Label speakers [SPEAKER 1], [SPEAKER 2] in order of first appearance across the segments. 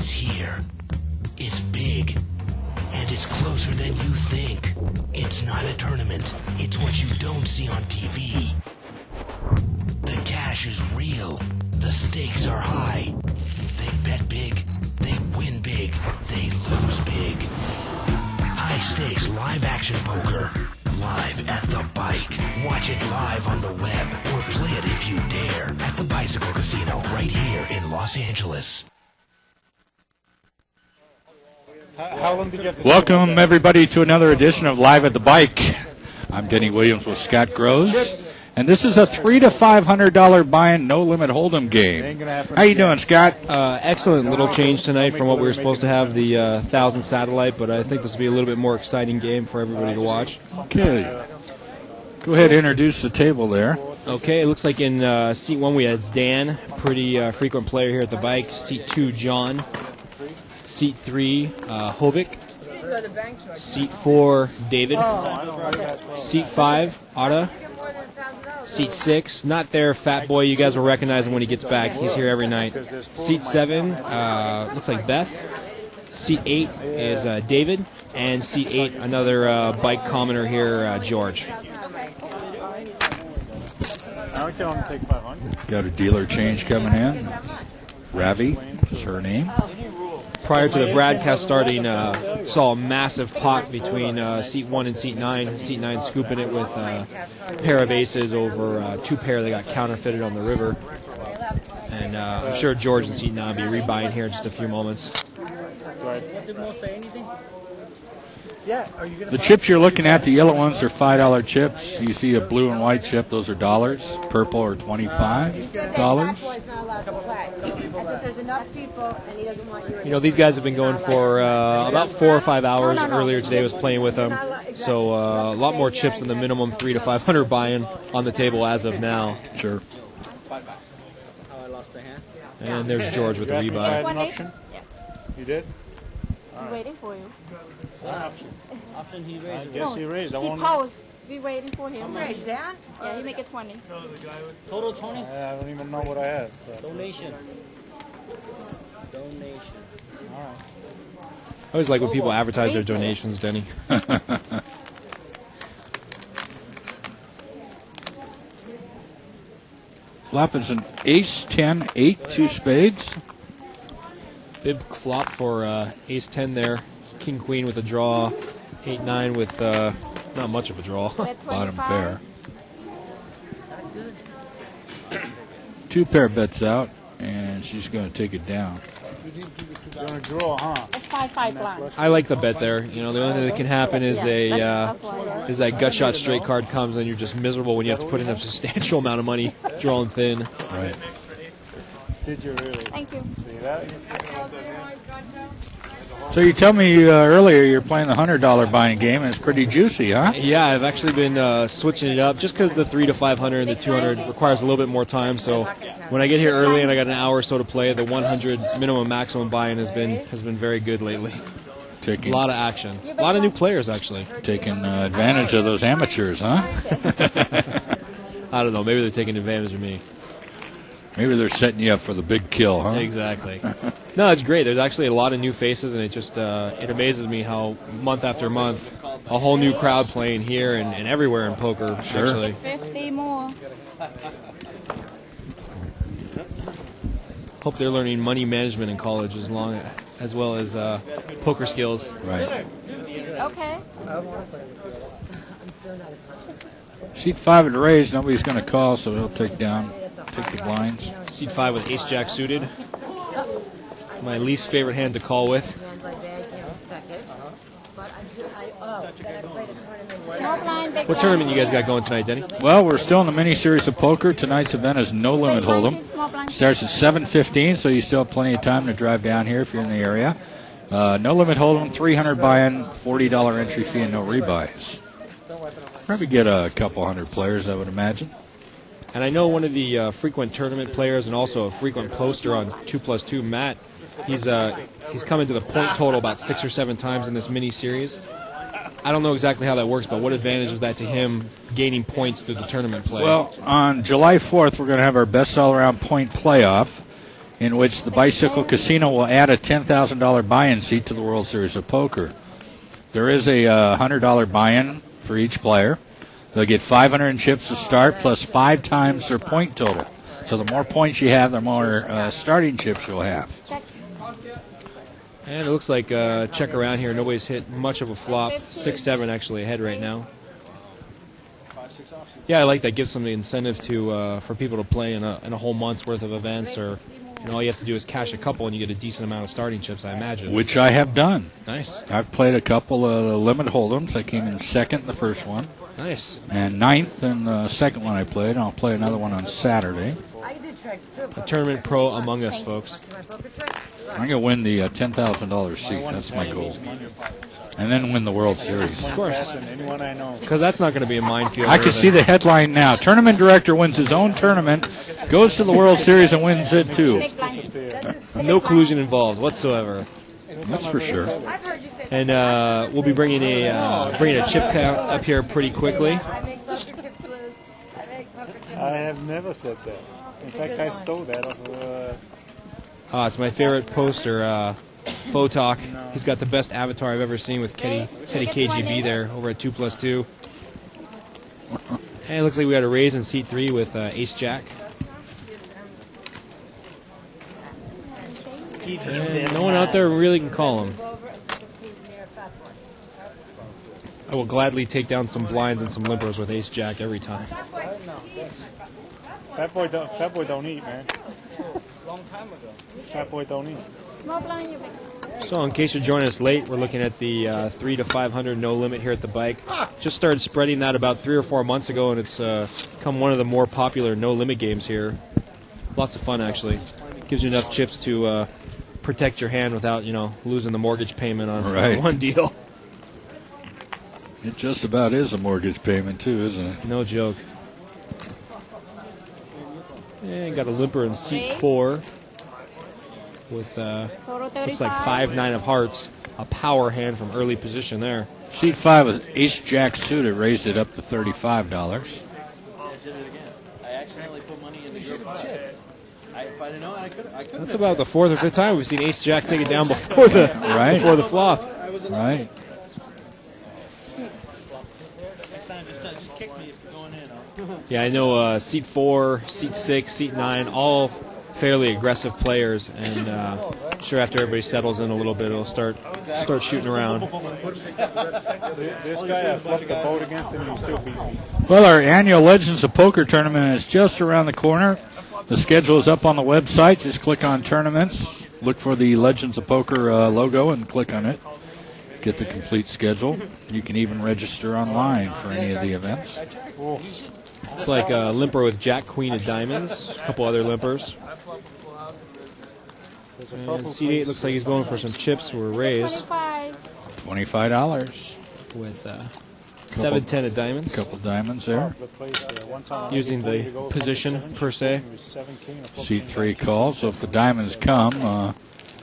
[SPEAKER 1] It's here. It's big. And it's closer than you think. It's not a tournament. It's what you don't see on TV. The cash is real. The stakes are high. They bet big. They win big. They lose big. High stakes live action poker. Live at the Bike. Watch it live on the web or play it if you dare at the Bicycle Casino right here in Los Angeles.
[SPEAKER 2] How long did you have to
[SPEAKER 3] Welcome, everybody, to another edition of Live at the Bike. I'm Denny Williams with Scott Groves, and this is a $300 to $500 buy-in, no-limit hold'em game. How you doing, Scott?
[SPEAKER 4] Excellent little change tonight from what we were supposed to have, the 1,000 satellite, but I think this will be a little bit more exciting game for everybody to watch.
[SPEAKER 3] Okay. Go ahead and introduce the table there.
[SPEAKER 4] Okay, it looks like in seat 1 we had Dan, pretty frequent player here at the Bike. Seat 2, John. Seat 3, Hovik. Seat 4, David. Seat 5, Ada. Seat 6, not there, Fat Boy. You guys will recognize him when he gets back. He's here every night. Seat 7, looks like Beth. Seat 8 is David. And seat 8, another Bike commoner here, George.
[SPEAKER 3] Got a dealer change coming in. Ravi is her name.
[SPEAKER 4] Prior to the broadcast starting, saw a massive pot between seat 1 and seat 9. Seat 9 scooping it with a pair of aces over 2 pair that got counterfeited on the river. And I'm sure George in seat 9 will be rebuying here in just a few moments.
[SPEAKER 3] The chips you're looking at, the yellow ones are $5 chips. You see a blue and white chip, those are dollars. Purple are $25.
[SPEAKER 4] You know, these guys have been going for about 4 or 5 hours. Earlier today I was playing with them. So a lot more chips than the minimum $300 to $500 buy-in on the table as of now.
[SPEAKER 3] Sure.
[SPEAKER 4] And there's George with the rebuy.
[SPEAKER 2] You did?
[SPEAKER 5] I'm waiting for you.
[SPEAKER 2] Option he raised. I guess he raised.
[SPEAKER 5] He paused. We waiting for him.
[SPEAKER 6] Raised down?
[SPEAKER 5] Yeah, he make it 20.
[SPEAKER 6] Total 20?
[SPEAKER 2] I don't even know what I have. So.
[SPEAKER 6] Donation.
[SPEAKER 2] All right.
[SPEAKER 4] I always like when people advertise their donations, Denny.
[SPEAKER 3] Flop is an ace, 10, 8, 2 spades.
[SPEAKER 4] Bib flop for ace 10 there. King queen with a draw. 8-9 with not much of a draw.
[SPEAKER 3] Bottom pair. 2 pair bets out, and she's going to take it down.
[SPEAKER 2] You're going to draw, huh?
[SPEAKER 5] It's 5-5 blind.
[SPEAKER 4] I like the bet there. You know, the only thing that can happen is is that gut shot straight card comes, and you're just miserable when you have to put in a substantial amount of money drawing thin.
[SPEAKER 3] Right.
[SPEAKER 2] Did you really?
[SPEAKER 5] Thank you.
[SPEAKER 2] See that?
[SPEAKER 3] So you tell me earlier you're playing the $100 buying game, and it's pretty juicy, huh?
[SPEAKER 4] Yeah, I've actually been switching it up just because the $300 to $500 and the $200 requires a little bit more time. So when I get here early and I got an hour or so to play, the $100 minimum maximum buy-in has been very good lately. A lot of action, a lot of new players actually.
[SPEAKER 3] Taking advantage of those amateurs, huh?
[SPEAKER 4] I don't know. Maybe they're taking advantage of me.
[SPEAKER 3] Maybe they're setting you up for the big kill, huh?
[SPEAKER 4] Exactly. No, it's great. There's actually a lot of new faces, and it just it amazes me how month after month a whole new crowd playing here and everywhere in poker.
[SPEAKER 3] Sure.
[SPEAKER 4] Actually.
[SPEAKER 5] 50 more.
[SPEAKER 4] Hope they're learning money management in college as well as poker skills.
[SPEAKER 3] Right.
[SPEAKER 5] Okay.
[SPEAKER 3] Sheet 5 at raise. Nobody's going to call, so he'll take the blinds.
[SPEAKER 4] Seat 5 with ace jack suited. My least favorite hand to call with.
[SPEAKER 5] Small blind, big
[SPEAKER 4] What tournament you guys got going tonight, Denny?
[SPEAKER 3] Well, we're still in the mini-series of poker. Tonight's event is No Limit Hold'em. Starts at 7:15, so you still have plenty of time to drive down here if you're in the area. No Limit Hold'em, $300 buy-in, $40 entry fee, and no rebuys. Probably get a couple hundred players, I would imagine.
[SPEAKER 4] And I know one of the frequent tournament players and also a frequent poster on 2+2, Matt. He's come into the point total about 6 or 7 times in this mini-series. I don't know exactly how that works, but what advantage is that to him gaining points through the tournament play?
[SPEAKER 3] Well, on July 4th, we're going to have our best all-around point playoff. in which the Bicycle Casino will add a $10,000 buy-in seat to the World Series of Poker. There is a $100 buy-in for each player. They'll get 500 in chips to start, plus 5 times their point total. So the more points you have, the more starting chips you'll have.
[SPEAKER 4] And it looks like check around here. Nobody's hit much of a flop. 6-7 actually ahead right now. Yeah, I like that. Gives some incentive to for people to play in a whole month's worth of events, or all you have to do is cash a couple and you get a decent amount of starting chips, I imagine.
[SPEAKER 3] Which I have done.
[SPEAKER 4] Nice.
[SPEAKER 3] I've played a couple of limit hold'ems. I came in second in the first one.
[SPEAKER 4] Nice.
[SPEAKER 3] And ninth in the second one I played. I'll play another one on Saturday.
[SPEAKER 4] A tournament pro among us, folks.
[SPEAKER 3] I'm going to win the $10,000 seat. That's my goal. And then win the World Series.
[SPEAKER 4] Of course. Because that's not going to be a minefield.
[SPEAKER 3] I can see the headline now. Tournament director wins his own tournament, goes to the World Series and wins it too.
[SPEAKER 4] No collusion involved whatsoever.
[SPEAKER 3] That's for sure.
[SPEAKER 4] And we'll be bringing a chip count up here pretty quickly.
[SPEAKER 2] I have never said that. In fact, I stole that off
[SPEAKER 4] It's my favorite poster, Photok. He's got the best avatar I've ever seen with Teddy KGB there over at 2+2. And it looks like we got a raise in seat 3 with Ace Jack. And no one out there really can call him. I will gladly take down some blinds and some limpers with Ace Jack every time.
[SPEAKER 2] Fat boy don't eat, man. Long time ago. Fat boy don't eat.
[SPEAKER 5] Small blind, you pick.
[SPEAKER 4] So in case you're joining us late, we're looking at the 3 to 500 no limit here at the bike. Just started spreading that about 3 or 4 months ago, and it's become one of the more popular no limit games here. Lots of fun, actually. Gives you enough chips to protect your hand without, losing the mortgage payment on one deal.
[SPEAKER 3] It just about is a mortgage payment too, isn't it?
[SPEAKER 4] No joke. And got a limper in seat 4 with looks like 5-9 of hearts, a power hand from early position there.
[SPEAKER 3] Seat 5 with Ace Jack suited raised it up to $35.
[SPEAKER 6] I accidentally put money in the group. If I didn't know, I could.
[SPEAKER 4] That's about the 4th or 5th time we've seen Ace Jack take it down before the before the flop.
[SPEAKER 3] Right.
[SPEAKER 6] Next time, just kick me if you're going in.
[SPEAKER 4] Yeah, I know seat 4, seat 6, seat 9, all fairly aggressive players, and sure after everybody settles in a little bit, it'll start shooting around.
[SPEAKER 2] This guy, I flipped the boat against him and he still beat me.
[SPEAKER 3] Well, our annual Legends of Poker tournament is just around the corner. The schedule is up on the website. Just click on tournaments, look for the Legends of Poker logo, and click on it. Get the complete schedule. You can even register online for any of the events.
[SPEAKER 4] It's like a limper with Jack Queen of Diamonds, a couple other limpers. And seat 8 looks like he's going for some chips for a raise
[SPEAKER 3] $25.
[SPEAKER 4] with 7-10 of diamonds.
[SPEAKER 3] Couple diamonds there.
[SPEAKER 4] Using the position per se.
[SPEAKER 3] Seat 3 calls, so if the diamonds come,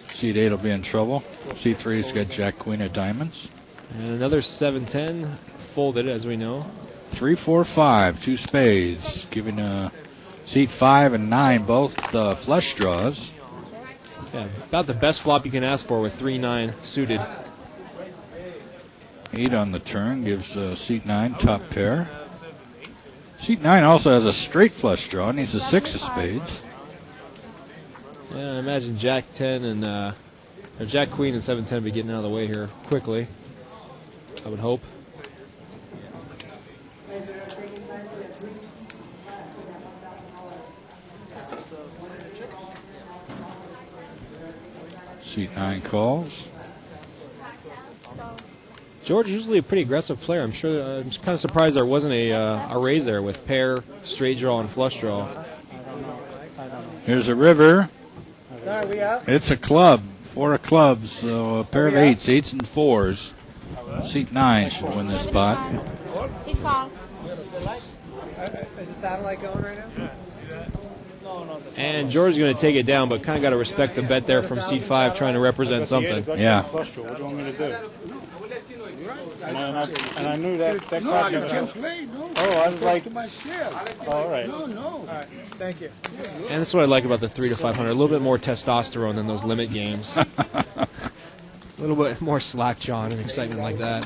[SPEAKER 3] seat 8 will be in trouble. Seat 3's got Jack Queen of Diamonds.
[SPEAKER 4] And another 7-10 folded, as we know.
[SPEAKER 3] 3, 4, 5, 2 spades, giving seat 5 and 9 both flush draws.
[SPEAKER 4] Yeah, about the best flop you can ask for with 3-9 suited.
[SPEAKER 3] 8 on the turn gives seat 9 top pair. Seat 9 also has a straight flush draw, needs a 6 of spades.
[SPEAKER 4] Yeah, I imagine Jack 10 and or Jack Queen and 7-10 be getting out of the way here quickly. I would hope.
[SPEAKER 3] Seat 9 calls.
[SPEAKER 4] George is usually a pretty aggressive player. I'm kind of surprised there wasn't a raise there with pair, straight draw, and flush draw.
[SPEAKER 3] Here's a river. It's a club. 4 of clubs, so a pair of 8s, 8s and 4s. Seat 9 should win this spot.
[SPEAKER 5] He's called.
[SPEAKER 7] Is the satellite going right now?
[SPEAKER 4] And George is going to take it down, but kind of got to respect the bet there from seat 5, trying to represent something.
[SPEAKER 3] Yeah.
[SPEAKER 2] What do you want me to do? And I knew that card. Oh, I was like,
[SPEAKER 8] To myself.
[SPEAKER 2] all right.
[SPEAKER 8] No, no.
[SPEAKER 7] All right. Thank you.
[SPEAKER 4] And that's what I like about the 3 to 500. A little bit more testosterone than those limit games. A little bit more slack jaw and excitement like that.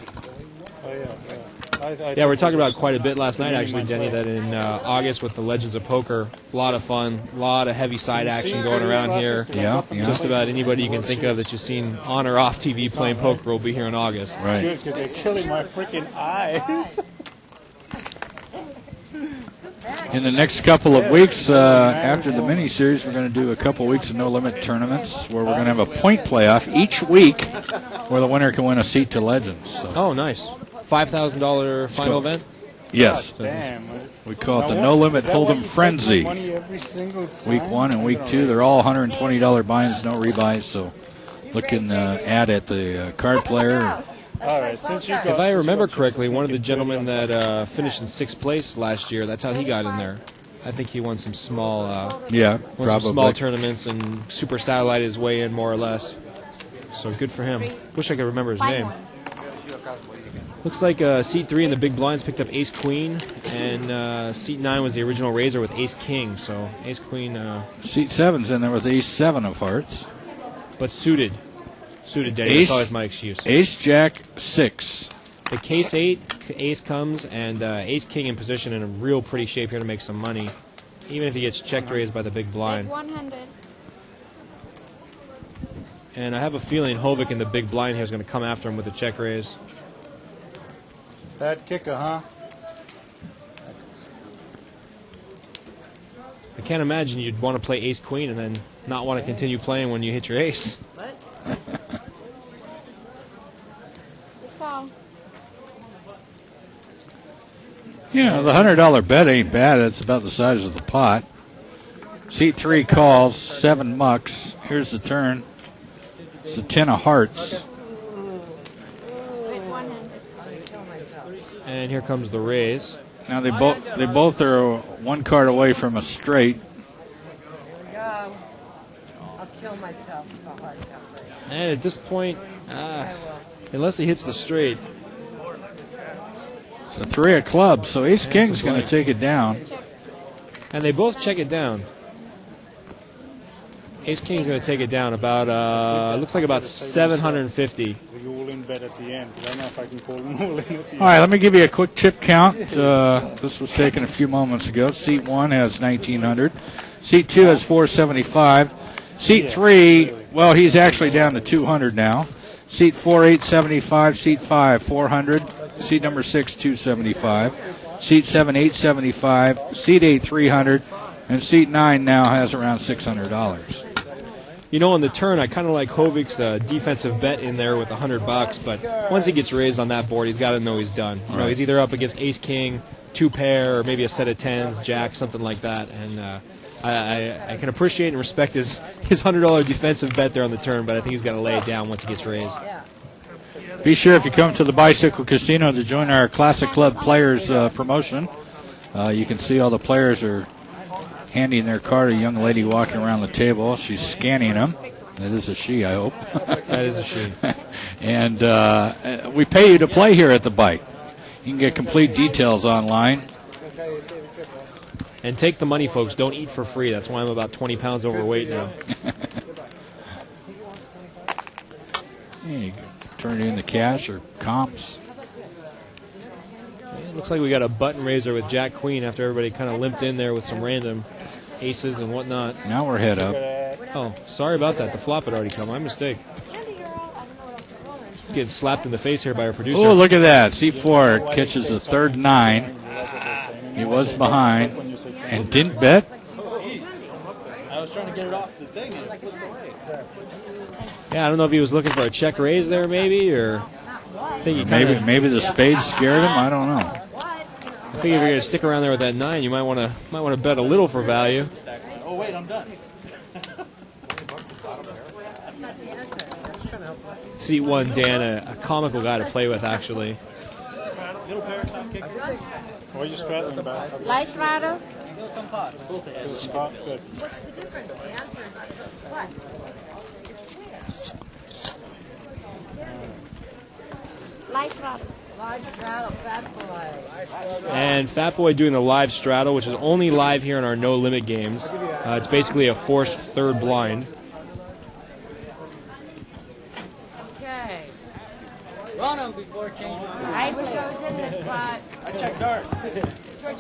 [SPEAKER 2] Oh, yeah.
[SPEAKER 4] Yeah, we were talking about quite a bit last night, actually, Denny, that in August with the Legends of Poker, a lot of fun, a lot of heavy side action going around here.
[SPEAKER 3] Yeah.
[SPEAKER 4] Just about anybody you can think of that you've seen on or off TV playing poker will be here in August.
[SPEAKER 3] Right.
[SPEAKER 2] Good, because they're killing my freaking eyes.
[SPEAKER 3] In the next couple of weeks, after the mini-series, we're going to do a couple weeks of no-limit tournaments where we're going to have a point playoff each week where the winner can win a seat to Legends. So.
[SPEAKER 4] Oh, nice. $5,000 final event?
[SPEAKER 3] Yes.
[SPEAKER 2] Damn.
[SPEAKER 3] We call it the No Limit Hold'em Frenzy. Week 1 and Week 2, they're all $120 buy-ins, no rebuys. So looking at the card player.
[SPEAKER 2] All right, since you got,
[SPEAKER 4] If I remember correctly, one of the gentlemen that finished in 6th place last year, that's how he got in there. I think he won some small,
[SPEAKER 3] Yeah,
[SPEAKER 4] won some
[SPEAKER 3] probably.
[SPEAKER 4] small tournaments and super satellite his way in more or less. So good for him. Wish I could remember his name. Looks like seat 3 in the big blinds picked up Ace Queen, and seat 9 was the original raiser with Ace King. So Ace Queen,
[SPEAKER 3] Seat 7's in there with Ace 7 of hearts.
[SPEAKER 4] but suited, Danny.
[SPEAKER 3] Ace-
[SPEAKER 4] That's always my excuse.
[SPEAKER 3] Ace Jack 6.
[SPEAKER 4] The Case 8, Ace comes, and Ace King in position in a real pretty shape here to make some money, even if he gets check raised by the big blind.
[SPEAKER 5] 100.
[SPEAKER 4] And I have a feeling Hovick in the big blind here is going to come after him with a check raise.
[SPEAKER 2] Bad kicker, huh?
[SPEAKER 4] I can't imagine you'd want to play Ace Queen and then not want to continue playing when you hit your ace.
[SPEAKER 5] Let's go.
[SPEAKER 3] Yeah, the $100 bet ain't bad. It's about the size of the pot. Seat 3 calls, 7 mucks. Here's the turn. It's a 10 of hearts.
[SPEAKER 5] With 100.
[SPEAKER 4] And here comes the raise.
[SPEAKER 3] Now they both are one card away from a straight.
[SPEAKER 9] I'll kill myself if I hard calculate.
[SPEAKER 4] And at this point, unless he hits the straight,
[SPEAKER 3] So 3 of clubs. So Ace King's going to take it down.
[SPEAKER 4] and they both check it down. Ace King's going to take it down about, looks like about 750.
[SPEAKER 2] The all-in bet at the end. I don't know if I can call them all-in at the end.
[SPEAKER 3] All right, let me give you a quick chip count. This was taken a few moments ago. Seat 1 has 1,900. Seat 2 has 475. Seat 3, well, he's actually down to 200 now. Seat 4, 875. Seat 5, 400. Seat number 6, 275. Seat 7, 875. Seat 8, 300. And seat 9 now has around $600.
[SPEAKER 4] You know, on the turn, I kind of like Hovick's defensive bet in there with $100, but once he gets raised on that board, he's got to know he's done. You know, he's either up against Ace King, 2 pair, or maybe a set of 10s, Jack, something like that. And I can appreciate and respect his $100 defensive bet there on the turn, but I think he's got to lay it down once he gets raised.
[SPEAKER 3] Be sure if you come to the Bicycle Casino to join our Classic Club Players promotion. You can see all the players are handing their card to a young lady walking around the table. She's scanning them. That is a she, I hope.
[SPEAKER 4] That is a she.
[SPEAKER 3] And we pay you to play here at the bike. You can get complete details online.
[SPEAKER 4] And take the money, folks. Don't eat for free. That's why I'm about 20 pounds overweight now.
[SPEAKER 3] Yeah, you can turn it into cash or comps.
[SPEAKER 4] It looks like we got a button raiser with Jack Queen after everybody kind of limped in there with some random aces and whatnot.
[SPEAKER 3] Now we're head up.
[SPEAKER 4] Oh, sorry about that. The flop had already come. My mistake. Getting slapped in the face here by our producer.
[SPEAKER 3] Oh, look at that. C4 catches the third 9. He was behind and didn't bet.
[SPEAKER 6] I was trying to get it off the thing and it flipped away.
[SPEAKER 4] Yeah, I don't know if he was looking for a check raise there, maybe, or I think he
[SPEAKER 3] Maybe the spade scared him. I don't know.
[SPEAKER 4] I think if you're going to stick around there with that 9, you might want to bet a little for value.
[SPEAKER 6] Oh wait, I'm done.
[SPEAKER 4] Seat 1, Dan, a comical guy to play with, actually.
[SPEAKER 6] Middle pair, top kick.
[SPEAKER 2] What are you straddling about?
[SPEAKER 5] Light straddle.
[SPEAKER 2] Pot, good.
[SPEAKER 9] What's the difference? The answer is what? It's clear.
[SPEAKER 5] Light straddle.
[SPEAKER 9] Live straddle, fat boy.
[SPEAKER 4] And Fat Boy doing the live straddle, which is only live here in our No Limit games. It's basically a forced third blind.
[SPEAKER 9] Okay.
[SPEAKER 6] Run him before changing.
[SPEAKER 5] I wish I was in this spot.
[SPEAKER 6] I checked dart.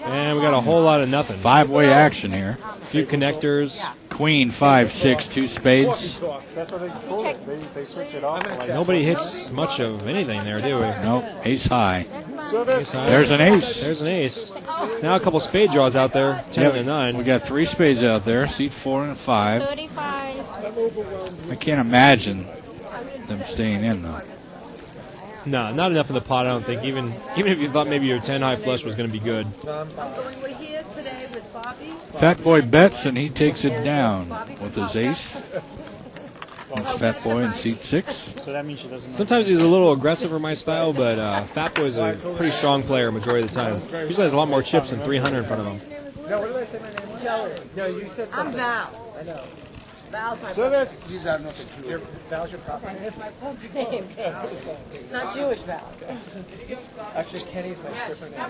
[SPEAKER 4] And we got a whole lot of nothing.
[SPEAKER 3] Five-way action here.
[SPEAKER 4] Few connectors.
[SPEAKER 3] Queen, 5, 6, 2 spades.
[SPEAKER 2] That's what they call it. They switch it off. Like
[SPEAKER 4] Nobody hits much of anything there, do we?
[SPEAKER 3] Nope, ace high.
[SPEAKER 2] so that's
[SPEAKER 3] There's an ace.
[SPEAKER 4] There's an ace. Now a couple spade draws out there. 10 and a 9.
[SPEAKER 3] We got 3 spades out there. Seat 4 and 5.
[SPEAKER 5] 35.
[SPEAKER 3] I can't imagine them staying in though.
[SPEAKER 4] No, not enough in the pot, I don't think. Even if you thought maybe your 10 high flush was going to be good.
[SPEAKER 9] We're here today with Bobby.
[SPEAKER 3] Fat Boy bets and he takes it down with his ace. That's Fat Boy in seat 6.
[SPEAKER 2] so that means she doesn't know.
[SPEAKER 4] Sometimes he's a little aggressive for my style, but Fat Boy's a pretty strong player majority of the time. Usually has a lot more chips than 300 in front of him.
[SPEAKER 7] No, what did I say my name was?
[SPEAKER 9] Joey.
[SPEAKER 7] No, you said
[SPEAKER 9] I'm
[SPEAKER 7] something.
[SPEAKER 9] Val.
[SPEAKER 7] I know.
[SPEAKER 9] Val's my
[SPEAKER 2] So that's
[SPEAKER 6] These are nothing to
[SPEAKER 7] Your, Val's your proper name?
[SPEAKER 9] my poker name. Not Jewish Val.
[SPEAKER 7] Actually, Kenny's my different name.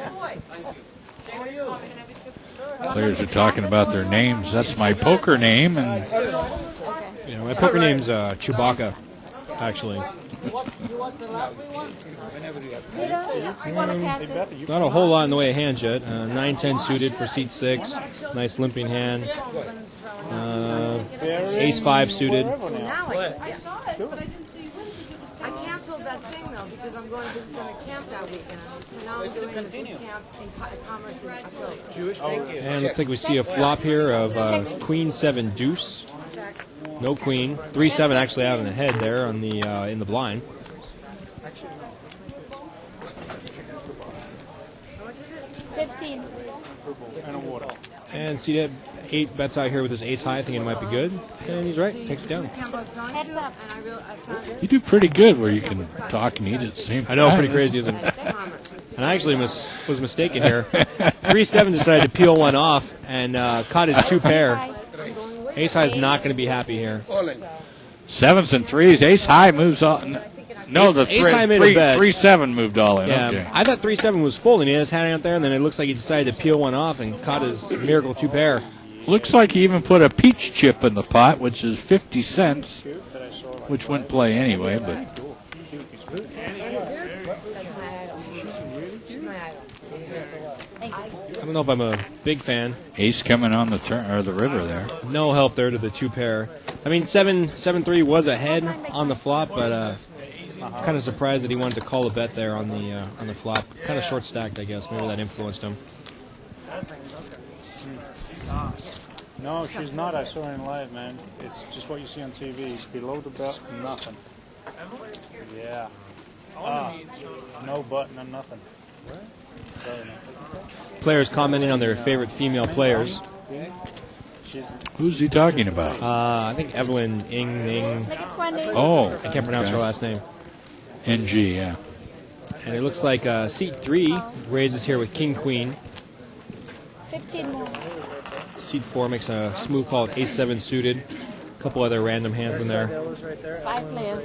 [SPEAKER 3] Players are talking about their names. That's my poker name, and
[SPEAKER 4] You know, my poker name's Chewbacca, actually.
[SPEAKER 5] You want to cast this?
[SPEAKER 4] Not a whole lot in the way of hands yet. 9-10 suited for seat 6. Nice limping hand. Ace-5 suited.
[SPEAKER 9] Now I canceled that thing though because I'm going to visit them at camp that weekend. So now I'm doing a boot camp in Commerce in October.
[SPEAKER 7] Jewish, thank you.
[SPEAKER 4] And looks like we see a flop here of Queen 7 deuce. No queen. 3-7 actually out in the head there on the in the blind.
[SPEAKER 5] 15.
[SPEAKER 2] and a water.
[SPEAKER 4] And see that 8 bets out here with his ace high. I think it might be good. And he's right. Takes it down.
[SPEAKER 5] Heads up.
[SPEAKER 3] you do pretty good where you can talk and eat at the same time.
[SPEAKER 4] I know, pretty crazy, isn't it? And I actually was mistaken here. 3-7 decided to peel one off and caught his 2 pair. Ace high is not going to be happy here.
[SPEAKER 3] 7s and 3s. Ace high moves on. No, the
[SPEAKER 4] Ace high made a bet.
[SPEAKER 3] 3-7 moved all in.
[SPEAKER 4] Yeah,
[SPEAKER 3] Okay.
[SPEAKER 4] I thought 3-7 was full, and he had his hand out there, and then it looks like he decided to peel one off and caught his miracle 2 pair.
[SPEAKER 3] Looks like he even put a peach chip in the pot, which is 50 cents, which wouldn't play anyway. But
[SPEAKER 9] That's my idol. She's my idol.
[SPEAKER 4] I don't know if I'm a big fan.
[SPEAKER 3] ace coming on the turn or the river there.
[SPEAKER 4] No help there to the 2 pair. I mean, 7-3 was ahead on the flop, but kind of surprised that he wanted to call a bet there on the flop. Kind of short stacked, I guess. Maybe that influenced him.
[SPEAKER 2] No, she's not. I saw her in live, man. It's just what you see on TV. Below the belt, nothing. Yeah. No button and nothing. Sorry, man.
[SPEAKER 4] Players commenting on their favorite female players.
[SPEAKER 2] She's
[SPEAKER 3] Who's he talking about?
[SPEAKER 4] I think Evelyn Ing.
[SPEAKER 5] Make it 20.
[SPEAKER 3] Oh,
[SPEAKER 4] I can't pronounce her last name.
[SPEAKER 3] NG, yeah.
[SPEAKER 4] And it looks like seat 3 raises here with King Queen.
[SPEAKER 5] 15 more.
[SPEAKER 4] Seat 4 makes a smooth call with Ace-7 suited. A couple other random hands in there.
[SPEAKER 7] That was right there.
[SPEAKER 5] 5 player.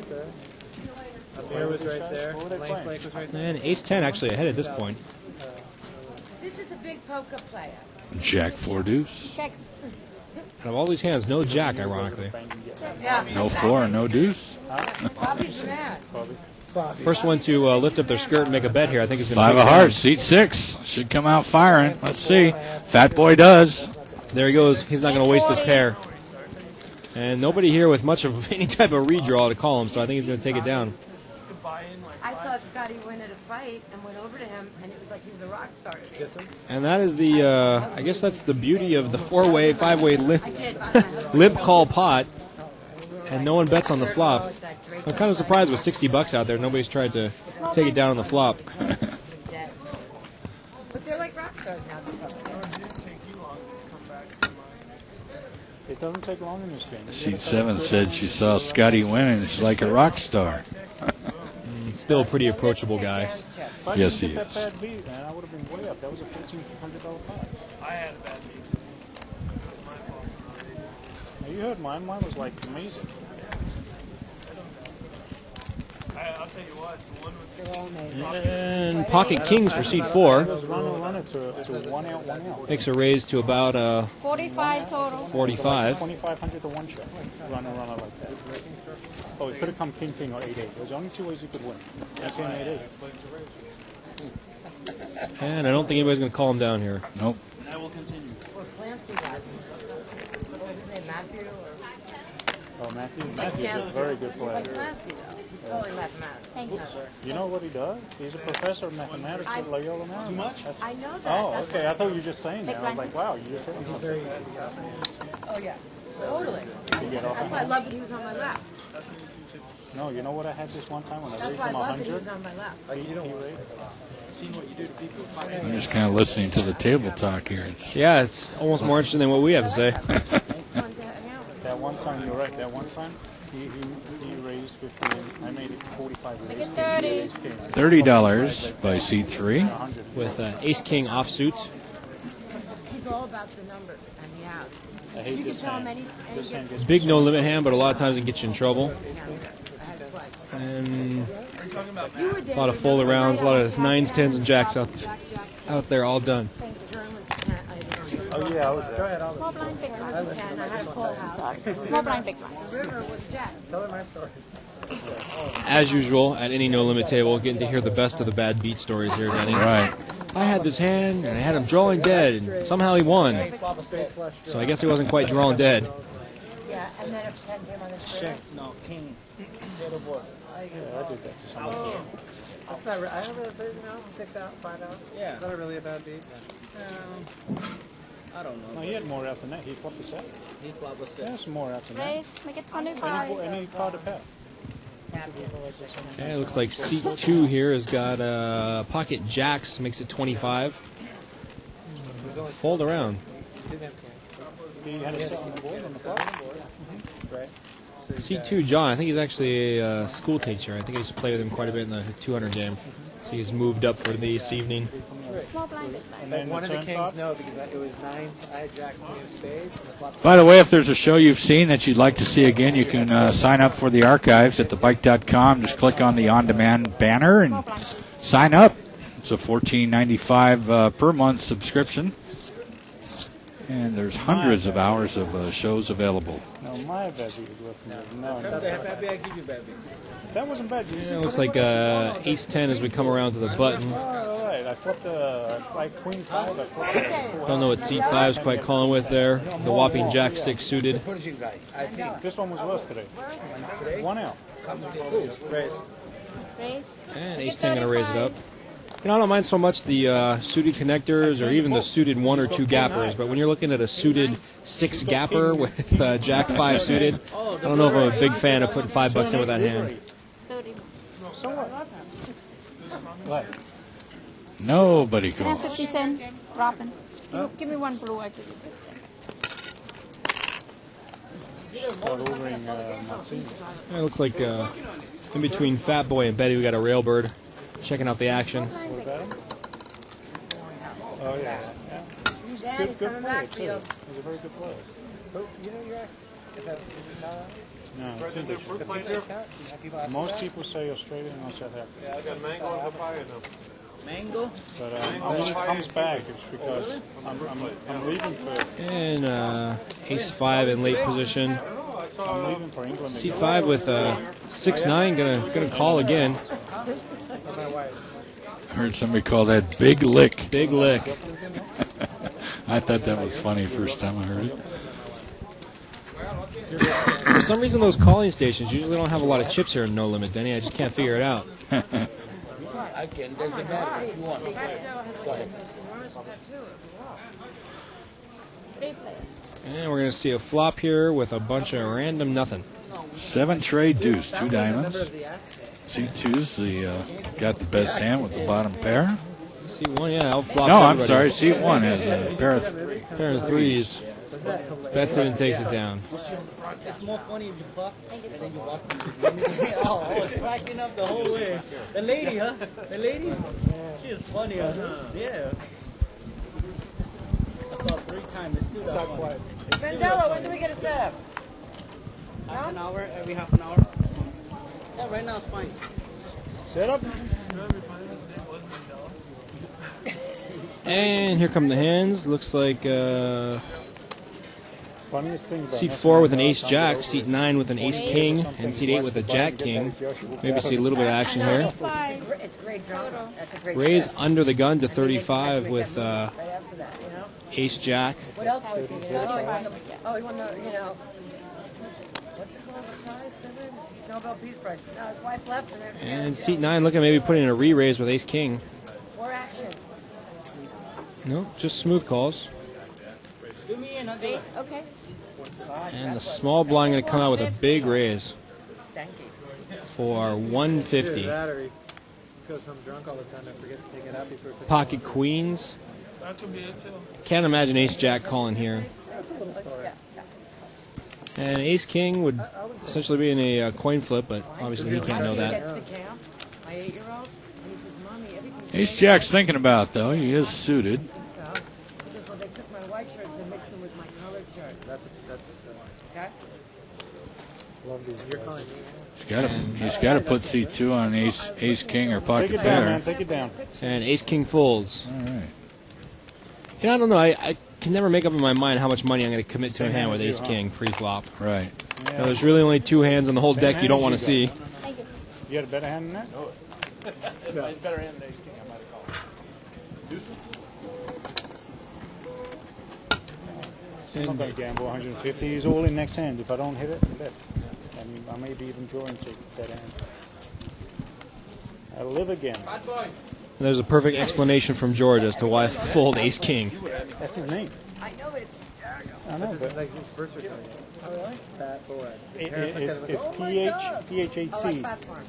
[SPEAKER 7] Bear was right there. Lane Flake was right there.
[SPEAKER 4] And Ace-10 actually ahead at this point.
[SPEAKER 9] This is a big poker player.
[SPEAKER 3] Jack 4 deuce.
[SPEAKER 5] Check.
[SPEAKER 4] Out of all these hands, no jack, ironically.
[SPEAKER 9] Yeah.
[SPEAKER 3] No 4 and no deuce.
[SPEAKER 9] Bobby's mad.
[SPEAKER 4] First one to lift up their skirt and make a bet here, I think is going to
[SPEAKER 3] 5 of hearts, seat 6. Should come out firing. Let's see. Fat Boy does.
[SPEAKER 4] There he goes. He's not going to waste his pair. And nobody here with much of any type of redraw to call him, so I think he's going to take it down.
[SPEAKER 9] I saw Scotty win at a fight and went over to him, and it was like he was a rock star.
[SPEAKER 4] And that is the, I guess that's the beauty of the 4-way, 5-way limp call pot. And no one bets on the flop. I'm kind of surprised with $60 out there. Nobody's tried to take it down on the flop.
[SPEAKER 9] But they're like rock stars now.
[SPEAKER 2] It doesn't take long in this game.
[SPEAKER 3] Seat 7 said she saw Scotty win and she's like a rock star.
[SPEAKER 4] Still a pretty approachable guy.
[SPEAKER 2] If I
[SPEAKER 3] Yes,
[SPEAKER 2] didn't
[SPEAKER 3] he
[SPEAKER 2] get
[SPEAKER 3] is.
[SPEAKER 2] that bad beat, man, I would have been way up. That was a $1,400 pot.
[SPEAKER 6] I had a bad beat.
[SPEAKER 2] Now, you heard mine. Mine was like amazing.
[SPEAKER 6] I
[SPEAKER 4] And pocket kings for seat 4.
[SPEAKER 2] Runner to 1 out, 1 out.
[SPEAKER 4] Makes a raise to about
[SPEAKER 5] 45 total.
[SPEAKER 4] 45.
[SPEAKER 2] 2,500 to 1 shot. Runner like that. Oh, it could have come king or 8-8. There's only 2 ways you could win. That's an 8-8.
[SPEAKER 4] And I don't think anybody's going to call him down here.
[SPEAKER 3] Nope.
[SPEAKER 6] And I will continue.
[SPEAKER 9] What's Clancy got? His name Matthew?
[SPEAKER 2] Oh, Matthew's a very good player.
[SPEAKER 9] Clancy, though. He's totally mathematics.
[SPEAKER 5] Thank you.
[SPEAKER 2] You know what he does? He's a professor of mathematics at Loyola Marymount. Too much?
[SPEAKER 9] I know that.
[SPEAKER 2] Oh,
[SPEAKER 9] That's
[SPEAKER 2] okay. I thought you were just saying that. I was
[SPEAKER 5] blankets.
[SPEAKER 2] like, wow, you just said something.
[SPEAKER 9] Oh, yeah. Totally.
[SPEAKER 2] You get off
[SPEAKER 9] That's
[SPEAKER 2] on
[SPEAKER 9] why I
[SPEAKER 2] him.
[SPEAKER 9] love that he was on my left.
[SPEAKER 2] No, you know what I had this one time when I
[SPEAKER 9] That's
[SPEAKER 2] raised
[SPEAKER 9] why I
[SPEAKER 2] him
[SPEAKER 9] love that he
[SPEAKER 2] 100?
[SPEAKER 9] was on my left.
[SPEAKER 2] He raised.
[SPEAKER 3] I'm just kind of listening to the table talk here. It's,
[SPEAKER 4] Yeah, it's almost more interesting than what we have to say.
[SPEAKER 2] That one time, you're right. That one time, he raised 15. I made it 45.
[SPEAKER 5] Make it 30.
[SPEAKER 3] $30 by seat 3.
[SPEAKER 4] With ace-king offsuit.
[SPEAKER 9] He's all about the number and the outs.
[SPEAKER 2] I hate
[SPEAKER 9] You can
[SPEAKER 2] this
[SPEAKER 9] tell him
[SPEAKER 2] hand.
[SPEAKER 9] any
[SPEAKER 2] This hand gets
[SPEAKER 4] Big no-limit hand, but a lot of times it gets you in trouble.
[SPEAKER 9] I had twice.
[SPEAKER 4] And
[SPEAKER 9] You were there.
[SPEAKER 4] a lot of fold arounds, a lot of 9s, 10s, and jacks out there, all done.
[SPEAKER 9] Turn was 10. I didn't know.
[SPEAKER 2] Oh, yeah, I was there.
[SPEAKER 5] Small blind, big blind.
[SPEAKER 9] I was 10. I had a full house.
[SPEAKER 5] Sorry. Small blind, big blind.
[SPEAKER 9] The river was jack.
[SPEAKER 7] Tell her my story.
[SPEAKER 4] As usual, at any no-limit table, getting to hear the best of the bad beat stories here, Danny.
[SPEAKER 3] Right.
[SPEAKER 4] I had this hand, and I had him drawing dead, and somehow he won. So I guess he wasn't quite drawing dead.
[SPEAKER 9] Yeah, and then if 10 came on the straight.
[SPEAKER 6] No, king.
[SPEAKER 2] Yeah, I did that to someone.
[SPEAKER 7] That's not. I have a 6 out, 5 outs.
[SPEAKER 6] Yeah.
[SPEAKER 7] Is that a really a bad beat?
[SPEAKER 6] I don't know.
[SPEAKER 2] No, he had more outs than that. He flopped the set.
[SPEAKER 6] He flopped a
[SPEAKER 2] He
[SPEAKER 6] set.
[SPEAKER 2] has some more outs than that.
[SPEAKER 5] Raise, make it 25.
[SPEAKER 2] Any card to pair.
[SPEAKER 4] Okay, it looks like seat 2 here has got pocket jacks, makes it 25. Fold around.
[SPEAKER 2] He had a set on the board on the flop.
[SPEAKER 7] Right.
[SPEAKER 4] Seat 2, John, I think he's actually a school teacher. I think I used to play with him quite a bit in the 200 game. So he's moved up for this evening.
[SPEAKER 5] Small blind, big blind.
[SPEAKER 2] And then
[SPEAKER 7] One
[SPEAKER 2] the
[SPEAKER 7] of the
[SPEAKER 2] turn
[SPEAKER 7] kings,
[SPEAKER 2] card.
[SPEAKER 7] no, because it was 9. I had jack, queen of spades. And the flop.
[SPEAKER 3] By the way, if there's a show you've seen that you'd like to see again, you can sign up for the archives at thebike.com. Just click on the on-demand banner and
[SPEAKER 5] Small blind.
[SPEAKER 3] sign up. It's a $14.95 per month subscription. And there's hundreds of hours of shows available.
[SPEAKER 2] No, my bad beat is worth more. No,
[SPEAKER 7] Bad beat, I give you bad beat.
[SPEAKER 2] that wasn't bad. You
[SPEAKER 4] It looks like ace-10 as we come around to the button.
[SPEAKER 2] all right. I flipped like queen 5. I flipped the
[SPEAKER 4] Don't know what seat 5 is quite calling with there. The whopping jack 6 suited.
[SPEAKER 2] This one was worse today. 1 out.
[SPEAKER 5] Raise.
[SPEAKER 4] And ace-10 going to raise it up. You know, I don't mind so much the suited connectors or even the suited 1 or 2 gappers, but when you're looking at a suited 6 gapper with jack 5 suited, I don't know if I'm a big fan of putting $5 in with that hand.
[SPEAKER 5] 30.
[SPEAKER 2] So what? What?
[SPEAKER 3] Nobody
[SPEAKER 5] Can I have
[SPEAKER 3] calls.
[SPEAKER 5] 50 cents? Robin. Give me one blue. I give you 50 cents.
[SPEAKER 2] Start ordering Martinis.
[SPEAKER 4] It looks like in between Fat Boy and Betty, we got a Railbird checking out the action.
[SPEAKER 2] What about him? Oh, yeah. He's a
[SPEAKER 9] Danny's
[SPEAKER 2] good
[SPEAKER 9] coming
[SPEAKER 2] player,
[SPEAKER 9] back to
[SPEAKER 2] too.
[SPEAKER 9] you.
[SPEAKER 2] He's a very good player.
[SPEAKER 7] Oh, you know your accent. Is this how?
[SPEAKER 2] No, it's English.
[SPEAKER 7] The people have people ask
[SPEAKER 2] Most
[SPEAKER 7] that?
[SPEAKER 2] people say Australian or South African.
[SPEAKER 6] Mango?
[SPEAKER 2] But when he comes back, it's because I'm leaving for
[SPEAKER 4] And ace-5 in late position.
[SPEAKER 2] I'm leaving for England.
[SPEAKER 4] Seat 5 with 6-9, gonna call again.
[SPEAKER 3] I heard somebody call that big lick.
[SPEAKER 4] Big lick.
[SPEAKER 3] I thought that was funny first time I heard it.
[SPEAKER 4] For some reason, those calling stations usually don't have a lot of chips here in No Limit, Denny. I just can't figure it out.
[SPEAKER 6] I can. There's a battery if you want. Go ahead.
[SPEAKER 4] And we're going to see a flop here with a bunch of random nothing.
[SPEAKER 3] 7 trade deuce, 2
[SPEAKER 7] Member
[SPEAKER 3] diamonds.
[SPEAKER 7] of the axe fan.
[SPEAKER 3] C2's got the best hand with the bottom pair.
[SPEAKER 4] C1, yeah, outflops
[SPEAKER 3] No, I'm
[SPEAKER 4] everybody.
[SPEAKER 3] sorry. C1 has a pair of
[SPEAKER 4] Pair of threes. Bets in and takes it down.
[SPEAKER 6] It's more funny if you puff and then you walk. Oh, I was cracking up the whole way. The lady, huh? The lady? She is funny, huh? Yeah. I saw 3 times. It's still that funny.
[SPEAKER 9] Mandela, when do we get a setup?
[SPEAKER 6] Half an hour, every half an hour. Yeah, right now it's fine.
[SPEAKER 2] Set up.
[SPEAKER 4] And here come the hands. Looks like
[SPEAKER 2] Funniest thing about
[SPEAKER 4] seat
[SPEAKER 2] messing
[SPEAKER 4] 4 with an
[SPEAKER 2] around
[SPEAKER 4] ace jack, seat 9 with an ace king, and seat 8 with a jack king. Maybe see a little bit of action here.
[SPEAKER 9] It's great drama. That's a great
[SPEAKER 4] Raise
[SPEAKER 9] set.
[SPEAKER 4] under the gun to 35 with
[SPEAKER 9] Right after that, you know?
[SPEAKER 4] ace jack.
[SPEAKER 9] What else was he? Oh, he won the, you know, what's it called? The prize? Nobel Peace Prize. No, his wife left him.
[SPEAKER 4] And seat 9 looking at maybe putting in a re-raise with ace king.
[SPEAKER 9] More action.
[SPEAKER 4] No, just smooth calls.
[SPEAKER 6] Do me in, I'll do it.
[SPEAKER 5] Okay.
[SPEAKER 4] And the small blind going to come out with a big raise for 150.
[SPEAKER 7] Battery. Because I'm drunk all the time, I forget to take it out before it's
[SPEAKER 4] Pocket queens. Can't imagine ace jack calling here. And ace king would essentially be in a coin flip, but obviously he can't know that.
[SPEAKER 9] Gets to camp, my 8-year-old, and he says, Mommy, everything's
[SPEAKER 3] Ace jack's thinking about it, though. He is suited.
[SPEAKER 9] so. He goes, well, they took my white shirts and mixed them with my colored shirt.
[SPEAKER 7] That's
[SPEAKER 9] Okay?
[SPEAKER 7] love these. You're calling me.
[SPEAKER 3] He's got to put C2 on ace king or
[SPEAKER 2] Take
[SPEAKER 3] pocket
[SPEAKER 2] it down, man.
[SPEAKER 3] pair.
[SPEAKER 2] Take it down.
[SPEAKER 4] And ace king folds.
[SPEAKER 3] All right.
[SPEAKER 4] You know, I don't know. I can never make up in my mind how much money I'm going to commit to a hand with ace king pre-flop.
[SPEAKER 3] Right.
[SPEAKER 4] You know, there's really only 2 hands on the whole deck you don't want to see.
[SPEAKER 5] Thank you.
[SPEAKER 2] You got a better hand than that?
[SPEAKER 7] Better hand than ace king, I might have called.
[SPEAKER 2] I'm not going to gamble 150. He's all in next hand. If I don't hit it, I'm dead. And I may be even drawing to that hand. I'll live again.
[SPEAKER 4] There's a perfect explanation from George as to why I fold ace king.
[SPEAKER 2] That's his name.
[SPEAKER 9] I know, but it's
[SPEAKER 2] I know, but
[SPEAKER 7] Like his birth certificate.
[SPEAKER 9] Oh, really?
[SPEAKER 7] Fat boy.
[SPEAKER 2] it's
[SPEAKER 9] Oh,
[SPEAKER 2] P-H-A-T.
[SPEAKER 9] fat farm.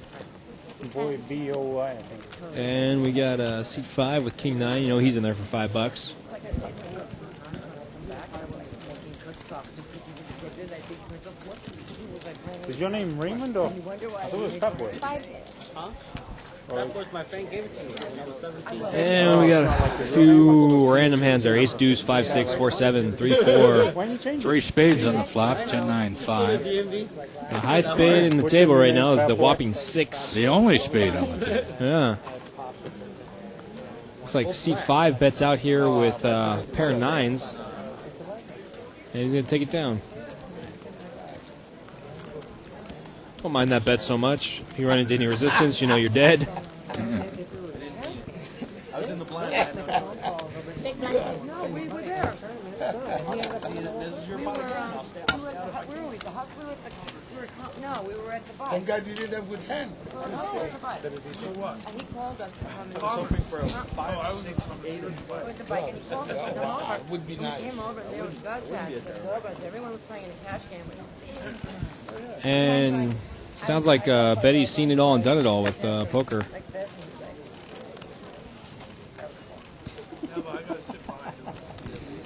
[SPEAKER 2] Boy, B-O-Y, I think.
[SPEAKER 4] And we got seat 5 with king 9. You know he's in there for $5.
[SPEAKER 9] It's like I said, myself, come back, I was making good stuff. They did that big quiz of what he was like playing.
[SPEAKER 2] Is your name Raymond or? I thought it was Fat Boy.
[SPEAKER 6] That was my friend gave it to me when I was 17.
[SPEAKER 4] And we got a few random hands there. Ace deuce, 5 6, 4 7, 3 4.
[SPEAKER 2] Why didn't you change it?
[SPEAKER 3] 3 spades on the flop. 10 9 5.
[SPEAKER 4] The high spade in the table right now is the whopping 6.
[SPEAKER 3] The only spade on the table.
[SPEAKER 4] Yeah. Looks like seat 5 bets out here with a pair of 9s. And he's going to take it down. Don't mind that bet so much. If you run into any resistance, you know you're dead.
[SPEAKER 6] I was in the blind.
[SPEAKER 9] No, we were there.
[SPEAKER 6] This is your pot again.
[SPEAKER 9] Where were we? The hospital? No, we were at the bike.
[SPEAKER 8] Thank God you did that with 10.
[SPEAKER 9] No, at the bike. And he called us to come and
[SPEAKER 6] Hoping for a 5, 6, 8, or 12.
[SPEAKER 9] with the bike, and he called us to come over.
[SPEAKER 8] Would be
[SPEAKER 9] He
[SPEAKER 8] nice.
[SPEAKER 9] came over, and there was Gus at the doorbells. Everyone was playing a cash game with him.
[SPEAKER 4] And sounds like Betty's seen it all and done it all with poker.
[SPEAKER 9] Like that, and he was like,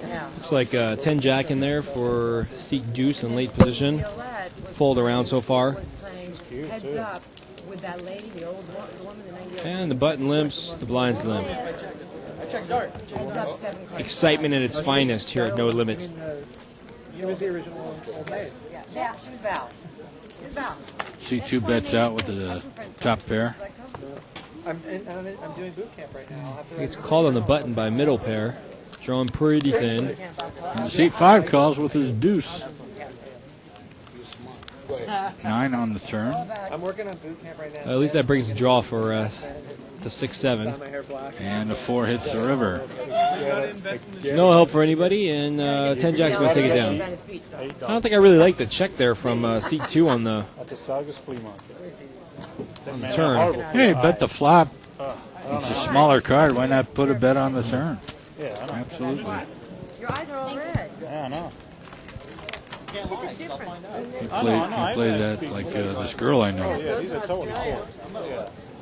[SPEAKER 9] yeah.
[SPEAKER 4] Looks like 10 jack in there for seat deuce in late position.
[SPEAKER 9] The lad was
[SPEAKER 4] Fold around so far.
[SPEAKER 9] was playing heads up with that lady, the old the woman, the 90-year-old.
[SPEAKER 4] And the button limps, the blinds limp.
[SPEAKER 9] Heads up 7 cards.
[SPEAKER 4] Excitement at its finest here at No Limits.
[SPEAKER 7] She was the original old maid.
[SPEAKER 9] Yeah, she was Val. She was Val.
[SPEAKER 3] C2 bets out with the top pair.
[SPEAKER 7] I'm doing boot camp right now. I'll have to
[SPEAKER 4] It's called on the button by middle pair. Drawing pretty thin.
[SPEAKER 3] And seat 5 calls with his deuce. 9 on the turn.
[SPEAKER 7] I'm working on boot camp right now.
[SPEAKER 4] At least that brings the draw for the 6-7.
[SPEAKER 7] Dye my hair black.
[SPEAKER 3] And the 4 hits the river.
[SPEAKER 4] No help for anybody, and 10 jack's going to take it down. I don't think I really like the check there from seat 2 on the
[SPEAKER 2] At the Saugus Flea Market.
[SPEAKER 4] on the turn.
[SPEAKER 3] Hey, bet the flop. It's a smaller card. Why not put a bet on the turn?
[SPEAKER 2] Yeah, I know.
[SPEAKER 3] Absolutely.
[SPEAKER 9] Your eyes are all red.
[SPEAKER 2] Yeah, I know.
[SPEAKER 9] It's different.
[SPEAKER 3] He played that like this girl I know.
[SPEAKER 2] Yeah, these are totally cool.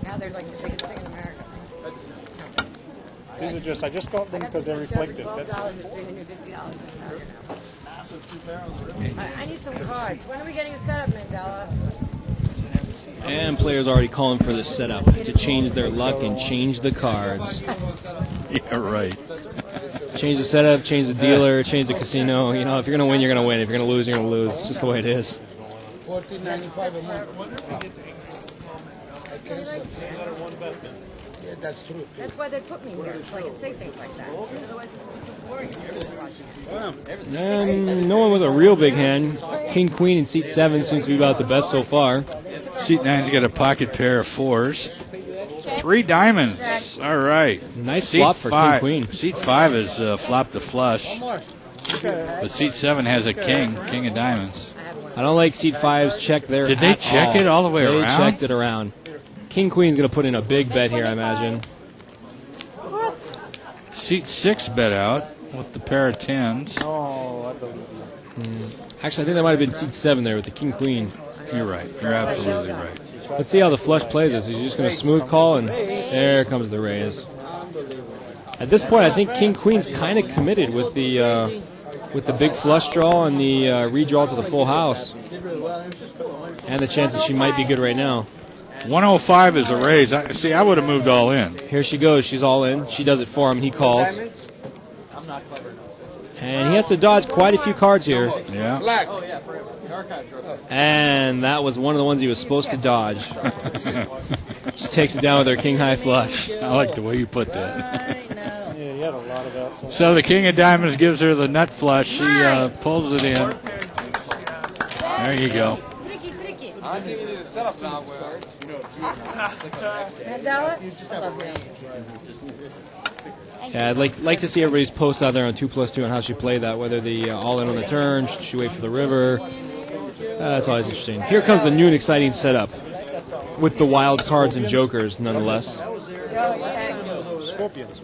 [SPEAKER 9] Now they're like the biggest thing in America.
[SPEAKER 2] These are just, I just got them because they're reflective. That's all.
[SPEAKER 9] $12 is $350 now. I need some cards. When are we getting a setup, Mandela?
[SPEAKER 4] And players already calling for this setup to change their luck and change the cards.
[SPEAKER 3] Yeah, right.
[SPEAKER 4] Change the setup, change the dealer, change the casino. You know, if you're going to win, you're going to win. If you're going to lose, you're going to lose. It's just the way it is.
[SPEAKER 8] $14.95 a month. Yeah, that's true.
[SPEAKER 9] That's why they put me here, so I can say things like that. Otherwise, it's so boring.
[SPEAKER 4] And no one with a real big hand. King Queen in seat 7 seems to be about the best so far.
[SPEAKER 3] Seat 9's got a pocket pair of 4s. 3 diamonds. All right.
[SPEAKER 4] Nice
[SPEAKER 3] Seat
[SPEAKER 4] flop for King
[SPEAKER 3] 5.
[SPEAKER 4] Queen.
[SPEAKER 3] Seat 5 is flopped a flush. But seat 7 has a king of diamonds.
[SPEAKER 4] I don't like seat 5's check there.
[SPEAKER 3] Did they check it all the way around?
[SPEAKER 4] They checked it around. King Queen's going to put in a big bet here, I imagine.
[SPEAKER 5] What?
[SPEAKER 3] Seat 6 bet out with the pair of 10s.
[SPEAKER 2] Oh, I believe you.
[SPEAKER 4] Actually, I think that might have been seat 7 there with the King Queen.
[SPEAKER 3] You're right. You're absolutely right.
[SPEAKER 4] Let's see how the flush plays this. He's just going to smooth call, and there comes the raise. At this point, I think King Queen's kind of committed with the big flush draw and the redraw to the full house, and the chance that she might be good right now.
[SPEAKER 3] 105 is a raise. I would have moved all in.
[SPEAKER 4] Here she goes. She's all in. She does it for him. He calls. And he has to dodge quite a few cards here.
[SPEAKER 3] Yeah.
[SPEAKER 8] Black.
[SPEAKER 4] And that was one of the ones he was supposed to dodge. She takes it down with her king high flush.
[SPEAKER 3] I like the way you put that.
[SPEAKER 2] Yeah, you had a lot of outside.
[SPEAKER 3] So the king of diamonds gives her the nut flush. She pulls it in. There you go.
[SPEAKER 8] I think you need to set up now.
[SPEAKER 9] Mandela? I love you.
[SPEAKER 4] Yeah, I'd like to see everybody's posts out there on 2+2 and how she played that, whether the all in on the turn, should she wait for the river. That's always interesting. Here comes a new and exciting setup with the wild cards and jokers, nonetheless.
[SPEAKER 2] Scorpions.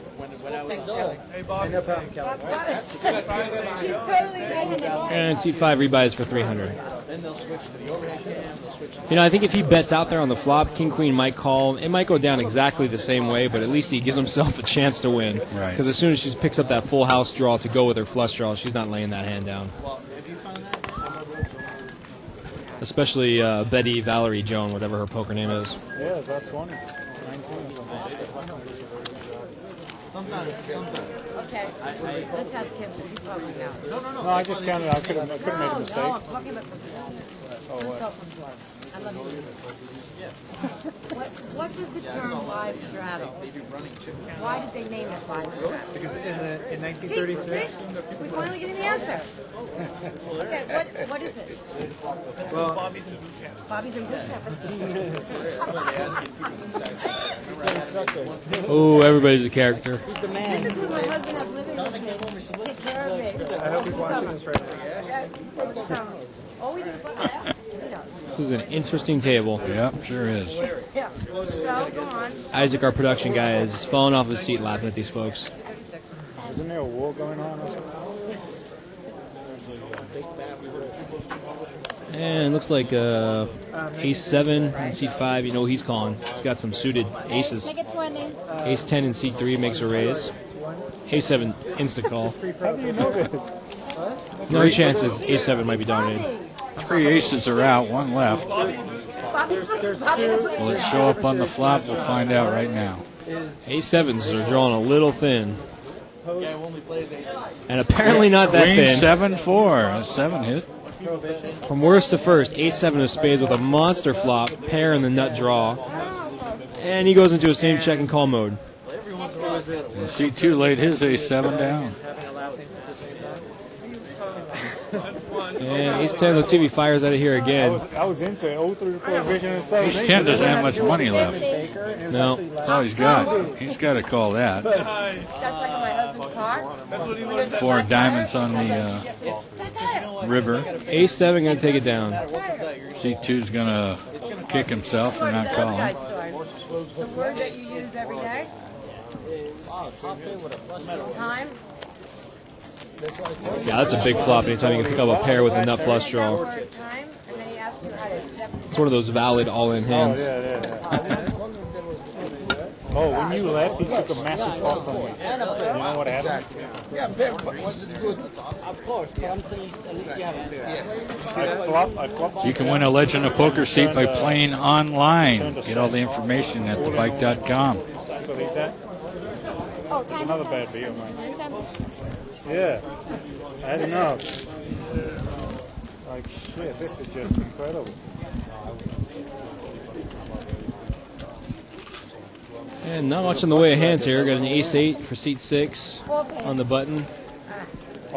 [SPEAKER 4] And seat 5 rebuys for 300. You know, I think if he bets out there on the flop, King Queen might call. It might go down exactly the same way, but at least he gives himself a chance to win.
[SPEAKER 3] Right.
[SPEAKER 4] Because as soon as she picks up that full house draw to go with her flush draw, she's not laying that hand down. Especially Betty Valerie Joan, whatever her poker name is.
[SPEAKER 2] Yeah, about 20. 19 or something.
[SPEAKER 9] Sometimes. Okay, let's ask him because he probably knows.
[SPEAKER 2] No, I just counted. I could have made a mistake.
[SPEAKER 9] No, I'm talking about the self-employed. I love you. What does the term live straddle? Why did they name it live straddle?
[SPEAKER 7] Because in 1936.
[SPEAKER 9] See? We finally getting the answer. Okay, what is it?
[SPEAKER 7] Well,
[SPEAKER 9] Bobby's in boot camp.
[SPEAKER 4] Oh, everybody's a character.
[SPEAKER 9] This is who my husband has living with me. Take care of me.
[SPEAKER 7] I hope he's watching this right now.
[SPEAKER 9] All we do is let that.
[SPEAKER 4] This is an interesting table.
[SPEAKER 3] Yep, sure is.
[SPEAKER 9] Yeah. So, go on.
[SPEAKER 4] Isaac, our production guy, is falling off his seat laughing at these folks.
[SPEAKER 2] Isn't there a war going on or something?
[SPEAKER 4] And it looks like Ace-7 in seat 5. You know he's calling. He's got some suited aces.
[SPEAKER 5] Make it 20.
[SPEAKER 4] Ace-10 in seat 3 makes a raise. Ace-7 insta-call.
[SPEAKER 2] How do you know this?
[SPEAKER 4] No chances Ace-7 might be dominated.
[SPEAKER 3] 3 aces are out, 1 left. Will it show up on the flop? We'll find out right now.
[SPEAKER 4] Ace-7s are drawn a little thin. And apparently not that
[SPEAKER 3] Queen
[SPEAKER 4] thin.
[SPEAKER 3] 7-4. A 7 hit.
[SPEAKER 4] From worst to first, Ace-7 of spades with a monster flop, pair in the nut draw. And he goes into a same check and call mode.
[SPEAKER 3] And seat 2 laid his Ace-7 down.
[SPEAKER 4] And Ace-10, let's see if he fires out of here again.
[SPEAKER 2] I was into it. 03 vision and stuff.
[SPEAKER 3] Ace-10 doesn't have much money left.
[SPEAKER 4] No.
[SPEAKER 3] That's all he's got. He's got to call that.
[SPEAKER 9] That's like my husband's car.
[SPEAKER 3] 4 diamonds on the river.
[SPEAKER 4] Ace-7 going to take it down.
[SPEAKER 3] C2's going to kick himself for not calling.
[SPEAKER 9] The word that you use every day? Time?
[SPEAKER 4] Yeah, that's a big flop anytime you can pick up a pair with a nut flush draw.
[SPEAKER 9] Time, and then he asks you how to...
[SPEAKER 4] It's one of those valid all-in hands.
[SPEAKER 2] Oh, when you left, he took a massive flop from me. You know what happened?
[SPEAKER 8] Yeah, but was it good?
[SPEAKER 6] Of course, but I'm saying at least you have a pair.
[SPEAKER 8] Yes.
[SPEAKER 2] I flopped.
[SPEAKER 3] You can win a Legend of Poker seat by playing online. Get all the information at thebike.com.
[SPEAKER 2] Believe that?
[SPEAKER 5] Oh, time
[SPEAKER 2] Another
[SPEAKER 5] is
[SPEAKER 2] bad beer, man.
[SPEAKER 5] 10.
[SPEAKER 2] Yeah. I had enough. Like, shit, this is just incredible.
[SPEAKER 4] And not much in the way of hands here. Got an ace-8 for seat 6 on the button.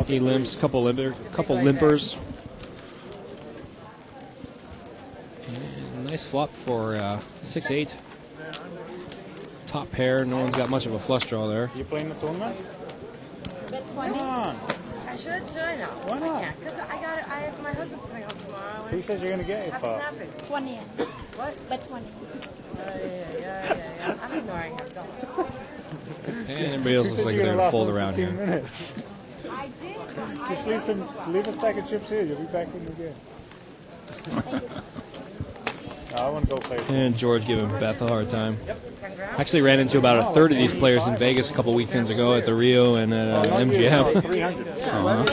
[SPEAKER 4] He limps, couple limpers. And nice flop for 6-8. Top pair. No one's got much of a flush draw there.
[SPEAKER 2] You playing the tournament?
[SPEAKER 5] Bet
[SPEAKER 2] Come
[SPEAKER 5] 20.
[SPEAKER 2] on.
[SPEAKER 9] Should I know?
[SPEAKER 2] Why not?
[SPEAKER 9] Because I have my husband's coming home tomorrow.
[SPEAKER 2] Who says you're going to get it,
[SPEAKER 9] Have
[SPEAKER 2] Pop?
[SPEAKER 9] snapping.
[SPEAKER 5] 20 yen.
[SPEAKER 9] What?
[SPEAKER 5] Bet 20.
[SPEAKER 9] Yeah. I'm ignoring him. Don't.
[SPEAKER 4] And everybody else looks like they're going to fold around here.
[SPEAKER 2] Minutes.
[SPEAKER 9] I did.
[SPEAKER 2] Just leave a stack of chips here. You'll be back in the game. I want to go play.
[SPEAKER 4] And George giving Beth a hard time. Actually ran into about a third of these players in Vegas a couple weekends ago at the Rio and MGM.
[SPEAKER 2] 300.
[SPEAKER 3] Well,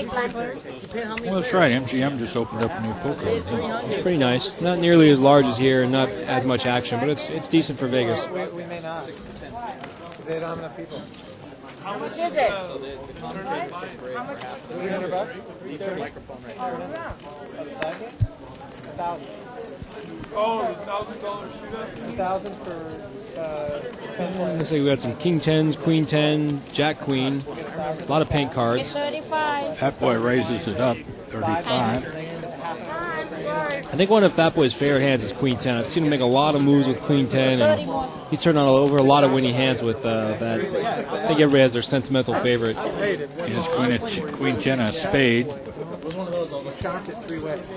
[SPEAKER 3] that's right. MGM just opened up a new poker.
[SPEAKER 4] It's pretty nice. Not nearly as large as here and not as much action, but it's decent for Vegas.
[SPEAKER 7] We may not. Because they don't have enough people.
[SPEAKER 9] How much is it? How much?
[SPEAKER 7] $300? $330. Oh, the side game? 1,000.
[SPEAKER 10] Oh, $1,000 shootout?
[SPEAKER 7] 1,000 for 10 players.
[SPEAKER 4] Looks like we got some King 10s, Queen 10, Jack Queen, a lot of paint
[SPEAKER 5] Bet
[SPEAKER 4] cards.
[SPEAKER 5] 35.
[SPEAKER 3] Fat Boy raises it up, 35.
[SPEAKER 4] I think one of Fat Boy's favorite hands is Queen 10. I've seen him make a lot of moves with Queen 10, and he's turned on over a lot of winning hands with that. I think everybody has their sentimental favorite.
[SPEAKER 3] He has Queen 10, a spade.
[SPEAKER 7] It was one of those. I was shocked at 3 ways.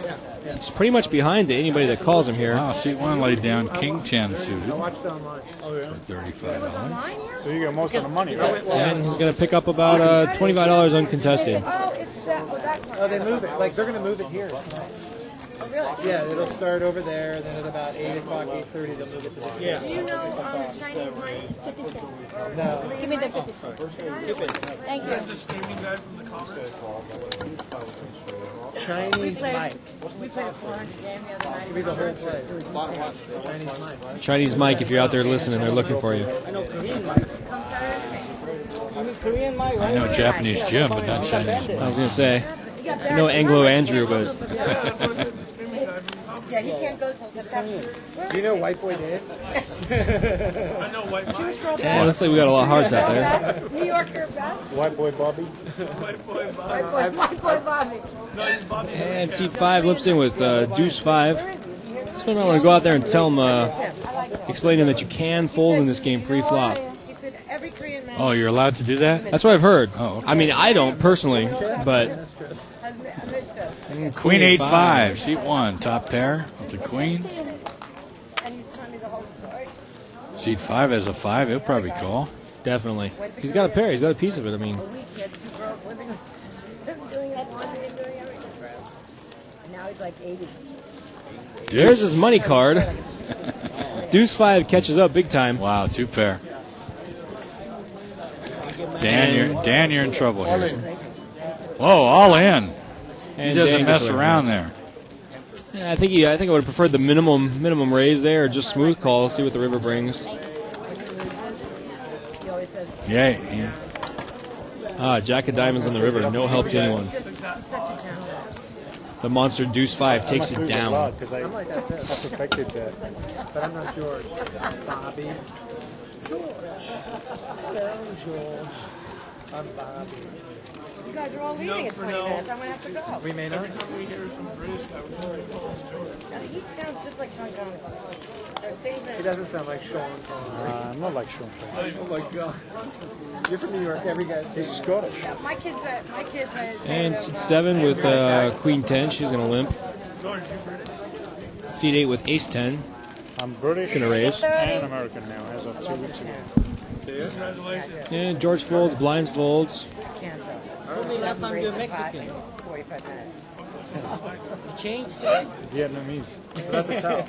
[SPEAKER 4] He's pretty much behind to anybody that calls him here.
[SPEAKER 3] Wow, seat 1 laid down King 10 suited
[SPEAKER 7] I watched it online.
[SPEAKER 3] for $35.
[SPEAKER 2] So you got most of the money, right?
[SPEAKER 4] And he's going to pick up about $25 uncontested.
[SPEAKER 9] Oh, it's that part.
[SPEAKER 7] Oh, they move it. Like, they're going to move it here.
[SPEAKER 9] Oh, really?
[SPEAKER 7] Yeah, it'll start over there, and then at about 8 o'clock, 8:30, they'll move it to the
[SPEAKER 9] Do you know Chinese money?
[SPEAKER 5] 50 cents.
[SPEAKER 7] No.
[SPEAKER 5] Give me the 50 cents. Thank you.
[SPEAKER 10] The streaming guy from the comments?
[SPEAKER 7] Chinese mic.
[SPEAKER 9] We played a 400 game the other night.
[SPEAKER 7] It'll be the whole place. Chinese mic.
[SPEAKER 4] Chinese Mike, if you're out there listening, they're looking for you.
[SPEAKER 7] I know Korean mic.
[SPEAKER 9] Come Saturday.
[SPEAKER 7] You mean Korean mic,
[SPEAKER 3] I
[SPEAKER 7] right?
[SPEAKER 3] know Japanese Jim, but not Chinese.
[SPEAKER 4] I was going to say, I know Anglo Andrew, but
[SPEAKER 9] Yeah, he can't go till September.
[SPEAKER 7] Do you know White Boy Dave?
[SPEAKER 10] I know White Boy.
[SPEAKER 4] yeah, looks like we got a lot of hearts out there.
[SPEAKER 9] New Yorker Beth.
[SPEAKER 2] White boy Bobby.
[SPEAKER 9] White boy Bobby.
[SPEAKER 4] And seat 5 lips in with Deuce 5. This one I want to go out there and tell him, explain to him that you can fold in this game pre-flop.
[SPEAKER 9] He said every Korean man
[SPEAKER 3] Oh, you're allowed to do that?
[SPEAKER 4] That's what I've heard.
[SPEAKER 3] Oh, okay.
[SPEAKER 4] I mean, I don't personally, but
[SPEAKER 9] has mistress.
[SPEAKER 3] Queen 8-5, seat 1, top pair with the Queen.
[SPEAKER 9] And he's telling me the whole story.
[SPEAKER 3] Seat 5 has a 5, he'll probably call.
[SPEAKER 4] definitely. He's got a pair. He's got a piece of it. I mean,
[SPEAKER 9] A week he had 2 girls living with him, doing it one and doing everything for him. And now he's like 80.
[SPEAKER 4] there's his money card. Deuce 5 catches up big time.
[SPEAKER 3] Wow, 2 pair. Dan, you're in trouble here. Whoa, all in. He
[SPEAKER 4] And
[SPEAKER 3] doesn't
[SPEAKER 4] Dan
[SPEAKER 3] mess
[SPEAKER 4] gets away
[SPEAKER 3] around
[SPEAKER 4] from it.
[SPEAKER 3] there.
[SPEAKER 4] Yeah, I think I would have preferred the minimum raise there, or just smooth call. See what the river brings.
[SPEAKER 9] He always says,
[SPEAKER 3] Yay.
[SPEAKER 4] Jack of diamonds on the river. No help to anyone.
[SPEAKER 9] he's such a gentleman.
[SPEAKER 4] The monster Deuce 5 takes it down.
[SPEAKER 2] Because I perfected that.
[SPEAKER 7] But I'm not George. Bobby. George. George. I'm Bobby.
[SPEAKER 9] You guys are all leaving in 20 minutes. I'm going to have to go.
[SPEAKER 7] We may not.
[SPEAKER 10] Every time we hear some British guy, we call him George.
[SPEAKER 9] Now, he sounds just like Sean Connery. There are things
[SPEAKER 7] He
[SPEAKER 9] that...
[SPEAKER 7] doesn't sound like Sean Connery.
[SPEAKER 2] I'm not like Sean.
[SPEAKER 7] Oh my God. You're from New York. Every guy.
[SPEAKER 2] He's Scottish.
[SPEAKER 9] My kids
[SPEAKER 4] And seat 7 with Queen 10. She's going to limp.
[SPEAKER 10] George, you British?
[SPEAKER 4] Seat 8 with Ace 10.
[SPEAKER 2] I'm British
[SPEAKER 4] Gonna raise.
[SPEAKER 2] and American now, as of 2 weeks ago.
[SPEAKER 10] Congratulations.
[SPEAKER 4] And George folds, blinds folds.
[SPEAKER 6] Only last time you're Mexican.
[SPEAKER 9] 45 minutes.
[SPEAKER 6] You changed it.
[SPEAKER 2] Vietnamese.
[SPEAKER 7] That's a tell.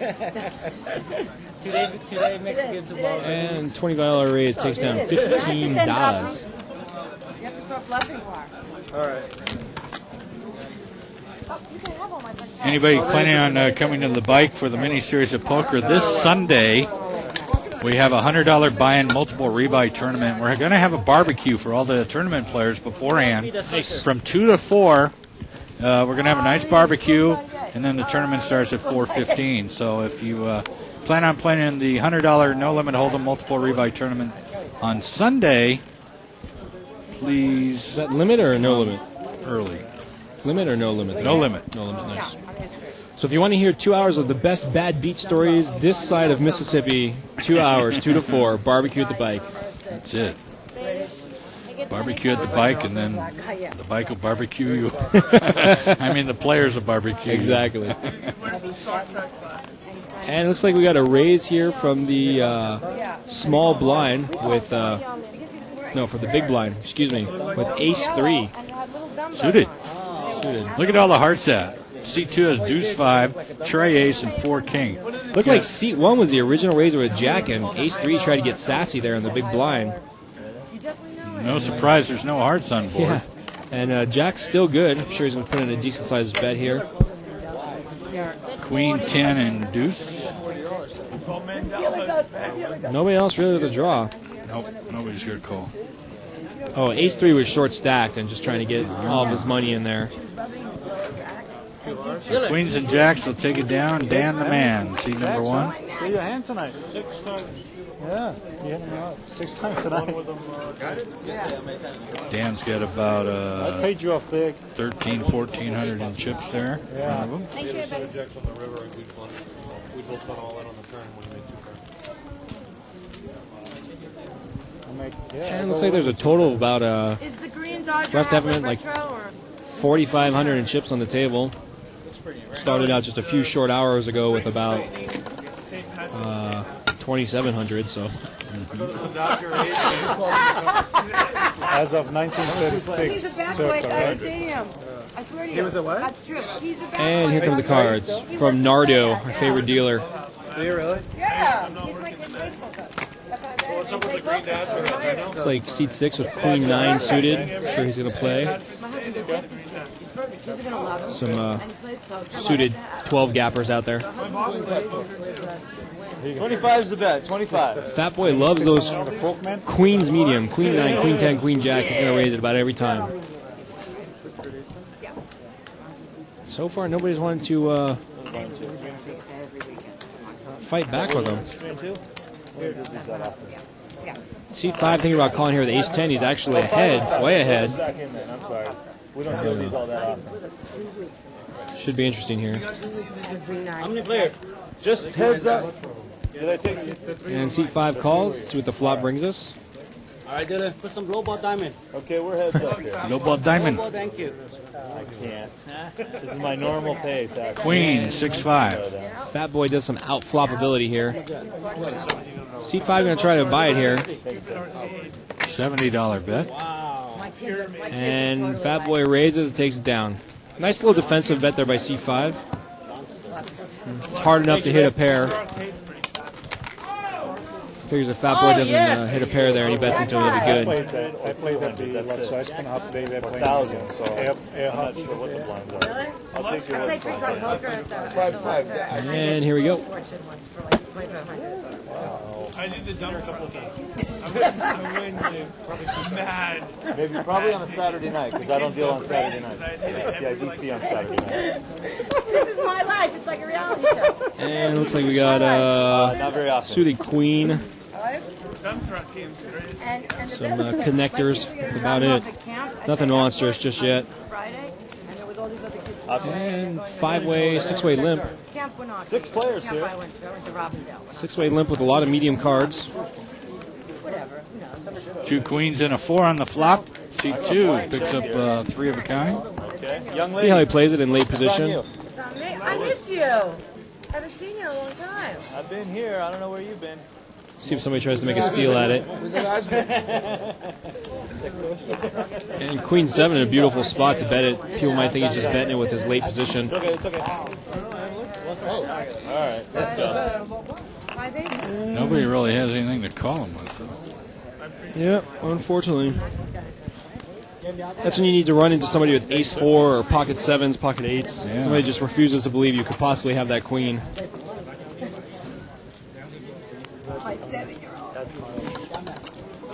[SPEAKER 6] Today Mexicans are well.
[SPEAKER 4] And $25 raise takes down $15.
[SPEAKER 9] You have to start bluffing more.
[SPEAKER 7] All right.
[SPEAKER 9] Oh, you can have all my best friends.
[SPEAKER 3] Anybody planning on coming to the bike for the mini series of poker this Sunday? We have a $100 buy-in multiple rebuy tournament. We're going to have a barbecue for all the tournament players beforehand. From 2 to 4, we're going to have a nice barbecue, and then the tournament starts at 4:15. So if you plan on playing in the $100 No Limit Hold'em multiple rebuy tournament on Sunday, please.
[SPEAKER 4] Is that limit or no limit?
[SPEAKER 3] Early.
[SPEAKER 4] Limit or no limit?
[SPEAKER 3] No limit.
[SPEAKER 4] No limit, nice. So if you want to hear 2 hours of the best bad beach stories this side of Mississippi, 2 hours, 2 to 4, barbecue at the bike.
[SPEAKER 3] That's it. Barbecue at the bike, and then the bike will barbecue you. I mean, the players will barbecue you.
[SPEAKER 4] Exactly. And it looks like we got a raise here from the small blind with, no, for the big blind, excuse me, with ace-3.
[SPEAKER 3] Suited. Look at all the hearts at. Seat 2 has deuce 5, tray ace, and 4 king.
[SPEAKER 4] Looked like seat 1 was the original raiser with jack, and ace-3 tried to get sassy there in the big blind.
[SPEAKER 3] No surprise, there's no hearts on board.
[SPEAKER 4] Yeah, and Jack's still good. I'm sure he's going to put in a decent-sized bet here.
[SPEAKER 3] Queen, 10, and deuce.
[SPEAKER 4] Nobody else really with a draw.
[SPEAKER 3] Nope, nobody's here to call.
[SPEAKER 4] Oh, ace-3 was short-stacked and just trying to get all of his money in there.
[SPEAKER 3] Queens and jacks will take it down. Dan the man, seat number 1.
[SPEAKER 2] See your hand tonight. 6 times. Yeah, you hit me up 6 times tonight.
[SPEAKER 3] Dan's got about
[SPEAKER 2] I paid you off big.
[SPEAKER 3] 1,400 in chips there in front of him.
[SPEAKER 5] Thank you, buddy.
[SPEAKER 4] And it looks like there's a total of about,
[SPEAKER 5] Is the green Dodger
[SPEAKER 4] West
[SPEAKER 5] outlet
[SPEAKER 4] Evans, like
[SPEAKER 5] retro or
[SPEAKER 4] 4,500 in chips on the table. Started out just a few short hours ago with about 2,700, so.
[SPEAKER 2] As of 1936.
[SPEAKER 5] He's a bad boy
[SPEAKER 2] circa,
[SPEAKER 5] at Dodger
[SPEAKER 2] right?
[SPEAKER 5] Stadium. I swear to you.
[SPEAKER 7] He was a what?
[SPEAKER 5] That's true. He's a bad
[SPEAKER 4] And
[SPEAKER 5] boy.
[SPEAKER 4] here come the cards from Nardo, our favorite dealer.
[SPEAKER 7] Do you really?
[SPEAKER 5] Yeah. He's my kid's baseball coach. That's how I bet. What's up with the green Dodger?
[SPEAKER 4] Looks like seat 6 with queen 9 suited. I'm sure he's going to play.
[SPEAKER 5] My husband goes, yeah, he's perfect. He's going to love him.
[SPEAKER 4] Some
[SPEAKER 5] And he plays poker.
[SPEAKER 4] suited 12 gappers out there.
[SPEAKER 6] 25's the bet. 25.
[SPEAKER 4] Fat Boy loves those queens medium. Queen 9, queen 10, queen jack. He's going to raise it about every time. So far, nobody's wanted to fight back with him. Seat 5 thinking about calling here with ace 10. He's actually ahead, way ahead.
[SPEAKER 2] I'm sorry. We don't do these all that often.
[SPEAKER 4] Should be interesting here.
[SPEAKER 6] How many players? Just heads up. Did I take you?
[SPEAKER 4] And seat 5 calls. See what the flop brings us.
[SPEAKER 6] All right, Dylan. Put some low ball diamond. Okay, we're heads up here.
[SPEAKER 3] Low ball diamond.
[SPEAKER 6] Thank you. I can't. This is my normal pace, actually.
[SPEAKER 3] Queen, 6-5.
[SPEAKER 4] Fat Boy does some out flop ability here. Seat 5 going to try to buy it here.
[SPEAKER 3] $70 bet.
[SPEAKER 4] And Fat Boy raises, takes it down. Nice little defensive bet there by C5. Hard enough to hit a pair. Figures if Fat Boy doesn't hit a pair there and he bets into it, it'll be good.
[SPEAKER 2] I played at the left, so I spent half the day there playing
[SPEAKER 6] 1,000, so
[SPEAKER 2] air
[SPEAKER 6] I'm not sure what the blinds are. I'll take your word for it.
[SPEAKER 4] And here we go.
[SPEAKER 10] I did the dump a couple of times. I win, probably mad.
[SPEAKER 6] Maybe probably on a Saturday night, because I don't deal on Saturday night. Yeah, DC on Saturday night.
[SPEAKER 5] This is my life. It's like a reality show.
[SPEAKER 4] And it looks like we got
[SPEAKER 6] Not very often.
[SPEAKER 4] suited queen,
[SPEAKER 10] Dump truck came through.
[SPEAKER 5] And the
[SPEAKER 4] some
[SPEAKER 5] best
[SPEAKER 4] connectors. That's about it. Nothing monstrous just yet.
[SPEAKER 5] Friday, and then with all these other kids.
[SPEAKER 4] And 5-way, 6-way limp.
[SPEAKER 5] Camp went on.
[SPEAKER 6] 6 players
[SPEAKER 5] Camp
[SPEAKER 6] here.
[SPEAKER 5] I went to Robindale.
[SPEAKER 4] 6-way limp with a lot of medium cards.
[SPEAKER 5] Whatever. You know,
[SPEAKER 3] 2 queens and a 4 on the flop. Seat 2 picks up 3 of a kind.
[SPEAKER 6] Okay. Young
[SPEAKER 4] See
[SPEAKER 6] lady.
[SPEAKER 4] how he plays it in late
[SPEAKER 6] It's on
[SPEAKER 4] position.
[SPEAKER 6] you.
[SPEAKER 5] it's on me. I miss you. Haven't seen you in a long time.
[SPEAKER 6] I've been here. I don't know where you've been.
[SPEAKER 4] See if somebody tries to make a steal at it. And Queen 7 in a beautiful spot to bet it. People might think he's just betting it with his late position.
[SPEAKER 6] It's okay. It's okay. All right. Let's go.
[SPEAKER 5] 5 aces.
[SPEAKER 3] Nobody really has anything to call him with, though.
[SPEAKER 4] Yeah, unfortunately. That's when you need to run into somebody with ace 4 or pocket 7s, pocket 8s.
[SPEAKER 3] Yeah.
[SPEAKER 4] Somebody just refuses to believe you could possibly have that queen.
[SPEAKER 5] My 7-year-old.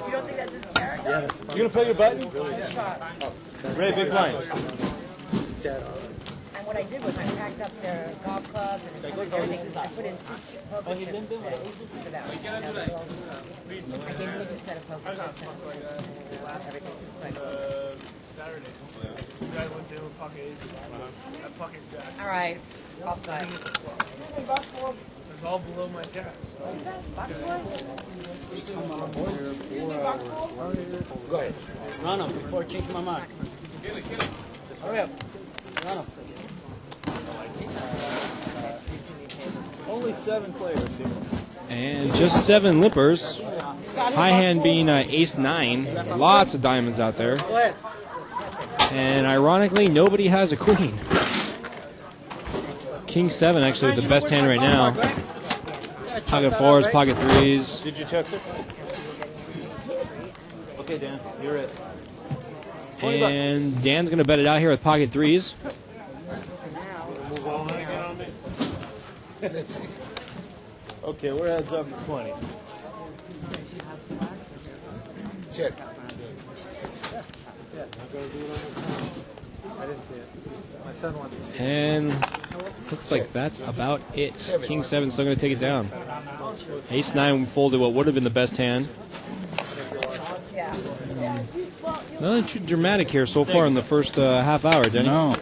[SPEAKER 5] You don't think that's his character?
[SPEAKER 6] You gonna play your button? Ray, big blind.
[SPEAKER 9] And what I did was I packed up their golf clubs and everything. I put in 2 poker chips for them. I gave them each a set of poker chips and everything.
[SPEAKER 10] Saturday. I went to pocket aces. Pocket jacks.
[SPEAKER 9] All right, offside.
[SPEAKER 10] It's all below my cash.
[SPEAKER 8] Go ahead.
[SPEAKER 6] Run them before I change my mind. Hurry up. Run them.
[SPEAKER 10] Only 7 players here.
[SPEAKER 4] And just 7 limpers. High hand being ace-9. Lots of diamonds out there.
[SPEAKER 6] Go ahead.
[SPEAKER 4] And ironically, nobody has a queen. King-7 actually the best hand right now. Pocket 4s, pocket 3s.
[SPEAKER 10] Did you check it? Okay, Dan, you're it.
[SPEAKER 4] And Dan's going to bet it out here with pocket 3s.
[SPEAKER 8] Let's see.
[SPEAKER 10] Okay, we're heads up for 20.
[SPEAKER 8] Check.
[SPEAKER 7] I didn't see it. My son wants to see it.
[SPEAKER 4] And looks like that's about it. King-7 still going to take it down. Ace-9 folded what would have been the best hand. Nothing too dramatic here so far in the first half hour, Denny.
[SPEAKER 3] No.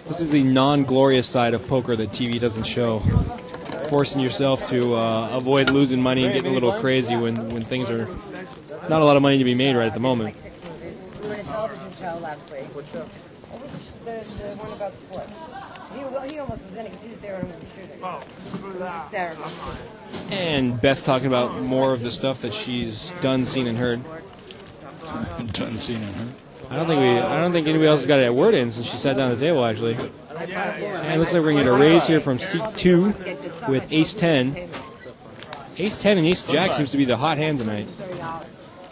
[SPEAKER 4] This is the non-glorious side of poker that TV doesn't show. Forcing yourself to avoid losing money and getting a little crazy when things are not a lot of money to be made right at the moment.
[SPEAKER 9] We were in a television show last week. What show? The one about sport. He almost was in it because he was there when we were shooting. It was hysterical.
[SPEAKER 4] And Beth talking about more of the stuff that she's done, seen, and heard.
[SPEAKER 3] Done, seen, and heard.
[SPEAKER 4] I don't think anybody else has got a word in since she sat down at the table actually. And it looks like we're going to get a raise here from seat 2 with ace-10. Ace-10 and ace-jack seems to be the hot hand tonight.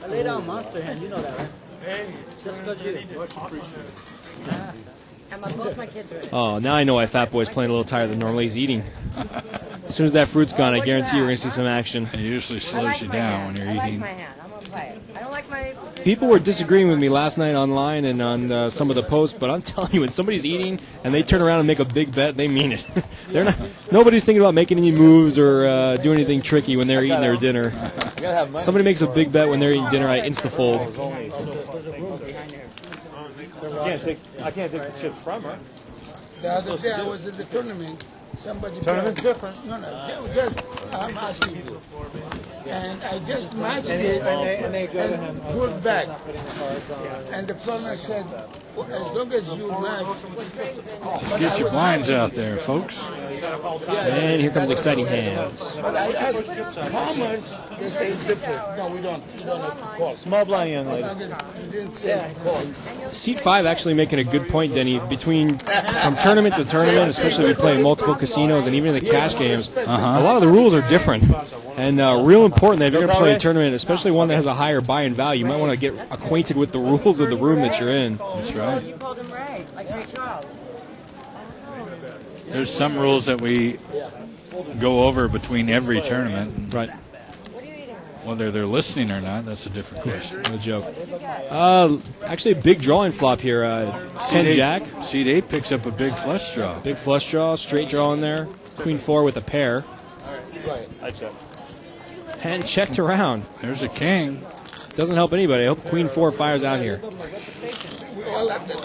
[SPEAKER 6] I lay down monster hand, you know that, right? Just because you.
[SPEAKER 9] And both my kids are in it.
[SPEAKER 4] Oh, now I know why Fat Boy's playing a little tighter than normally. He's eating. As soon as that fruit's gone, I guarantee you're going to see some action.
[SPEAKER 3] It usually slows you down when you're
[SPEAKER 9] I like
[SPEAKER 3] eating.
[SPEAKER 9] my hand. I'm going to play it. I don't like my...
[SPEAKER 4] People were disagreeing with me last night online and on some of the posts, but I'm telling you, when somebody's eating and they turn around and make a big bet, they mean it. They're not. Nobody's thinking about making any moves or doing anything tricky when they're eating their dinner. Somebody makes a big bet when they're eating dinner, I insta-fold.
[SPEAKER 10] I can't take the chips from her.
[SPEAKER 8] The other day I was at the tournament. Somebody.
[SPEAKER 10] Tournament's different.
[SPEAKER 8] No, just I'm asking you. And I just matched it and pulled back. And the planner said, well, as long as you match.
[SPEAKER 3] Get your blinds out there, folks.
[SPEAKER 4] And here comes exciting hands.
[SPEAKER 8] But I asked Palmers, they say it's different. No, we don't. You don't have to call.
[SPEAKER 10] Small blind young
[SPEAKER 8] As
[SPEAKER 10] lady.
[SPEAKER 8] long as you didn't say call.
[SPEAKER 4] Seat 5 actually making a good point, Denny. From tournament to tournament, especially if you're playing multiple casinos and even in the cash games, a lot of the rules are different. And real important that if you're going to play a tournament, especially one that has a higher buy-in value, you might want to get acquainted with the rules of the room that you're in.
[SPEAKER 3] That's right.
[SPEAKER 9] You called him Ray, like Ray Charles.
[SPEAKER 3] There's some rules that we go over between every tournament.
[SPEAKER 4] Right.
[SPEAKER 3] Whether they're listening or not, that's a different question.
[SPEAKER 4] No joke. Actually, a big drawing flop here. 10 jack.
[SPEAKER 3] Seat 8 picks up a big flush draw.
[SPEAKER 4] Big flush draw, straight draw in there. Queen 4 with a pair.
[SPEAKER 10] I check.
[SPEAKER 4] And checked around.
[SPEAKER 3] There's a king.
[SPEAKER 4] Doesn't help anybody. I hope Queen 4 fires out here.
[SPEAKER 8] We all have to.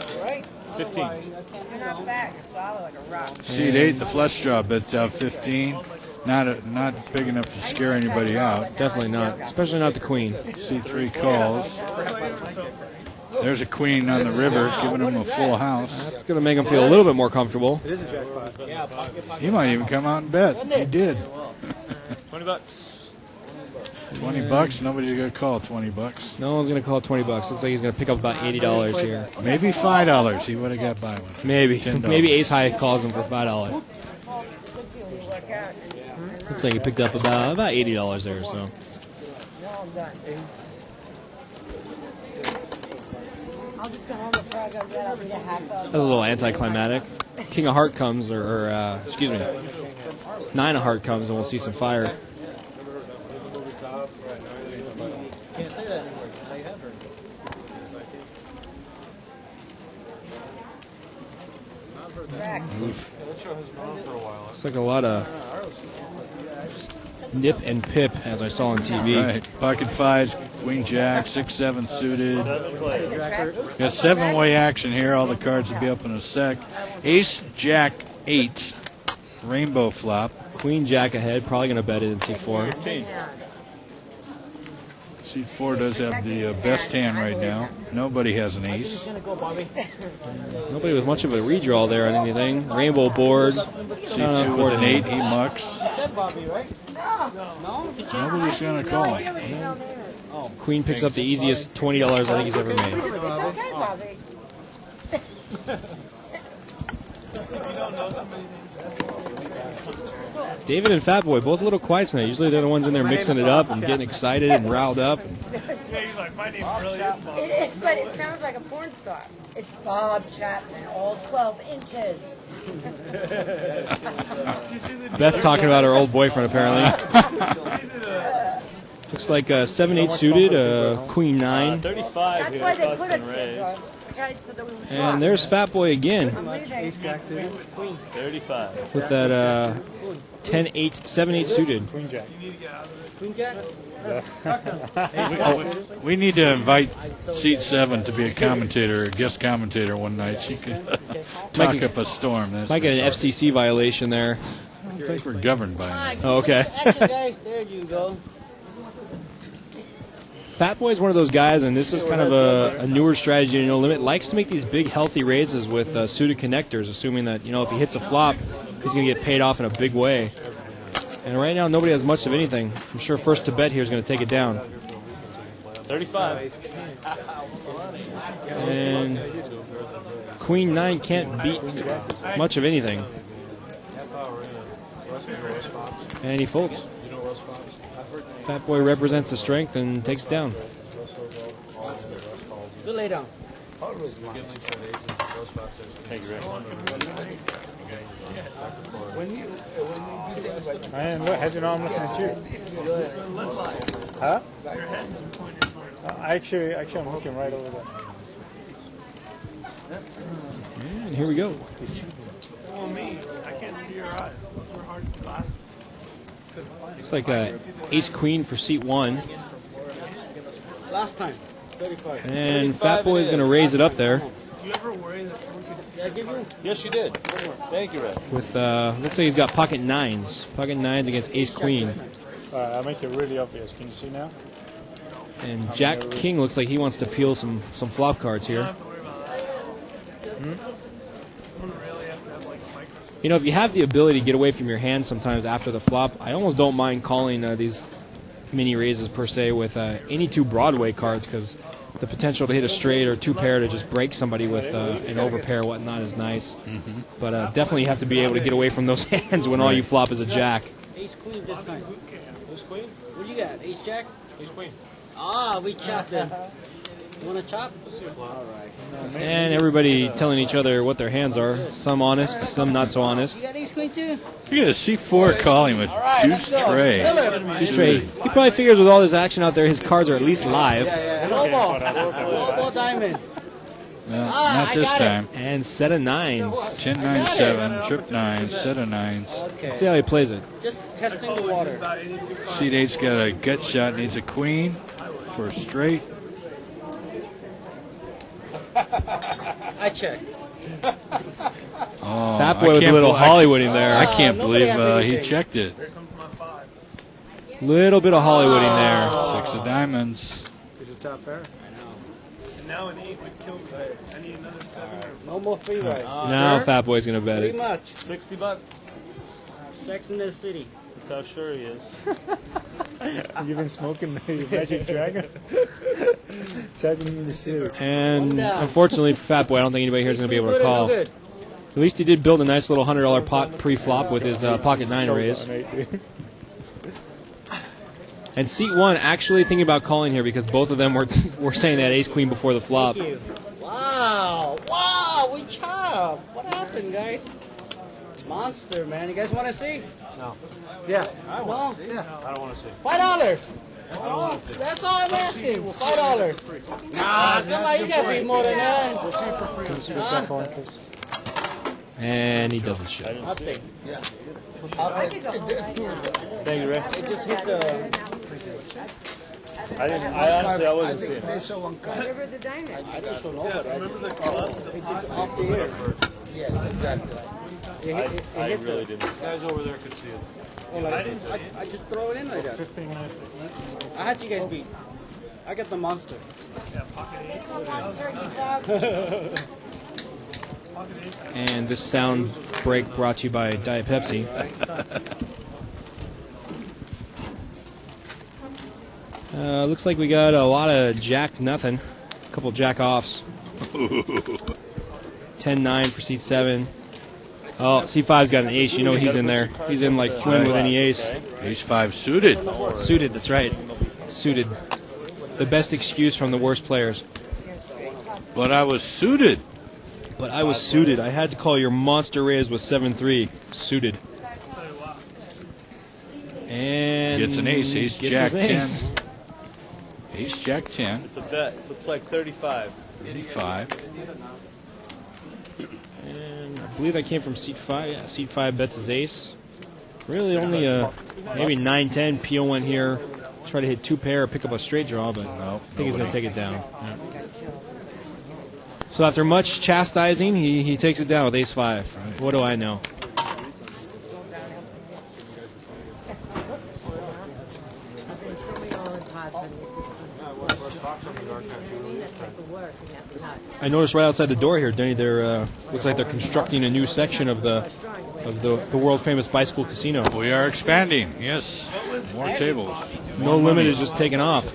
[SPEAKER 10] 15.
[SPEAKER 9] You're not fat. You swallow like a rock.
[SPEAKER 3] Seat 8, the flush draw, bets out 15. Not big enough to scare anybody out.
[SPEAKER 4] Definitely not. Especially not the queen.
[SPEAKER 3] Seat 3 calls. There's a queen on the river, giving him a full house.
[SPEAKER 4] That's going to make him feel a little bit more comfortable.
[SPEAKER 7] It is a jackpot.
[SPEAKER 3] He might even come out and bet. He did.
[SPEAKER 10] $20.
[SPEAKER 3] $20. Nobody's gonna call $20.
[SPEAKER 4] No one's going to call it $20. Looks like he's going to pick up about $80 here.
[SPEAKER 3] Maybe $5. He would have got by one.
[SPEAKER 4] Maybe.
[SPEAKER 3] $10.
[SPEAKER 4] Maybe Ace High calls him for $5. Looks like he picked up about $80 there, so.
[SPEAKER 9] I'm done. I'll just go home before I go to bed. I'll be the half of.
[SPEAKER 4] That was a little anticlimactic. King of Heart comes, excuse me, 9 of Heart comes, and we'll see some fire. Looks like a lot of nip and pip, as I saw on TV.
[SPEAKER 3] Right. Pocket fives, queen jack, 6-7 suited. Got 7-way action here. All the cards will be up in a sec. Ace, jack, 8. Rainbow flop.
[SPEAKER 4] Queen jack ahead. Probably going to bet it in C4.
[SPEAKER 3] C4 does have the best hand right now. Nobody has an ace.
[SPEAKER 4] Nobody with much of a redraw there on anything. Rainbow board.
[SPEAKER 3] C2 with an 8. He mucks. Nobody's going to call.
[SPEAKER 4] Queen picks up the easiest $20 I think he's ever made.
[SPEAKER 5] It's okay, Bobby.
[SPEAKER 4] David and Fatboy, both a little quiet tonight. Usually they're the ones in there mixing it up and getting excited and riled up.
[SPEAKER 10] Yeah, he's like, my name really is Bob.
[SPEAKER 5] It is, but it sounds like a porn star. It's Bob Chapman, all 12 inches.
[SPEAKER 4] Beth talking about her old boyfriend, apparently. Looks like 7-8 suited, queen 9.
[SPEAKER 10] 35
[SPEAKER 5] That's
[SPEAKER 10] here.
[SPEAKER 5] why they
[SPEAKER 10] That's
[SPEAKER 5] put
[SPEAKER 10] been
[SPEAKER 5] it
[SPEAKER 10] raised.
[SPEAKER 5] okay, so that we would
[SPEAKER 4] And there's Fatboy again
[SPEAKER 5] I'm leaving.
[SPEAKER 10] 35.
[SPEAKER 4] with that 10-8, 7-8 suited.
[SPEAKER 2] Queen jack.
[SPEAKER 6] Queen jacks?
[SPEAKER 3] We need to invite seat 7 to be a commentator, a guest commentator one night. She could talk up a storm. That's
[SPEAKER 4] Might get an
[SPEAKER 3] for sure.
[SPEAKER 4] FCC violation there.
[SPEAKER 3] I don't think we're governed by it.
[SPEAKER 4] Oh, okay.
[SPEAKER 6] Action, guys. There you go.
[SPEAKER 4] Fatboy is one of those guys, and this is kind of a newer strategy in No Limit. Likes to make these big, healthy raises with suited connectors, assuming that, if he hits a flop, he's going to get paid off in a big way. And right now, nobody has much of anything. I'm sure first to bet here is going to take it down.
[SPEAKER 10] 35.
[SPEAKER 4] And Queen 9 can't beat much of anything. And he folds. Fatboy represents the strength and takes it down.
[SPEAKER 6] Good lay down.
[SPEAKER 10] Thank you very much.
[SPEAKER 2] Man, look, how do you know I'm looking at you? Huh? Actually, I'm looking right over there.
[SPEAKER 4] And here we go.
[SPEAKER 10] Well, me, I can't see your eyes. Those are hard glasses.
[SPEAKER 4] Looks like ace queen for seat 1.
[SPEAKER 6] Last time. 35.
[SPEAKER 4] And Fatboy is going to raise it up there.
[SPEAKER 10] Do you ever worry that someone could see?
[SPEAKER 6] Did I give you?
[SPEAKER 10] Yes, you did. Thank you, Red.
[SPEAKER 4] With looks like he's got pocket 9s. Pocket 9s against ace queen.
[SPEAKER 2] I'll make it really obvious. Can you see now?
[SPEAKER 4] And Jack King looks like he wants to peel some flop cards
[SPEAKER 10] You don't
[SPEAKER 4] here.
[SPEAKER 10] have to worry about that. Someone really have to have like microscope.
[SPEAKER 4] If you have the ability to get away from your hand sometimes after the flop, I almost don't mind calling these mini raises per se with any two Broadway cards, because the potential to hit a straight or two pair to just break somebody with an overpair or whatnot is nice. But definitely you have to be able to get away from those hands when all you flop is a jack.
[SPEAKER 6] Ace queen this time. Ace queen? What do you got? Ace jack? Ace queen. Ah, we chopped them. You want to chop? All right.
[SPEAKER 4] And everybody telling each other what their hands are. Some honest, some not so honest.
[SPEAKER 6] You got ace queen too?
[SPEAKER 3] You get a C4 calling with deuce tray.
[SPEAKER 4] Deuce tray. He probably figures with all this action out there, his cards are at least live.
[SPEAKER 6] Low ball. Low ball diamond.
[SPEAKER 3] Well, not this time.
[SPEAKER 4] And set of 9s.
[SPEAKER 3] 10, 9, 7, trip 9, set of 9s.
[SPEAKER 6] Okay.
[SPEAKER 4] See how he plays it.
[SPEAKER 6] Just testing the water.
[SPEAKER 3] Seat 8's got a gut shot, needs a queen for a straight.
[SPEAKER 6] I check.
[SPEAKER 3] Oh,
[SPEAKER 4] Fatboy with a little Hollywooding there.
[SPEAKER 3] I can't
[SPEAKER 6] nobody
[SPEAKER 3] believe
[SPEAKER 6] had
[SPEAKER 3] he
[SPEAKER 6] anything.
[SPEAKER 3] checked it.
[SPEAKER 4] Little bit of Hollywooding there.
[SPEAKER 3] 6 of diamonds.
[SPEAKER 10] And now an 8 would kill me. I need another 7 or
[SPEAKER 6] No more free ride.
[SPEAKER 4] Now Fatboy's going to bet
[SPEAKER 6] Pretty
[SPEAKER 4] it.
[SPEAKER 6] much.
[SPEAKER 10] $60.
[SPEAKER 6] Sex in the City.
[SPEAKER 10] That's how sure he is.
[SPEAKER 2] You've been smoking the Magic Dragon? Second in the suit.
[SPEAKER 4] And unfortunately for Fatboy, I don't think anybody here is going to be able to
[SPEAKER 6] Good,
[SPEAKER 4] call.
[SPEAKER 6] good.
[SPEAKER 4] At least he did build a nice little $100 pot pre-flop with his pocket 9 raise. And seat 1 actually thinking about calling here because both of them were saying that ace queen before the flop.
[SPEAKER 6] Thank you. Wow. Wow, we chopped. What happened, guys? Monster, man. You guys want to see?
[SPEAKER 7] No. Yeah.
[SPEAKER 6] I want to see.
[SPEAKER 7] Yeah.
[SPEAKER 10] I don't want to see.
[SPEAKER 6] $5. That's all I'm asking. $5. Nah, come on. You got to be more than that.
[SPEAKER 2] Can you see the phone, please?
[SPEAKER 4] And he doesn't show.
[SPEAKER 6] Up there.
[SPEAKER 8] Yeah.
[SPEAKER 2] Thank you, Ray.
[SPEAKER 6] It just hit the.
[SPEAKER 2] I honestly, I wasn't seeing
[SPEAKER 8] They
[SPEAKER 2] it.
[SPEAKER 8] saw one car.
[SPEAKER 9] River the Diamond.
[SPEAKER 6] I just don't know, but it just off the air.
[SPEAKER 8] Yes, exactly.
[SPEAKER 2] I really didn't see it.
[SPEAKER 10] Guys over there could see it.
[SPEAKER 6] Well, I just throw it in like that.
[SPEAKER 2] 15 minutes.
[SPEAKER 6] I had you guys beat. I got the monster.
[SPEAKER 4] And this sound break brought to you by Diet Pepsi. Looks like we got a lot of jack nothing. A couple jack offs. 10-9 for seat 7. Oh, C5's got an ace. You know he's in there. He's in like Flynn with any ace.
[SPEAKER 3] Ace 5 suited.
[SPEAKER 4] Suited, that's right. Suited. The best excuse from the worst players.
[SPEAKER 3] But I was suited.
[SPEAKER 4] But I was suited. I had to call your monster raise with 7-3. Suited. And
[SPEAKER 3] Gets an ace. Ace,
[SPEAKER 4] gets
[SPEAKER 3] jack,
[SPEAKER 4] his ace.
[SPEAKER 3] 10. Ace, jack, 10.
[SPEAKER 2] It's a bet. Looks like 35.
[SPEAKER 3] 35.
[SPEAKER 4] And I believe that came from seat 5. Yeah, seat 5 bets his ace. Really only maybe 9-10. Pio went here. Try to hit 2 pair, pick up a straight draw, but no, I think he's going to take it down. Yeah. So after much chastising, he takes it down with ace 5. Right. What do I know? I noticed right outside the door here, Denny, there looks like they're constructing a new section of the world famous bicycle casino.
[SPEAKER 3] We are expanding. Yes, more tables.
[SPEAKER 4] No Limit is just taking off.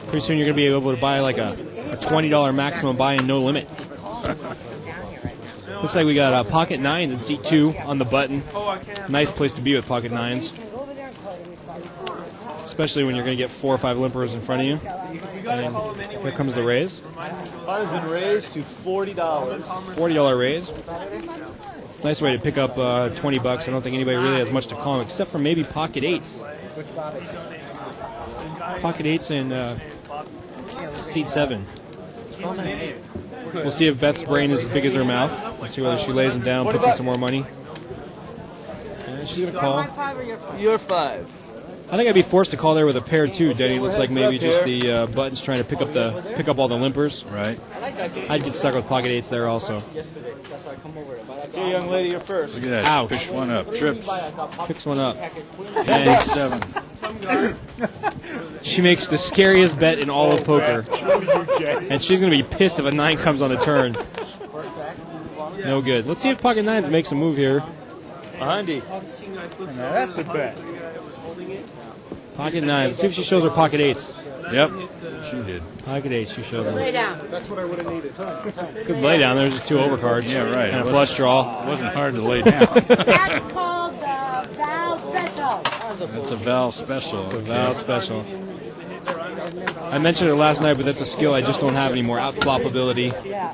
[SPEAKER 4] Pretty soon you're going to be able to buy like a $20 maximum buy-in No Limit. Looks like we got pocket 9s in seat 2 on the button. Nice place to be with pocket 9s. Especially when you're going to get 4 or 5 limpers in front of you. And here comes the raise.
[SPEAKER 2] Mine's been raised to $40.
[SPEAKER 4] $40 raise. Nice way to pick up 20 bucks. I don't think anybody really has much to call them, except for maybe pocket 8s. Pocket 8s in seat 7. We'll see if Beth's brain is as big as her mouth. We'll see whether she lays them down, puts in some more money. And she's going to call.
[SPEAKER 2] You're 5.
[SPEAKER 4] I think I'd be forced to call there with a pair too, Denny. Looks like maybe just the buttons trying to pick up all the limpers.
[SPEAKER 3] Right.
[SPEAKER 4] I'd get stuck with pocket 8s there also.
[SPEAKER 2] Okay, young lady, you're first.
[SPEAKER 3] Look at that.
[SPEAKER 4] Ouch.
[SPEAKER 3] Picks one up. Trips.
[SPEAKER 4] Picks one up.
[SPEAKER 3] Ace 7.
[SPEAKER 4] She makes the scariest bet in all of poker. And she's going to be pissed if a 9 comes on the turn. No good. Let's see if pocket 9s makes a move here.
[SPEAKER 2] Andy. Now that's a bet.
[SPEAKER 4] Pocket 9s. Let's see if she shows her pocket 8s.
[SPEAKER 3] Yep, she did.
[SPEAKER 4] Pocket 8s, she showed her.
[SPEAKER 9] Lay down.
[SPEAKER 8] That's what I would have needed.
[SPEAKER 4] Good lay down. There's the 2 overcards.
[SPEAKER 3] Yeah, right.
[SPEAKER 4] And a flush draw.
[SPEAKER 3] It wasn't hard to lay down.
[SPEAKER 9] That's called the Val Special.
[SPEAKER 3] That's a Val special.
[SPEAKER 4] It's a Val special. I mentioned it last night, but that's a skill I just don't have anymore. Outflop ability.
[SPEAKER 9] Yeah.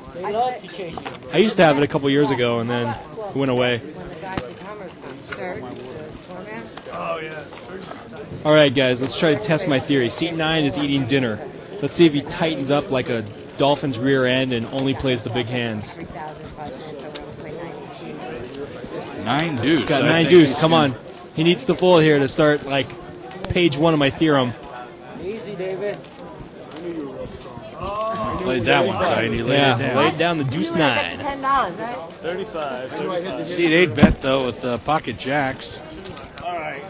[SPEAKER 4] I used to have it a couple years ago, and then it went away.
[SPEAKER 9] When the guy from Commerce comes. Third.
[SPEAKER 10] Oh, yeah.
[SPEAKER 4] All right, guys, let's try to test my theory. Seat 9 is eating dinner. Let's see if he tightens up like a dolphin's rear end and only plays the big hands.
[SPEAKER 3] 9 deuce.
[SPEAKER 4] He's got 9 deuce. Come on. He needs to fold here to start, like, page 1 of my theorem.
[SPEAKER 6] Easy, David.
[SPEAKER 3] Played that one tight. He laid it down.
[SPEAKER 4] Laid down the deuce 9.
[SPEAKER 9] $10, right?
[SPEAKER 2] 35.
[SPEAKER 3] Seat 8 bet, though, with pocket jacks.
[SPEAKER 6] All right.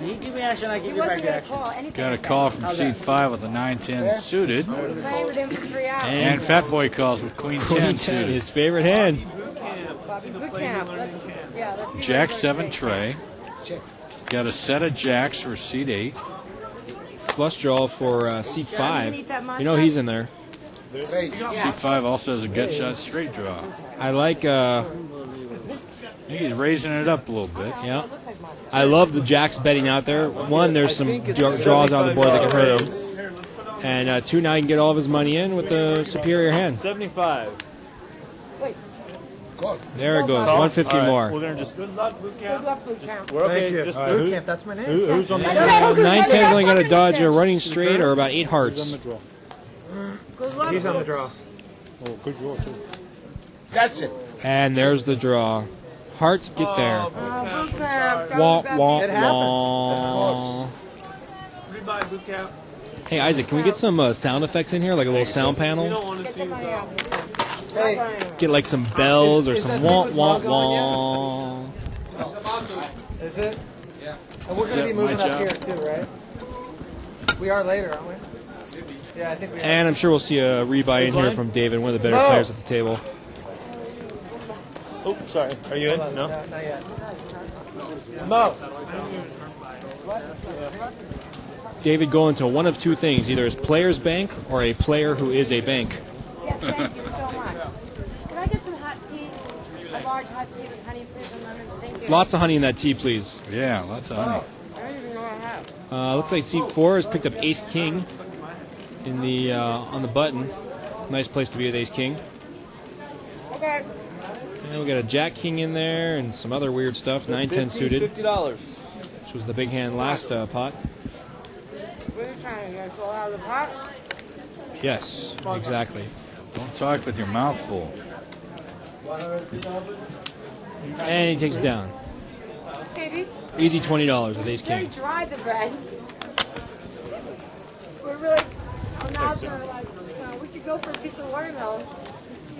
[SPEAKER 6] You give me action, I give
[SPEAKER 9] He
[SPEAKER 6] you back
[SPEAKER 9] wasn't
[SPEAKER 6] the
[SPEAKER 9] going to
[SPEAKER 6] action.
[SPEAKER 9] call anything.
[SPEAKER 3] Got a call from seat 5 with a 9-10 suited.
[SPEAKER 9] Playing with him for 3 hours.
[SPEAKER 3] And Fat Boy calls with Queen 10 suited.
[SPEAKER 4] His favorite hand.
[SPEAKER 9] Bobby Boot Camp. Let's see
[SPEAKER 3] Jack
[SPEAKER 9] what
[SPEAKER 3] 7 tray. Got a set of jacks for seat 8.
[SPEAKER 4] Flush draw for seat 5. You know he's in there.
[SPEAKER 3] Seat 5 also has a gut shot straight draw.
[SPEAKER 4] I like,
[SPEAKER 3] I think he's raising it up a little bit.
[SPEAKER 4] yeah. I love the jacks betting out there. 1, there's some draws on the board that can hurt him. And 2, now he can get all of his money in with the superior hand.
[SPEAKER 2] 75.
[SPEAKER 4] There it goes. 150
[SPEAKER 2] All right,
[SPEAKER 4] more.
[SPEAKER 2] We're going to just...
[SPEAKER 9] Good luck, Boot Camp.
[SPEAKER 2] We're okay. Just
[SPEAKER 7] Boot camp, that's my name.
[SPEAKER 2] who's on the
[SPEAKER 4] 9-10's only got to dodge a running straight or about 8 hearts.
[SPEAKER 9] Good luck.
[SPEAKER 7] He's on the draw.
[SPEAKER 2] Oh, good draw, too.
[SPEAKER 8] That's it.
[SPEAKER 4] And there's the draw. Hearts get there.
[SPEAKER 5] Boot camp.
[SPEAKER 4] Wah,
[SPEAKER 5] That
[SPEAKER 4] wah,
[SPEAKER 5] was
[SPEAKER 4] wah.
[SPEAKER 10] Rebuy boot camp.
[SPEAKER 4] Hey, Isaac, can we get some sound effects in here, like a little sound
[SPEAKER 10] You
[SPEAKER 4] panel?
[SPEAKER 10] don't want to see
[SPEAKER 4] Get like some bells or some wah, wah, wah.
[SPEAKER 7] Is it? Yeah. And we're going to
[SPEAKER 3] Is
[SPEAKER 7] be
[SPEAKER 3] that my
[SPEAKER 7] moving up
[SPEAKER 3] job?
[SPEAKER 7] here too, right? We are later, aren't we? Yeah, I think we are.
[SPEAKER 4] And I'm sure we'll see a rebuy in here from David, one of the better
[SPEAKER 7] No.
[SPEAKER 4] players at the table.
[SPEAKER 11] Oh, sorry. Are you in?
[SPEAKER 7] Hold on,
[SPEAKER 11] No?
[SPEAKER 7] Not yet. No.
[SPEAKER 4] David going to one of two things, either his player's bank or a player who is a bank.
[SPEAKER 9] Yes, thank you so much. Can I get some hot tea? A large hot tea with honey, please, and lemon? Thank you.
[SPEAKER 4] Lots of honey in that tea, please.
[SPEAKER 3] Yeah, lots of honey.
[SPEAKER 9] I don't even know what I have.
[SPEAKER 4] Looks like seat 4 has picked up Ace King in the on the button. Nice place to be with Ace King.
[SPEAKER 5] Okay.
[SPEAKER 4] And we got a Jack King in there and some other weird stuff. 9-10 suited,
[SPEAKER 11] $50.
[SPEAKER 4] which was the big hand last pot.
[SPEAKER 5] What are you trying to get? Fall out of the pot?
[SPEAKER 4] Yes, exactly.
[SPEAKER 3] Don't talk with your mouth full.
[SPEAKER 4] And he takes it down.
[SPEAKER 5] Maybe.
[SPEAKER 4] Easy $20 with Ace
[SPEAKER 5] Very
[SPEAKER 4] King.
[SPEAKER 5] dry, the bread. We're really, our mouths are like, we could go for a piece of watermelon.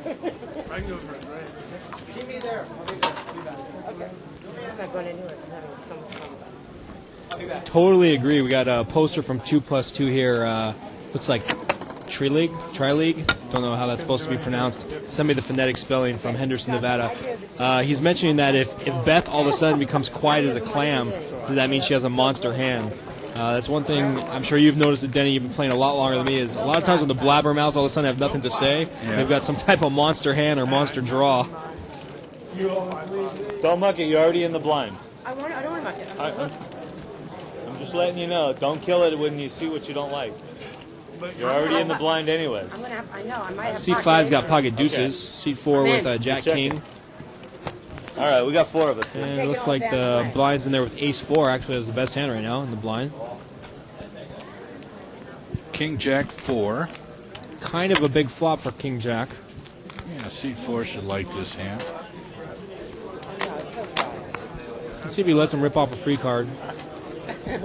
[SPEAKER 10] I can go for it, right?
[SPEAKER 7] Keep me there. I'll be back.
[SPEAKER 5] Okay. It's not going anywhere because I'm having some fun.
[SPEAKER 7] I'll be back.
[SPEAKER 4] Totally agree. We got a poster from 2+2 here. Looks like Tri-League. Don't know how that's supposed to be pronounced. Send me the phonetic spelling from Henderson, Nevada. He's mentioning that if Beth all of a sudden becomes quiet as a clam, does that mean she has a monster hand? That's one thing I'm sure you've noticed that Denny, you've been playing a lot longer than me, is a lot of times when the blabbermouths all of a sudden have nothing to say, they've got some type of monster hand or monster draw.
[SPEAKER 11] Don't muck it. You're already in the blind.
[SPEAKER 5] I don't want to muck it.
[SPEAKER 11] I'm just letting you know. Don't kill it when you see what you don't like. You're already in the blind anyways.
[SPEAKER 5] I'm gonna have, I know, I might have
[SPEAKER 4] Seat
[SPEAKER 5] pocket
[SPEAKER 4] 5's got
[SPEAKER 5] eight.
[SPEAKER 4] pocket deuces. Seat 4 with Jack
[SPEAKER 11] Check
[SPEAKER 4] King.
[SPEAKER 11] it. All right, we got 4 of us here.
[SPEAKER 4] And it looks like the blind's in there with Ace 4 actually has the best hand right now in the blind.
[SPEAKER 3] King Jack 4.
[SPEAKER 4] Kind of a big flop for King Jack.
[SPEAKER 3] Yeah, seat 4 should like this hand.
[SPEAKER 4] Let's see if he lets him rip off a free card.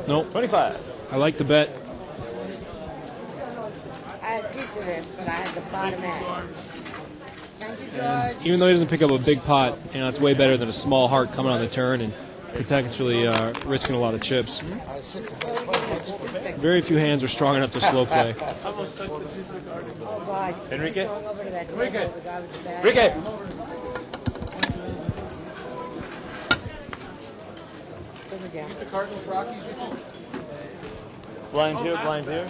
[SPEAKER 4] Nope.
[SPEAKER 11] 25.
[SPEAKER 4] I like the bet.
[SPEAKER 5] I had a piece of this, but I had the bottom end. Thank you, George.
[SPEAKER 4] And even though he doesn't pick up a big pot, it's way better than a small heart coming on the turn and potentially risking a lot of chips. Very few hands are strong enough to slow play.
[SPEAKER 10] Almost took the tooth of the garden.
[SPEAKER 5] Oh, God.
[SPEAKER 11] Enrique?
[SPEAKER 5] Going over to that table, the guy with the bag.
[SPEAKER 11] Enrique!
[SPEAKER 5] Put it down.
[SPEAKER 7] The Cardinals Rockies.
[SPEAKER 11] Blind here, blind here.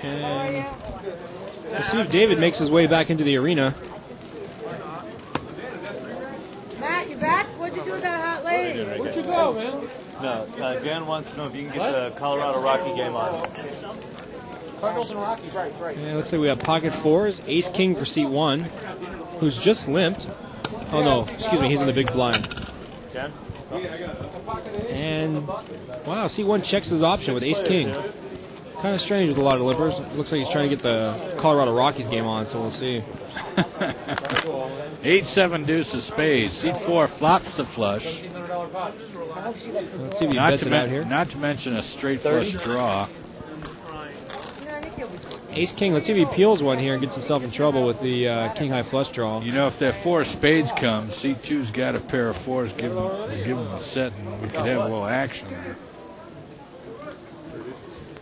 [SPEAKER 4] And we'll see if David makes his way back into the arena.
[SPEAKER 5] Matt, you back? What'd you do with that hot lady?
[SPEAKER 11] Where'd you
[SPEAKER 7] go, man?
[SPEAKER 11] No, Jan wants to know if you can get the Colorado Rocky game on.
[SPEAKER 7] Cardinals and Rockies. Right.
[SPEAKER 4] And it looks like we have pocket 4s. Ace King for seat 1, who's just limped. Oh no, excuse me, he's in the big blind.
[SPEAKER 11] Jan?
[SPEAKER 4] And wow, seat 1 checks his option with Ace King. Kind of strange with a lot of limpers. It looks like he's trying to get the Colorado Rockies game on, so we'll see.
[SPEAKER 3] 8-7 deuce of spades. Seat 4 flops the flush.
[SPEAKER 4] Let's see if he bets it out here.
[SPEAKER 3] Not to mention a straight flush draw.
[SPEAKER 4] Ace King, let's see if he peels one here and gets himself in trouble with the King High flush draw.
[SPEAKER 3] You know, if that 4 of spades comes, seat 2's got a pair of 4s. Give him a set, and we could have a little action there.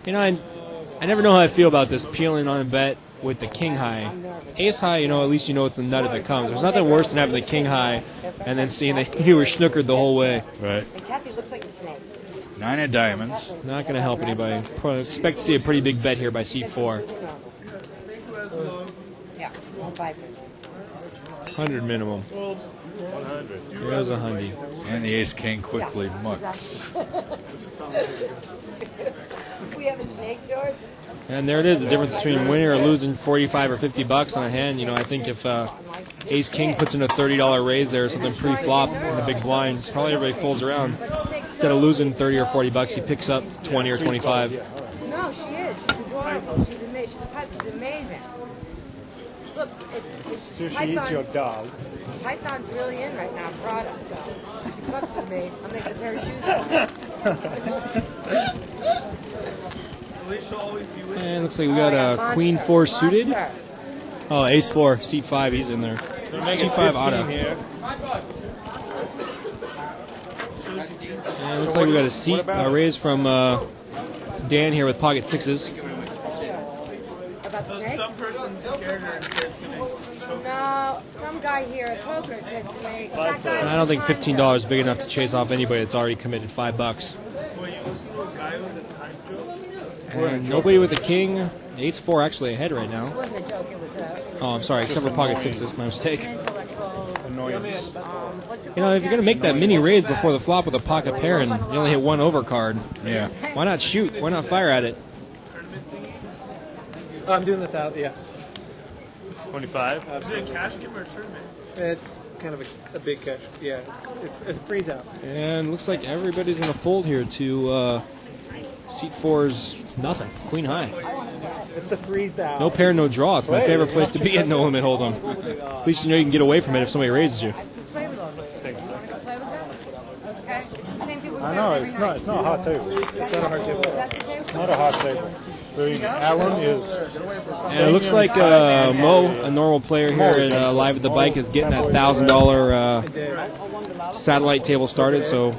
[SPEAKER 4] You know, I never know how I feel about this peeling on a bet with the King High. Ace High, at least you know it's the nut if it comes. There's nothing worse than having the King High and then seeing that you were snookered the whole way.
[SPEAKER 3] Right.
[SPEAKER 5] And Kathy looks like a snake.
[SPEAKER 3] 9 of diamonds.
[SPEAKER 4] Not going to help anybody. Probably expect to see a pretty big bet here by seat 4.
[SPEAKER 5] Yeah, 5.
[SPEAKER 4] 100 minimum.
[SPEAKER 11] 100.
[SPEAKER 4] There's 100.
[SPEAKER 3] And the Ace King quickly mucks.
[SPEAKER 5] We have a snake, George?
[SPEAKER 4] And there it is, the difference between winning or losing 45 or 50 on a hand. I think if Ace King puts in a $30 raise there, something pre-flop in the big blind, probably everybody folds around. Instead of losing 30 or 40 bucks, he picks up 20 or 25.
[SPEAKER 5] No, she is. She's adorable. She's amazing. She's amazing. Look,
[SPEAKER 2] Sushi eats your dog.
[SPEAKER 5] Python's really in right now, Prada, so she fucks with me. I'll make a pair of shoes for her.
[SPEAKER 4] And looks like we got a Queen 4 suited. Oh, Ace 4, Seat 5, he's in there. Seat 5 auto.
[SPEAKER 11] here.
[SPEAKER 4] And it looks like we got a seat raised from Dan here with pocket sixes.
[SPEAKER 5] About the snake?
[SPEAKER 10] Some person's scared her and scared snake.
[SPEAKER 5] No, some guy here at poker said to me,
[SPEAKER 4] I don't think $15 is big enough to chase off anybody that's already committed $5.
[SPEAKER 10] Well, you listen to a guy with a time joke?
[SPEAKER 4] And nobody with a king. Ace 4 actually ahead right now.
[SPEAKER 5] It wasn't a joke, it was a...
[SPEAKER 4] Oh, I'm sorry, except for pocket sixes, my mistake.
[SPEAKER 2] Annoyance.
[SPEAKER 4] You know, if you're going to make that mini raise before the flop with a pocket pair and you only hit one overcard,
[SPEAKER 3] Yeah.
[SPEAKER 4] why not shoot? Why not fire at it?
[SPEAKER 7] I'm doing the 1,000, yeah.
[SPEAKER 11] 25.
[SPEAKER 10] Is it a cash game or a tournament?
[SPEAKER 7] It's kind of a big catch. Yeah, it's a freeze out.
[SPEAKER 4] And looks like everybody's going to fold here to Seat 4's nothing. Queen high.
[SPEAKER 7] It's the freeze out.
[SPEAKER 4] No pair, no draw. It's my favorite place to be at No Limit Hold'em. At least you know you can get away from it if somebody raises you.
[SPEAKER 2] I know, it's not a hot table.
[SPEAKER 7] It's not a hard table.
[SPEAKER 2] It's not a hot table. Alan is...
[SPEAKER 4] And it looks like Mo, a normal player here at Live at the Bike, is getting that $1,000 satellite table started, so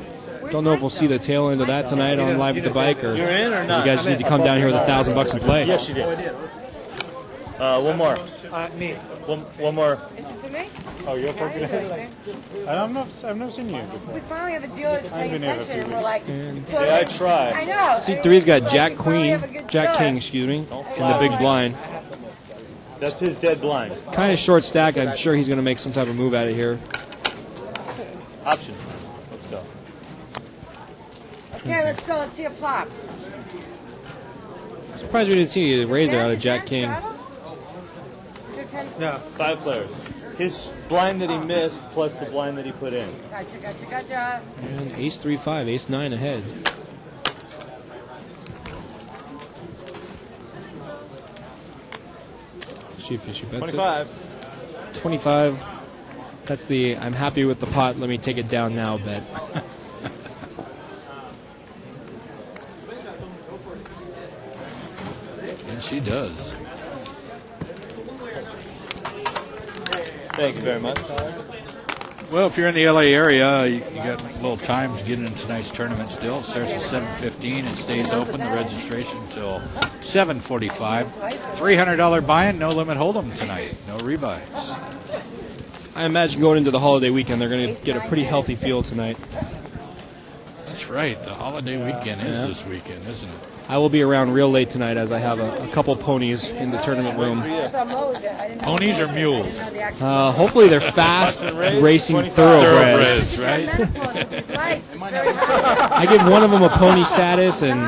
[SPEAKER 4] don't know if we'll see the tail end of that tonight on Live at the Bike, or
[SPEAKER 11] You're in or not?
[SPEAKER 4] you guys just need to come down here with $1,000 and play.
[SPEAKER 11] Yes, you did. One more.
[SPEAKER 7] Me.
[SPEAKER 11] One more.
[SPEAKER 5] Is it for me?
[SPEAKER 2] Oh, you're poking it? I've never seen you before.
[SPEAKER 5] We finally have a dealer that's paying
[SPEAKER 2] been here a
[SPEAKER 5] attention,
[SPEAKER 2] few
[SPEAKER 5] and we're like... so
[SPEAKER 11] Yeah, I tried.
[SPEAKER 5] I know.
[SPEAKER 4] Seat 3's got Jack Queen, Jack King, excuse me, in the big blind.
[SPEAKER 11] That's his dead blind.
[SPEAKER 4] Kind of short stack. I'm sure he's going to make some type of move out of here.
[SPEAKER 11] Option. Let's go.
[SPEAKER 5] Okay, let's go. Let's see a flop.
[SPEAKER 4] Surprised we didn't see a raise there out of Jack King.
[SPEAKER 7] No.
[SPEAKER 11] 5 players. His blind that he missed plus the blind that he put in.
[SPEAKER 5] Gotcha.
[SPEAKER 4] And Ace 3-5, Ace 9 ahead. See if she bets
[SPEAKER 11] 25.
[SPEAKER 4] it. 25. That's the I'm happy with the pot, let me take it down now bet.
[SPEAKER 3] And she does.
[SPEAKER 11] Thank you very much.
[SPEAKER 3] Well, if you're in the LA area, you got a little time to get into tonight's tournament still. It starts at 7:15 and stays open. The registration until 7:45. $300 buy-in, No Limit Hold'em tonight. No rebuys.
[SPEAKER 4] I imagine going into the holiday weekend, they're going to get a pretty healthy field tonight.
[SPEAKER 3] That's right. The holiday weekend is this weekend, isn't it?
[SPEAKER 4] I will be around real late tonight as I have a couple ponies in the tournament room.
[SPEAKER 3] Ponies or mules?
[SPEAKER 4] Hopefully they're fast racing thoroughbreds.
[SPEAKER 3] Right?
[SPEAKER 4] I give one of them a pony status, and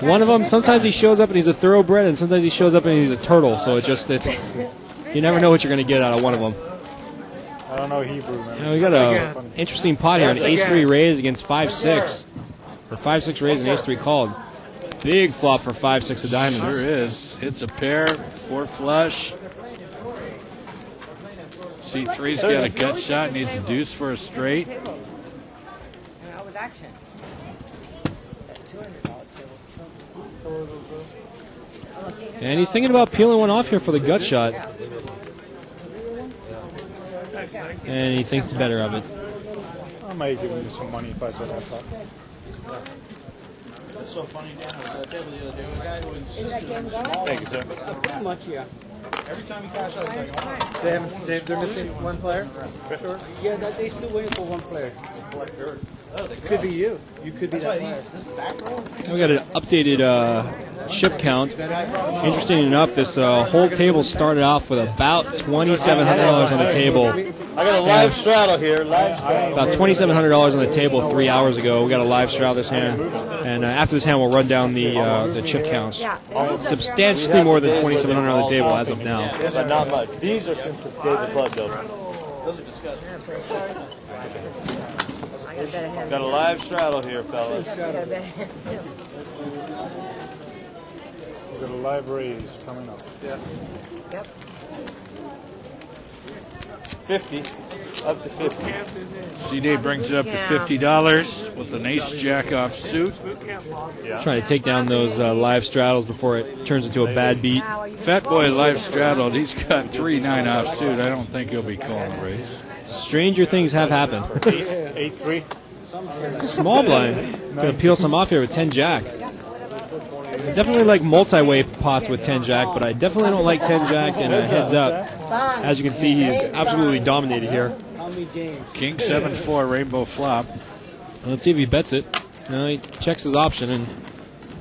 [SPEAKER 4] one of them, sometimes he shows up and he's a thoroughbred, and sometimes he shows up and he's a turtle. So it's you never know what you're going to get out of one of them.
[SPEAKER 2] I don't know Hebrew, man.
[SPEAKER 4] You know, we got an interesting pot here, an Ace-3 raise against 5-6. Or 5-6 raise and Ace-3 called. Big flop for 5-6 of diamonds.
[SPEAKER 3] Sure is. Hits a pair, 4 flush. C3's got a gut shot, needs a deuce for a straight.
[SPEAKER 5] With action.
[SPEAKER 4] And he's thinking about peeling one off here for the gut shot. And he thinks better of it.
[SPEAKER 2] I might give him some money if I saw that flop.
[SPEAKER 6] That's so funny down at the table the other day. A guy who insisted on small.
[SPEAKER 11] Thank you, sir.
[SPEAKER 7] Pretty much, yeah.
[SPEAKER 6] Every time he cashed out, he's like, oh.
[SPEAKER 7] They're missing one player? Sure.
[SPEAKER 6] Yeah, that they still waiting for one player.
[SPEAKER 7] Could be you. You could be that player.
[SPEAKER 6] This is back row.
[SPEAKER 4] We got an updated chip count. Interesting enough, this whole table started off with about $2,700 on the table.
[SPEAKER 11] I got a live straddle here.
[SPEAKER 4] About $2,700 on the table 3 hours ago. We got a live straddle this hand, and after this hand, we'll run down the chip counts. Substantially more than $2,700 on the table as of now.
[SPEAKER 11] But not much. These are since the day the club opened.
[SPEAKER 6] Those are disgusting.
[SPEAKER 11] Got a live straddle here, fellas.
[SPEAKER 2] We've got a live raise coming up.
[SPEAKER 5] Yep.
[SPEAKER 11] 50. Up to 50.
[SPEAKER 3] CD brings it up to $50 with an ace jack off suit.
[SPEAKER 4] Trying to take down those live straddles before it turns into a bad beat.
[SPEAKER 3] Fat Boy live straddled. He's got 3 9 off suit. I don't think he'll be calling a raise.
[SPEAKER 4] Stranger things have happened.
[SPEAKER 11] 8-3.
[SPEAKER 4] Small blind. Gonna peel some off here with 10 jack. I definitely like multi-way pots with 10 jack, but I definitely don't like 10 jack and heads up. As you can see, he's absolutely dominated here.
[SPEAKER 3] King 7-4 rainbow flop.
[SPEAKER 4] Let's see if he bets it. No, he checks his option and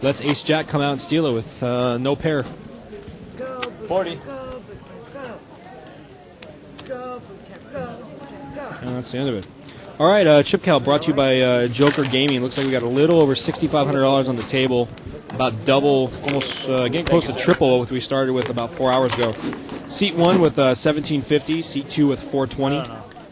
[SPEAKER 4] lets ace jack come out and steal it with no pair.
[SPEAKER 11] 40.
[SPEAKER 4] And that's the end of it. All right, Chip Cal brought to you by Joker Gaming. Looks like we got a little over $6,500 on the table. About double, almost getting close to triple what we started with about 4 hours ago. Seat 1 with 1750, seat 2 with 420,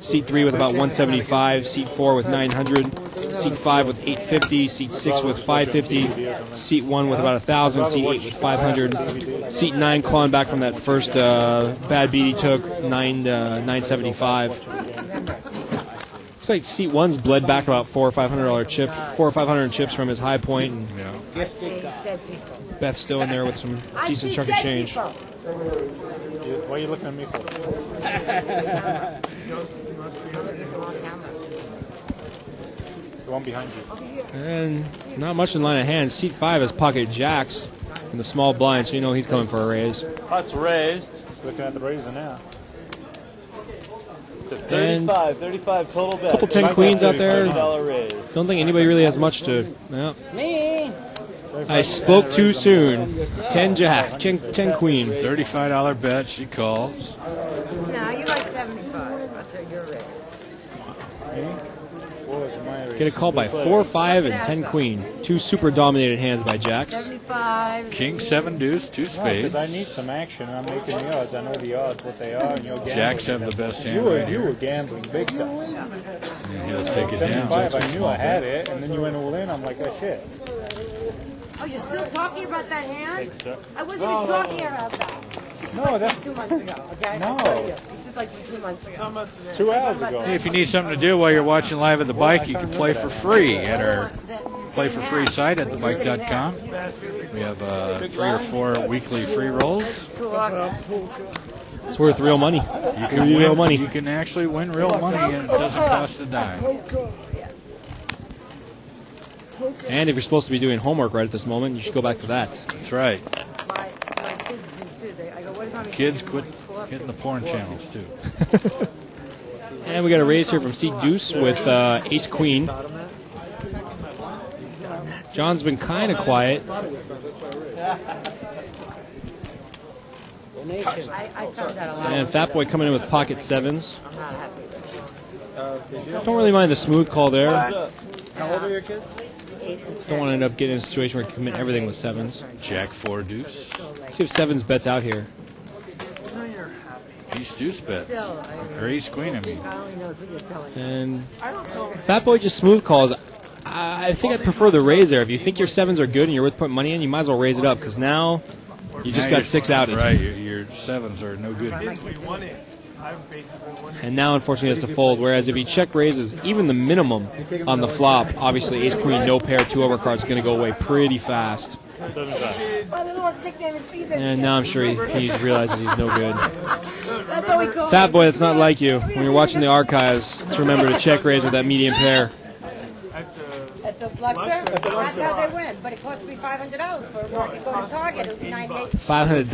[SPEAKER 4] seat 3 with about 175, seat 4 with 900, seat 5 with 850, seat 6 with 550, seat 1 with about 1,000, seat 8 with 500, seat 9 clawing back from that first bad beat he took, 975. Looks like seat 1's bled back about $400 or $500 chip, $400 or $500 chips from his high point, and Beth's still in there with some decent chunk of change.
[SPEAKER 2] What are you looking at me for? The one behind you.
[SPEAKER 4] And not much in line of hand. Seat 5 is pocket jacks in the small blind, so you know he's coming for a raise.
[SPEAKER 11] Pot's raised.
[SPEAKER 2] Just looking at the raiser now.
[SPEAKER 11] To 35 total bet.
[SPEAKER 4] Couple 10 queens out there.
[SPEAKER 11] $30 raise.
[SPEAKER 4] Don't think anybody really has much to. Well,
[SPEAKER 8] Me.
[SPEAKER 4] I spoke too soon. 10 jack, 10 queen.
[SPEAKER 3] $35 bet. She calls.
[SPEAKER 5] No, you like 75. I'll take your raise.
[SPEAKER 4] Get a call by 4, 5, and 10 queen. 2 super dominated hands by jacks.
[SPEAKER 5] 75.
[SPEAKER 3] King 7 deuce, 2 spades.
[SPEAKER 2] Because I need some action. I'm making the odds. I know the odds, what they are, and you're gambling.
[SPEAKER 3] Jacks have the best hand right
[SPEAKER 2] You
[SPEAKER 3] here.
[SPEAKER 2] were gambling big time.
[SPEAKER 3] And he'll take it down.
[SPEAKER 2] 75, I knew I had it, and then you went all in. I'm like, oh shit.
[SPEAKER 5] Oh, you're still talking about that hand?
[SPEAKER 2] Thanks, sir.
[SPEAKER 5] I wasn't even talking about that. This is
[SPEAKER 2] No,
[SPEAKER 5] like
[SPEAKER 2] that's
[SPEAKER 5] 2 months ago. Okay,
[SPEAKER 2] No.
[SPEAKER 5] I'll tell you. This is like 2 months ago.
[SPEAKER 2] 2 hours ago.
[SPEAKER 3] Hey, if you need something to do while you're watching live at the bike, you can play for free at our play for free site at thebike.com. We have 3 or 4 weekly free rolls.
[SPEAKER 4] It's worth real money.
[SPEAKER 3] You can
[SPEAKER 4] real
[SPEAKER 3] win,
[SPEAKER 4] money.
[SPEAKER 3] You can actually win real money, and it doesn't cost a dime.
[SPEAKER 4] And if you're supposed to be doing homework right at this moment, you should go back to that.
[SPEAKER 3] That's right.
[SPEAKER 5] My kids do too. I go, what is mommy
[SPEAKER 3] Kids
[SPEAKER 5] doing?
[SPEAKER 3] quit hitting the porn channels too.
[SPEAKER 4] And we got a raise here from seat deuce with ace queen. John's been kind of quiet.
[SPEAKER 5] I found that a lot.
[SPEAKER 4] And Fat Boy coming in with pocket sevens.
[SPEAKER 5] I'm not happy with you.
[SPEAKER 4] Don't really mind the smooth call there.
[SPEAKER 7] How old are your kids?
[SPEAKER 5] 8 and 10.
[SPEAKER 4] Don't want to end up getting in a situation where you commit everything with sevens.
[SPEAKER 3] Jack 4 deuce.
[SPEAKER 4] See if sevens bets out here.
[SPEAKER 3] Ace deuce bets. Or ace queen, I mean.
[SPEAKER 5] God only knows what you're telling me.
[SPEAKER 4] And Fat Boy just smooth calls. I think I'd prefer the raise there. If you think your sevens are good and you're worth putting money in, you might as well raise it up because now you just
[SPEAKER 3] Now
[SPEAKER 4] got 6 outed.
[SPEAKER 3] Right, your sevens are no good.
[SPEAKER 4] And now, unfortunately, he has to fold. Whereas if he check raises, even the minimum on the flop, obviously ace queen, no pair, 2 overcards is going to go away pretty fast.
[SPEAKER 5] My little one's nickname is Seabiscuit.
[SPEAKER 4] And now I'm sure he realizes he's no good.
[SPEAKER 5] That's how we call
[SPEAKER 4] Fat
[SPEAKER 5] him.
[SPEAKER 4] Boy, that's not like you. When you're watching the archives, just remember to check raise with that medium pair.
[SPEAKER 5] At the Luxor, that's how they win. But it cost me $500 for it. If you go to Target, it would be $98.
[SPEAKER 4] $500.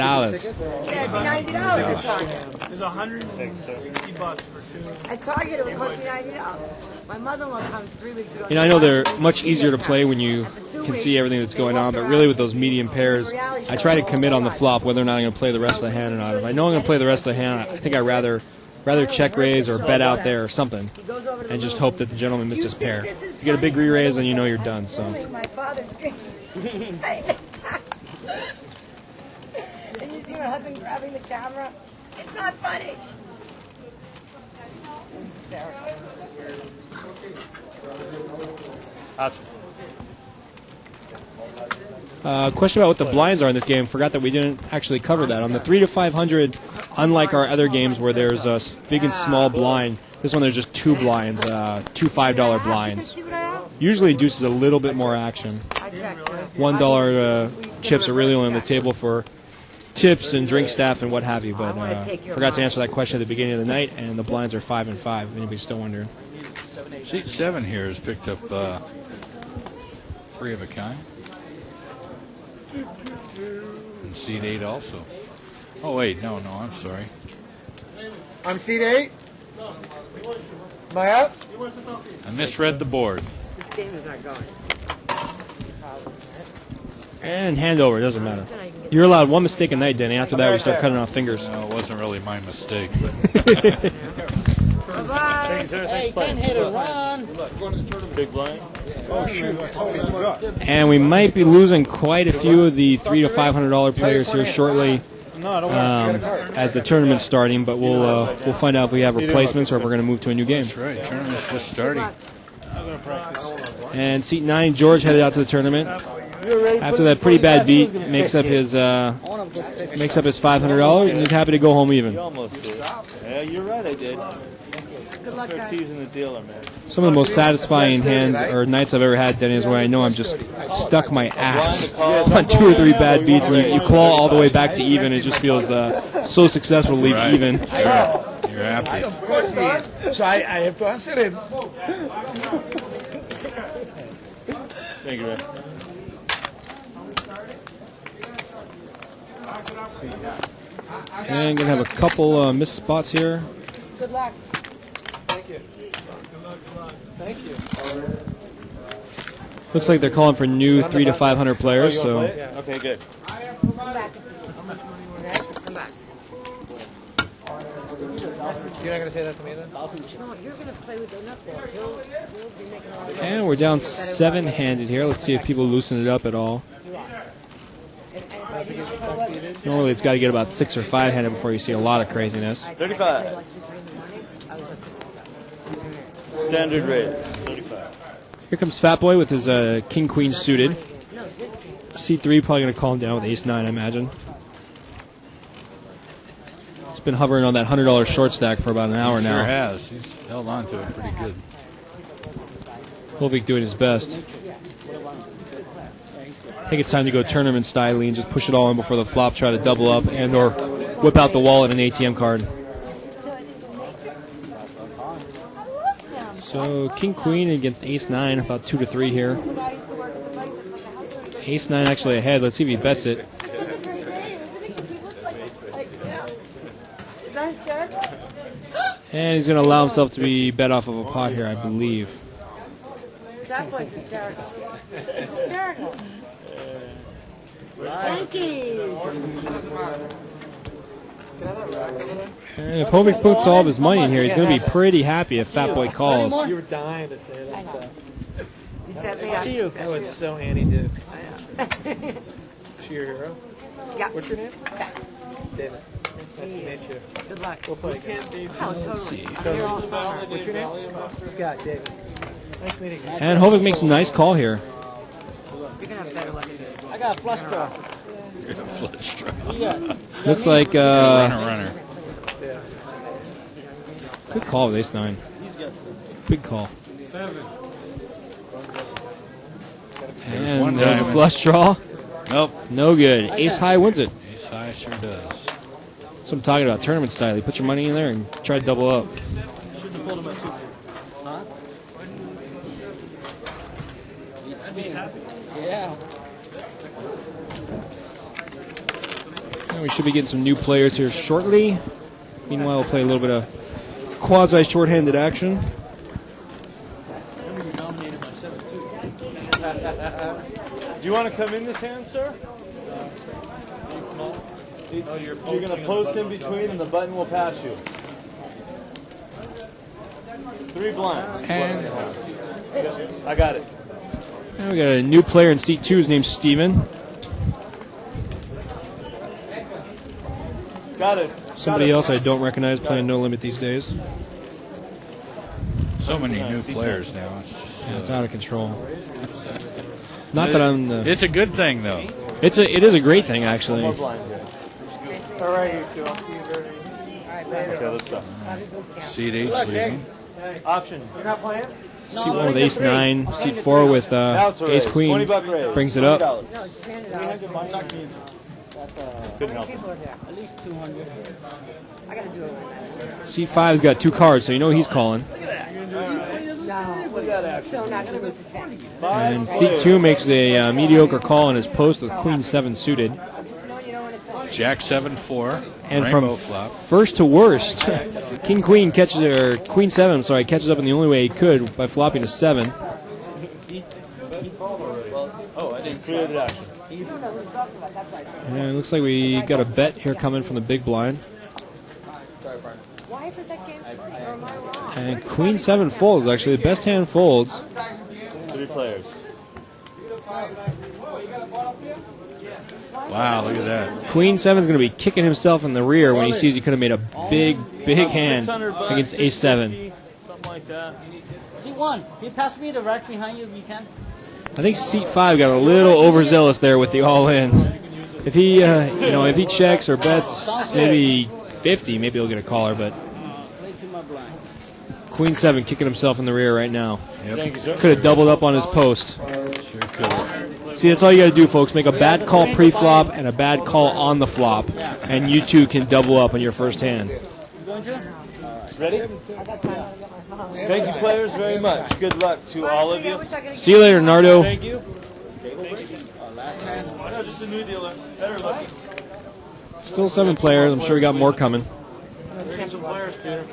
[SPEAKER 5] Yeah, it'd be $90 at Target.
[SPEAKER 10] There's $160 for 2.
[SPEAKER 5] At Target, it would cost me $90. My mother-in-law comes 3 weeks ago.
[SPEAKER 4] You know, I know they're much easier to play when you can see everything that's going on, but really with those medium pairs, I try to commit on the flop whether or not I'm going to play the rest of the hand or not. If I know I'm going to play the rest of the hand, I think I'd rather check raise or bet out there or something and just hope that the gentleman missed his pair. If you get a big re-raise, then you know you're done. So.
[SPEAKER 5] My father's screaming. And you see my husband grabbing the camera? It's not funny. It's hysterical.
[SPEAKER 2] Option.
[SPEAKER 4] Question about what the blinds are in this game. Forgot that we didn't actually cover that. On the 3 to 500, unlike our other games where there's a big and small blind, this one there's just 2 blinds, 2 $5 blinds. Usually induces a little bit more action. $1 chips are really only on the table for tips and drink staff and what have you, but forgot to answer that question at the beginning of the night, and the blinds are 5 and 5, if anybody's still wondering.
[SPEAKER 3] Seat 7 here has picked up 3 of a kind. And seat 8 also. Oh, wait, no, I'm sorry.
[SPEAKER 7] I'm seat 8. Am I up?
[SPEAKER 3] I misread the board.
[SPEAKER 5] This game is not going.
[SPEAKER 4] And handover, doesn't matter. You're allowed 1 mistake a night, Denny. After that, we start cutting off fingers.
[SPEAKER 3] No, it wasn't really my mistake.
[SPEAKER 5] Bye-bye.
[SPEAKER 8] Hey, can't hit a run.
[SPEAKER 11] Big blind.
[SPEAKER 8] Oh, shoot.
[SPEAKER 4] And we might be losing quite a few of the $300 to $500 players here shortly as the tournament's starting, but we'll find out if we have replacements or if we're going to move to a new game.
[SPEAKER 3] That's right. Tournament's just starting.
[SPEAKER 4] And seat 9, George headed out to the tournament. After that pretty bad beat, makes up his $500, and he's happy to go home even.
[SPEAKER 11] You almost did. Yeah, you're right, I did.
[SPEAKER 5] Good luck,
[SPEAKER 11] Start
[SPEAKER 5] guys.
[SPEAKER 11] teasing the dealer, man.
[SPEAKER 4] Some of the most satisfying hands or nights I've ever had, Denny, is where I know I'm just stuck my ass on 2 or 3 bad beats, and you claw all the way back to even. It just feels so successful to leave even.
[SPEAKER 3] Sure. You're happy.
[SPEAKER 8] Of course he is. So I have to answer him.
[SPEAKER 11] Thank you, man.
[SPEAKER 4] And gonna have a couple missed spots here.
[SPEAKER 5] Good luck.
[SPEAKER 4] Looks like they're calling for new 300 to 500 players.
[SPEAKER 11] Oh,
[SPEAKER 4] So
[SPEAKER 11] okay, good.
[SPEAKER 5] Come back. How much money you want? Come back.
[SPEAKER 7] You're not going to say that to me then?
[SPEAKER 5] No, you're going to play with enough there. He'll be making all the
[SPEAKER 4] and we're down 7-handed here. Let's see if people loosen it up at all. Normally it's got to get about 6 or 5-handed before you see a lot of craziness.
[SPEAKER 11] 35. Standard rate. 35.
[SPEAKER 4] Here comes Fat Boy with his King Queen suited. C3 probably going to call him down with Ace 9, I imagine. He's been hovering on that $100 short stack for about an hour now.
[SPEAKER 3] Sure has. He's held on to it pretty good.
[SPEAKER 4] Hovik doing his best. I think it's time to go tournament style and just push it all in before the flop, try to double up and or whip out the wallet and ATM card. So King Queen against Ace 9, about 2 to 3 here. Ace 9 actually ahead. Let's see if he bets it. And he's going to allow himself to be bet off of a pot here, I believe.
[SPEAKER 5] That boy's hysterical. It's hysterical. Thank you.
[SPEAKER 4] And if Hovik puts all of his money in here, he's going to be pretty happy if Fat Boy calls.
[SPEAKER 7] You were dying to say that.
[SPEAKER 5] You set me up.
[SPEAKER 7] That was so Annie Duke. Is she your hero?
[SPEAKER 5] Yeah.
[SPEAKER 7] What's your name? David. Nice to meet you.
[SPEAKER 5] Good luck.
[SPEAKER 7] We'll play again.
[SPEAKER 5] Oh, totally. You're all smart.
[SPEAKER 7] What's your name? Scott, David. Nice meeting you.
[SPEAKER 4] And Hovik makes a nice call here.
[SPEAKER 5] You're going to have better luck than me.
[SPEAKER 6] I got a flush draw.
[SPEAKER 3] Flush draw.
[SPEAKER 4] Looks like
[SPEAKER 3] runner.
[SPEAKER 4] Good call with Ace 9. Big call. And
[SPEAKER 3] one
[SPEAKER 4] there's a
[SPEAKER 3] diamond.
[SPEAKER 4] flush draw.
[SPEAKER 3] Nope.
[SPEAKER 4] No good. Ace high wins it.
[SPEAKER 3] Ace high sure does.
[SPEAKER 4] So I'm talking about tournament style. You put your money in there and try to double up.
[SPEAKER 6] Shouldn't have pulled him at 2. Huh? I'd be happy. Yeah.
[SPEAKER 4] And we should be getting some new players here shortly. Meanwhile, we'll play a little bit of quasi short-handed action.
[SPEAKER 6] Remember you nominated my 7-2.
[SPEAKER 11] Do you want to come in this hand, sir? You're going to post in between and the button will pass you. 3 blinds.
[SPEAKER 4] And
[SPEAKER 11] I got it.
[SPEAKER 4] we got a new player in seat 2. His name's Steven.
[SPEAKER 11] Got it.
[SPEAKER 4] Somebody else I don't recognize playing No Limit these days.
[SPEAKER 3] So many new players now. It's just
[SPEAKER 4] Yeah, it's out of control. Not that I'm the.
[SPEAKER 3] It's a good thing, though.
[SPEAKER 4] It is a great thing, actually.
[SPEAKER 7] All right, you two. I'll see you there.
[SPEAKER 11] Okay, let's go.
[SPEAKER 3] Seat 8's leading.
[SPEAKER 11] Option.
[SPEAKER 7] You're not playing?
[SPEAKER 4] Seat 1 with ace 9. Seat 4 with ace queen. Brings it up.
[SPEAKER 5] No, it's $10.
[SPEAKER 11] Couldn't help.
[SPEAKER 5] People are there.
[SPEAKER 6] At least 200.
[SPEAKER 5] I gotta do it.
[SPEAKER 4] Seat 5's got 2 cards, so you know he's calling.
[SPEAKER 5] No, so not gonna move to 10.
[SPEAKER 4] And seat 2 makes a mediocre call on his post with queen 7 suited.
[SPEAKER 3] Jack 7-4.
[SPEAKER 4] And
[SPEAKER 3] Rainbow
[SPEAKER 4] from
[SPEAKER 3] flop.
[SPEAKER 4] first to worst, King Queen catches, or Queen 7, sorry, catches up in the only way he could by flopping to 7.
[SPEAKER 11] Oh, I didn't create action.
[SPEAKER 4] And it looks like we got a bet here coming from the big blind.
[SPEAKER 5] Why isn't that game free? Or am I wrong?
[SPEAKER 4] And Queen 7 folds, actually, the best hand folds.
[SPEAKER 11] 3 players.
[SPEAKER 3] Wow, look at that.
[SPEAKER 4] Queen 7's going to be kicking himself in the rear when he sees he could have made a big hand
[SPEAKER 11] $600
[SPEAKER 4] against ace 7.
[SPEAKER 11] 650, something like that.
[SPEAKER 6] C1, can you pass me the rack behind you if you can?
[SPEAKER 4] I think seat 5 got a little overzealous there with the all-in. If he, if he checks or bets maybe 50, maybe he'll get a caller, but
[SPEAKER 6] Play to my blind.
[SPEAKER 4] Queen 7 kicking himself in the rear right now.
[SPEAKER 11] Thank you, sir.
[SPEAKER 4] Could have doubled up on his post.
[SPEAKER 3] Sure could.
[SPEAKER 4] See, that's all you got to do, folks. Make a bad call pre-flop and a bad call on the flop, and you two can double up on your first hand.
[SPEAKER 6] You going to?
[SPEAKER 11] Ready? Thank you, players, very much. Good luck to all of you.
[SPEAKER 4] See you later, Nardo.
[SPEAKER 11] Thank you. No, just a new dealer. Better looking.
[SPEAKER 4] Still 7 players. I'm sure we got more coming.
[SPEAKER 11] Bring some players, Peter.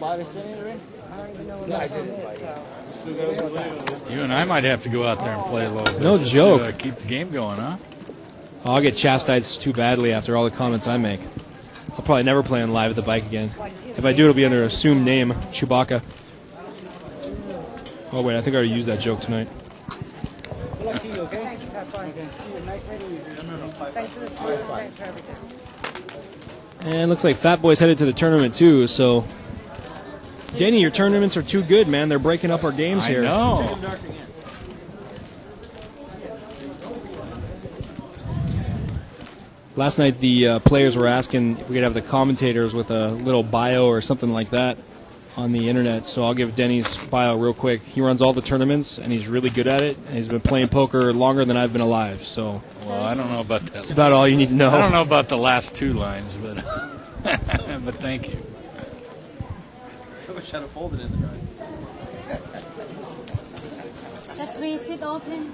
[SPEAKER 6] Buy the city already?
[SPEAKER 5] I don't even know what that is, so.
[SPEAKER 3] You and I might have to go out there and play a little bit.
[SPEAKER 4] No
[SPEAKER 3] just
[SPEAKER 4] joke.
[SPEAKER 3] To, keep the game going, huh?
[SPEAKER 4] I'll get chastised too badly after all the comments I make. I'll probably never play on live at the bike again. If I do, it'll be under an assumed name, Chewbacca. Oh wait, I think I already used that joke tonight.
[SPEAKER 6] Good luck to you, okay?
[SPEAKER 5] Thank you, have fun.
[SPEAKER 6] Nice meeting you.
[SPEAKER 5] Thanks for the support. Thanks for everything.
[SPEAKER 4] And it looks like Fat Boy's headed to the tournament too, so... Danny, your tournaments are too good, man. They're breaking up our games here.
[SPEAKER 3] I know.
[SPEAKER 4] Last night the players were asking if we could have the commentators with a little bio or something like that on the internet, so I'll give Denny's bio real quick. He runs all the tournaments, and he's really good at it, and he's been playing poker longer than I've been alive, so...
[SPEAKER 3] Well, I don't know about that.
[SPEAKER 4] That's about all you need to know.
[SPEAKER 3] I don't know about the last 2 lines, but but thank you.
[SPEAKER 7] I wish I'd have folded in the
[SPEAKER 12] The 3 seat open.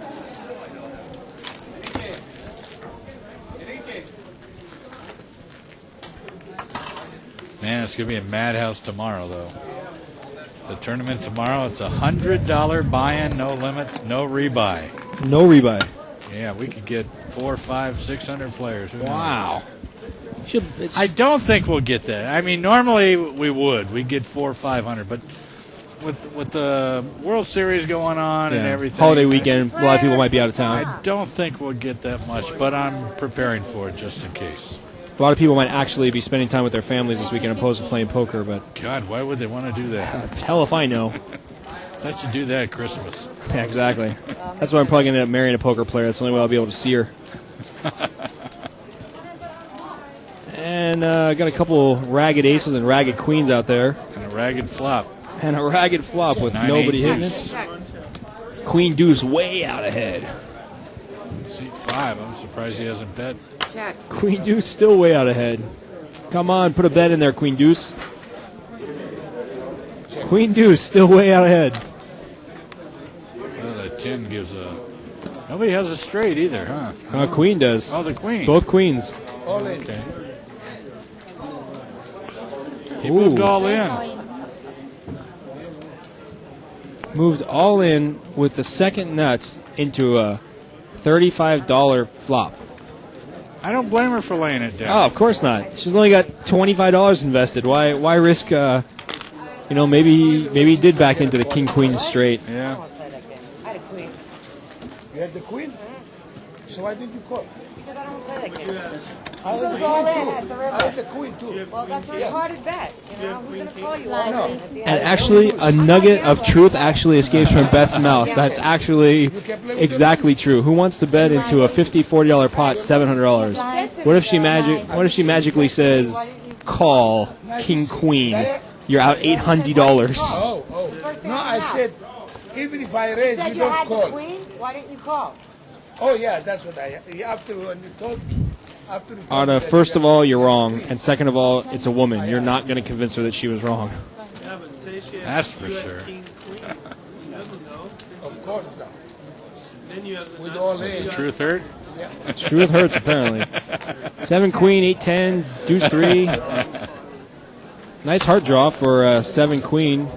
[SPEAKER 3] Man, it's going to be a madhouse tomorrow, though. The tournament tomorrow, it's $100 buy-in, no limit, no rebuy.
[SPEAKER 4] No rebuy.
[SPEAKER 3] Yeah, we could get 400, 500, 600 players. Who knows?
[SPEAKER 4] Wow.
[SPEAKER 3] I don't think we'll get that. I mean, normally we would. We'd get 400 or 500, but with the World Series going on and everything,
[SPEAKER 4] Holiday weekend, a lot of people might be out of town.
[SPEAKER 3] I don't think we'll get that much, but I'm preparing for it just in case.
[SPEAKER 4] A lot of people might actually be spending time with their families this weekend opposed to playing poker, but...
[SPEAKER 3] God, why would they want to do that?
[SPEAKER 4] Hell if I know.
[SPEAKER 3] Let you do that at Christmas.
[SPEAKER 4] Yeah, exactly. That's why I'm probably going to end up marrying a poker player. That's the only way I'll be able to see her. And got a couple ragged aces and ragged queens out there.
[SPEAKER 3] And a ragged flop.
[SPEAKER 4] And a ragged flop with
[SPEAKER 3] 9,
[SPEAKER 4] nobody
[SPEAKER 3] 8,
[SPEAKER 4] hitting it. Queen deuce way out ahead.
[SPEAKER 3] Seat 5, I'm surprised he hasn't bet.
[SPEAKER 5] Check.
[SPEAKER 4] Queen deuce still way out ahead. Come on, put a bet in there, Queen deuce. Queen deuce still way out ahead.
[SPEAKER 3] Well, the 10 gives a... Nobody has a straight either, huh?
[SPEAKER 4] Queen does.
[SPEAKER 3] Oh, the queen.
[SPEAKER 4] Both queens.
[SPEAKER 8] All in.
[SPEAKER 3] Okay. He moved all in.
[SPEAKER 4] Moved all in with the second nuts into a $35 flop.
[SPEAKER 3] I don't blame her for laying it down.
[SPEAKER 4] Oh, of course not. She's only got $25 invested. Why risk? Maybe he did back into the king queen straight.
[SPEAKER 3] Yeah.
[SPEAKER 5] I had a queen.
[SPEAKER 8] You had the queen? So why did you call?
[SPEAKER 5] Because I don't play that game. He goes all in at the river.
[SPEAKER 8] I had the queen too.
[SPEAKER 5] Well, that's a retarded bet. You know, who's going to call you all
[SPEAKER 8] No.
[SPEAKER 5] at the
[SPEAKER 4] And
[SPEAKER 5] end?
[SPEAKER 4] actually, a nugget of truth actually escapes from Beth's mouth. That's actually exactly true. Who wants to bet into a $50, $40 pot, $700? What if she magically says, call King Queen? You're out $800.
[SPEAKER 8] Oh. No, I said, even if I raise,
[SPEAKER 5] You said
[SPEAKER 8] you
[SPEAKER 5] you
[SPEAKER 8] don't
[SPEAKER 5] had the
[SPEAKER 8] call.
[SPEAKER 5] queen? Why didn't you call?
[SPEAKER 8] Oh, yeah, that's what after when you told me. After you told me
[SPEAKER 4] Anna,
[SPEAKER 8] that
[SPEAKER 4] first
[SPEAKER 8] you
[SPEAKER 4] of all, you're wrong. And second of all, it's a woman. You're not going to convince her that she was wrong.
[SPEAKER 10] Yeah, but say she
[SPEAKER 3] That's for
[SPEAKER 10] you had
[SPEAKER 3] sure.
[SPEAKER 10] King, queen. She doesn't know.
[SPEAKER 8] Of course not.
[SPEAKER 10] Then you have the
[SPEAKER 8] With
[SPEAKER 10] nuts.
[SPEAKER 8] all in.
[SPEAKER 3] Truth hurt?
[SPEAKER 4] Truth hurts, apparently. 7 queen, 8-10, deuce 3. Nice heart draw for 7 queen.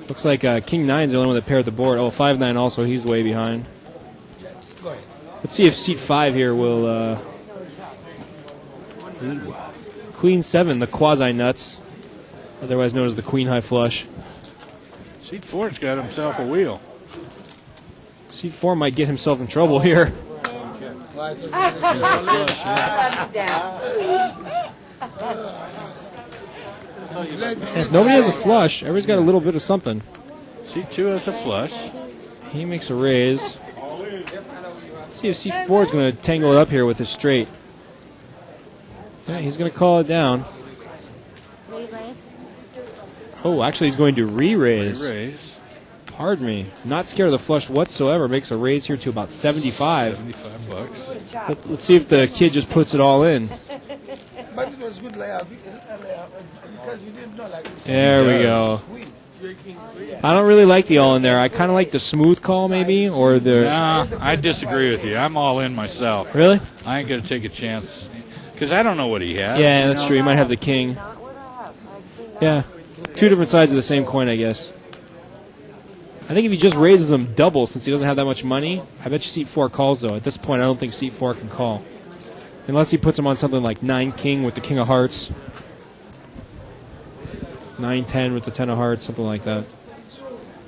[SPEAKER 4] Looks like King 9's the only one that paired the board. Oh, 5-9 also. He's way behind.
[SPEAKER 8] Go ahead.
[SPEAKER 4] Let's see if seat 5 here will. Queen 7, the quasi nuts, otherwise known as the queen high flush.
[SPEAKER 3] Seat 4's got himself a wheel.
[SPEAKER 4] Seat 4 might get himself in trouble here. If nobody has a flush, everybody's got a little bit of something.
[SPEAKER 3] Seat 2 has a flush.
[SPEAKER 4] He makes a raise. Let's see if seat 4 is going to tangle it up here with his straight. Yeah, he's going to call it down. Oh, actually, he's going to re-raise.
[SPEAKER 3] Re-raise.
[SPEAKER 4] Pardon me. Not scared of the flush whatsoever. Makes a raise here to about 75.
[SPEAKER 3] 75 bucks.
[SPEAKER 4] Let's see if the kid just puts it all in.
[SPEAKER 8] But it was good layout because you didn't know like.
[SPEAKER 4] There we go. I don't really like the all in there. I kind of like the smooth call maybe, or the.
[SPEAKER 3] Nah, I disagree with you. I'm all in myself.
[SPEAKER 4] Really?
[SPEAKER 3] I ain't going to take a chance because I don't know what he has.
[SPEAKER 4] Yeah, that's true. He might have the king. Yeah. Two different sides of the same coin, I guess. I think if he just raises them double since he doesn't have that much money, I bet you seat 4 calls, though. At this point, I don't think seat 4 can call. Unless he puts him on something like 9 king with the king of hearts. 9-10 with the 10 of hearts, something like that.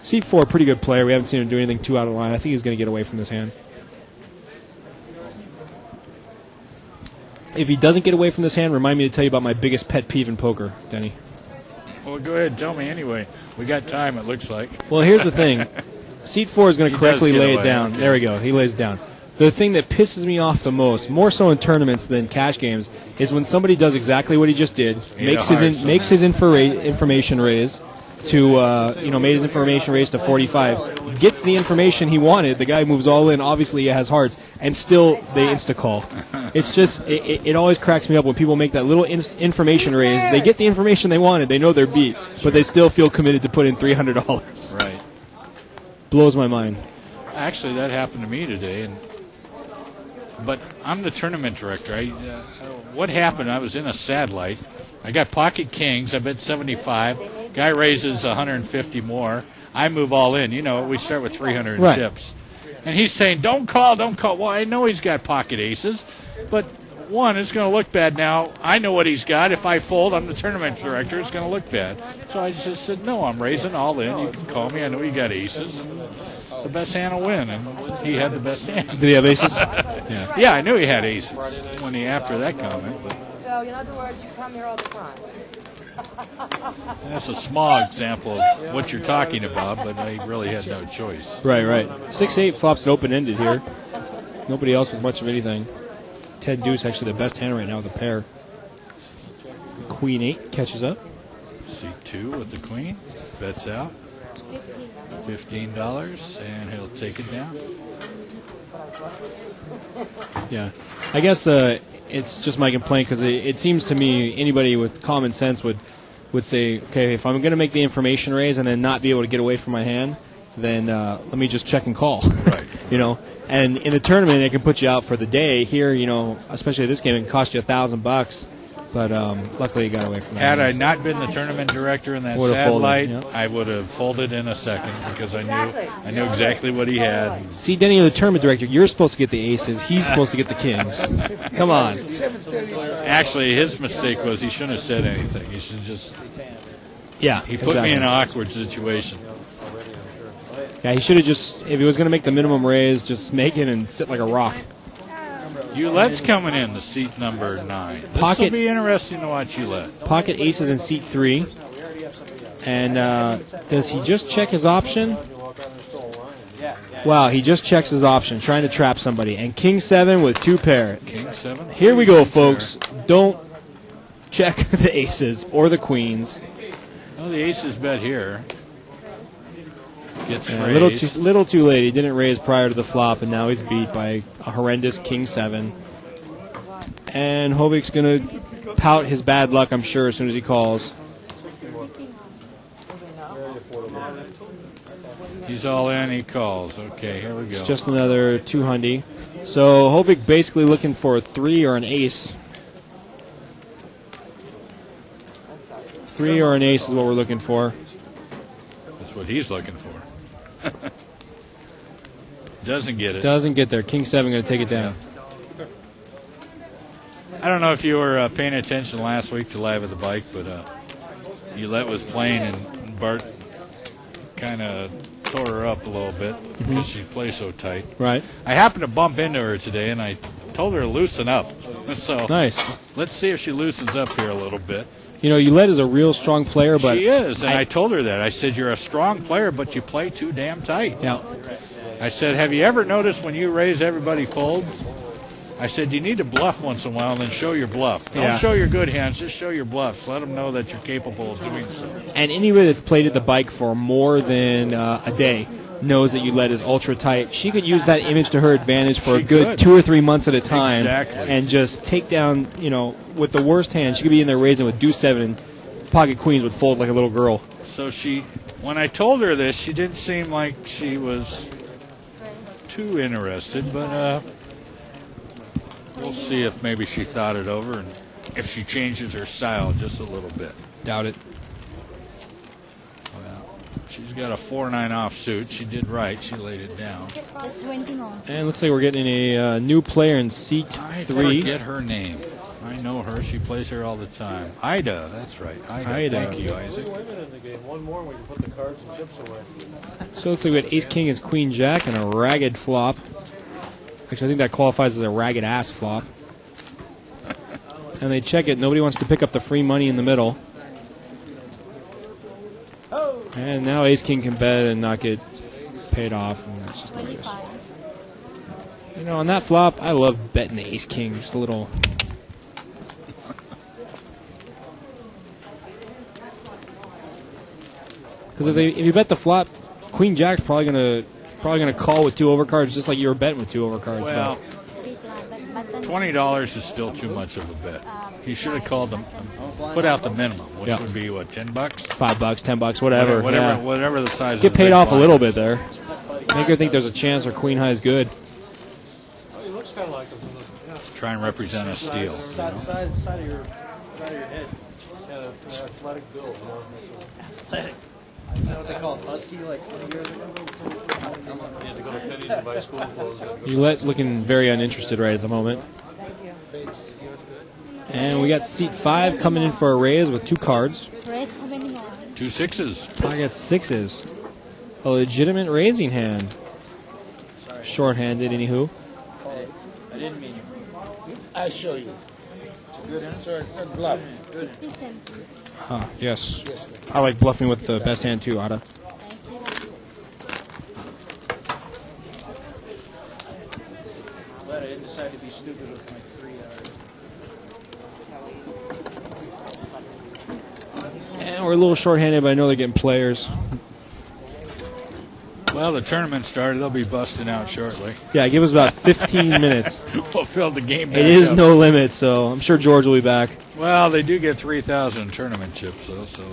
[SPEAKER 4] Seat 4, pretty good player. We haven't seen him do anything too out of line. I think he's going to get away from this hand. If he doesn't get away from this hand, remind me to tell you about my biggest pet peeve in poker, Denny.
[SPEAKER 3] Well, go ahead. Tell me anyway. We got time, it looks like.
[SPEAKER 4] Well, here's the thing. Seat 4 is going to
[SPEAKER 3] He
[SPEAKER 4] correctly
[SPEAKER 3] does get
[SPEAKER 4] lay it
[SPEAKER 3] away,
[SPEAKER 4] down.
[SPEAKER 3] okay.
[SPEAKER 4] There we go. He lays it down. The thing that pisses me off the most, more so in tournaments than cash games, is when somebody does exactly what he just did, makes his information raise to made his information raise to 45, gets the information he wanted. The guy moves all in. Obviously, he has hearts, and still they insta call. It's just it always cracks me up when people make that little information raise. They get the information they wanted. They know they're beat, but they still feel committed to put in $300.
[SPEAKER 3] Right.
[SPEAKER 4] Blows my mind.
[SPEAKER 3] Actually, that happened to me today, but I'm the tournament director. What happened? I was in a satellite. I got pocket kings. I bet 75. Guy raises 150 more. I move all in. You know, we start with 300
[SPEAKER 4] Right.
[SPEAKER 3] chips. And he's saying, don't call, don't call. Well, I know he's got pocket aces, but one, it's going to look bad now. I know what he's got. If I fold, I'm the tournament director. It's going to look bad. So I just said, no, I'm raising all in. You can call me. I know you got aces. And the best hand will win. And he had the best hand.
[SPEAKER 4] Did he have aces? Yeah.
[SPEAKER 3] Yeah, I knew he had aces when he after that comment. But
[SPEAKER 5] So, in other words, you come here all the time.
[SPEAKER 3] that's a small example of what you're talking about, but I really had no choice.
[SPEAKER 4] Right. 6-8 flops it open-ended here. Nobody else with much of anything. 10 deuce actually the best hand right now with a pair. Queen 8 catches up.
[SPEAKER 3] C2 with the queen. Bets out. $15, and he'll take it down.
[SPEAKER 4] Yeah. I guess it's just my complaint because it seems to me anybody with common sense would say, okay, if I'm going to make the information raise and then not be able to get away from my hand, then let me just check and call.
[SPEAKER 3] Right.
[SPEAKER 4] And in the tournament, it can put you out for the day. Here, especially this game, it can cost you $1,000. But luckily, he got away from that.
[SPEAKER 3] Had I not been the tournament director in that
[SPEAKER 4] Would've
[SPEAKER 3] satellite,
[SPEAKER 4] folded, yeah.
[SPEAKER 3] I would have folded in a second because I knew exactly what he had.
[SPEAKER 4] See, Denny, you're the tournament director. You're supposed to get the aces. He's supposed to get the kings. Come on.
[SPEAKER 3] Actually, his mistake was he shouldn't have said anything. He should just.
[SPEAKER 4] Yeah,
[SPEAKER 3] He put me in an awkward situation.
[SPEAKER 4] Yeah, he should have just, if he was going to make the minimum raise, just make it and sit like a rock.
[SPEAKER 3] Oulette's coming in to seat number 9. This will
[SPEAKER 4] Pocket-
[SPEAKER 3] be interesting to watch Oulette.
[SPEAKER 4] Pocket aces in seat 3. And does he just check his option? Wow, he just checks his option, trying to trap somebody. And King 7 with 2 pair.
[SPEAKER 3] King 7.
[SPEAKER 4] Here we go, folks. Don't check the aces or the queens.
[SPEAKER 3] Well, the aces bet here. Gets
[SPEAKER 4] Yeah,
[SPEAKER 3] raised.
[SPEAKER 4] little too late. He didn't raise prior to the flop, and now he's beat by a horrendous King 7. And Hovig's going to pout his bad luck, I'm sure, as soon as he calls.
[SPEAKER 3] He's all in, he calls. Okay, here we go.
[SPEAKER 4] It's just another 200. So Hovig basically looking for a 3 or an ace. 3 or an ace is what we're looking for.
[SPEAKER 3] That's what he's looking for. Doesn't get it.
[SPEAKER 4] Doesn't get there. King 7 going to take it down.
[SPEAKER 3] I don't know if you were paying attention last week to Live at the Bike, but Oulette was playing and Bart kind of tore her up a little bit because she plays so tight.
[SPEAKER 4] Right.
[SPEAKER 3] I happened to bump into her today, and I told her to loosen up. So
[SPEAKER 4] Nice.
[SPEAKER 3] let's see if she loosens up here a little bit.
[SPEAKER 4] You know, Oulette is a real strong player, but
[SPEAKER 3] She is, and I told her that. I said, you're a strong player, but you play too damn tight.
[SPEAKER 4] Yeah.
[SPEAKER 3] I said, have you ever noticed when you raise, everybody folds? I said, you need to bluff once in a while and then show your bluff. Don't
[SPEAKER 4] Yeah.
[SPEAKER 3] show your good hands, just show your bluffs. Let them know that you're capable of doing so.
[SPEAKER 4] And anybody that's played at the bike for more than a day knows that Oulette is ultra tight. She could use that image to her advantage for
[SPEAKER 3] She
[SPEAKER 4] a good
[SPEAKER 3] could.
[SPEAKER 4] 2 or 3 months at a time.
[SPEAKER 3] Exactly.
[SPEAKER 4] And just take down, you know, with the worst hand. She could be in there raising with deuce 7 and pocket queens would fold like a little girl.
[SPEAKER 3] So when I told her this, she didn't seem like she was too interested, but we'll see if maybe she thought it over and if she changes her style just a little bit.
[SPEAKER 4] Doubt it.
[SPEAKER 3] Well, she's got a 4-9 offsuit. She did right. She laid it down.
[SPEAKER 9] Just 20 more.
[SPEAKER 4] And looks like we're getting a new player in seat
[SPEAKER 3] I
[SPEAKER 4] 3.
[SPEAKER 3] forget her name. I know her. She plays her all the time. Ida, that's right.
[SPEAKER 4] Ida.
[SPEAKER 3] Thank you, Isaac.
[SPEAKER 7] One more, we can put the cards and chips away.
[SPEAKER 4] So it looks like we got ace king as queen jack and a ragged flop. Actually, I think that qualifies as a ragged ass flop. And they check it. Nobody wants to pick up the free money in the middle. And now ace king can bet and not get paid off. And that's just
[SPEAKER 9] 25.
[SPEAKER 4] you know, on that flop, I love betting the ace king just a little. Because if you bet the flop, queen jack's probably gonna call with 2 overcards, just like you were betting with 2 overcards.
[SPEAKER 3] Well,
[SPEAKER 9] Button.
[SPEAKER 3] $20 is still too much of a bet. He should have called them, put out the minimum, which
[SPEAKER 4] Yeah.
[SPEAKER 3] would be what, $10?
[SPEAKER 4] $5, $10, whatever. yeah.
[SPEAKER 3] Whatever the size.
[SPEAKER 4] Get
[SPEAKER 3] of the
[SPEAKER 4] paid
[SPEAKER 3] big
[SPEAKER 4] off a
[SPEAKER 3] blind
[SPEAKER 4] little
[SPEAKER 3] is.
[SPEAKER 4] bit there. Make her think there's a chance her queen high is good.
[SPEAKER 7] He looks kind of like him. Yeah.
[SPEAKER 3] Try and represent a steal. you know?
[SPEAKER 7] Side of your head. Yeah, the athletic build. You know? Athletic. Is that what they called husky like 20 years ago? You had to go to Penny's and buy school clothes.
[SPEAKER 4] Oulette's looking very uninterested right at the moment. And we got seat 5 coming in for a raise with 2 cards.
[SPEAKER 9] Raise how many more?
[SPEAKER 3] 2 sixes.
[SPEAKER 4] Pocket 6s. A legitimate raising hand. Short-handed, anywho.
[SPEAKER 8] I didn't mean you. I'll show you. It's a good answer. It's not bluff.
[SPEAKER 9] 50 cents.
[SPEAKER 4] Ah, yes. I like bluffing with the best hand too, Ada.
[SPEAKER 6] But I didn't decide to be stupid with my 3
[SPEAKER 4] And we're a little short-handed, but I know they're getting players.
[SPEAKER 3] Well, the tournament started. They'll be busting out shortly.
[SPEAKER 4] Yeah, give us about 15 minutes.
[SPEAKER 3] We'll fill the game back
[SPEAKER 4] It is
[SPEAKER 3] up.
[SPEAKER 4] no limit, so I'm sure George will be back.
[SPEAKER 3] Well, they do get 3,000 tournament chips, though, so...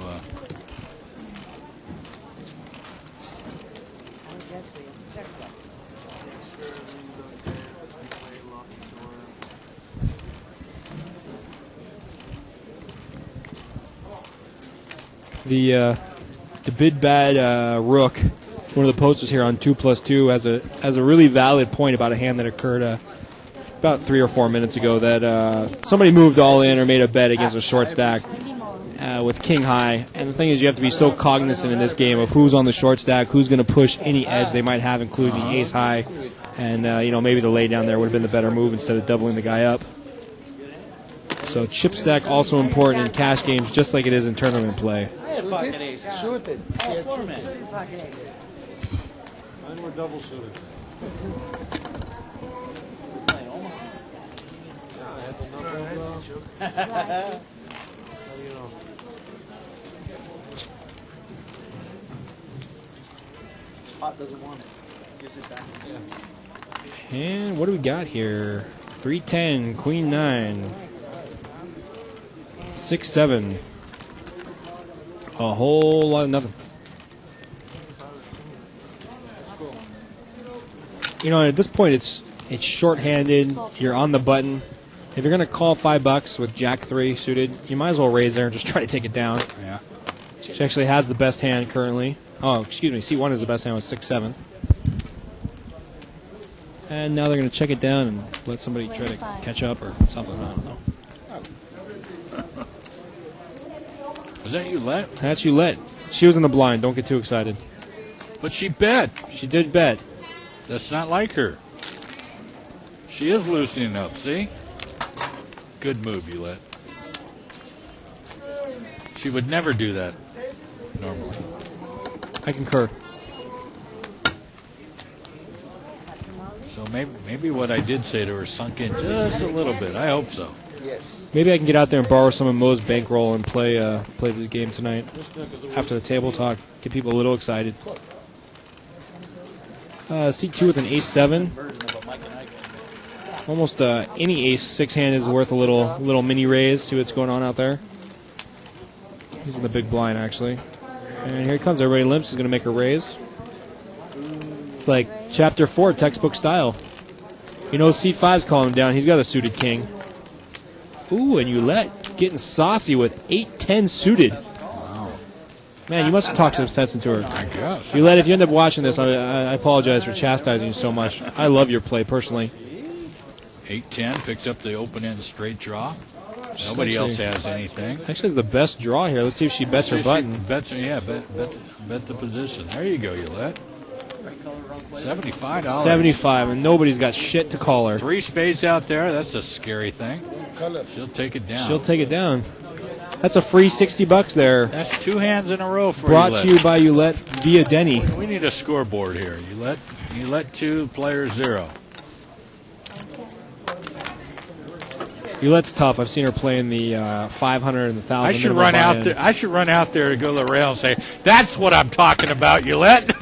[SPEAKER 4] The bid bad rook, one of the posters here on 2+2, has a really valid point about a hand that occurred about 3 or 4 minutes ago. That somebody moved all in or made a bet against a short stack with king high. And the thing is, you have to be so cognizant in this game of who's on the short stack, who's going to push any edge they might have, including the ace high And, maybe the lay down there would have been the better move instead of doubling the guy up. So chip stack also important in cash games, just like it is in tournament play.
[SPEAKER 6] I had pocket aces.
[SPEAKER 8] Suited.
[SPEAKER 6] All four men.
[SPEAKER 7] Mine were double suited.
[SPEAKER 6] Pot doesn't want it. Gives it back. Yeah.
[SPEAKER 4] And what do we got here? 3-10, Queen 9. 6-7. A whole lot of nothing. At this point, it's short-handed. You're on the button. If you're going to call $5 with Jack 3 suited, you might as well raise there and just try to take it down.
[SPEAKER 3] Yeah.
[SPEAKER 4] She actually has the best hand currently. Oh, excuse me. C1 is the best hand with 6-7. And now they're going to check it down and let somebody try to catch up or something. I don't know.
[SPEAKER 3] Was that Ulette?
[SPEAKER 4] That's Ulette. She was in the blind. Don't get too excited.
[SPEAKER 3] But she bet.
[SPEAKER 4] She did bet.
[SPEAKER 3] That's not like her. She is loosening up, see? Good move, Ulette. She would never do that normally.
[SPEAKER 4] I concur.
[SPEAKER 3] So maybe what I did say to her sunk in just a little bit. I hope so.
[SPEAKER 8] Yes.
[SPEAKER 4] Maybe I can get out there and borrow some of Mo's bankroll and play this game tonight after the table talk. Get people a little excited. C2 with an ace-7. Almost any ace six-hand is worth a little mini raise. See what's going on out there. He's in the big blind, actually. And here he comes. Everybody limps. He's going to make a raise. It's like Chapter 4, textbook style. C5's calling him down. He's got a suited king. Ooh, and Ulette getting saucy with 8-10 suited.
[SPEAKER 3] Wow.
[SPEAKER 4] Man, you must have talked some sense into her.
[SPEAKER 3] I guess.
[SPEAKER 4] Ulette, if you end up watching this, I apologize for chastising you so much. I love your play, personally.
[SPEAKER 3] 8-10 picks up the open-end straight draw. Nobody else has anything.
[SPEAKER 4] Actually, has the best draw here. Let's see if she bets her button.
[SPEAKER 3] Bet the position. There you go, Ulette. $75.
[SPEAKER 4] 75, and nobody's got shit to call her.
[SPEAKER 3] 3 spades out there. That's a scary thing. She'll take it down.
[SPEAKER 4] She'll take it down. That's a free $60 there.
[SPEAKER 3] That's 2 hands in a row for
[SPEAKER 4] Brought
[SPEAKER 3] Ulette.
[SPEAKER 4] to you by Ulette via Denny.
[SPEAKER 3] We need a scoreboard here. Ulette 2, player 0.
[SPEAKER 4] Ulette's tough. I've seen her play in the 500 and the 1,000.
[SPEAKER 3] I should run out there. I should run out there to go to the rail and say, "That's what I'm talking about, Ulette."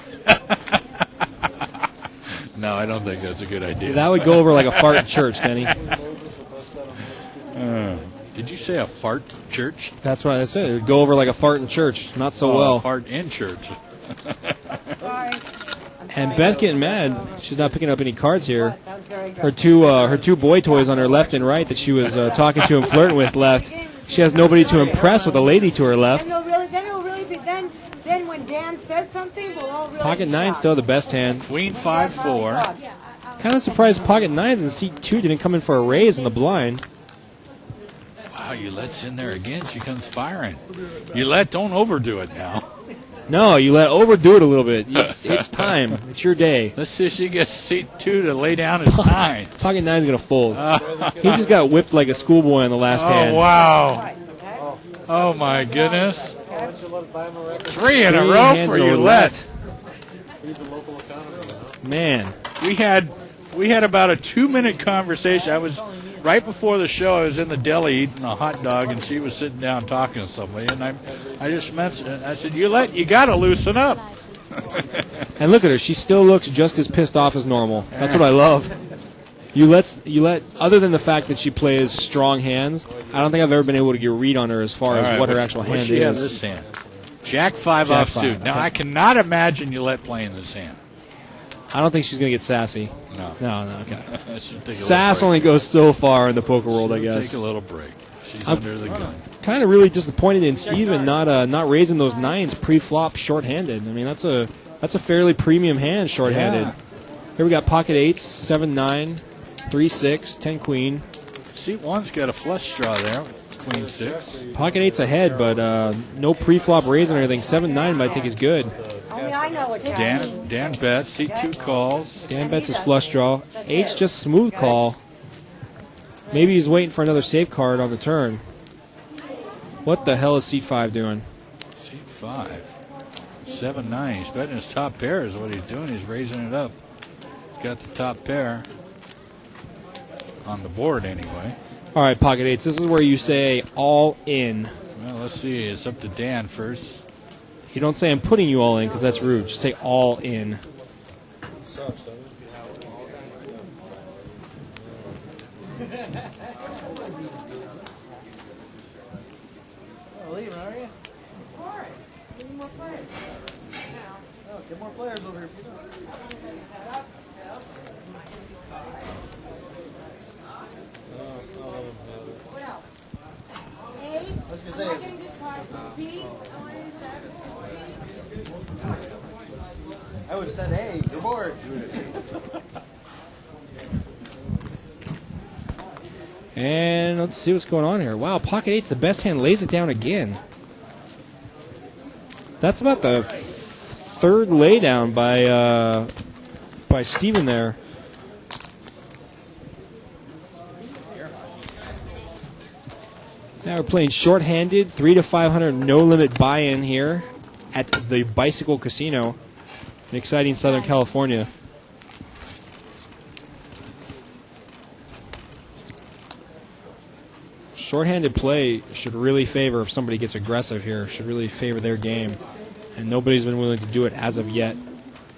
[SPEAKER 3] No, I don't think that's a good idea.
[SPEAKER 4] That would go over like a fart in church, Denny.
[SPEAKER 3] Did you say a fart church?
[SPEAKER 4] That's what I said. It would go over like a fart in church. Not so well.
[SPEAKER 3] A fart in church.
[SPEAKER 9] Sorry.
[SPEAKER 4] And Beth getting mad. She's not picking up any cards here. Her two boy toys on her left and right that she was talking to and flirting with left. She has nobody to impress with a lady to her left.
[SPEAKER 5] Then when Dan says something, we'll all really
[SPEAKER 4] Pocket 9 still the best hand.
[SPEAKER 3] Queen 5-4.
[SPEAKER 4] Kind of surprised Pocket 9s and C2 didn't come in for a raise in the blind.
[SPEAKER 3] Wow, Ulette's in there again. She comes firing. Ulette, don't overdo it now.
[SPEAKER 4] No, overdo it a little bit. It's time. It's your day.
[SPEAKER 3] Let's see if she gets C2 to lay down his 9.
[SPEAKER 4] Pocket 9's going to fold. He just got whipped like a schoolboy on the last hand.
[SPEAKER 3] Oh, wow. Oh, my goodness. 3 in a row for Ulette.
[SPEAKER 4] Man.
[SPEAKER 3] We had about a 2-minute conversation. I was right before the show. I was in the deli eating a hot dog, and she was sitting down talking to somebody. And I just mentioned, I said, Ulette, you got to loosen up.
[SPEAKER 4] And look at her. She still looks just as pissed off as normal. That's what I love. Ulette, other than the fact that she plays strong hands, I don't think I've ever been able to get a read on her as far as what her actual hand
[SPEAKER 3] she
[SPEAKER 4] is.
[SPEAKER 3] Have this hand? Jack 5
[SPEAKER 4] Jack
[SPEAKER 3] offsuit.
[SPEAKER 4] 5.
[SPEAKER 3] Now,
[SPEAKER 4] Okay.
[SPEAKER 3] I cannot imagine Ulette playing this hand.
[SPEAKER 4] I don't think she's going to get sassy.
[SPEAKER 3] No,
[SPEAKER 4] okay. Sass only goes so far in the poker world, I guess.
[SPEAKER 3] Take a little break. She's
[SPEAKER 4] I'm
[SPEAKER 3] under the gun.
[SPEAKER 4] Kind of really disappointed in Steven not raising those 9s pre-flop short-handed. I mean, that's a fairly premium hand short-handed.
[SPEAKER 3] Yeah.
[SPEAKER 4] Here we got pocket 8s, 7-9, 3-6, 10 queen.
[SPEAKER 3] Seat 1's got a flush draw there. Queen 6.
[SPEAKER 4] Pocket 8's ahead, but no pre-flop raise or anything. 7-9 I think is good.
[SPEAKER 5] Only I I know what's happening.
[SPEAKER 3] Dan bets. Seat 2 calls.
[SPEAKER 4] Dan bets his flush draw. 8's just smooth call. Maybe he's waiting for another safe card on the turn. What the hell is seat 5 doing?
[SPEAKER 3] Seat 5. 7-9. He's betting his top pair is what he's doing. He's raising it up. Got the top pair on the board anyway.
[SPEAKER 4] All right, pocket 8s. This is where you say all in.
[SPEAKER 3] Well, let's see. It's up to Dan first.
[SPEAKER 4] You don't say I'm putting you all in because that's rude. Just say all in.
[SPEAKER 6] Oh, leaving, are you?
[SPEAKER 5] Give me more players.
[SPEAKER 6] Oh, get more players over here.
[SPEAKER 5] What else? A?
[SPEAKER 6] I was gonna say.
[SPEAKER 5] Am I getting good cards? B? I want to use that.
[SPEAKER 6] I would have said, hey, you're bored.
[SPEAKER 4] And let's see what's going on here. Wow, pocket 8's the best hand. Lays it down again. That's about the third laydown by Steven there. Now we're playing short-handed, 3 to 500 no-limit buy-in here at the Bicycle Casino in exciting Southern California. Short-handed play should really favor, if somebody gets aggressive here, should really favor their game. And nobody's been willing to do it as of yet.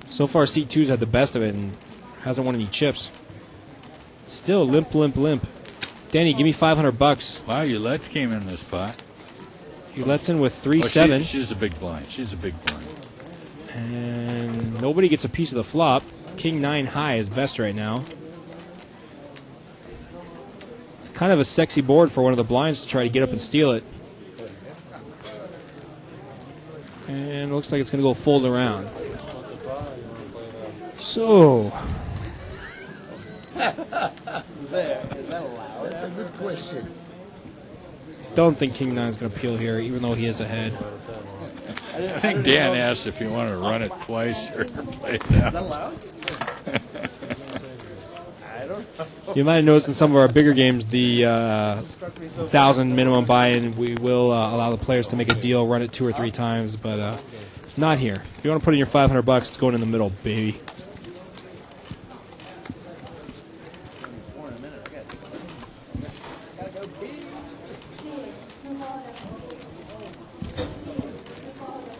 [SPEAKER 4] So far, Seat 2's had the best of it and hasn't won any chips. Still limp, limp, limp. Danny, give me $500.
[SPEAKER 3] Wow, Ulette's came in this spot.
[SPEAKER 4] Ulette's in with 3-7.
[SPEAKER 3] She's a big blind. She's a big blind.
[SPEAKER 4] And nobody gets a piece of the flop. King 9 high is best right now. It's kind of a sexy board for one of the blinds to try to get up and steal it. And it looks like it's going to go fold around. So.
[SPEAKER 8] Is that allowed? That's a good question.
[SPEAKER 4] Don't think King 9 is going to peel here, even though he is ahead.
[SPEAKER 3] I think Dan asked if you wanted to run it twice or play it out.
[SPEAKER 6] Is that allowed? I don't know.
[SPEAKER 4] You might have noticed in some of our bigger games, the 1,000 minimum buy-in, we will allow the players to make a deal, run it 2 or 3 times, but not here. If you want to put in your $500, it's going in the middle, baby.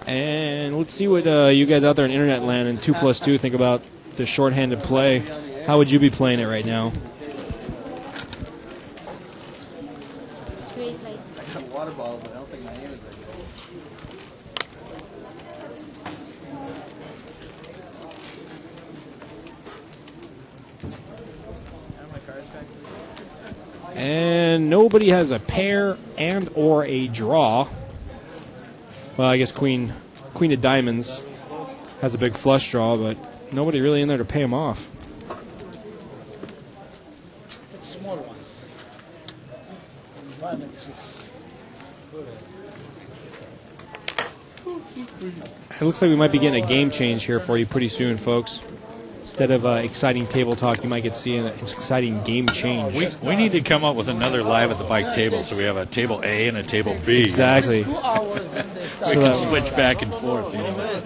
[SPEAKER 4] And let's see what you guys out there in internet land and 2+2 think about the short-handed play. How would you be playing it right now?
[SPEAKER 5] Three plays.
[SPEAKER 6] I got a water bottle, but I don't think my name is right.
[SPEAKER 4] And nobody has a pair and or a draw. Well, I guess Queen of Diamonds has a big flush draw, but nobody really in there to pay him off.
[SPEAKER 8] Small ones. 5 and 6.
[SPEAKER 4] It looks like we might be getting a game change here for you pretty soon, folks. Instead of exciting table talk, you might get seeing an exciting game change.
[SPEAKER 3] We need to come up with another live at the bike table, so we have a table A and a table B.
[SPEAKER 4] Exactly.
[SPEAKER 8] 2 hours when they
[SPEAKER 3] We
[SPEAKER 8] start.
[SPEAKER 3] can switch back and forth. You know.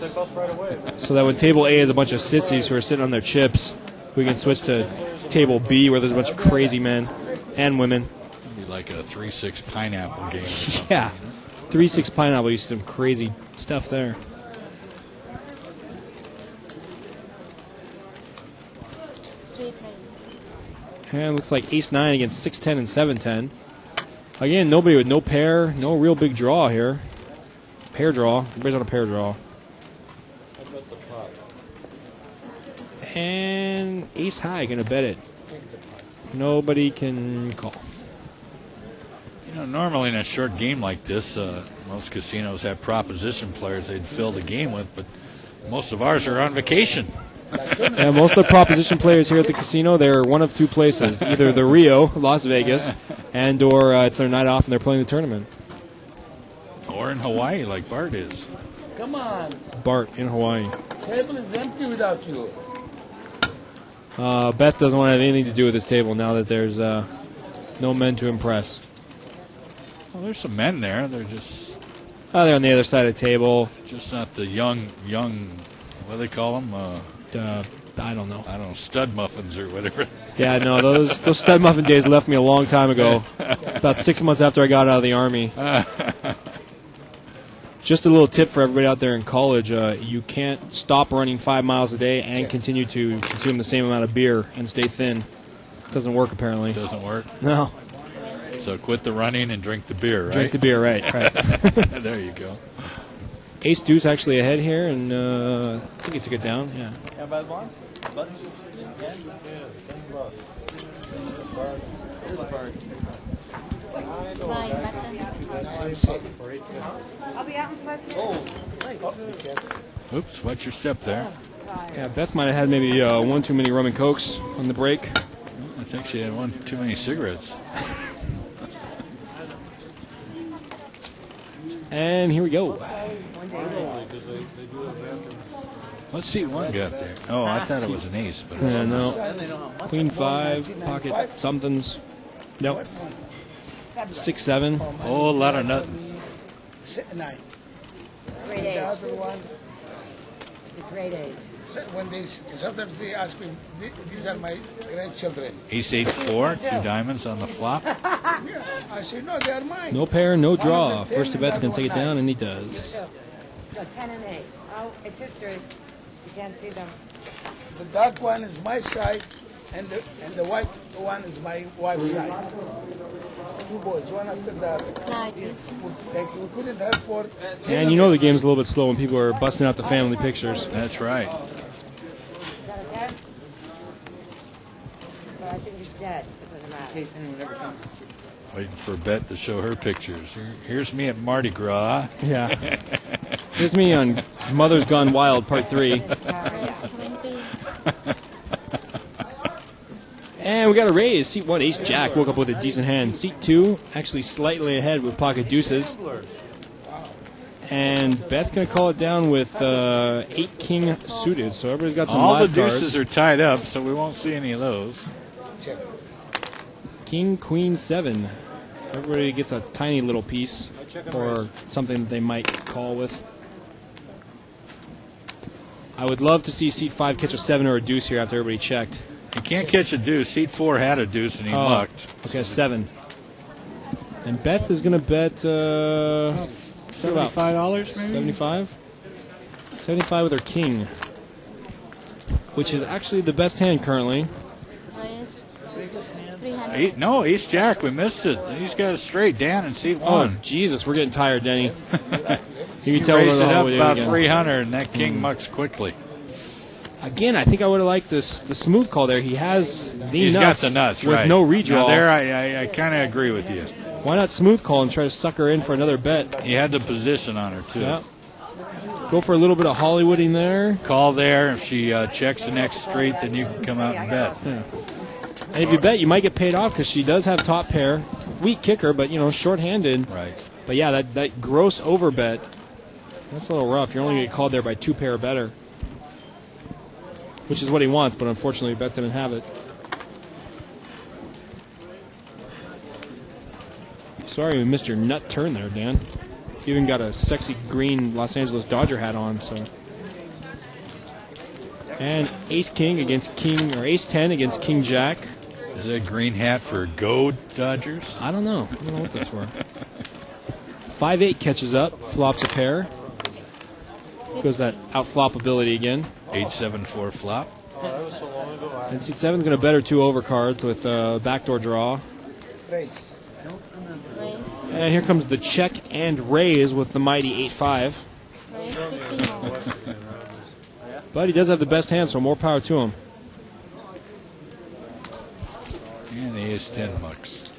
[SPEAKER 4] So that when table A is a bunch of sissies who are sitting on their chips, we can switch to table B where there's a bunch of crazy men and women.
[SPEAKER 3] It'd be like a 3-6 pineapple game. Or something,
[SPEAKER 4] Yeah.
[SPEAKER 3] you know?
[SPEAKER 4] 3-6 pineapple, you see some crazy stuff there.
[SPEAKER 5] Three plays.
[SPEAKER 4] And it looks like ace-9 against 6-10 and 7-10. Again, nobody with no pair, no real big draw here. Pair draw. Everybody's on a pair draw. And ace-high, going to bet it. Nobody can call.
[SPEAKER 3] You know, normally in a short game like this, most casinos have proposition players they'd fill the game with, but most of ours are on vacation.
[SPEAKER 4] Yeah, most of the proposition players here at the casino, they're one of 2 places. Either the Rio, Las Vegas, and or it's their night off and they're playing the tournament.
[SPEAKER 3] Or in Hawaii, like Bart is.
[SPEAKER 8] Come on.
[SPEAKER 4] Bart in Hawaii.
[SPEAKER 8] Table is empty without you.
[SPEAKER 4] Beth doesn't want to have anything to do with this table now that there's no men to impress.
[SPEAKER 3] Well, there's some men there. They're just
[SPEAKER 4] They're on the other side of the table.
[SPEAKER 3] just not the young. What do they call them?
[SPEAKER 4] I don't know.
[SPEAKER 3] Stud muffins or whatever.
[SPEAKER 4] Yeah, no, those stud muffin days left me a long time ago. About 6 months after I got out of the Army. Just a little tip for everybody out there in college. You can't stop running 5 miles a day and continue to consume the same amount of beer and stay thin. Doesn't work, apparently.
[SPEAKER 3] Doesn't work?
[SPEAKER 4] No.
[SPEAKER 3] So quit the running and drink the beer, right?
[SPEAKER 4] Drink the beer, right.
[SPEAKER 3] There you go.
[SPEAKER 4] Ace Deuce actually ahead here, and I think he took it down. Yeah.
[SPEAKER 7] Yeah, bad one? Buttons?
[SPEAKER 5] I'll be out in 5 minutes.
[SPEAKER 3] Oops, watch your step there.
[SPEAKER 4] Yeah, Beth might have had maybe one too many rum and cokes on the break.
[SPEAKER 3] I think she had one too many cigarettes.
[SPEAKER 4] And here we go.
[SPEAKER 3] Let's see what one got there. Oh, I thought it was an ace, but
[SPEAKER 4] Yeah, no. Queen 5, pocket somethings. Nope. 6-7.
[SPEAKER 3] Oh, a lot of nothing.
[SPEAKER 8] 9.
[SPEAKER 9] Great
[SPEAKER 8] The
[SPEAKER 9] age.
[SPEAKER 8] other one,
[SPEAKER 9] It's a great age.
[SPEAKER 8] when they sometimes they ask me, these are my grandchildren.
[SPEAKER 3] Ace 8-4, 2 diamonds on the flop.
[SPEAKER 8] I say no, they are mine.
[SPEAKER 4] No pair, no draw. First to bet's going to take it down, and he does.
[SPEAKER 9] No, 10 and 8. Oh, it's history. You can't see them.
[SPEAKER 8] The dark one is my side, and the white one is my wife's side. 2 boys, one after the other. We couldn't have 4.
[SPEAKER 4] And you know the game's a little bit slow when people are busting out the family pictures.
[SPEAKER 3] That's right.
[SPEAKER 9] Is that okay? But I think he's dead. It doesn't matter.
[SPEAKER 3] Waiting for Bet to show her pictures. Here's me at Mardi Gras.
[SPEAKER 4] Yeah. Here's me on Mother's Gone Wild, Part 3. And we got a raise. Seat 1, Ace Jack. Woke up with a decent hand. Seat 2, actually slightly ahead with pocket deuces. And Beth going to call it down with 8 king suited. So everybody's got some
[SPEAKER 3] All the
[SPEAKER 4] live cards.
[SPEAKER 3] deuces are tied up, so we won't see any of those.
[SPEAKER 4] King, Queen, 7. Everybody gets a tiny little piece or something that they might call with. I would love to see seat 5 catch a 7 or a deuce here after everybody checked.
[SPEAKER 3] You can't catch a deuce. Seat 4 had a deuce and he mucked.
[SPEAKER 4] Okay, 7. And Beth is going to bet
[SPEAKER 3] $75 maybe?
[SPEAKER 4] 75? 75 with her king, which is actually the best hand currently.
[SPEAKER 3] Ace Jack, we missed it. He's got it straight down in seat 1.
[SPEAKER 4] Oh, Jesus, we're getting tired, Denny.
[SPEAKER 3] You
[SPEAKER 4] can tell
[SPEAKER 3] raised
[SPEAKER 4] we're
[SPEAKER 3] it up
[SPEAKER 4] again.
[SPEAKER 3] about 300, and that king mucks quickly.
[SPEAKER 4] Again, I think I would have liked the smooth call there. He has the
[SPEAKER 3] He's
[SPEAKER 4] nuts.
[SPEAKER 3] got the nuts,
[SPEAKER 4] with
[SPEAKER 3] right.
[SPEAKER 4] no redraw.
[SPEAKER 3] Now there, I kind of agree with you.
[SPEAKER 4] Why not smooth call and try to suck her in for another bet?
[SPEAKER 3] He had the position on her, too.
[SPEAKER 4] Yeah. Go for a little bit of Hollywooding there.
[SPEAKER 3] Call there. If she checks the next straight, then you can come out and bet.
[SPEAKER 4] Yeah. And if you bet, you might get paid off because she does have top pair. Weak kicker, but, short-handed.
[SPEAKER 3] Right.
[SPEAKER 4] But, yeah, that gross over bet, that's a little rough. You're only going to get called there by 2 pair or better, which is what he wants, but unfortunately, Bet didn't have it. Sorry we missed your nut turn there, Dan. You even got a sexy green Los Angeles Dodger hat on, so. And Ace-King against King, or Ace-10 against King-Jack.
[SPEAKER 3] Is that a green hat for Go Dodgers?
[SPEAKER 4] I don't know. I don't know what that's for. 5-8 catches up, flops a pair. Goes that out-flop ability again.
[SPEAKER 3] 8-7-4 flop.
[SPEAKER 4] And seat 7's going to better 2 overcards with backdoor draw.
[SPEAKER 8] Raise.
[SPEAKER 4] And here comes the check and raise with the mighty 8-5. But he does have the best hand, so more power to him.
[SPEAKER 3] And the Ace-10 mucks.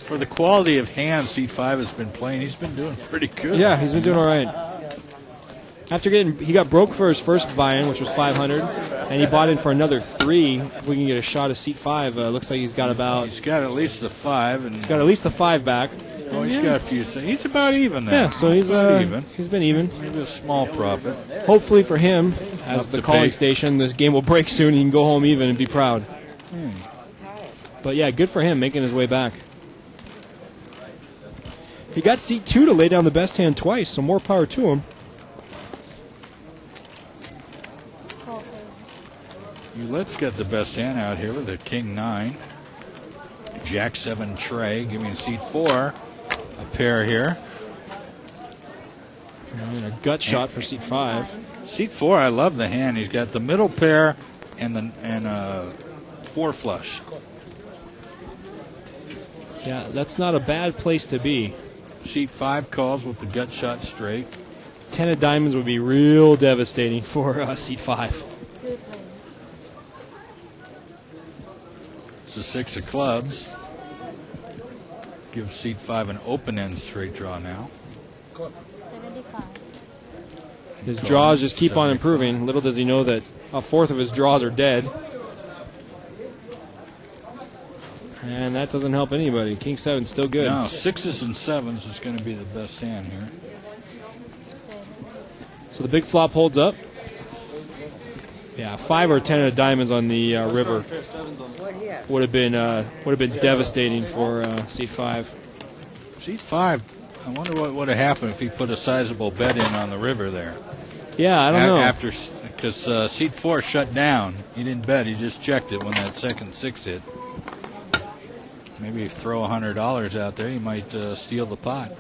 [SPEAKER 3] For the quality of hand seat 5 has been playing, he's been doing pretty good.
[SPEAKER 4] Yeah, he's been doing all right. After he got broke for his first buy-in, which was 500, and he bought in for another 3. If we can get a shot of seat 5, looks like he's got at least the 5
[SPEAKER 3] back. Oh, he's got a few. He's about even there.
[SPEAKER 4] Yeah, so he's
[SPEAKER 3] about even.
[SPEAKER 4] He's been even.
[SPEAKER 3] Maybe a small profit.
[SPEAKER 4] Hopefully for him, as
[SPEAKER 3] Up
[SPEAKER 4] the
[SPEAKER 3] to
[SPEAKER 4] calling
[SPEAKER 3] pay.
[SPEAKER 4] station, this game will break soon. He can go home even and be proud. But yeah, good for him making his way back. He got seat 2 to lay down the best hand twice, so more power to him.
[SPEAKER 3] Let's get the best hand out here with a King 9. Jack 7 tray, giving seat 4 a pair here.
[SPEAKER 4] And a gut shot for seat 5.
[SPEAKER 3] Seat 4, I love the hand. He's got the middle pair and 4 flush.
[SPEAKER 4] Yeah, that's not a bad place to be.
[SPEAKER 3] Seat 5 calls with the gut shot straight.
[SPEAKER 4] 10 of diamonds would be real devastating for seat 5.
[SPEAKER 3] It's a 6 of clubs. Gives seat 5 an open end straight draw now.
[SPEAKER 9] 75.
[SPEAKER 4] His draws just keep on improving. Little does he know that a fourth of his draws are dead. And that doesn't help anybody. King 7 still good.
[SPEAKER 3] No, 6s and 7s is going to be the best hand here.
[SPEAKER 4] So the big flop holds up. Yeah, 5 or 10 of diamonds on the river would have been devastating for seat 5.
[SPEAKER 3] Seat 5. I wonder what would have happened if he put a sizable bet in on the river there.
[SPEAKER 4] Yeah, I don't know.
[SPEAKER 3] After, because seat 4 shut down. He didn't bet. He just checked it when that second 6 hit. Maybe if throw $100 out there, he might steal the pot.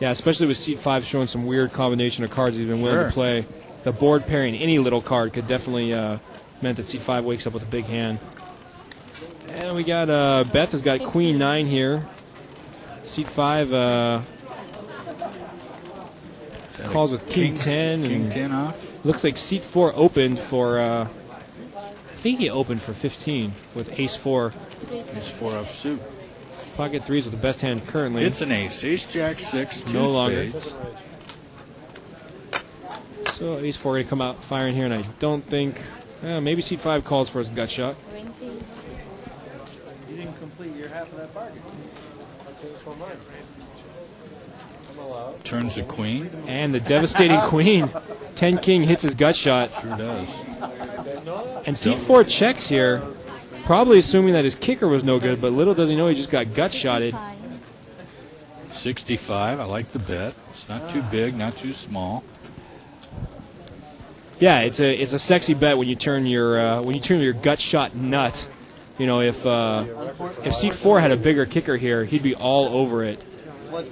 [SPEAKER 4] Yeah, especially with seat 5 showing some weird combination of cards he's been willing
[SPEAKER 3] Sure.
[SPEAKER 4] to play. The board pairing any little card could definitely meant that seat 5 wakes up with a big hand. And we got Beth has got Queen 9 here. Seat 5 calls with King 10.
[SPEAKER 3] King
[SPEAKER 4] and
[SPEAKER 3] 10 off.
[SPEAKER 4] Looks like seat 4 opened for. I think he opened for 15 with Ace 4.
[SPEAKER 3] Ace 4 off suit.
[SPEAKER 4] Pocket 3s with the best hand currently.
[SPEAKER 3] It's an ace. Ace Jack 6. Two
[SPEAKER 4] No longer.
[SPEAKER 3] spades.
[SPEAKER 4] So Ace 4 going to come out firing here, and I don't think. Maybe seat 5 calls for his gut shot.
[SPEAKER 7] You didn't complete your half of that bargain. I changed my mind. I'm allowed.
[SPEAKER 3] Turns the queen.
[SPEAKER 4] And the devastating queen. 10 king hits his gut shot.
[SPEAKER 3] Sure does.
[SPEAKER 4] And seat 4 checks here, probably assuming that his kicker was no good, but little does he know he just got gut shotted.
[SPEAKER 3] 65. I like the bet. It's not too big, not too small.
[SPEAKER 4] Yeah, it's a sexy bet when you turn your gut shot nut. You know, if seat 4 had a bigger kicker here, he'd be all over it.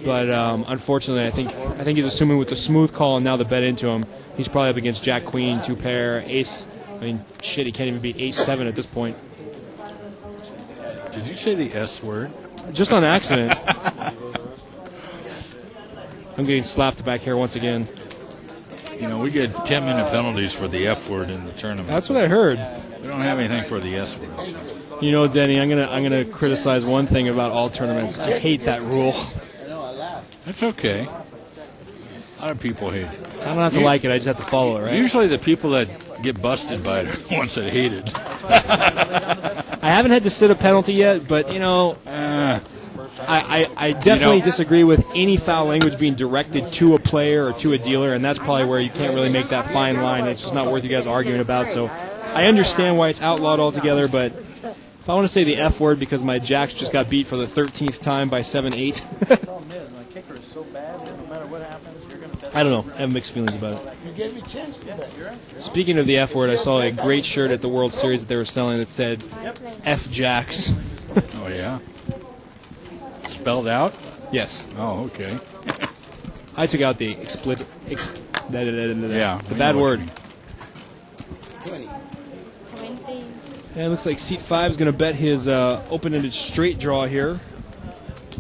[SPEAKER 4] But unfortunately, I think he's assuming with the smooth call and now the bet into him, he's probably up against Jack Queen, 2 pair, Ace. I mean, shit, he can't even beat Ace 7 at this point.
[SPEAKER 3] Did you say the S word?
[SPEAKER 4] Just on accident. I'm getting slapped back here once again.
[SPEAKER 3] You know, we get 10-minute penalties for the F word in the tournament.
[SPEAKER 4] That's what I heard.
[SPEAKER 3] We don't have anything for the S word.
[SPEAKER 4] You know, Denny, I'm gonna criticize one thing about all tournaments. I hate that rule.
[SPEAKER 3] That's okay. A lot of people hate it.
[SPEAKER 4] I don't have to like it. I just have to follow it, right?
[SPEAKER 3] Usually the people that get busted by it are the ones that hate it.
[SPEAKER 4] I haven't had to sit a penalty yet, but, you know, I definitely disagree with any foul language being directed to a player or to a dealer, and that's probably where you can't really make that fine line. It's just not worth you guys arguing about. So I understand why it's outlawed altogether, but if I want to say the F word because my Jacks just got beat for the 13th time by 7-8.
[SPEAKER 7] Kicker is so bad that no matter what happens, you're going to bet.
[SPEAKER 4] I don't know. I have mixed feelings about it.
[SPEAKER 8] You gave me a chance to bet.
[SPEAKER 4] Speaking of the F word, I saw a great shirt at the World Series that they were selling that said F Jacks.
[SPEAKER 3] Oh, yeah? Spelled out?
[SPEAKER 4] Yes.
[SPEAKER 3] Oh, okay.
[SPEAKER 4] I took out the explicit.
[SPEAKER 3] Yeah.
[SPEAKER 4] The bad word.
[SPEAKER 9] 20.
[SPEAKER 4] And it looks like seat 5 is going to bet his open-ended straight draw here.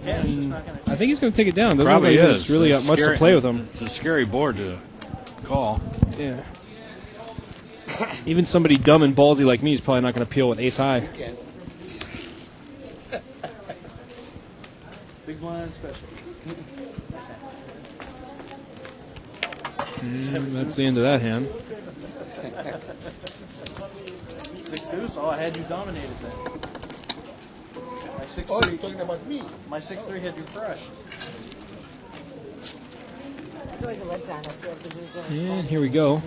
[SPEAKER 4] And I think he's going to take it down. Doesn't
[SPEAKER 3] Probably
[SPEAKER 4] look like
[SPEAKER 3] is.
[SPEAKER 4] he's really got much to play with him.
[SPEAKER 3] It's a scary board to call.
[SPEAKER 4] Yeah. Even somebody dumb and ballsy like me is probably not going to peel with ace high.
[SPEAKER 7] Big blind special.
[SPEAKER 4] That's the end of that hand.
[SPEAKER 7] 6 deuce. Oh, I had you dominated then. 6'3".
[SPEAKER 8] Oh, you're talking about me.
[SPEAKER 7] My 6'3" had you crushed.
[SPEAKER 4] And here we go.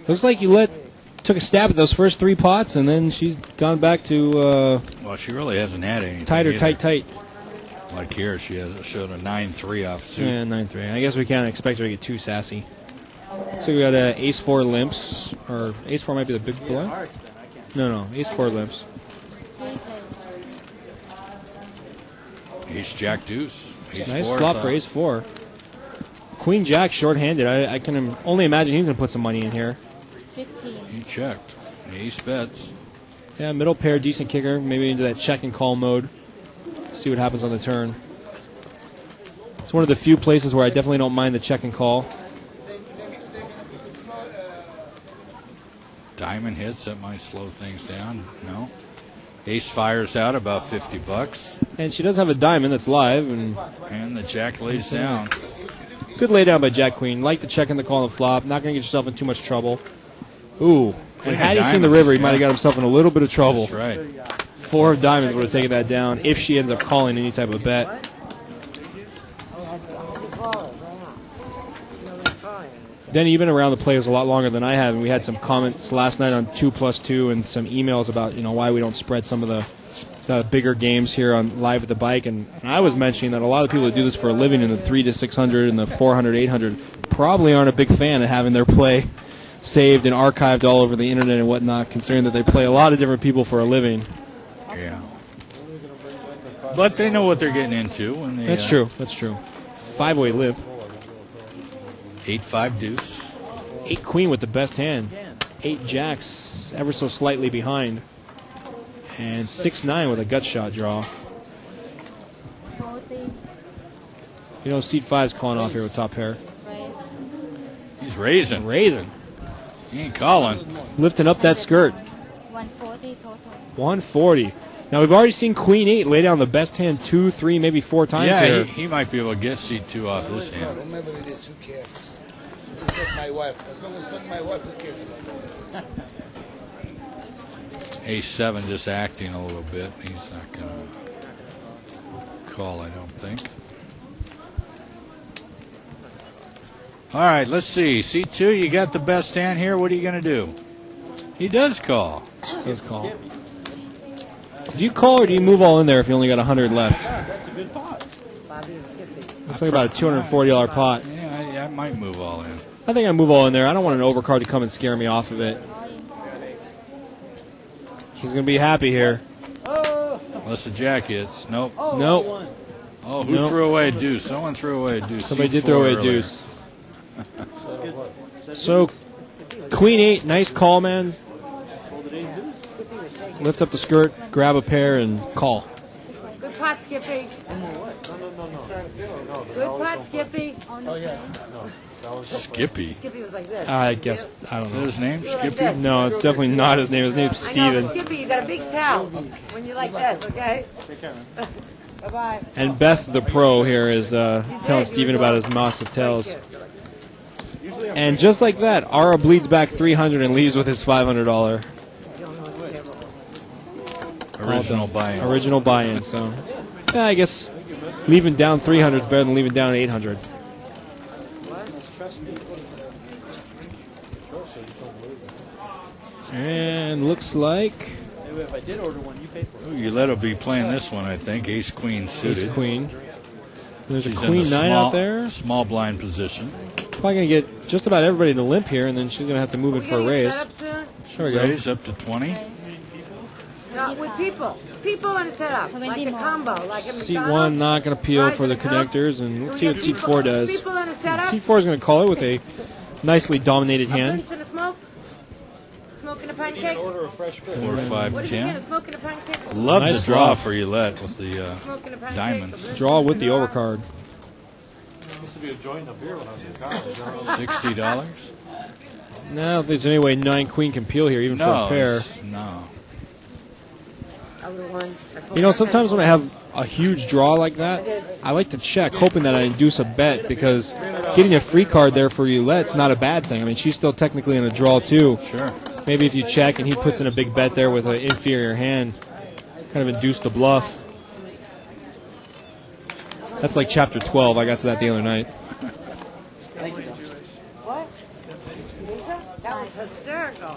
[SPEAKER 4] Looks like took a stab at those first 3 pots, and then she's gone back to
[SPEAKER 3] Well, she really hasn't had anything.
[SPEAKER 4] tighter,
[SPEAKER 3] either.
[SPEAKER 4] tight.
[SPEAKER 3] Like here, she showed a 9-3 off suit.
[SPEAKER 4] Yeah, 9-3. I guess we can't expect her to get too sassy. So we got ace-4 limps, or ace-4 might be the big blind. No, ace-4 limps.
[SPEAKER 3] Ace-Jack deuce.
[SPEAKER 4] Nice
[SPEAKER 3] Ace-4,
[SPEAKER 4] flop for ace-4. Queen-Jack short-handed. I can only imagine he's going to put some money in here.
[SPEAKER 12] 15.
[SPEAKER 3] He checked. Ace bets.
[SPEAKER 4] Yeah, middle pair, decent kicker. Maybe into that check and call mode. See what happens on the turn. It's one of the few places where I definitely don't mind the check and call.
[SPEAKER 3] Diamond hits, that might slow things down. No. Ace fires out about $50.
[SPEAKER 4] And she does have a diamond that's live.
[SPEAKER 3] And the jack lays down.
[SPEAKER 4] Good lay down by Jack Queen. Like the check and the call and the flop. Not going to get yourself in too much trouble. Ooh. And had he seen the river, he might have got himself in a little bit of trouble.
[SPEAKER 3] That's right.
[SPEAKER 4] 4 of diamonds would have taken that down if she ends up calling any type of bet. Denny, you've been around the players a lot longer than I have, and we had some comments last night on 2+2 and some emails about why we don't spread some of the bigger games here on Live at the Bike. And I was mentioning that a lot of people that do this for a living in the 3 to 600 and the 400, 800 probably aren't a big fan of having their play saved and archived all over the internet and whatnot, considering that they play a lot of different people for a living.
[SPEAKER 3] Yeah. But they know what they're getting into. When they,
[SPEAKER 4] That's true. 5-way live.
[SPEAKER 3] 8-5 deuce.
[SPEAKER 4] 8 queen with the best hand. 8 jacks ever so slightly behind. And 6-9 with a gut shot draw.
[SPEAKER 12] 40.
[SPEAKER 4] Seat 5's calling off here with top pair.
[SPEAKER 12] Raise.
[SPEAKER 3] He's raising. He ain't calling.
[SPEAKER 4] Lifting up that skirt.
[SPEAKER 12] 140 total.
[SPEAKER 4] 140. Now we've already seen Queen 8 lay down the best hand 2, 3, maybe 4 times here.
[SPEAKER 3] He might be able to get seat 2 off this hand.
[SPEAKER 8] Remember this, who cares? It's not my wife. As long as it's not my wife, who cares about that?
[SPEAKER 3] Ace-7 just acting a little bit. He's not going to call, I don't think. All right, let's see. Seat 2, you got the best hand here. What are you going to do? He does call.
[SPEAKER 4] Does call. Do you call or do you move all in there if you only got 100 left?
[SPEAKER 7] That's a good pot.
[SPEAKER 4] Looks like about a $240 pot.
[SPEAKER 3] Yeah, I might move all in.
[SPEAKER 4] I think I move all in there. I don't want an overcard to come and scare me off of it. He's going to be happy here.
[SPEAKER 3] Unless the jack hits. Nope.
[SPEAKER 4] Nope.
[SPEAKER 3] Oh, who threw away a deuce? Someone threw away a deuce.
[SPEAKER 4] Somebody
[SPEAKER 3] Seat
[SPEAKER 4] did throw
[SPEAKER 3] 4
[SPEAKER 4] away a
[SPEAKER 3] earlier.
[SPEAKER 4] deuce. So, Queen 8, nice call, man. Lift up the skirt, grab a pair, and call.
[SPEAKER 5] Good pot, Skippy. Good pot, Skippy.
[SPEAKER 8] Oh, yeah.
[SPEAKER 3] Skippy.
[SPEAKER 5] Skippy was like this.
[SPEAKER 4] I guess, I don't
[SPEAKER 3] Is
[SPEAKER 4] know.
[SPEAKER 3] that his name?
[SPEAKER 5] You were like
[SPEAKER 3] Skippy?
[SPEAKER 5] this.
[SPEAKER 4] No, it's definitely not his name. His name's
[SPEAKER 5] I know,
[SPEAKER 4] Steven.
[SPEAKER 5] but Skippy, you got a big towel when you like this, okay? Bye-bye.
[SPEAKER 4] And Beth, the pro, here is telling Steven about his massive tails. And just like that, Ara bleeds back 300 and leaves with his $500.
[SPEAKER 3] Original buy-in.
[SPEAKER 4] Original buy-in. So, yeah, I guess leaving down 300 is better than leaving down 800. And looks like
[SPEAKER 7] Maybe if I did order one, you pay for it.
[SPEAKER 3] Ooh, Yoletta will be playing this one, I think. Ace-Queen suited.
[SPEAKER 4] Ace Queen. There's
[SPEAKER 3] She's
[SPEAKER 4] a
[SPEAKER 3] in
[SPEAKER 4] Queen
[SPEAKER 3] the
[SPEAKER 4] 9 out there.
[SPEAKER 3] Small blind position.
[SPEAKER 4] Probably going to get just about everybody to limp here, and then she's going to have to move it for a raise. There we go.
[SPEAKER 3] Raise up to 20.
[SPEAKER 5] No, with people. People in a setup. Like a combo. Like a
[SPEAKER 4] Seat
[SPEAKER 5] McDonald's.
[SPEAKER 4] 1 not going to peel for the connectors, and let's see what Seat 4 does.
[SPEAKER 5] People in a setup.
[SPEAKER 4] Seat 4 is going to call it with a nicely dominated
[SPEAKER 5] A
[SPEAKER 4] hand.
[SPEAKER 5] rinse and a smoke. Smoking a pancake.
[SPEAKER 7] Order a fresh fish.
[SPEAKER 3] 4, 5,
[SPEAKER 5] What did you
[SPEAKER 3] 10.
[SPEAKER 5] get? A smoking a pancake?
[SPEAKER 3] Love
[SPEAKER 4] Nice
[SPEAKER 3] the draw
[SPEAKER 4] draw.
[SPEAKER 3] for Yolette with the
[SPEAKER 5] Smoking a pancake.
[SPEAKER 3] diamonds.
[SPEAKER 4] Draw with the overcard.
[SPEAKER 7] Used to be a joint up here when I was in college.
[SPEAKER 3] $60?
[SPEAKER 4] No, I don't think there's any way 9 Queen can peel here, even for
[SPEAKER 3] No.
[SPEAKER 4] a pair.
[SPEAKER 3] No.
[SPEAKER 5] Other ones.
[SPEAKER 4] You know, sometimes when I have a huge draw like that, I like to check, hoping that I induce a bet, because getting a free card there for Youlette's not a bad thing. I mean, she's still technically in a draw, too.
[SPEAKER 3] Sure.
[SPEAKER 4] Maybe if you check and he puts in a big bet there with an inferior hand, kind of induce the bluff. That's like chapter 12. I got to that the other night.
[SPEAKER 5] What? That was hysterical.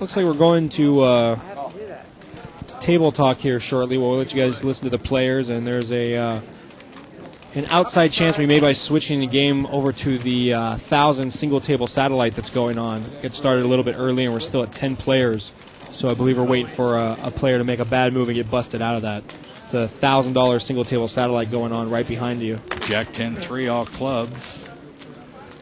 [SPEAKER 4] Looks like we're going to
[SPEAKER 5] I have to do that.
[SPEAKER 4] table talk here shortly. We'll let you guys listen to the players, and there's an outside chance we made by switching the game over to the 1,000 single table satellite that's going on. It started a little bit early, and we're still at 10 players. So I believe we're waiting for a player to make a bad move and get busted out of that. It's a $1,000 single table satellite going on right behind you.
[SPEAKER 3] Jack 10-3 all clubs.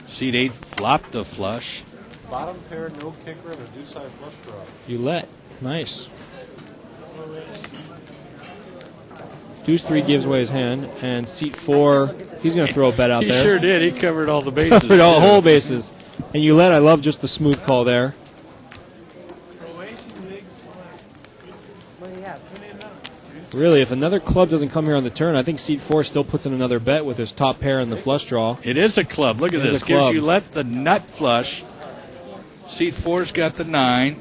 [SPEAKER 3] Seat 8 flopped the flush.
[SPEAKER 7] Bottom pair, no kicker, and a deuce side flush draw.
[SPEAKER 4] You let. Nice. Deuce 3 gives away his hand, and seat 4, he's going to throw a bet out
[SPEAKER 3] He
[SPEAKER 4] there.
[SPEAKER 3] sure did. He covered all the bases.
[SPEAKER 4] Covered all whole bases. And you let. I love just the smooth call there.
[SPEAKER 5] What do you have?
[SPEAKER 4] Really, if another club doesn't come here on the turn, I think seat 4 still puts in another bet with his top pair and the flush draw.
[SPEAKER 3] It is a club. Look at
[SPEAKER 4] It is
[SPEAKER 3] this.
[SPEAKER 4] a club.
[SPEAKER 3] Gives you let the nut flush. Seat 4's got the 9.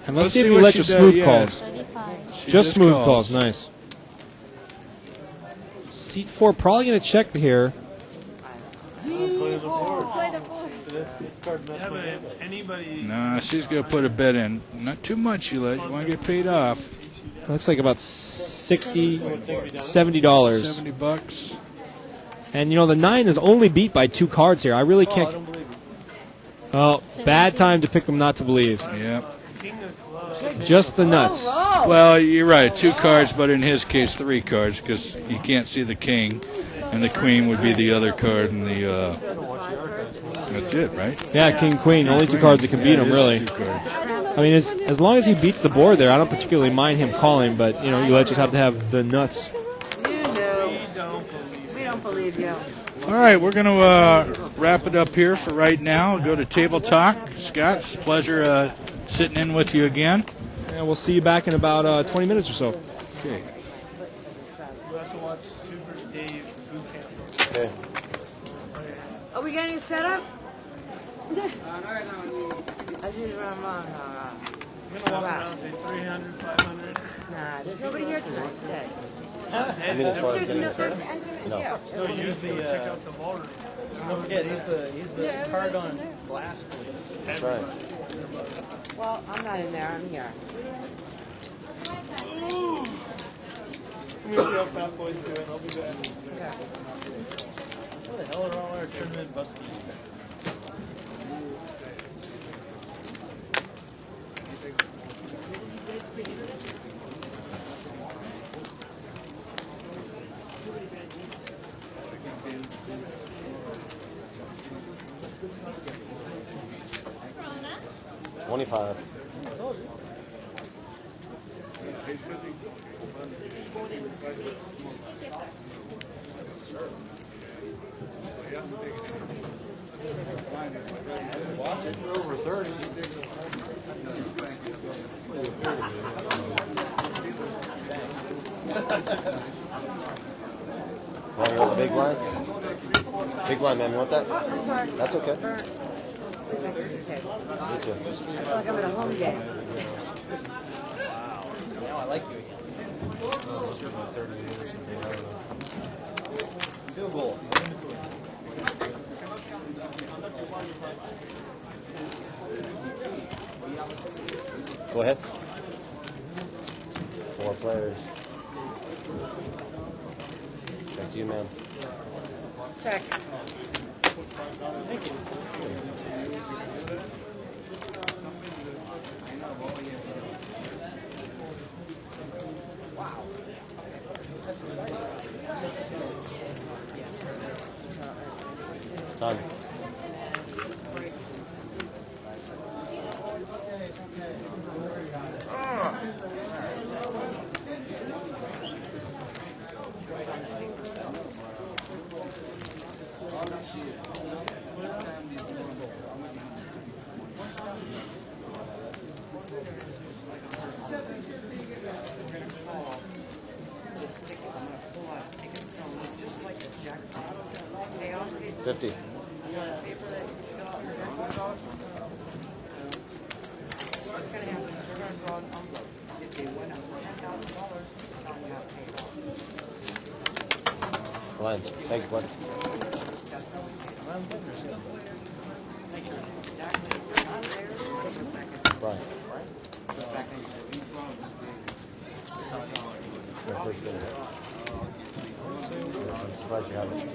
[SPEAKER 4] And let's see if you
[SPEAKER 3] what
[SPEAKER 4] let
[SPEAKER 3] she
[SPEAKER 4] your
[SPEAKER 3] does.
[SPEAKER 4] smooth
[SPEAKER 3] Yeah.
[SPEAKER 4] calls.
[SPEAKER 3] She
[SPEAKER 4] Just smooth calls. Nice. Seat 4 probably going to check here.
[SPEAKER 10] Anybody?
[SPEAKER 3] Nah, she's going to put a bet in. Not too much, you let. You want to get paid off.
[SPEAKER 4] Looks like about $60, $70.
[SPEAKER 3] $70.
[SPEAKER 4] And, you know, the 9 is only beat by 2 cards here. I really can't. Oh, bad time to pick them not to believe.
[SPEAKER 3] Yep.
[SPEAKER 4] Just the nuts.
[SPEAKER 3] Well, you're right. 2 cards, but in his case, 3 cards, because you can't see the king, and the queen would be the other card, and the. That's it, right?
[SPEAKER 4] Yeah, king, queen. Only 2 cards that can beat him,
[SPEAKER 3] it is
[SPEAKER 4] really.
[SPEAKER 3] 2 cards.
[SPEAKER 4] I mean, as long as he beats the board there, I don't particularly mind him calling, but, you know, you just have to have the nuts.
[SPEAKER 5] You know. We don't believe you.
[SPEAKER 3] All right, we're going to wrap it up here for right now. Go to Table Talk. Scott, it's a pleasure sitting in with you again.
[SPEAKER 4] And we'll see you back in about 20 minutes or so.
[SPEAKER 3] Okay.
[SPEAKER 10] We'll have to watch Super Dave Boot Camp.
[SPEAKER 7] Okay.
[SPEAKER 5] Are we getting set up? As usual, I'm on.
[SPEAKER 10] I'm going to walk around and say 300, 500.
[SPEAKER 5] Nah, there's nobody here tonight today.
[SPEAKER 7] I mean, as far as getting
[SPEAKER 5] There's
[SPEAKER 7] started?
[SPEAKER 5] entrance
[SPEAKER 7] No.
[SPEAKER 5] here.
[SPEAKER 10] No, usually check out the ballroom.
[SPEAKER 6] Don't forget, he's the card on glass police.
[SPEAKER 7] That's right.
[SPEAKER 5] Well, I'm not in there. I'm here.
[SPEAKER 10] Let me see how Fat Boy's doing. I'll be back.
[SPEAKER 5] Okay.
[SPEAKER 6] What the hell are all our tournament busties?
[SPEAKER 7] $25. Over 30. Want to go with the big blind? Big blind, man. You want that?
[SPEAKER 5] Oh, I'm sorry.
[SPEAKER 7] That's okay.
[SPEAKER 5] See if I can just say.
[SPEAKER 7] Me too.
[SPEAKER 5] I feel like I'm at a home game.
[SPEAKER 6] Now I like you again. Field goal.
[SPEAKER 7] Go ahead. 4 players. Back to you, man.
[SPEAKER 5] Check. Wow. That's exciting.
[SPEAKER 7] Time. $50. Glenn, thanks, bud. Brian. I'm surprised you haven't.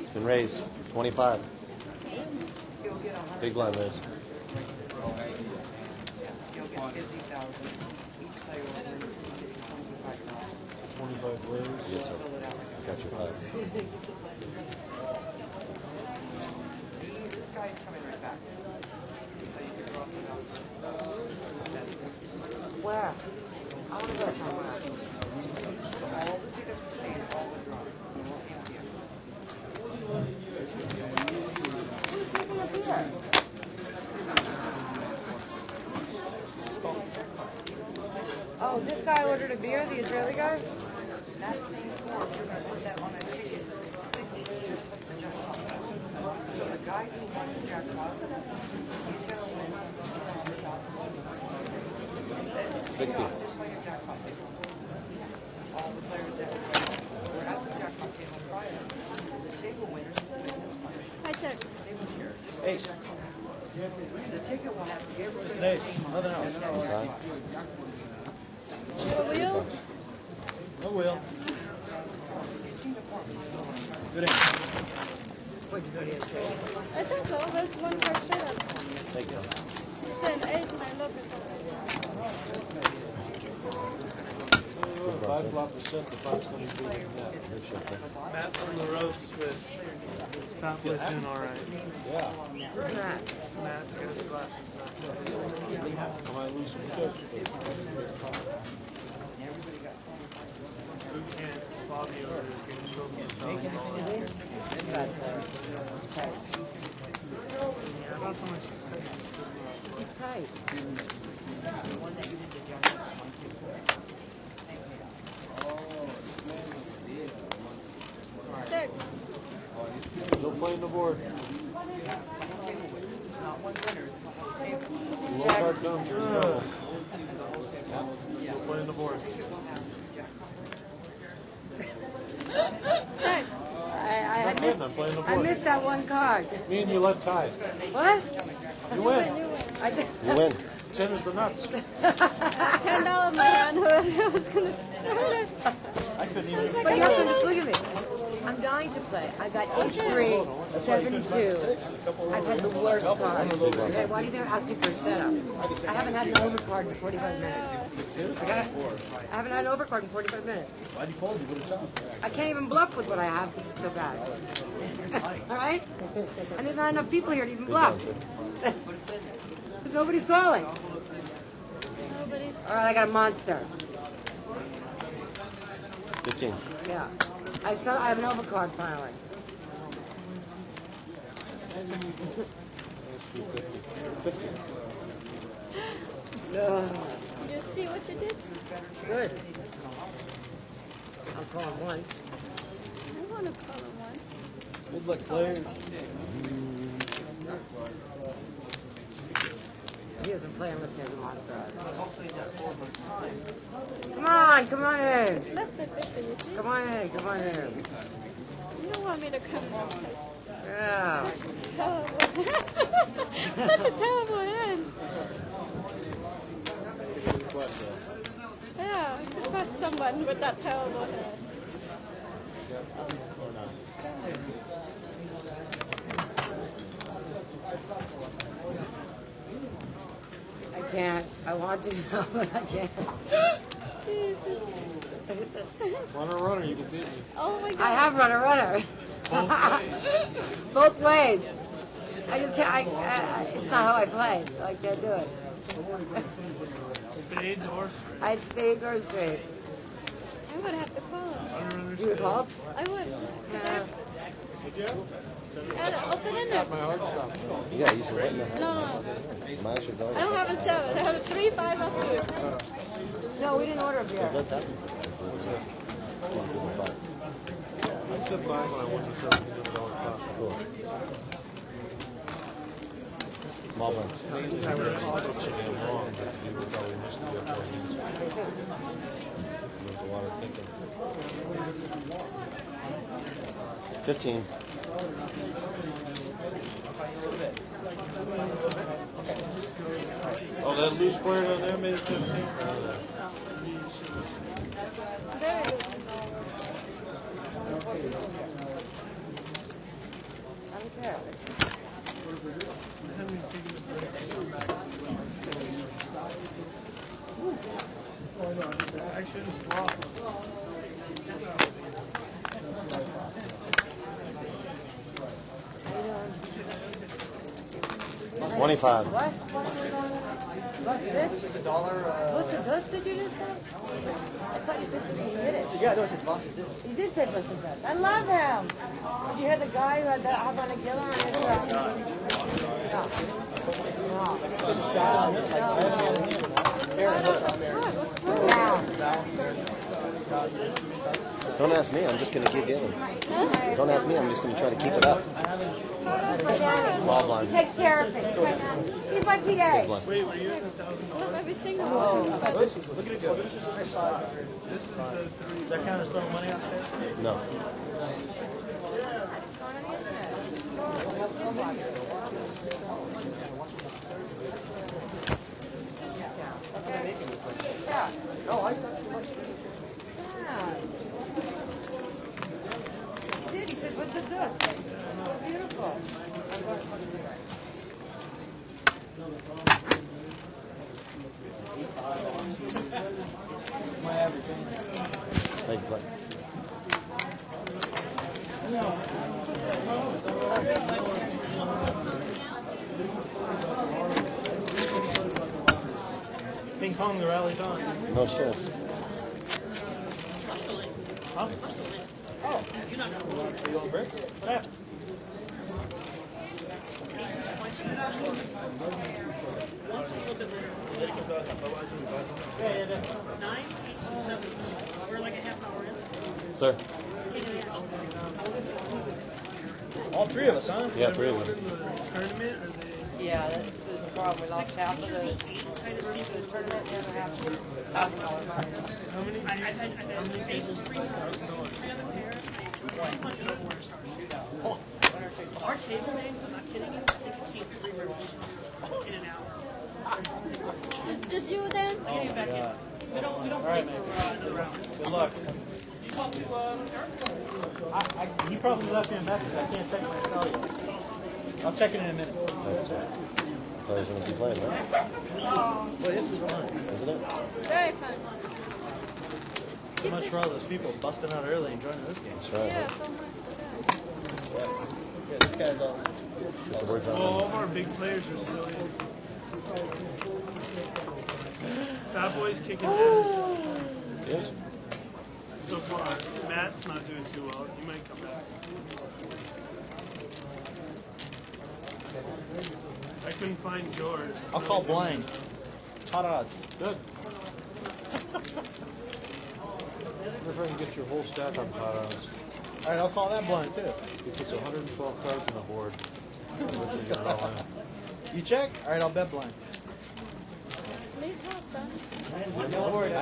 [SPEAKER 7] It's been raised 25. Big blind raise. Yes, sir. Got your 5.
[SPEAKER 5] This guy's coming right back. Where? I want to go somewhere. All the tickets are staying, all the drunk. Who's making a beer? Oh, this guy ordered a beer, the Israeli guy? That same form, you're going to put that on a ticket. So the guy who won the jackpot, he's going to win
[SPEAKER 7] 60.
[SPEAKER 5] just like a jackpot table. All the players that were at the jackpot table prior, the table winners will win this money.
[SPEAKER 12] I check.
[SPEAKER 5] They will share it.
[SPEAKER 7] Ace.
[SPEAKER 5] The ticket will have everybody.
[SPEAKER 7] Nothing else. Inside.
[SPEAKER 12] A wheel?
[SPEAKER 6] No wheel. Good answer.
[SPEAKER 12] I think so. There's one question.
[SPEAKER 7] Thank you.
[SPEAKER 12] It's an ace and I love it.
[SPEAKER 7] 5 flop percent, the pot's going to be like that.
[SPEAKER 10] Matt from the ropes with Top was doing all right.
[SPEAKER 7] Yeah.
[SPEAKER 5] Who's that?
[SPEAKER 10] Matt, get his glasses back.
[SPEAKER 7] I might lose some chips.
[SPEAKER 10] Who can't? Bobby over there is getting trophies. Not so much as tight.
[SPEAKER 5] He's tight.
[SPEAKER 12] Check.
[SPEAKER 7] Still playing the board. Low card comes, you're in trouble. Still playing the board.
[SPEAKER 12] Check.
[SPEAKER 7] I'm playing the
[SPEAKER 5] I
[SPEAKER 7] board.
[SPEAKER 5] missed that one card.
[SPEAKER 7] Me and you left tied.
[SPEAKER 5] What?
[SPEAKER 7] You win. You win. 10 is the nuts.
[SPEAKER 12] $10 man who was gonna.
[SPEAKER 7] I couldn't even.
[SPEAKER 5] But you have to just look at me. I'm dying to play. I got 8-3, 7-2. I've had the worst card. Okay, why do you ask me for a setup? I haven't had an overcard in 45 minutes. Okay? I haven't had an overcard in 45 minutes.
[SPEAKER 7] Why'd you fold? You would have jumped.
[SPEAKER 5] I can't even bluff with what I have because it's so bad. All right? And there's not enough people here to even bluff. Because nobody's calling. All right, I got a monster.
[SPEAKER 7] 15.
[SPEAKER 5] Yeah. I have an overcard finally.
[SPEAKER 7] 50.
[SPEAKER 12] You see what you did?
[SPEAKER 5] Good. I'll call him once.
[SPEAKER 12] I want to call him once.
[SPEAKER 7] Good luck, players.
[SPEAKER 5] He doesn't play unless he has a monster. Come on in.
[SPEAKER 12] Less than 50, you see?
[SPEAKER 5] Come on in.
[SPEAKER 12] You don't want me to come home.
[SPEAKER 5] Yeah.
[SPEAKER 12] Such a terrible hand. Yeah, I could crush someone with that terrible hand.
[SPEAKER 5] I can't. I want to know, but I can't.
[SPEAKER 12] Jesus.
[SPEAKER 7] Runner, you can beat me.
[SPEAKER 12] Oh my God.
[SPEAKER 5] I have runner. Both ways. I just can't. It's not how I play. I can't do it.
[SPEAKER 10] Spades or straight?
[SPEAKER 5] I had spades or straight.
[SPEAKER 12] I would have to call him.
[SPEAKER 5] You would call?
[SPEAKER 12] I would.
[SPEAKER 5] Yeah.
[SPEAKER 12] Open ended.
[SPEAKER 7] Yeah, you should win that.
[SPEAKER 12] No.
[SPEAKER 7] Mine should go.
[SPEAKER 12] I don't have a 7. I have a 3, 5, or 6.
[SPEAKER 5] No, we didn't order a
[SPEAKER 7] It
[SPEAKER 5] beer.
[SPEAKER 7] does happen. said 5 when I won the $7 class.
[SPEAKER 13] Cool. Small one.
[SPEAKER 7] Mainly I would have called it so damn long that you would probably miss the up there. There's a lot of thinking.
[SPEAKER 13] 15.
[SPEAKER 7] Oh, that loose player down there made it 15?
[SPEAKER 10] Action flop.
[SPEAKER 13] 25.
[SPEAKER 5] What? What's this?
[SPEAKER 6] It's a dollar.
[SPEAKER 5] What's the dust did you just say? I thought you said you did it.
[SPEAKER 6] Yeah, no, it's Voss's disc.
[SPEAKER 5] You did say Buster Dust. I love him. Did you hear the guy who had that Havana Killer on his
[SPEAKER 13] Don't ask me, I'm just going to keep giving. Don't ask me, I'm just going to try to keep it up. Small blind.
[SPEAKER 5] Take care of it. He's my PA.
[SPEAKER 13] Big blind.
[SPEAKER 10] Wait, were you using $1,000?
[SPEAKER 12] Every single
[SPEAKER 5] Oh.
[SPEAKER 12] one.
[SPEAKER 6] This was, look at it go. This is nice stock.
[SPEAKER 10] This is the 3.
[SPEAKER 6] Does that count as throwing money out there?
[SPEAKER 13] No.
[SPEAKER 6] Oh, I saw too much.
[SPEAKER 5] He said, what's the dust? Beautiful.
[SPEAKER 6] My average.
[SPEAKER 13] Big blind.
[SPEAKER 6] Ping pong, the rally's on.
[SPEAKER 13] No shit.
[SPEAKER 6] Huh? Oh, you're not going to. Are you on break? What happened? Yeah.
[SPEAKER 14] 9s, 8s, and 7s. We're like a half hour in.
[SPEAKER 13] Sir?
[SPEAKER 6] All three of us, huh?
[SPEAKER 13] Yeah, 3 of them.
[SPEAKER 10] Tournament or they?
[SPEAKER 5] Yeah, that's the problem. We lost half of the tournament and half of $1,000 money.
[SPEAKER 10] How many?
[SPEAKER 14] I've had bases 3 other pairs. I had 200 over Winter Star. Oh. Our table names, I'm not kidding you, they can see 3 rivers in an hour.
[SPEAKER 12] Just you then?
[SPEAKER 14] I'll get you back in. We don't
[SPEAKER 6] All right,
[SPEAKER 14] break
[SPEAKER 6] man.
[SPEAKER 14] for another round.
[SPEAKER 6] Good luck.
[SPEAKER 14] You talk to Eric?
[SPEAKER 6] He probably left me a message. I can't check my cell yet. I'll check it in a minute.
[SPEAKER 13] So he's going to be playing, right?
[SPEAKER 6] Well, this is fun.
[SPEAKER 13] Isn't it?
[SPEAKER 12] Very fun.
[SPEAKER 6] So much for all those people busting out early and joining this game.
[SPEAKER 13] That's right.
[SPEAKER 12] Yeah, so much.
[SPEAKER 6] Yeah, this guy's all.
[SPEAKER 13] Get the words
[SPEAKER 10] Well,
[SPEAKER 13] out.
[SPEAKER 10] all of our big players are still in. Fat Boy's kicking ass
[SPEAKER 13] Yes?
[SPEAKER 10] so far. Matt's not doing too well. He might come back. I couldn't find George.
[SPEAKER 6] I'll call blind. Hot odds.
[SPEAKER 7] Good. Wonder if I can get your whole stack on pot odds.
[SPEAKER 6] All right, I'll call that blind too.
[SPEAKER 7] He puts 112 cards on the board. I'll let you get it all in.
[SPEAKER 6] You check? All right, I'll bet blind.
[SPEAKER 12] Leave top done.
[SPEAKER 6] I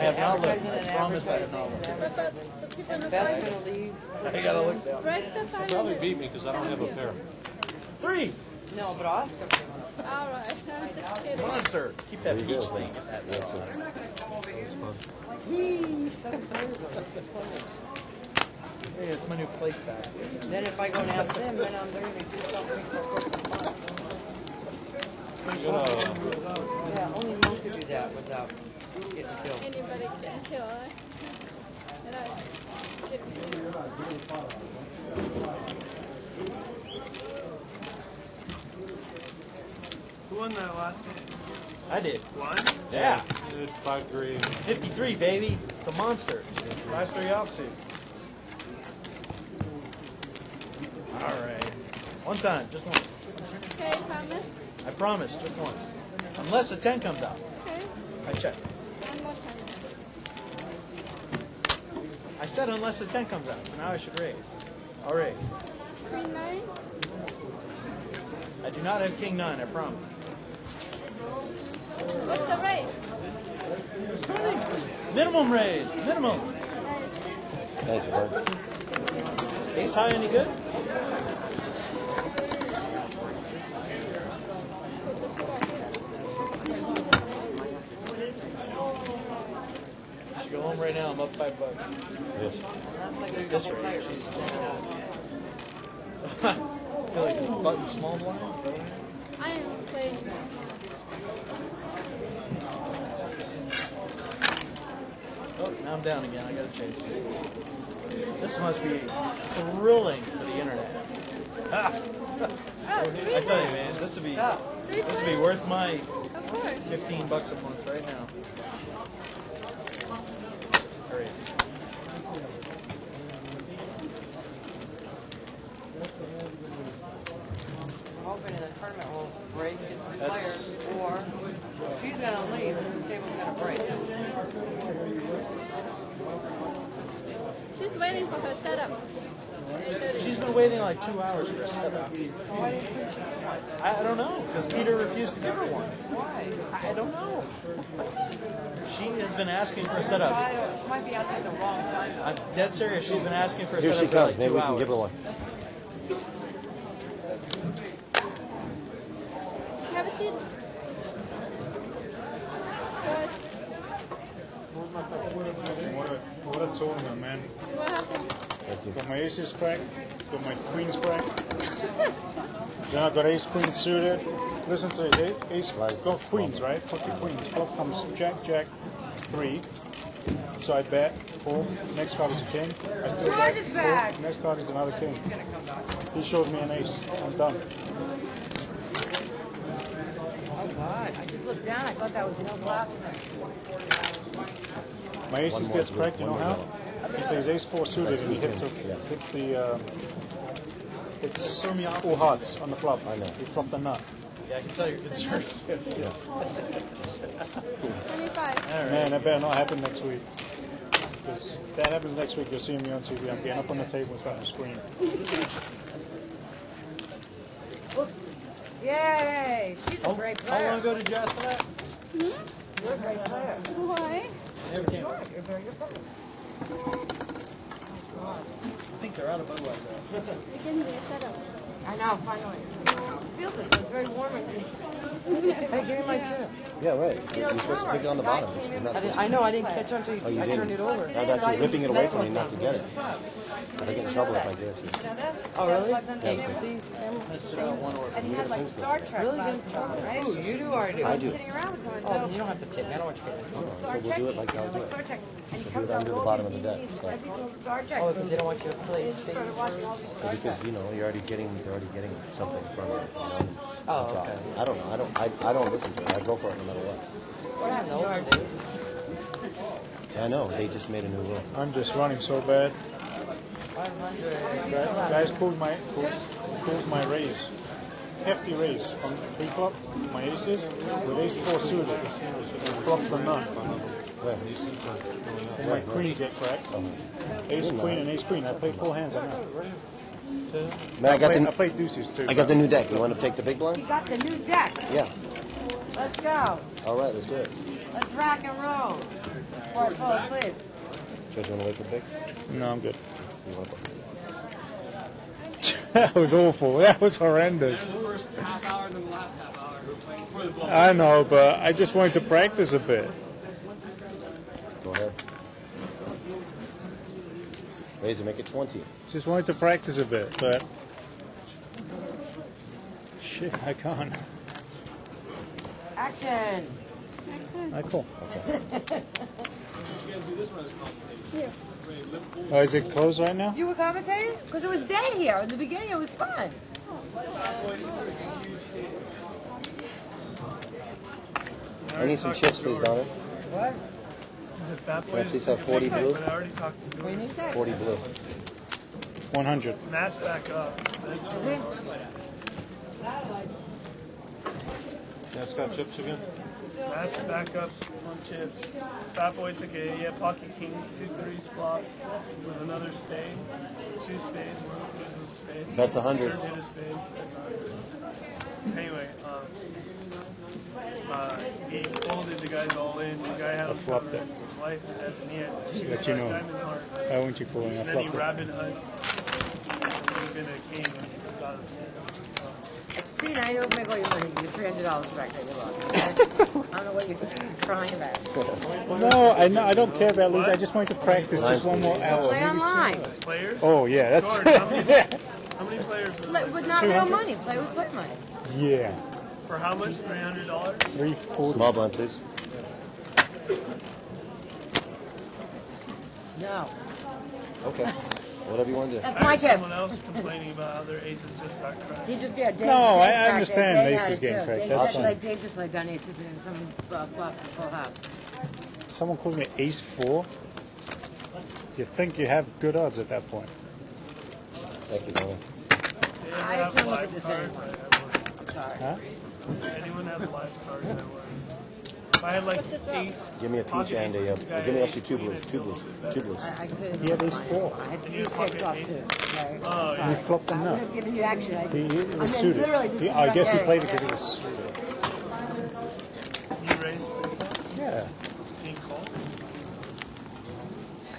[SPEAKER 6] have not looked. I promise I have not looked.
[SPEAKER 12] What about the people in the
[SPEAKER 5] Best
[SPEAKER 12] party?
[SPEAKER 5] gonna leave.
[SPEAKER 6] I gotta look down.
[SPEAKER 12] Break the
[SPEAKER 7] He'll
[SPEAKER 12] five
[SPEAKER 7] probably
[SPEAKER 12] minutes.
[SPEAKER 7] beat me because I don't have a pair.
[SPEAKER 6] 3.
[SPEAKER 5] No, but Oscar.
[SPEAKER 12] All right. I'm just kidding.
[SPEAKER 6] Monster. Keep that
[SPEAKER 13] There you
[SPEAKER 6] peach
[SPEAKER 13] go.
[SPEAKER 6] thing.
[SPEAKER 13] Yes, sir.
[SPEAKER 6] Hey, it's my new play style.
[SPEAKER 5] Then if I go and ask them, then they're gonna do something for Yeah, only Monk could do that without getting killed.
[SPEAKER 12] Anybody can kill, eh? And I
[SPEAKER 10] Who won that last game?
[SPEAKER 6] I did.
[SPEAKER 10] Blind?
[SPEAKER 6] Yeah.
[SPEAKER 7] It's 5-3.
[SPEAKER 6] 53, baby. It's a monster. 5-3 offsuit. All right. One time, just once.
[SPEAKER 12] Okay, promise.
[SPEAKER 6] I promise, just once. Unless a 10 comes out.
[SPEAKER 12] Okay.
[SPEAKER 6] I check.
[SPEAKER 12] One more time.
[SPEAKER 6] I said unless a 10 comes out, so now I should raise.
[SPEAKER 7] All right.
[SPEAKER 12] Queen 9?
[SPEAKER 7] I do not have king 9, I promise.
[SPEAKER 12] What's the raise?
[SPEAKER 7] Minimum raise. Minimum.
[SPEAKER 13] Thank you, bud.
[SPEAKER 7] Ace high, any good? Should go home right now. I'm up $5.
[SPEAKER 13] Yes.
[SPEAKER 7] This range. I feel like it's button small blind.
[SPEAKER 12] I am playing.
[SPEAKER 7] Oh, now I'm down again. I gotta chase. This must be thrilling for the internet. I tell you, man, this would be worth my $15 a month right now. Great.
[SPEAKER 15] I'm hoping in the tournament will break, get some
[SPEAKER 7] That's-
[SPEAKER 15] players, or she's gonna leave and the table's gonna break.
[SPEAKER 12] She's waiting for her setup.
[SPEAKER 7] She's been waiting like 2 hours for a setup. I don't know, because Peter refused to give her one.
[SPEAKER 15] Why?
[SPEAKER 7] I don't know. She has been asking for a setup.
[SPEAKER 15] She might be asking the wrong time.
[SPEAKER 7] I'm dead serious. She's been asking for a
[SPEAKER 13] Here she
[SPEAKER 7] setup for
[SPEAKER 13] comes.
[SPEAKER 7] like
[SPEAKER 13] Maybe
[SPEAKER 7] 2
[SPEAKER 13] we
[SPEAKER 7] hours.
[SPEAKER 13] can give her one.
[SPEAKER 12] Have a seat. Good.
[SPEAKER 2] What a tournament, man.
[SPEAKER 12] What happened?
[SPEAKER 2] Got my aces cracked, got my queens cracked. Then I got ace queen suited. Listen to this, ace got queens, right? Fuck your queens. Flop comes jack, jack, 3. So I bet 4. Next card is a king. I still
[SPEAKER 5] George
[SPEAKER 2] bet
[SPEAKER 5] is
[SPEAKER 2] 4.
[SPEAKER 5] back.
[SPEAKER 2] Next card is another king. He showed me an ace. I'm done.
[SPEAKER 5] Oh God! I just looked down. I thought that was no glass.
[SPEAKER 2] My aces
[SPEAKER 13] more
[SPEAKER 2] gets
[SPEAKER 13] blue,
[SPEAKER 2] cracked, you know
[SPEAKER 13] one
[SPEAKER 2] how?
[SPEAKER 13] more
[SPEAKER 2] He plays ace 4 suited and he hits it's all hearts on the flop.
[SPEAKER 13] I know.
[SPEAKER 2] He flopped a nut.
[SPEAKER 7] Yeah, I can tell you're concerned too.
[SPEAKER 13] Yeah.
[SPEAKER 12] 25.
[SPEAKER 2] Man, that better not happen next week. Because if that happens next week, you'll see me on TV. I'm getting up on the table and starting to scream.
[SPEAKER 5] Yay! She's a great player.
[SPEAKER 7] How long ago did you ask for that?
[SPEAKER 5] You're a great player.
[SPEAKER 12] Why?
[SPEAKER 7] Never came.
[SPEAKER 5] Sure, you're a very good player.
[SPEAKER 7] I think they're out of Budweiser.
[SPEAKER 12] We can do a setup.
[SPEAKER 5] I know, finally. Let's feel this one. It's very warm in here. Hey, give me my tip.
[SPEAKER 13] Yeah, right. You're supposed to take it on the bottom. You're not supposed to.
[SPEAKER 15] I know, I didn't catch on until
[SPEAKER 13] Oh, you
[SPEAKER 15] I turned
[SPEAKER 13] didn't.
[SPEAKER 15] it over.
[SPEAKER 13] I'd actually ripping it away from me not to get it. But I get in trouble if I give it to you.
[SPEAKER 15] Oh, really?
[SPEAKER 13] Yeah,
[SPEAKER 15] Yeah, you
[SPEAKER 13] so-
[SPEAKER 15] see?
[SPEAKER 5] And he had like Star Trek
[SPEAKER 15] Really
[SPEAKER 5] glasses
[SPEAKER 15] good.
[SPEAKER 5] on, right?
[SPEAKER 15] Ooh, you do or I do?
[SPEAKER 13] I do.
[SPEAKER 5] Sitting around with someone,
[SPEAKER 15] Oh,
[SPEAKER 5] so
[SPEAKER 15] then you don't have to tip me. I don't want you to tip me.
[SPEAKER 13] So we'll do it like I'll do it.
[SPEAKER 5] Star Trek. And he
[SPEAKER 13] We'll
[SPEAKER 5] comes
[SPEAKER 13] do it
[SPEAKER 5] out
[SPEAKER 13] under
[SPEAKER 5] with
[SPEAKER 13] the
[SPEAKER 5] all
[SPEAKER 13] bottom of
[SPEAKER 5] these
[SPEAKER 13] the deck.
[SPEAKER 5] DVDs,
[SPEAKER 13] So.
[SPEAKER 5] every single Star Trek.
[SPEAKER 15] Oh, because they don't want you to play
[SPEAKER 5] Just started watching all these Star Trek.
[SPEAKER 13] Because they're already getting something from it.
[SPEAKER 15] Oh,
[SPEAKER 13] Drop.
[SPEAKER 15] okay.
[SPEAKER 13] I don't know. I don't listen to it. I go for it no matter what.
[SPEAKER 15] What happened the older days?
[SPEAKER 13] I know. They just made a new rule.
[SPEAKER 2] I'm just running so bad.
[SPEAKER 15] 500.
[SPEAKER 2] Guys pulled my raise. Hefty raise on pre-flop, my aces, with ace 4 suited. And flopped the nut.
[SPEAKER 13] Where?
[SPEAKER 2] And my queens get cracked. Ace queen and ace queen. I played 4 hands on that.
[SPEAKER 13] Man,
[SPEAKER 2] I played deuces too.
[SPEAKER 13] I got the new deck. You want to take the big blind?
[SPEAKER 5] He got the new deck.
[SPEAKER 13] Yeah.
[SPEAKER 5] Let's go.
[SPEAKER 13] All right, let's do it.
[SPEAKER 5] Let's rock and roll. Before I fall asleep.
[SPEAKER 13] Joe, you want to wait for the big?
[SPEAKER 2] No, I'm good.
[SPEAKER 13] You want to
[SPEAKER 2] That was awful. That was horrendous.
[SPEAKER 10] First half hour than the last half hour. We're playing for the blow.
[SPEAKER 2] I know, but I just wanted to practice a bit.
[SPEAKER 13] Go ahead. Razor, make it 20.
[SPEAKER 2] Just wanted to practice a bit, but shit, I can't.
[SPEAKER 5] Action.
[SPEAKER 2] I cool.
[SPEAKER 10] Okay.
[SPEAKER 12] Here.
[SPEAKER 2] Oh, is it closed right now?
[SPEAKER 5] You were commentating? Because it was dead here. In the beginning, it was fun.
[SPEAKER 13] I need some chips, please, Donna.
[SPEAKER 5] What?
[SPEAKER 10] Is it Fat
[SPEAKER 13] Can I
[SPEAKER 10] Boys?
[SPEAKER 13] please have 40 blue?
[SPEAKER 10] But I already talked to Billy.
[SPEAKER 13] 40 blue.
[SPEAKER 2] 100.
[SPEAKER 10] Matt's back up. That's
[SPEAKER 7] Yeah, it's got chips again.
[SPEAKER 10] That's back up on chips. Fat Boy took a pocket kings, 2 3s flop with another spade. 2 spades, one loses a spade.
[SPEAKER 13] That's 100.
[SPEAKER 10] Turns hit a spade. That's 100. Anyway, he folded the guys all in. The guy had
[SPEAKER 2] I flopped it.
[SPEAKER 10] his life and he had
[SPEAKER 2] Just to let you know.
[SPEAKER 10] diamond heart.
[SPEAKER 2] I won't you calling. I
[SPEAKER 10] And then he
[SPEAKER 2] flopped it.
[SPEAKER 10] rabbit hunt. He would have been a king when he got himself.
[SPEAKER 5] See, now you don't make all your money. You get $300 back that you lost. I don't know what you're crying about.
[SPEAKER 2] No, I don't care about losing. I just want to practice just one more hour.
[SPEAKER 5] Play online.
[SPEAKER 10] Players?
[SPEAKER 2] Oh, yeah, that's
[SPEAKER 10] How many players?
[SPEAKER 5] Play with not real money. Play with play money.
[SPEAKER 2] Yeah.
[SPEAKER 10] For how much? $300?
[SPEAKER 2] 340.
[SPEAKER 13] Small blind, please.
[SPEAKER 5] No.
[SPEAKER 13] Okay. Whatever you want to do.
[SPEAKER 5] That's my tip.
[SPEAKER 10] Someone else complaining about how their aces just got cracked.
[SPEAKER 5] He just got Dave.
[SPEAKER 2] No, I
[SPEAKER 5] Dave back
[SPEAKER 2] understand
[SPEAKER 5] there. Dave
[SPEAKER 2] aces
[SPEAKER 5] had it,
[SPEAKER 2] getting
[SPEAKER 5] too.
[SPEAKER 2] cracked.
[SPEAKER 5] Dave
[SPEAKER 2] That's
[SPEAKER 5] just
[SPEAKER 2] fine.
[SPEAKER 5] like Dave just like done aces and someone flopped the full house.
[SPEAKER 2] Someone calls me ace 4. You think you have good odds at that point.
[SPEAKER 13] Thank you, Donna.
[SPEAKER 5] I can't look at the same. Sorry.
[SPEAKER 2] Huh?
[SPEAKER 10] Anyone has live cards that work. If I had like ace.
[SPEAKER 13] Give me a peach and a. Give me actually 2 blues. 2 blues. 2 blues.
[SPEAKER 5] I couldn't.
[SPEAKER 2] Yeah, there's 4.
[SPEAKER 5] I had 3 6 off too. Okay.
[SPEAKER 10] Oh,
[SPEAKER 2] He flopped them
[SPEAKER 5] I would
[SPEAKER 2] up.
[SPEAKER 5] have given you action. I
[SPEAKER 2] He
[SPEAKER 5] did.
[SPEAKER 2] was suited.
[SPEAKER 5] Literally, this is
[SPEAKER 2] I
[SPEAKER 5] what
[SPEAKER 2] guess
[SPEAKER 5] I'm
[SPEAKER 2] he played it
[SPEAKER 5] getting.
[SPEAKER 2] because it was suited.
[SPEAKER 10] You raised
[SPEAKER 2] Yeah.
[SPEAKER 10] king call.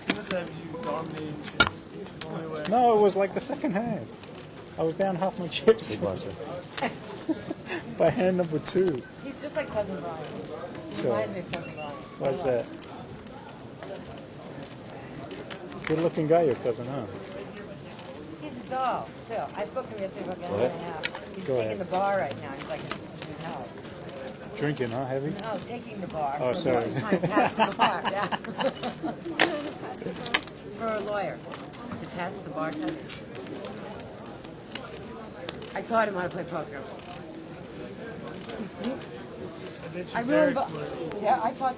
[SPEAKER 10] He must have you dominating chips. It's the only way.
[SPEAKER 2] No, it was like the second hand. I was down half my chips
[SPEAKER 13] Big blind, sir.
[SPEAKER 2] by hand number 2.
[SPEAKER 5] He's just like Cousin Brian. He
[SPEAKER 2] So-
[SPEAKER 5] reminds me of Cousin Brian.
[SPEAKER 2] What's that? Good looking guy, your cousin, huh?
[SPEAKER 5] He's a doll, too. I spoke to him yesterday about
[SPEAKER 2] Go
[SPEAKER 5] getting
[SPEAKER 2] ahead.
[SPEAKER 5] a half. He's
[SPEAKER 2] Go
[SPEAKER 5] taking
[SPEAKER 2] ahead.
[SPEAKER 5] the bar right now. He's like, no.
[SPEAKER 2] Drinking, huh? Heavy?
[SPEAKER 5] No, taking the bar.
[SPEAKER 2] Oh, sorry.
[SPEAKER 5] He's trying to test the bar, yeah. For a lawyer. To test the bar test. I taught him how to play poker. I ruined, yeah, I taught,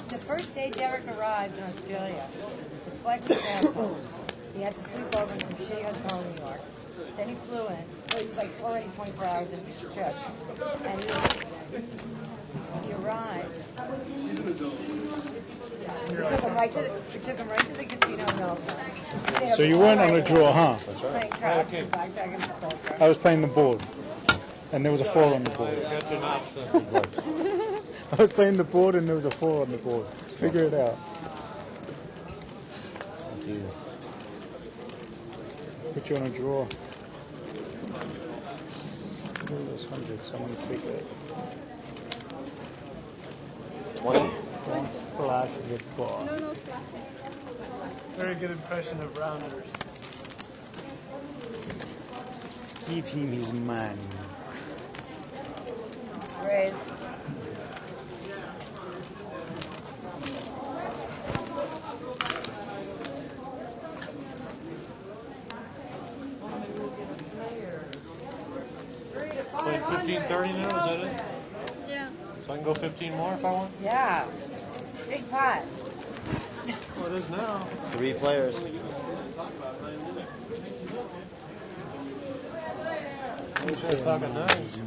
[SPEAKER 5] the first day Derek arrived in Australia, his flight was canceled. He had to sleep over in some shitty hotel in New York. Then he flew in, so he was like already 24 hours into his trip. And he arrived. We took him right to the casino in Melbourne.
[SPEAKER 2] So you weren't on a draw, huh?
[SPEAKER 5] Playing craps, blackjack, and poker.
[SPEAKER 2] I was playing the board. And there was a 4 on the board. I was playing the board and there was a 4 on the board. Figure it out.
[SPEAKER 13] Thank you.
[SPEAKER 2] Put you on a draw. Look at those hundreds. Someone take that.
[SPEAKER 13] 20.
[SPEAKER 2] Don't splash the ball.
[SPEAKER 12] No, no splash.
[SPEAKER 10] Very good impression of rounders.
[SPEAKER 2] Give him his money.
[SPEAKER 5] Raise.
[SPEAKER 7] Playing 15-30 now, is that it?
[SPEAKER 12] Yeah.
[SPEAKER 7] So I can go 15 more if I want?
[SPEAKER 5] Yeah. Big pot.
[SPEAKER 7] Well, it is now.
[SPEAKER 13] 3 players.
[SPEAKER 7] I wish I was talking nines.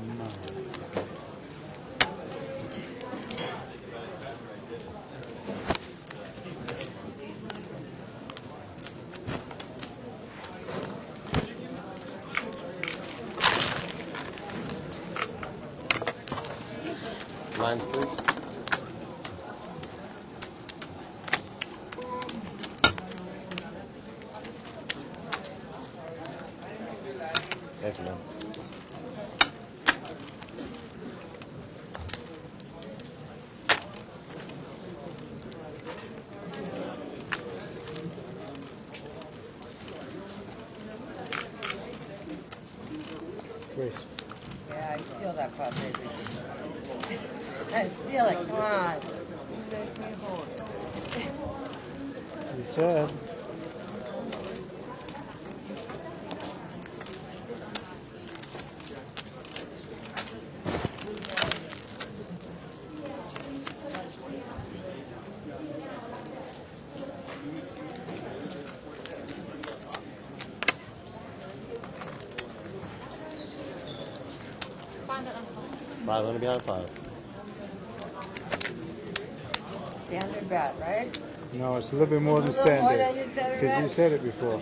[SPEAKER 13] Lines, please. Thank you, man.
[SPEAKER 2] Grace.
[SPEAKER 5] Yeah, I steal that pot, baby. I steal it. Come on. Make me hold it.
[SPEAKER 2] You said.
[SPEAKER 12] Find it on phone.
[SPEAKER 13] 5 under behind 5.
[SPEAKER 5] standard bet, right?
[SPEAKER 2] No, it's a little bit more than
[SPEAKER 5] A little more
[SPEAKER 2] standard.
[SPEAKER 5] than you said it,
[SPEAKER 2] Because you
[SPEAKER 5] Red?
[SPEAKER 2] said it before.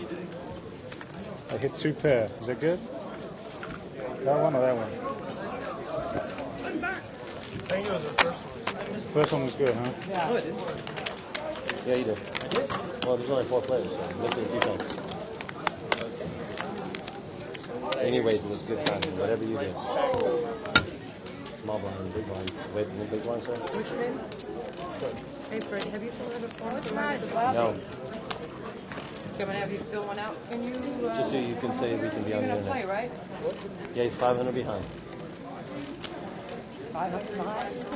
[SPEAKER 2] I hit 2 pair. Is that good? That one or that one?
[SPEAKER 10] I think it was the first one.
[SPEAKER 2] The first one was good, huh?
[SPEAKER 5] Yeah.
[SPEAKER 13] Yeah, you did. I did? Well, there's only 4 players, so you missed it 2 times. Anyways, it was good timing, whatever you did. Small blind, big blind. Wait, big blind, sir?
[SPEAKER 9] Which one? Hey, Freddie, have you filled it before? What's the matter?
[SPEAKER 13] No.
[SPEAKER 9] Can I have you fill one out? Can you?
[SPEAKER 13] Just so you can say we can be
[SPEAKER 9] You're
[SPEAKER 13] on the
[SPEAKER 9] gonna play,
[SPEAKER 13] internet.
[SPEAKER 9] right?
[SPEAKER 13] Yeah, he's 500 behind.
[SPEAKER 5] 500 behind.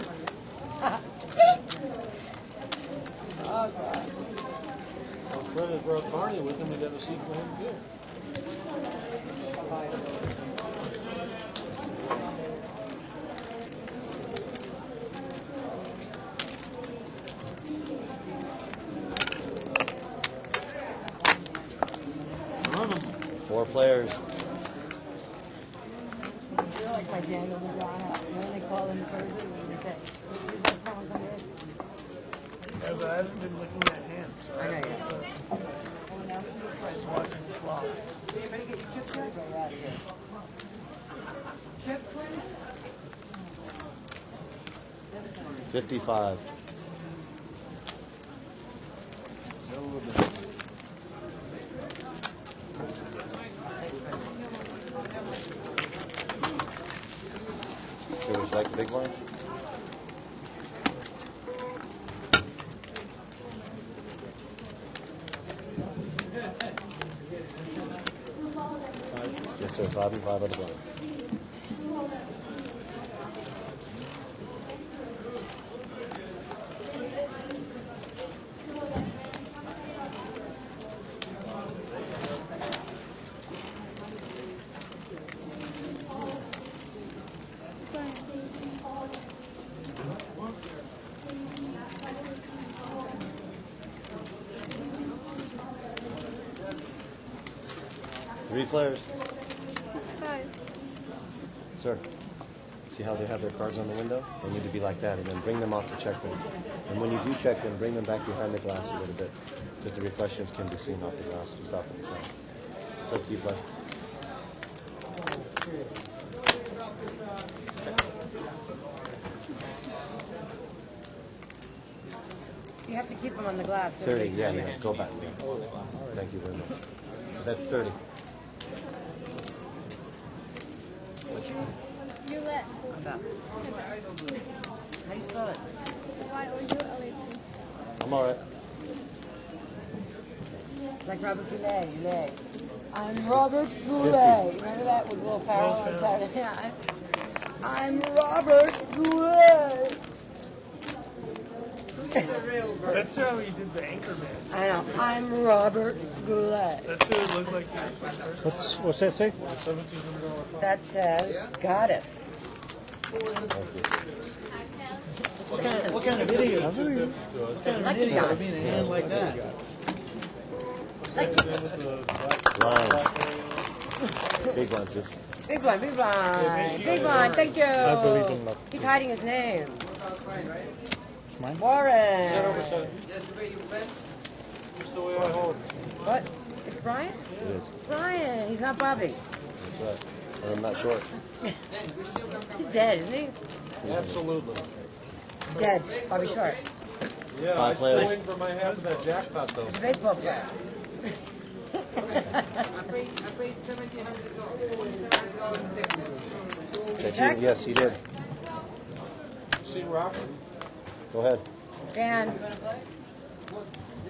[SPEAKER 5] Oh, God.
[SPEAKER 7] Well, Fred had brought Barney with him. We'd have a seat for him too. Run 'em.
[SPEAKER 13] 4 players.
[SPEAKER 5] You're like my Daniel Madonna. When they call him Persian, when they say, "Is that someone coming in?"
[SPEAKER 10] Yeah, but I haven't been looking at hands. So
[SPEAKER 5] I know you.
[SPEAKER 10] Just watching the clock.
[SPEAKER 5] You better get your chips right out of here. Chips, please?
[SPEAKER 13] 55. So would you like the big blind? Yes, sir. 5 and 5 on the blind. Three players. Sir, see how they have their cards on the window? They need to be like that, and then bring them off to check them. And when you do check them, bring them back behind the glass a little bit, because the reflections can be seen off the glass, just off to the side. It's up to you, bud.
[SPEAKER 5] You have to keep them on the glass.
[SPEAKER 13] 30, yeah, go back. Yeah. Thank you very much. That's 30.
[SPEAKER 12] Roulette.
[SPEAKER 5] How do you spell it?
[SPEAKER 12] Y-O-U-L-E-T.
[SPEAKER 13] I'm all right.
[SPEAKER 5] Like Robert Goulet. I'm Robert Goulet. Remember that with Will Ferrell on Saturday Night? I'm Robert Goulet.
[SPEAKER 10] That's how he did the Anchorman.
[SPEAKER 5] I know. I'm Robert Goulet.
[SPEAKER 10] That's who it looked like he was.
[SPEAKER 2] What's that say?
[SPEAKER 5] That says goddess.
[SPEAKER 7] What kind of video? What kind of video? I mean, a hand like that.
[SPEAKER 13] Blinds. Big blinds, yes.
[SPEAKER 5] Big blind, big blind. Big blind, thank you.
[SPEAKER 2] I believe in love.
[SPEAKER 5] He's hiding his name.
[SPEAKER 2] It's mine?
[SPEAKER 5] Warren.
[SPEAKER 7] That's the way I hold.
[SPEAKER 5] What? It's Brian?
[SPEAKER 13] It is.
[SPEAKER 5] Brian. He's not Bobby.
[SPEAKER 13] That's right. And I'm not short.
[SPEAKER 5] He's dead, isn't he?
[SPEAKER 7] Absolutely.
[SPEAKER 5] Dead. Bobby Short.
[SPEAKER 7] Yeah,
[SPEAKER 13] Five
[SPEAKER 7] I'm
[SPEAKER 13] players.
[SPEAKER 7] waiting for my half of that jackpot though.
[SPEAKER 5] He's a baseball player.
[SPEAKER 13] Check? Yes, he did.
[SPEAKER 7] See Robert?
[SPEAKER 13] Go ahead.
[SPEAKER 5] Dan.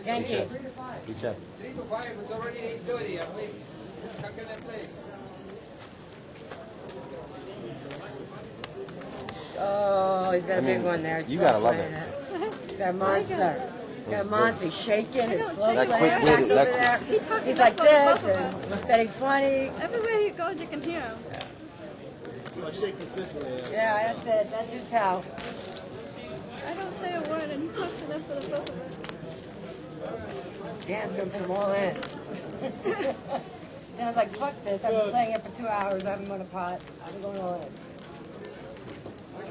[SPEAKER 5] Yankee.
[SPEAKER 13] You check.
[SPEAKER 16] 3 to 5, it's already 8:30. I play. How can I play?
[SPEAKER 5] Oh, he's got a
[SPEAKER 13] I
[SPEAKER 5] big
[SPEAKER 13] mean,
[SPEAKER 5] one there.
[SPEAKER 13] you gotta love
[SPEAKER 5] playing
[SPEAKER 13] it.
[SPEAKER 5] He's got a monster. He's got a monster. He's shaking. It's slow
[SPEAKER 13] That
[SPEAKER 5] playing.
[SPEAKER 13] quick
[SPEAKER 5] Back
[SPEAKER 13] witted-
[SPEAKER 5] over
[SPEAKER 13] that
[SPEAKER 5] there. He's like this and betting 20.
[SPEAKER 12] Everywhere he goes, you can hear him.
[SPEAKER 7] I shake consistently.
[SPEAKER 5] Yeah, that's it. That's your towel.
[SPEAKER 12] I don't say a word, and he talks enough for the both of us.
[SPEAKER 5] Dan's gonna put them all in. Dan's like, fuck this. I've been playing it for 2 hours. I haven't won a pot. I'm going all in.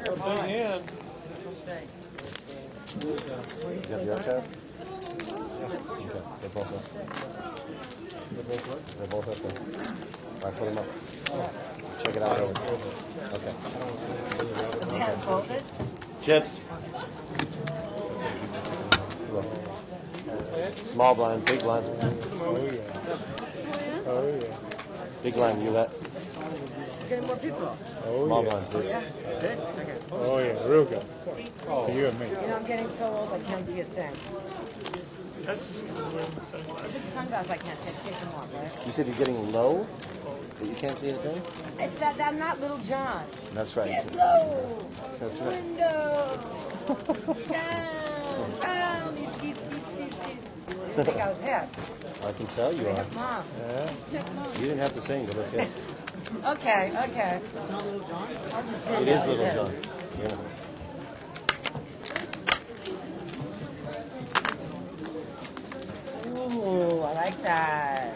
[SPEAKER 7] A big hand.
[SPEAKER 13] You got the archive? Okay, they're both up. They're both up there. All right, put them up. Check it out. Okay. Chips. Look. Small blind, big blind.
[SPEAKER 2] Oh yeah. Oh yeah.
[SPEAKER 13] Big blind, you let.
[SPEAKER 5] Getting more people.
[SPEAKER 2] Oh
[SPEAKER 13] Small
[SPEAKER 2] yeah.
[SPEAKER 13] blind, please.
[SPEAKER 5] Good? Okay.
[SPEAKER 2] Oh yeah, real good. For you and me.
[SPEAKER 5] You know, I'm getting so old I can't see a thing.
[SPEAKER 10] That's just because wearing the sunglasses.
[SPEAKER 5] It's the sunglasses I can't take them off, right?
[SPEAKER 13] You said you're getting low? That you can't see anything?
[SPEAKER 5] It's that I'm not Little John.
[SPEAKER 13] That's right.
[SPEAKER 5] Get low.
[SPEAKER 13] That's right.
[SPEAKER 5] Window. Down. You see. You think I was hip?
[SPEAKER 13] I can tell you are.
[SPEAKER 5] Mom.
[SPEAKER 13] Yeah. You didn't have to sing, but okay.
[SPEAKER 5] Okay. It's not Little John?
[SPEAKER 13] It is Little John. Yeah.
[SPEAKER 5] Ooh, I like that.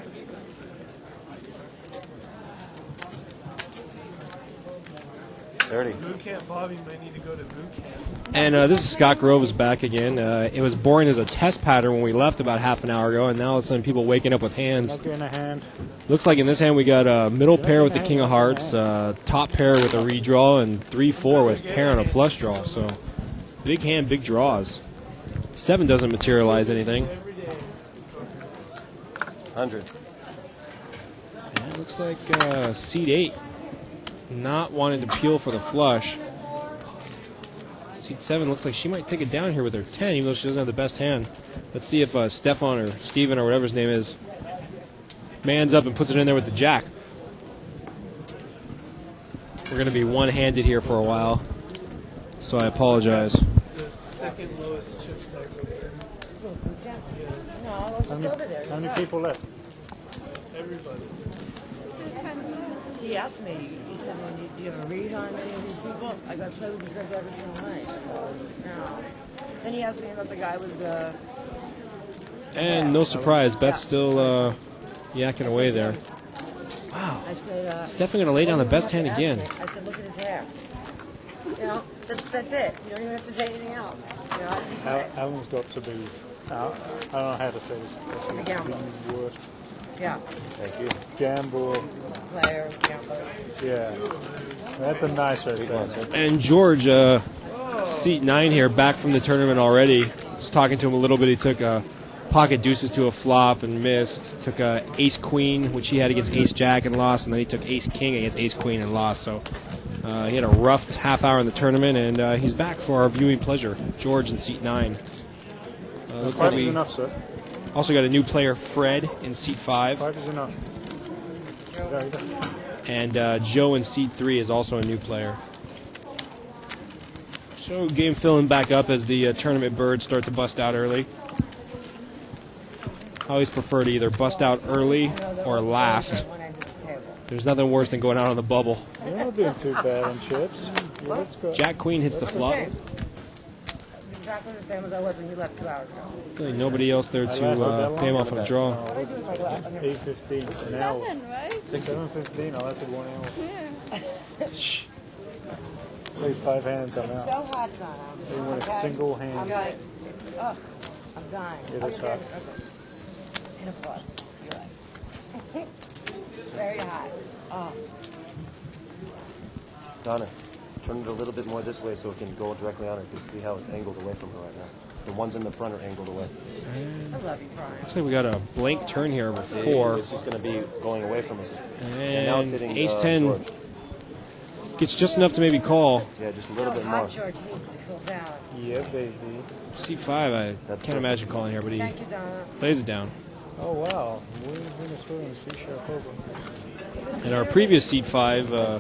[SPEAKER 10] Boot camp Bobby might need to go to boot camp.
[SPEAKER 4] And this is Scott Groves back again. It was born as a test pattern when we left about half an hour ago, and now all of a sudden people waking up with hands.
[SPEAKER 2] Not getting a hand.
[SPEAKER 4] Looks like in this hand we got a middle pair with the King of Hearts, top pair with a redraw, and 3-4 with pair and a flush draw. So big hand, big draws. 7 doesn't materialize anything.
[SPEAKER 13] 100.
[SPEAKER 4] And it looks like seat 8 not wanting to peel for the flush. Seat 7 looks like she might take it down here with her 10, even though she doesn't have the best hand. Let's see if Stefan or Steven or whatever his name is mans up and puts it in there with the jack. We're going to be one-handed here for a while, so I apologize.
[SPEAKER 10] The second lowest chip stack over there.
[SPEAKER 2] How many people left?
[SPEAKER 10] Everybody.
[SPEAKER 5] He asked me, he said, well, do you have a read on any of these people? I got to play with these guys every single night. No. Then he asked me about the guy with the...
[SPEAKER 4] And no surprise, Beth's still yakking away there. Wow.
[SPEAKER 5] I said,
[SPEAKER 4] Stefan going to lay down the best hand again.
[SPEAKER 5] I said, look at his hair. You know, that's it. You don't even have to say anything else. You know,
[SPEAKER 2] Alan's got to be... I don't know how to say this.
[SPEAKER 5] The gamble.
[SPEAKER 2] The word.
[SPEAKER 5] Yeah.
[SPEAKER 13] Thank you.
[SPEAKER 2] Gamble.
[SPEAKER 5] Players, gamblers.
[SPEAKER 2] Yeah. That's a nice way to say it.
[SPEAKER 4] And George, seat 9 here, back from the tournament already. Was talking to him a little bit. He took pocket deuces to a flop and missed. Took ace queen, which he had against ace jack and lost, and then he took ace king against ace queen and lost. So he had a rough half hour in the tournament, and he's back for our viewing pleasure. George in seat 9. Looks like we
[SPEAKER 2] enough, sir.
[SPEAKER 4] also got a new player, Fred, in seat 5.
[SPEAKER 2] 5 is enough.
[SPEAKER 4] And Joe in seat 3 is also a new player. So game filling back up as the tournament birds start to bust out early. I always prefer to either bust out early or last. There's nothing worse than going out on the bubble.
[SPEAKER 2] You're not doing too bad on chips. Yeah, let's go.
[SPEAKER 4] Jack Queen hits the flop.
[SPEAKER 5] Exactly the same as I was when you left 2 hours ago.
[SPEAKER 4] Really nobody else there to pay him off on a draw.
[SPEAKER 2] 8:15. Now.
[SPEAKER 12] 7, right?
[SPEAKER 2] 7:15. I lasted 1 hour.
[SPEAKER 12] Yeah.
[SPEAKER 2] Played 5 hands. I'm
[SPEAKER 5] It's
[SPEAKER 2] out.
[SPEAKER 5] so hot, Donna.
[SPEAKER 2] They win a single hand.
[SPEAKER 5] I'm dying. Ugh, I'm dying.
[SPEAKER 2] It is hot.
[SPEAKER 5] Okay. And a plus. You're right. Very hot. Oh.
[SPEAKER 13] Donna, turn it a little bit more this way so it can go directly on her. You see how it's angled away from her right now. The ones in the front are angled away.
[SPEAKER 5] I love you, Brian.
[SPEAKER 4] Looks like we got a blank turn here with 4.
[SPEAKER 13] It's just going to be going away from us. And now it's
[SPEAKER 4] And
[SPEAKER 13] hitting
[SPEAKER 4] ace 10
[SPEAKER 13] George.
[SPEAKER 4] gets just enough to maybe call.
[SPEAKER 13] Yeah, just a little
[SPEAKER 5] So
[SPEAKER 13] bit
[SPEAKER 5] hot,
[SPEAKER 13] more.
[SPEAKER 5] George needs to cool down.
[SPEAKER 2] Yeah, baby.
[SPEAKER 4] Seat 5, I can't imagine calling here, but he
[SPEAKER 5] Thank you, Donna.
[SPEAKER 4] lays it down.
[SPEAKER 2] Oh, wow. We're in a story in C-sharp over.
[SPEAKER 4] In our previous seat 5, I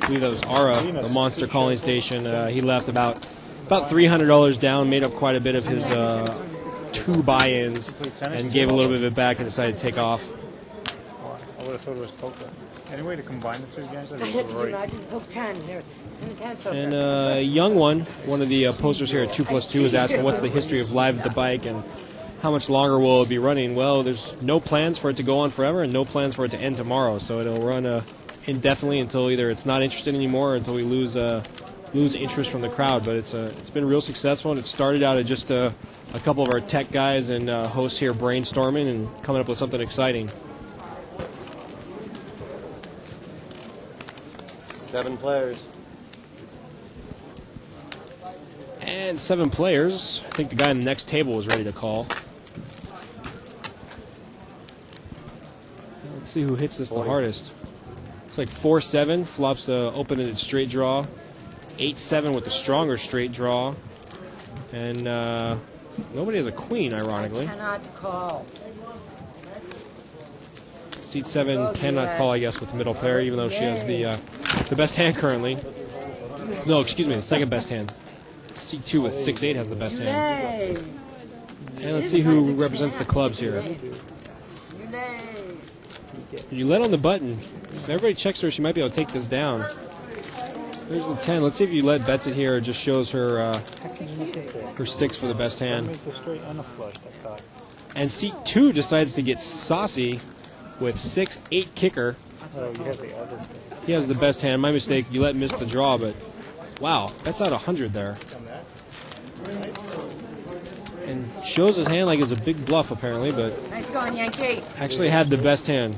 [SPEAKER 4] believe that was Ara, the monster calling station. He left about $300 down, made up quite a bit of his 2 buy-ins, and gave a little bit of it back and decided to take off.
[SPEAKER 2] I would have thought it was poker. Any way to combine the 2 games? That'd
[SPEAKER 5] Can
[SPEAKER 2] be
[SPEAKER 5] you
[SPEAKER 2] great.
[SPEAKER 5] imagine? Hook 10. There's 10 poker.
[SPEAKER 4] And young one of the posters here at 2+2 is asking what's the history of Live at the Bike and how much longer will it be running. Well, there's no plans for it to go on forever and no plans for it to end tomorrow, so it'll run indefinitely until either it's not interested anymore or until we lose lose interest from the crowd, but it's been real successful, and it started out at just a couple of our tech guys and hosts here brainstorming and coming up with something exciting.
[SPEAKER 13] 7 players.
[SPEAKER 4] And 7 players. I think the guy on the next table was ready to call. Let's see who hits this the hardest. It's like 4-7, flops a open-ended straight draw. 8-7 with the stronger straight draw. And nobody has a queen, ironically.
[SPEAKER 5] Cannot call.
[SPEAKER 4] Seat 7 cannot call, I guess, with the middle player, even though she has the best hand currently. No, excuse me, the second best hand. Seat 2 with 6-8 has the best hand. And let's see who represents the clubs here. You let on the button. If everybody checks her, she might be able to take this down. There's the 10. Let's see if you let bets it here. It just shows her her 6 for the best hand. And seat 2 decides to get saucy with 6-8 kicker.
[SPEAKER 2] Oh, you have the other.
[SPEAKER 4] He has the best hand. My mistake. You let miss the draw, but wow, that's out 100 there. And shows his hand like it's a big bluff apparently, but
[SPEAKER 5] Nice going, Yankee.
[SPEAKER 4] actually had the best hand.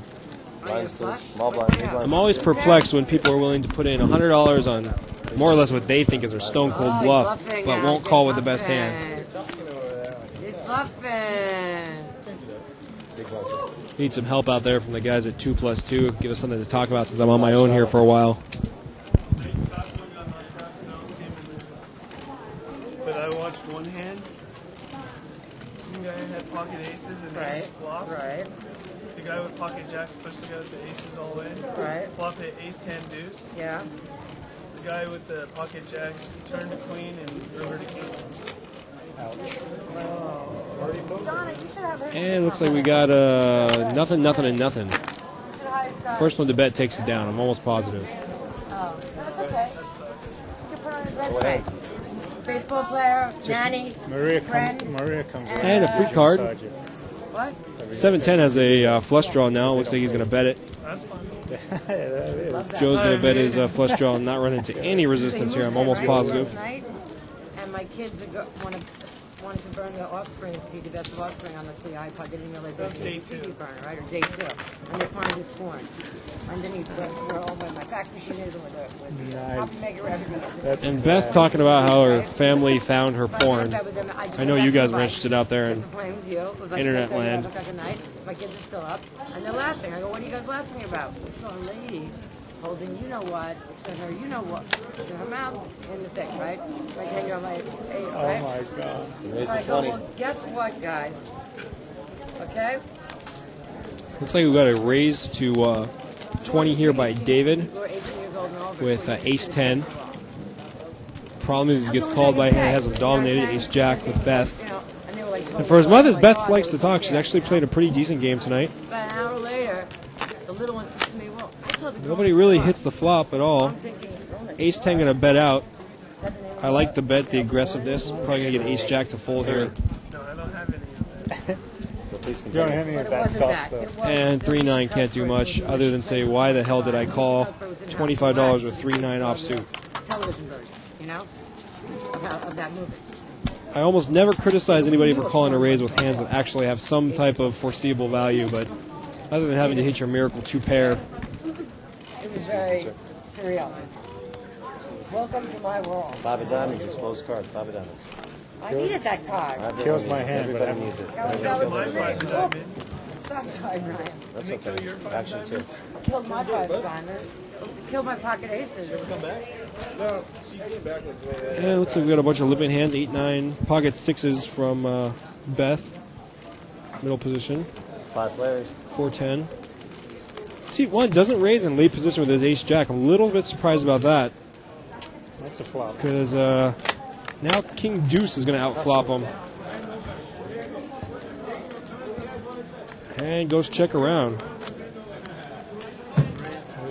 [SPEAKER 13] Blinds closed. Small blind, big blind.
[SPEAKER 4] I'm always perplexed when people are willing to put in $100 on more or less what they think is their stone cold bluff, but won't call with the best hand.
[SPEAKER 5] He's bluffing.
[SPEAKER 13] Big blind.
[SPEAKER 4] Need some help out there from the guys at 2+2. Give us something to talk about since I'm on my own here for a while.
[SPEAKER 10] But I watched one hand. Some guy had pocket aces and ace flopped.
[SPEAKER 5] Right.
[SPEAKER 10] The guy with pocket jacks pushed the guy with the aces all in.
[SPEAKER 5] Right.
[SPEAKER 10] Flopped at ace 10 deuce.
[SPEAKER 5] Yeah.
[SPEAKER 10] The guy with the pocket jacks turned to queen and reverted king.
[SPEAKER 4] And it looks like we got nothing, and nothing. First one to bet takes it down. I'm almost positive.
[SPEAKER 5] Oh, that's okay. You can put on his resume. Baseball player, nanny, friend.
[SPEAKER 2] Maria comes in.
[SPEAKER 4] And a free card.
[SPEAKER 5] What?
[SPEAKER 4] 7-10 has a flush draw now. Looks like he's going to bet it.
[SPEAKER 10] That's fun.
[SPEAKER 4] Joe's going to bet his flush draw and not run into any resistance here. I'm almost positive.
[SPEAKER 5] And my kids wanted to burn the offspring seed, the best of offspring on the Klee iPod. They didn't realize
[SPEAKER 10] That's
[SPEAKER 5] it
[SPEAKER 10] day
[SPEAKER 5] was a
[SPEAKER 10] 2.
[SPEAKER 5] CD burner, right? Or day 2. And they find his porn underneath where all my fax machine is and with copy maker, everything.
[SPEAKER 4] And Beth talking about how her family found her porn. I know you guys are interested out there in internet land.
[SPEAKER 5] My kids are still up, and they're laughing. I go, what are you guys laughing about? We saw a lady holding you know what, said her you know what, in her mouth in the thing, right? Like hanging on my right?
[SPEAKER 2] Oh my God.
[SPEAKER 5] So I go, well, guess what, guys? Okay?
[SPEAKER 4] Looks like we got a raise to 20 here by David with ace-10. Problem is he gets called by, he has him dominated, ace-jack with Beth. And for as much as Beth likes to talk, she's actually played a pretty decent game tonight.
[SPEAKER 5] But an hour later, the little one says to me, well, I saw the
[SPEAKER 4] Nobody really hits the flop at all. Ace-10 going to bet out. I like the bet, the aggressiveness. Probably going to get ace-jack to fold here.
[SPEAKER 10] No, I don't have any of that.
[SPEAKER 2] You don't have any of that soft stuff.
[SPEAKER 4] And 3-9 can't do much other than say, why the hell did I call $25 with 3-9 offsuit?
[SPEAKER 5] television version, you know, of that movie.
[SPEAKER 4] I almost never criticize anybody for calling a raise with hands that actually have some type of foreseeable value, but other than having to hit your miracle 2-pair.
[SPEAKER 5] It was very surreal. Welcome to my world.
[SPEAKER 13] 5 of diamonds, exposed card, 5 of diamonds.
[SPEAKER 5] I needed that card.
[SPEAKER 2] Kills my hand.
[SPEAKER 13] Everybody needs it.
[SPEAKER 5] That was amazing. I'm sorry, Brian.
[SPEAKER 13] That's okay. Action's here.
[SPEAKER 5] Killed my 5 diamonds. Killed my pocket aces.
[SPEAKER 7] Come back? No, she came back with the
[SPEAKER 4] Yeah, looks like we got a bunch of limping hands, 8-9, pocket 6s from Beth. Middle position.
[SPEAKER 13] 5 players.
[SPEAKER 4] 4-10. Seat 1 doesn't raise in lead position with his ace-jack. I'm a little bit surprised about that.
[SPEAKER 2] That's a flop.
[SPEAKER 4] Because now King Deuce is going to outflop him. And goes check around.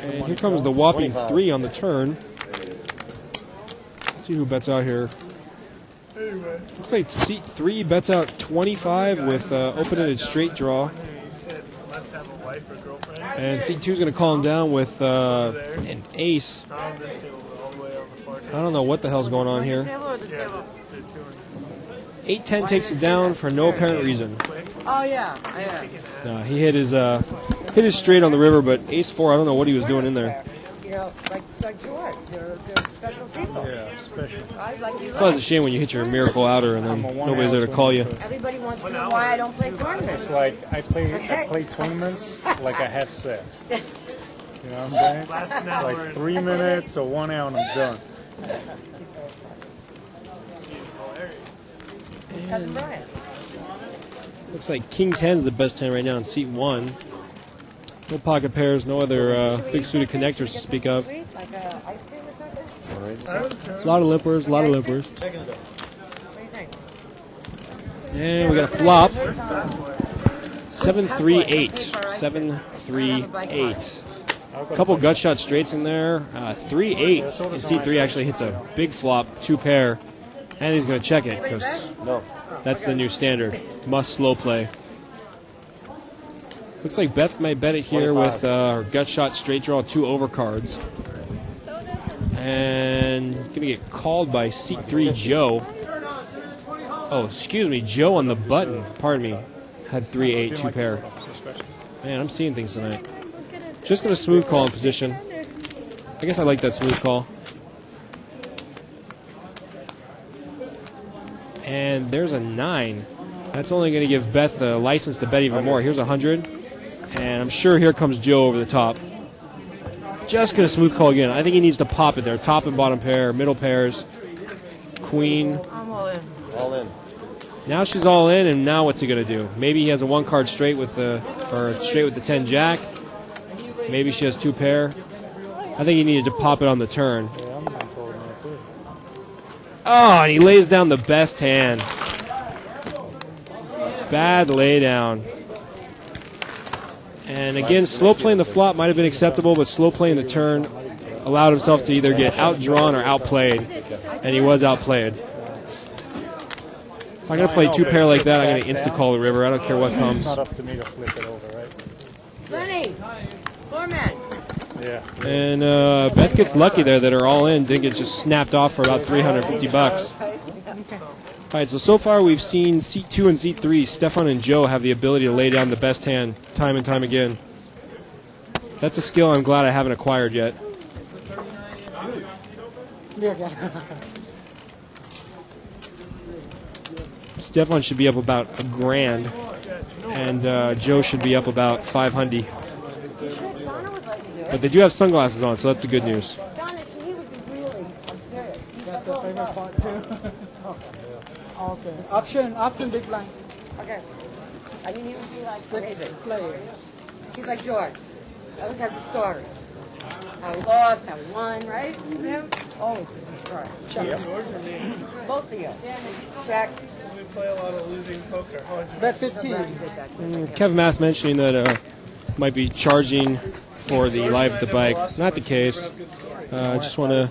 [SPEAKER 4] And here comes the whopping 3 on the turn. Let's see who bets out here. Looks like seat 3 bets out 25 with open-ended straight draw. And seat 2 is going to call him down with an ace. I don't know what the hell's going on here.
[SPEAKER 5] Table or the table?
[SPEAKER 4] 8-10 takes it down for no apparent reason.
[SPEAKER 5] Oh yeah.
[SPEAKER 4] No, he hit his straight on the river, but ace-4, I don't know what he was doing in there.
[SPEAKER 5] You know, like George, they're special people.
[SPEAKER 2] Yeah, special.
[SPEAKER 5] I like you.
[SPEAKER 4] It's always a shame when you hit your miracle outer and then nobody's there to call you.
[SPEAKER 5] Everybody wants to know why I don't play tournaments.
[SPEAKER 2] It's like I play tournaments like I have sex. You know what I'm saying?
[SPEAKER 10] Last an hour.
[SPEAKER 2] Like 3 minutes or 1 hour and I'm done.
[SPEAKER 5] Cousin Brian.
[SPEAKER 4] Looks like King 10 is the best 10 right now in seat 1. No pocket pairs, no other big suited connectors to speak of.
[SPEAKER 5] Like ice cream or something?
[SPEAKER 4] A lot of limpers, a lot of limpers.
[SPEAKER 5] What do you think?
[SPEAKER 4] And we got a flop. 7-3-8. 7-3-8. A couple gut shot straights in there. 3-8 in C3 actually hits a big flop, 2 pair. And he's going to check it because that's the new standard. Must slow play. Looks like Beth might bet it here with her gut shot straight draw, 2 overcards. And going to get called by seat 3 Joe. Oh, excuse me, Joe on the button. Pardon me. Had 3-8, 2 pair. Man, I'm seeing things tonight. Just going to smooth call in position. I guess I like that smooth call. And there's a 9. That's only going to give Beth the license to bet even more. Here's 100. And I'm sure here comes Joe over the top. Just going to smooth call again. I think he needs to pop it there. Top and bottom pair, middle pairs, queen.
[SPEAKER 5] I'm all in.
[SPEAKER 13] All in.
[SPEAKER 4] Now she's all in, and now what's he going to do? Maybe he has a 1 card straight with the 10 jack. Maybe she has 2 pair. I think he needed to pop it on the turn. Oh, and he lays down the best hand. Bad laydown. And again, slow playing the flop might have been acceptable, but slow playing the turn allowed himself to either get outdrawn or outplayed. And he was outplayed. If I'm going to play 2 pair like that, I'm going to insta-call the river. I don't care what comes.
[SPEAKER 2] It's not up to me to flip it over, right?
[SPEAKER 5] Lenny! Foreman!
[SPEAKER 2] Yeah.
[SPEAKER 4] And Beth gets lucky there that her all-in did get just snapped off for about $350. All right, so far we've seen seat 2 and seat 3, Stefan and Joe have the ability to lay down the best hand time and time again. That's a skill I'm glad I haven't acquired yet. Stefan should be up about $1,000, and Joe should be up about $500. But they do have sunglasses on, so that's the good news.
[SPEAKER 6] That's the favorite part too. Okay. Option, big blind.
[SPEAKER 5] Okay. I mean, he would be like
[SPEAKER 6] 6
[SPEAKER 5] David.
[SPEAKER 6] players.
[SPEAKER 5] He's like George. Always has a story. I lost, I won, right? Him? Always has a story.
[SPEAKER 10] George or me?
[SPEAKER 5] Both of you. Check.
[SPEAKER 10] We play a lot of losing poker.
[SPEAKER 6] Bet 15.
[SPEAKER 4] Kevin Math mentioning that might be charging for the live at the bike. Not the case. Just want to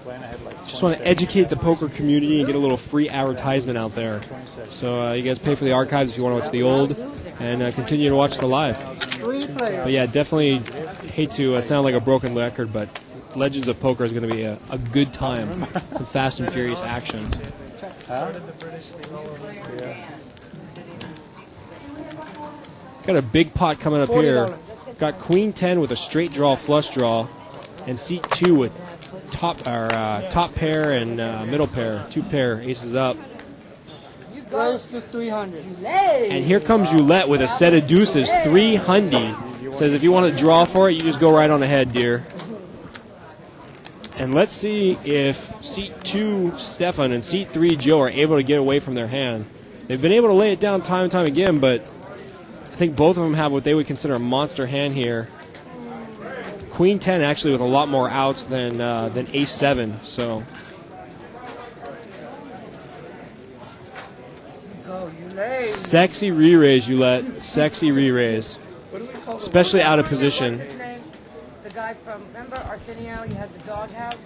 [SPEAKER 4] educate the poker community and get a little free advertisement out there. So you guys pay for the archives if you want to watch the old, and continue to watch the live. But yeah, definitely hate to sound like a broken record, but Legends of Poker is going to be a good time. Some fast and furious action. Got a big pot coming up here. Got Queen 10 with a straight draw, flush draw, and seat 2 with top pair and middle pair, 2 pair, aces up.
[SPEAKER 6] Goes to 300.
[SPEAKER 4] And here comes Roulette with a set of deuces, 300. Says if you want to draw for it, you just go right on ahead, dear. And let's see if seat 2 Stefan and seat 3 Joe are able to get away from their hand. They've been able to lay it down time and time again, but I think both of them have what they would consider a monster hand here. Queen 10 actually with a lot more outs than ace 7. So sexy re-raise, Roulette. Sexy re-raise. Especially out of position.
[SPEAKER 5] The guy from, remember Arsenio? You had the doghouse.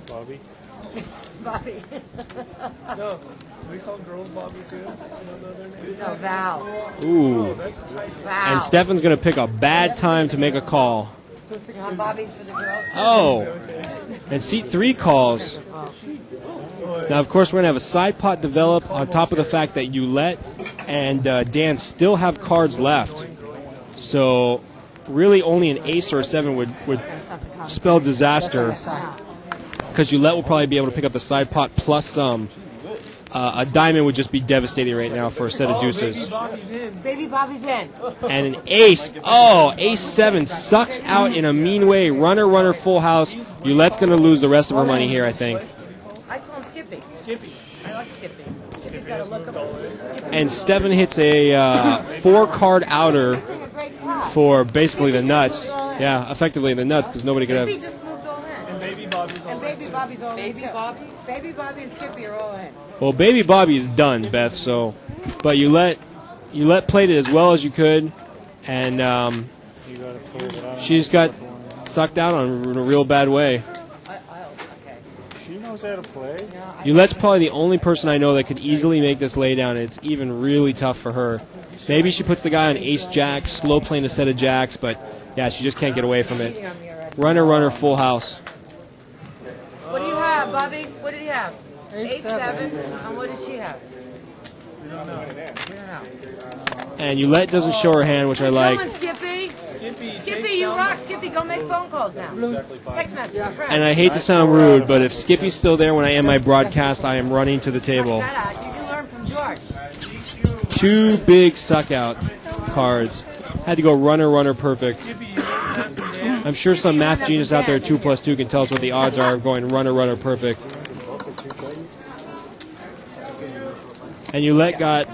[SPEAKER 2] Bobby.
[SPEAKER 5] Bobby.
[SPEAKER 10] No, we call girls Bobby too. You don't know their name?
[SPEAKER 5] No, Val.
[SPEAKER 4] Ooh.
[SPEAKER 10] Oh, that's a tight
[SPEAKER 5] Val.
[SPEAKER 4] And Stefan's going to pick a bad time to make a call.
[SPEAKER 5] Bobby's for the girls.
[SPEAKER 4] Oh, and seat 3 calls. Now, of course, we're going to have a side pot develop on top of the fact that Yulette and Dan still have cards left. So, really only an ace or a 7 would spell disaster. Because Yulette will probably be able to pick up the side pot plus some. A diamond would just be devastating right now for a set of deuces.
[SPEAKER 5] Baby Bobby's in.
[SPEAKER 4] And an ace. Oh, ace 7 sucks out in a mean way. Runner, full house. Yulette's going to lose the rest of her money here, I think.
[SPEAKER 5] I call him Skippy. Skippy. I like Skippy. Skippy's got a look up.
[SPEAKER 4] And Stefan hits a 4-card outer for basically the nuts. Yeah, effectively the nuts because nobody could have.
[SPEAKER 5] Skippy just moved all in. And Baby Bobby's all in. And Baby Bobby's all in. Baby Bobby? Baby Bobby and Skippy are all in.
[SPEAKER 4] Well, Baby Bobby is done, Beth. So, but Yulette played it as well as you could, and she just got sucked out in a real bad way.
[SPEAKER 2] She knows how to play.
[SPEAKER 4] Yulette's probably the only person I know that could easily make this laydown. It's even really tough for her. Maybe she puts the guy on ace jack, slow playing a set of jacks, but yeah, she just can't get away from it. Runner, full house.
[SPEAKER 5] What do you have, Bobby? What did he have? Ace 7. And what did she have? We don't know.
[SPEAKER 4] And Yulette doesn't show her hand, which I like.
[SPEAKER 5] Come on, Skippy. Skippy, you rock. Skippy, go make phone calls now. Text message.
[SPEAKER 4] And I hate to sound rude, but if Skippy's still there when I end my broadcast, I am running to the table.
[SPEAKER 5] You can learn from George.
[SPEAKER 4] 2 big suck out cards. Had to go runner, perfect. I'm sure some math genius out there, 2 + 2, can tell us what the odds are of going runner, perfect. And Yulette got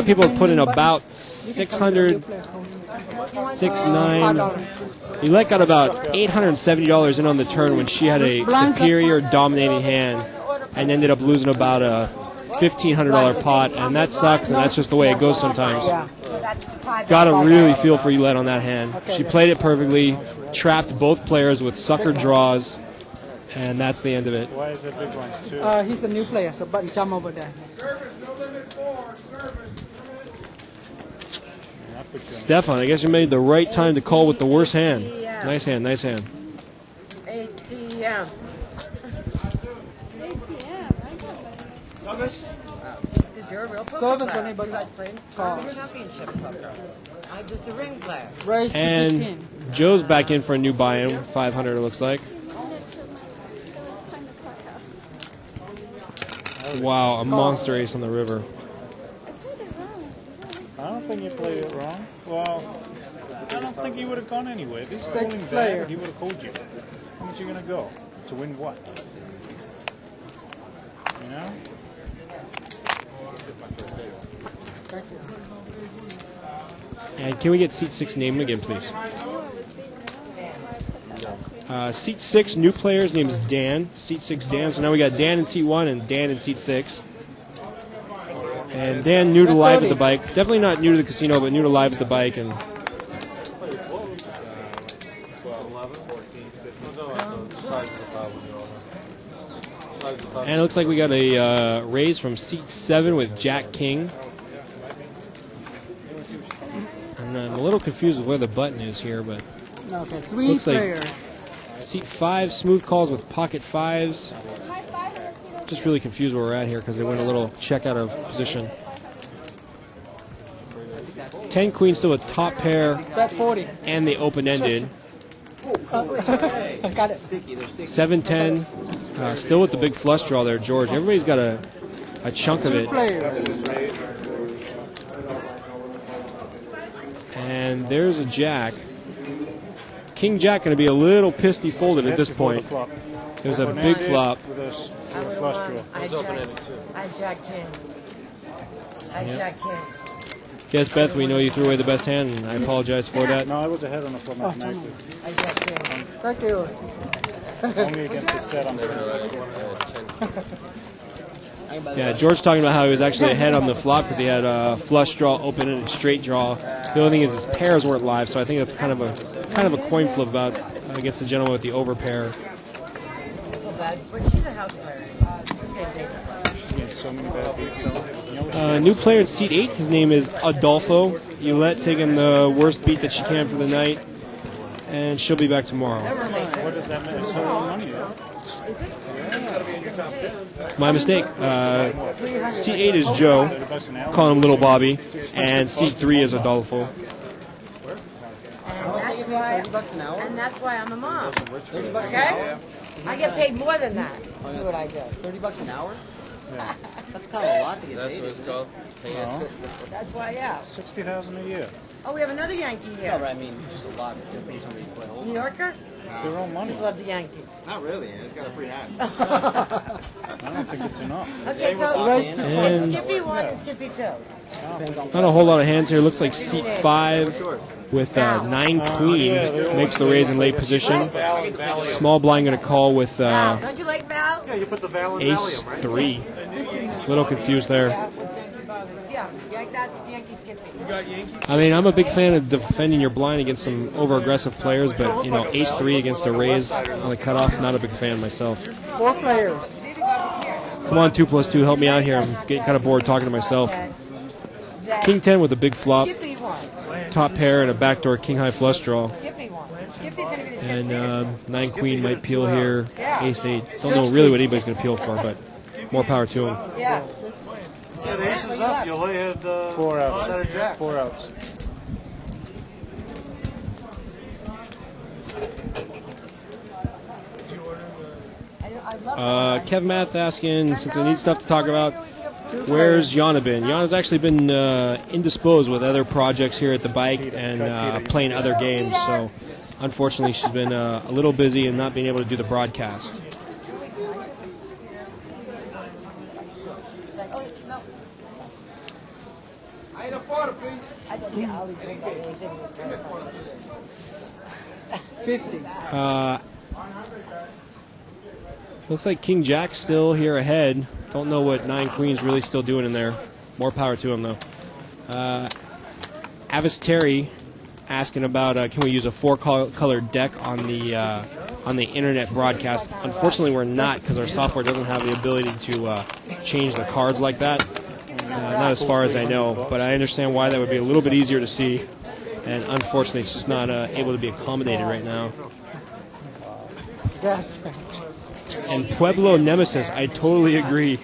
[SPEAKER 4] people put in about 600, 6-9. Yulette got about $870 in on the turn when she had a superior dominating hand and ended up losing about a $1,500 pot, and that sucks, and that's just the way it goes sometimes. Gotta really feel for Yulette on that hand. She played it perfectly, trapped both players with sucker draws, and that's the end of it.
[SPEAKER 2] Why is it big ones too?
[SPEAKER 6] He's a new player, so button jump over there.
[SPEAKER 4] Stefan, I guess you made the right time to call with the worst hand. Nice hand.
[SPEAKER 5] ATM. Because you're a real poker player. You guys playing championship poker. I'm just a ring player.
[SPEAKER 4] And Joe's back in for a new buy-in, 500 it looks like. Wow, a monster ace on the river.
[SPEAKER 2] I don't think you played it wrong. Well, I don't think he would have gone anyway. This is
[SPEAKER 6] 6
[SPEAKER 2] going
[SPEAKER 6] player.
[SPEAKER 2] bad, he would have called you. How much are you going to go? To win what? You know?
[SPEAKER 4] And can we get seat 6 name again, please? Seat 6, new player's name is Dan. Seat 6, Dan. So now we got Dan in seat 1 and Dan in seat 6. And Dan new to live at the bike. Definitely not new to the casino, but new to live at the bike. And it looks like we got a raise from seat 7 with Jack King. And I'm a little confused with where the button is here, but
[SPEAKER 6] okay, 3
[SPEAKER 4] looks
[SPEAKER 6] players.
[SPEAKER 4] like seat 5 smooth calls with pocket 5s. Just really confused where we're at here because they went a little check out of position. 10 queen still with top pair.
[SPEAKER 6] Bet 40.
[SPEAKER 4] And the open-ended.
[SPEAKER 6] I got it.
[SPEAKER 4] 7-10. Still with the big flush draw there, George. Everybody's got a chunk of it. And there's a jack. King Jack going to be a little pissed he folded at this point. It was a big flop.
[SPEAKER 5] I Jack King. Jack King.
[SPEAKER 4] Yes, Beth, we know you threw away the best hand, and I apologize for that.
[SPEAKER 2] No, I was ahead on the flop mathematically.
[SPEAKER 5] I Jack King.
[SPEAKER 6] Thank you.
[SPEAKER 2] Only against the set on the
[SPEAKER 4] Yeah, George talking about how he was actually ahead on the flop because he had a flush draw, open, and straight draw. The only thing is his pairs weren't live, so I think that's kind of a coin flip about against the gentleman with the over pair.
[SPEAKER 5] So bad, but she's a house player.
[SPEAKER 2] So many bad beats.
[SPEAKER 4] New player in seat 8. His name is Adolfo. Yulette taking the worst beat that she can for the night. and she'll be back tomorrow.
[SPEAKER 2] What does that mean? It's her own money.
[SPEAKER 4] My mistake. Seat 8 is Joe, calling him Little Bobby, and seat 3 is Adolfo.
[SPEAKER 5] And that's why I'm a mom. Okay? I get paid more than that. Do what I do.
[SPEAKER 6] $30 an hour?
[SPEAKER 2] Yeah.
[SPEAKER 6] That's kind of a lot to get paid.
[SPEAKER 7] That's what it's called.
[SPEAKER 5] That's why, yeah.
[SPEAKER 2] $60,000 a year.
[SPEAKER 5] Oh, we have another Yankee here.
[SPEAKER 6] No, but I mean, just a lot to pay somebody to play home.
[SPEAKER 5] New Yorker?
[SPEAKER 2] It's their own money.
[SPEAKER 5] Just love the Yankees.
[SPEAKER 16] Not really. It's got a free hat.
[SPEAKER 2] I don't think it's enough.
[SPEAKER 5] Okay, so it's Skippy 1 and Skippy 2.
[SPEAKER 4] Not a whole lot of hands here. Looks like seat 5 with 9 queen makes the raise in late position. Small blind going to call with
[SPEAKER 5] Don't you like Val?
[SPEAKER 7] Yeah, you put the Val in
[SPEAKER 4] ace
[SPEAKER 7] Valium, right?
[SPEAKER 4] 3. Little confused there.
[SPEAKER 5] Yeah, that's Yankee Skippy. You got Yankees?
[SPEAKER 4] I mean, I'm a big fan of defending your blind against some over-aggressive players, but, you know, ace 3 against a raise on the cutoff, not a big fan myself.
[SPEAKER 6] 4 players.
[SPEAKER 4] Come on, 2+2, help me out here. I'm getting kind of bored talking to myself. King 10 with a big flop. Top pair and a backdoor king high flush draw. And 9 queen might peel here. Ace 8. Don't know really what anybody's going to peel for, but more power to him.
[SPEAKER 5] Yeah.
[SPEAKER 7] Yeah, the ace is up. You lay at
[SPEAKER 2] 4 outs.
[SPEAKER 7] Center jack.
[SPEAKER 2] 4 outs.
[SPEAKER 4] Kev Math asking, since I need stuff to talk about, where's Yana been? Yana's actually been indisposed with other projects here at the bike and playing other games, so unfortunately she's been a little busy and not being able to do the broadcast.
[SPEAKER 16] I ain't a photo, please.
[SPEAKER 6] 50.
[SPEAKER 4] Looks like King Jack's still here ahead. Don't know what 9 queen's really still doing in there. More power to him, though. Avis Terry asking about can we use a 4-colored deck on the internet broadcast. Unfortunately, we're not, because our software doesn't have the ability to change the cards like that. Not as far as I know, but I understand why that would be a little bit easier to see. And unfortunately, it's just not able to be accommodated right now.
[SPEAKER 6] Yes.
[SPEAKER 4] And Pueblo Nemesis, I totally agree.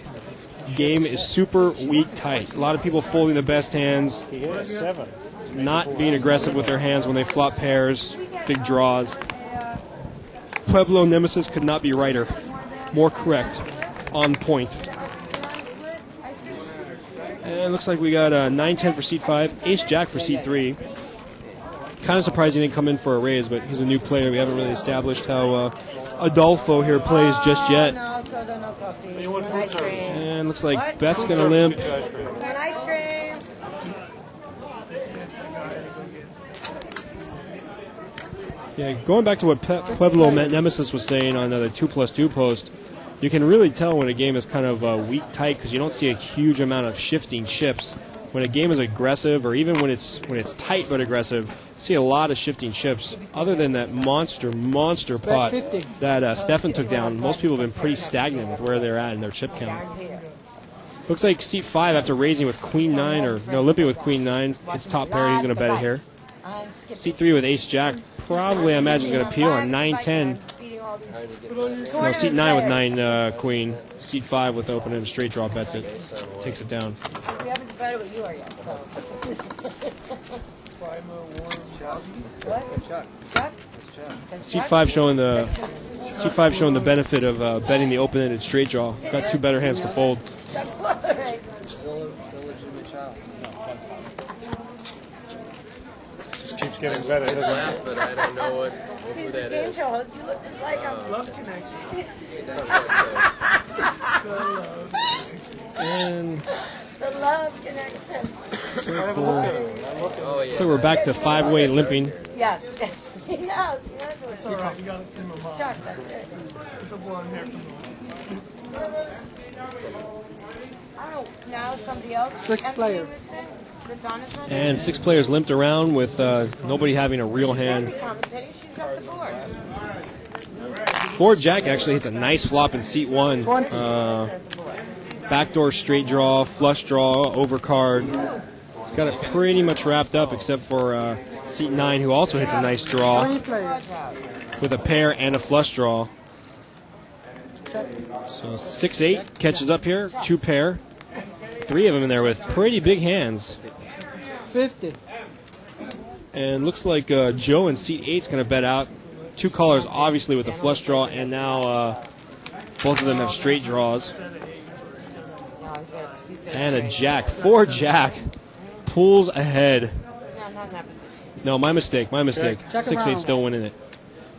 [SPEAKER 4] Game is super weak tight. A lot of people folding the best hands.
[SPEAKER 2] He hit a 7.
[SPEAKER 4] Not being aggressive with their hands when they flop pairs, big draws. Pueblo Nemesis could not be righter. More correct. On point. And it looks like we got 9-10 for seat 5, ace-jack for seat 3. Kind of surprised he didn't come in for a raise, but he's a new player. We haven't really established how Adolfo here plays just yet.
[SPEAKER 5] No, so they're no coffee. Ice cream.
[SPEAKER 4] And looks like Beth's going to limp.
[SPEAKER 5] An ice cream.
[SPEAKER 4] Yeah, going back to what Pueblo Nemesis was saying on the 2+2 post, you can really tell when a game is kind of weak tight because you don't see a huge amount of shifting chips. When a game is aggressive, or even when it's tight but aggressive, you see a lot of shifting chips. Other than that monster pot that Stefan took down, most people have been pretty stagnant with where they're at in their chip count. Looks like seat 5 after raising with Queen 9, or no, limping with Queen 9. It's top pair. He's going to bet it here. Seat 3 with Ace Jack, probably I imagine is going to peel on 9-10. No, seat 9 with 9 Queen. Seat 5 with open and a straight draw bets it. Takes it down.
[SPEAKER 5] We haven't decided what you are yet. So. What? Chuck?
[SPEAKER 4] Seat 5 showing the benefit of betting the open-ended straight draw. Got 2 better hands to fold.
[SPEAKER 16] Still legitimate child.
[SPEAKER 2] Just keeps getting better, doesn't it?
[SPEAKER 7] But I don't know who that
[SPEAKER 5] Game
[SPEAKER 7] is.
[SPEAKER 5] show host. You look just like him.
[SPEAKER 10] Love connection.
[SPEAKER 4] And
[SPEAKER 5] The love connection.
[SPEAKER 7] Oh, yeah.
[SPEAKER 4] so we're back to 5-way limping.
[SPEAKER 5] Yes. He knows. He knows what
[SPEAKER 10] It's all right. You got it from my mom.
[SPEAKER 5] Chuck, that's it.
[SPEAKER 10] It's a blonde hair from
[SPEAKER 5] I don't know. Now somebody else.
[SPEAKER 6] 6 players.
[SPEAKER 4] And 6 players limped around with nobody having a real hand.
[SPEAKER 5] Commentating. She's up the board.
[SPEAKER 4] Ford Jack actually hits a nice flop in seat 1. Backdoor straight draw, flush draw, overcard. He's got it pretty much wrapped up except for Seat 9, who also hits a nice draw with a pair and a flush draw. So 6-8 catches up here, 2 pair. 3 of them in there with pretty big hands.
[SPEAKER 6] 50.
[SPEAKER 4] And looks like Joe in seat 8 is going to bet out. 2 callers, obviously, with a flush draw, and now both of them have straight draws. And a jack. 4 jack. Pulls ahead. No, my mistake. 6-8 still winning it.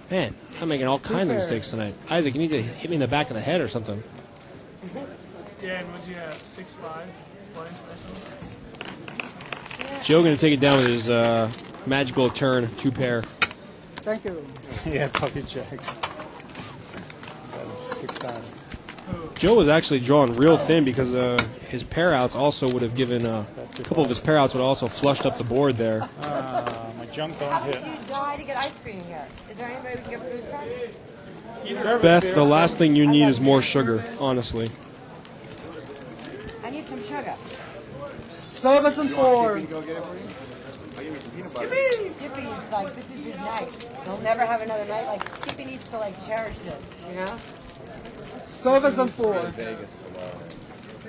[SPEAKER 4] Man, I'm making all kinds of mistakes tonight. Isaac, you need to hit me in the back of the head or something.
[SPEAKER 10] Dan, what'd you have? 6-5? Blind special?
[SPEAKER 4] Joe going to take it down with his magical turn, 2 pair.
[SPEAKER 6] Thank you.
[SPEAKER 2] Yeah, pocket jacks. 6 times.
[SPEAKER 4] Joe was actually drawn real thin because his pair outs also would have given a couple of his pair outs would have also flushed up the board there.
[SPEAKER 2] My junk don't
[SPEAKER 9] How
[SPEAKER 2] hit.
[SPEAKER 9] can you die to get ice cream here? Is there anybody we can get food from?
[SPEAKER 4] Beth, the last thing you need is more sugar, honestly.
[SPEAKER 9] I need some sugar.
[SPEAKER 6] 7-4.
[SPEAKER 9] Skippy's like, this is his night. He'll never have another night. Like, Skippy needs to, like, cherish it, you know?
[SPEAKER 6] 7-4.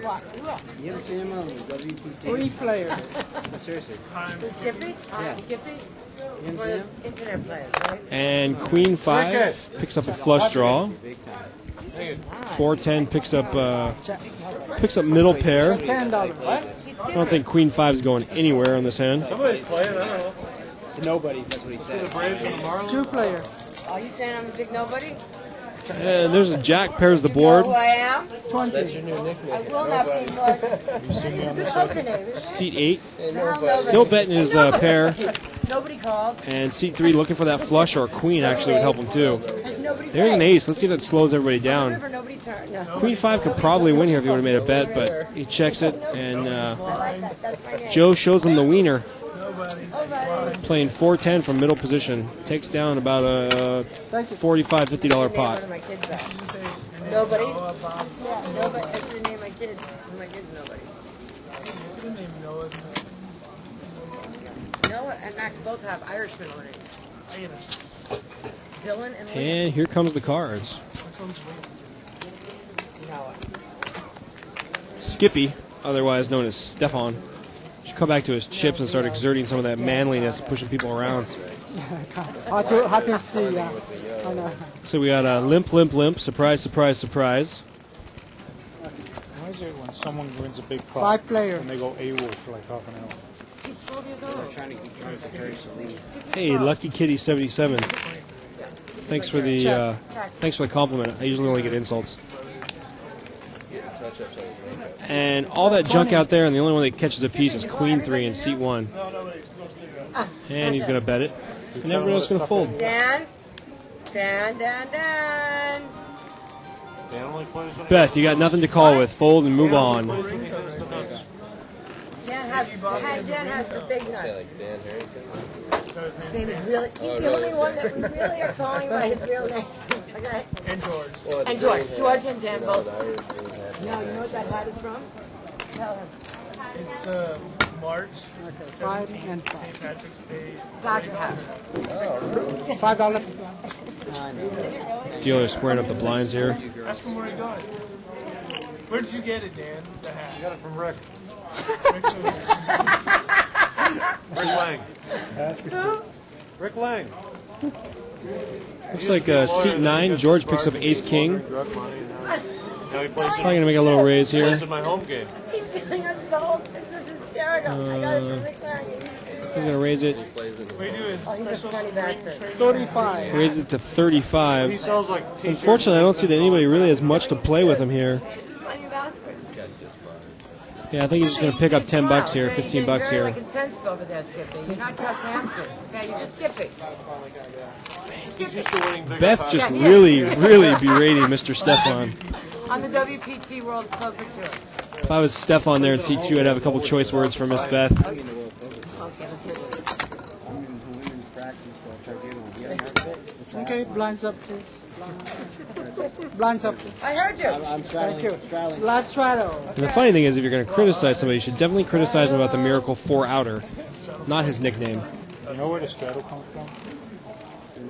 [SPEAKER 9] What? Look.
[SPEAKER 6] You haven't seen him on the WPT? 3 players.
[SPEAKER 13] Seriously.
[SPEAKER 9] Skippy?
[SPEAKER 6] Yeah.
[SPEAKER 9] Skippy? One of those internet players, right?
[SPEAKER 4] And Queen 5 picks up a flush draw. 4-10 picks up middle pair.
[SPEAKER 6] $10.
[SPEAKER 4] I don't think Queen 5 is going anywhere on this hand.
[SPEAKER 10] Somebody's playing, I don't know.
[SPEAKER 6] To nobody's, that's what he said.
[SPEAKER 10] The Braves and the Marlins?
[SPEAKER 6] 2 players.
[SPEAKER 9] Are you saying I'm a big nobody?
[SPEAKER 4] And there's a jack, pairs the board.
[SPEAKER 9] You know who I am?
[SPEAKER 6] 20.
[SPEAKER 10] That's your new nickname.
[SPEAKER 9] I will not be more.
[SPEAKER 2] You see me on the circuit?
[SPEAKER 4] Seat 8,
[SPEAKER 9] Nobody.
[SPEAKER 4] still betting his pair.
[SPEAKER 9] Nobody called.
[SPEAKER 4] And seat 3 looking for that flush, or a queen actually would help him too.
[SPEAKER 9] There's nobody
[SPEAKER 4] There's an
[SPEAKER 9] playing.
[SPEAKER 4] ace. Let's see if that slows everybody down.
[SPEAKER 9] River, nobody turned. No.
[SPEAKER 4] Queen 5 could probably win here if he would have made a bet, but he checks it, and Joe shows him the wiener. Playing 4-10 from middle position. Takes down about a $45, $50 pot.
[SPEAKER 9] Nobody? Yeah, nobody. I should name my kids. My kids, nobody. Noah and Max both have Irish middle names. Dylan and Liam.
[SPEAKER 4] And here comes the cards.
[SPEAKER 9] Noah.
[SPEAKER 4] Skippy, otherwise known as Stefan, should come back to his chips and start exerting some of that manliness, pushing people around.
[SPEAKER 6] Hard to see, yeah. I know.
[SPEAKER 4] So we got a limp, limp, limp, surprise, surprise, surprise.
[SPEAKER 2] Why is it when someone wins a big pot
[SPEAKER 6] 5 players.
[SPEAKER 2] and they go AWOL for like half an hour?
[SPEAKER 9] He's 12 years old.
[SPEAKER 4] Hey, Lucky Kitty 77. Thanks for the compliment. I usually only get insults. And all that junk out there, and the only one that catches a piece is Queen 3 in seat 1. And he's going to bet it. And everyone else is going to fold.
[SPEAKER 9] Dan.
[SPEAKER 4] Beth, you got nothing to call with. Fold and move on.
[SPEAKER 9] Dan has the big nut. His name is really, he's the only one that we really are calling by his real name. Okay?
[SPEAKER 10] And George.
[SPEAKER 9] And George. George and Dan both. No, you know what that hat is from? Tell him.
[SPEAKER 10] It's the March
[SPEAKER 6] 5 and
[SPEAKER 10] 17th, St. Patrick's Day.
[SPEAKER 9] Dodger hat.
[SPEAKER 6] $5.
[SPEAKER 4] Dealer's squaring up the blinds here.
[SPEAKER 10] Ask him where he got it. Where did you get it, Dan? The hat.
[SPEAKER 7] I got it from Rick.
[SPEAKER 10] Rick
[SPEAKER 7] Lang. Rick Lang.
[SPEAKER 4] Looks like seat 9, George picks up ace king.
[SPEAKER 7] Now he plays
[SPEAKER 4] Probably going to make a little raise here.
[SPEAKER 7] plays in my home game.
[SPEAKER 9] He's doing us the whole, this is hysterical. I got it from Rick Lang.
[SPEAKER 4] He's going to raise it.
[SPEAKER 10] We do his
[SPEAKER 9] Oh, he's a
[SPEAKER 10] special
[SPEAKER 9] funny
[SPEAKER 10] spring
[SPEAKER 9] bastard.
[SPEAKER 10] training.
[SPEAKER 6] 35.
[SPEAKER 4] Raise it to 35.
[SPEAKER 7] He sells like t-shirts.
[SPEAKER 4] Unfortunately, I don't see that anybody really has much to play with him here.
[SPEAKER 9] Funny bastard.
[SPEAKER 4] Yeah, I think he's just going to pick up $10 here, $15
[SPEAKER 9] You're very,
[SPEAKER 4] here.
[SPEAKER 9] like, intense over there, Skippy. You're not Gus Hansen. Okay, you're just Skippy.
[SPEAKER 7] He's used to winning bigger
[SPEAKER 4] Beth
[SPEAKER 7] prizes.
[SPEAKER 4] just really berating Mr. Stefan.
[SPEAKER 9] On the WPT World Poker Tour.
[SPEAKER 4] If I was Stefan there in seat 2, I'd have a couple choice words for Miss Beth.
[SPEAKER 9] Okay, let's hear this.
[SPEAKER 6] Okay, blinds up, please. Blinds up, please.
[SPEAKER 9] I heard you.
[SPEAKER 6] Thank you. Last straddle.
[SPEAKER 4] And the funny thing is, if you're going to criticize somebody, you should definitely criticize him about the Miracle 4 outer, not his nickname.
[SPEAKER 2] You know where the straddle comes from?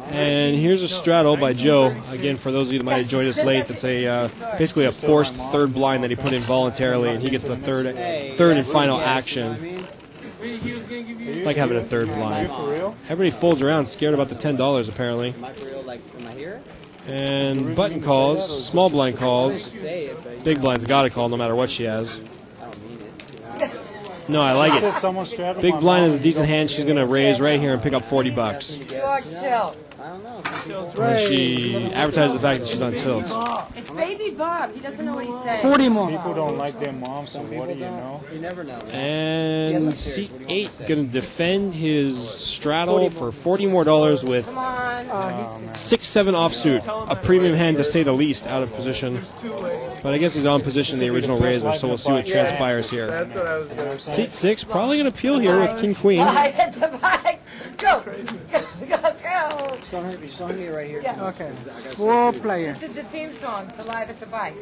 [SPEAKER 4] And here's a straddle by Joe. Again, for those of you that might have joined us late, that's a basically a forced third blind that he put in voluntarily, and he gets the third and final action. Like having a third blind. Everybody folds around, scared about the $10 apparently.
[SPEAKER 6] Am I for real? Like, am I here?
[SPEAKER 4] And button calls, small blind calls, big blind's got to call no matter what she has. No, I like it. Big blind is a decent hand. She's going to raise right here and pick up $40.
[SPEAKER 5] George, chill.
[SPEAKER 6] I don't know.
[SPEAKER 4] And she advertises the fact that she's on tilt.
[SPEAKER 5] It's baby Bob. He doesn't know what he's saying.
[SPEAKER 8] 40 more.
[SPEAKER 2] People don't like their moms, so what do you know?
[SPEAKER 6] You never know.
[SPEAKER 4] And seat 8 going to defend his straddle for $40 more with 6-7 offsuit. A premium hand to say the least, out of position. But I guess he's on position in the original raiser, so we'll see what transpires here.
[SPEAKER 10] That's what I was going to say.
[SPEAKER 4] Seat 6 probably going to peel here with King Queen.
[SPEAKER 5] Go.
[SPEAKER 6] You saw me right here.
[SPEAKER 5] Yeah.
[SPEAKER 8] Okay. 4 players.
[SPEAKER 5] This is the theme song. It's Alive at the Bike.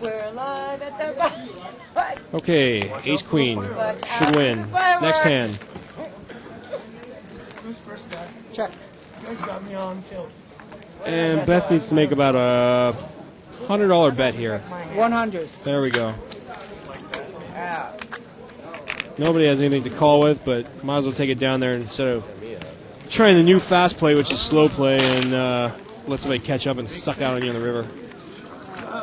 [SPEAKER 5] We're alive at the bike.
[SPEAKER 4] Okay, Ace Queen should win. Next hand.
[SPEAKER 10] Who's first at?
[SPEAKER 8] Check.
[SPEAKER 10] You guys got me on tilt.
[SPEAKER 4] And Beth needs to make about a $100 bet here.
[SPEAKER 8] 100.
[SPEAKER 4] There we go. Nobody has anything to call with, but might as well take it down there instead of trying the new fast play, which is slow play, and let somebody catch up and suck out on you on the river.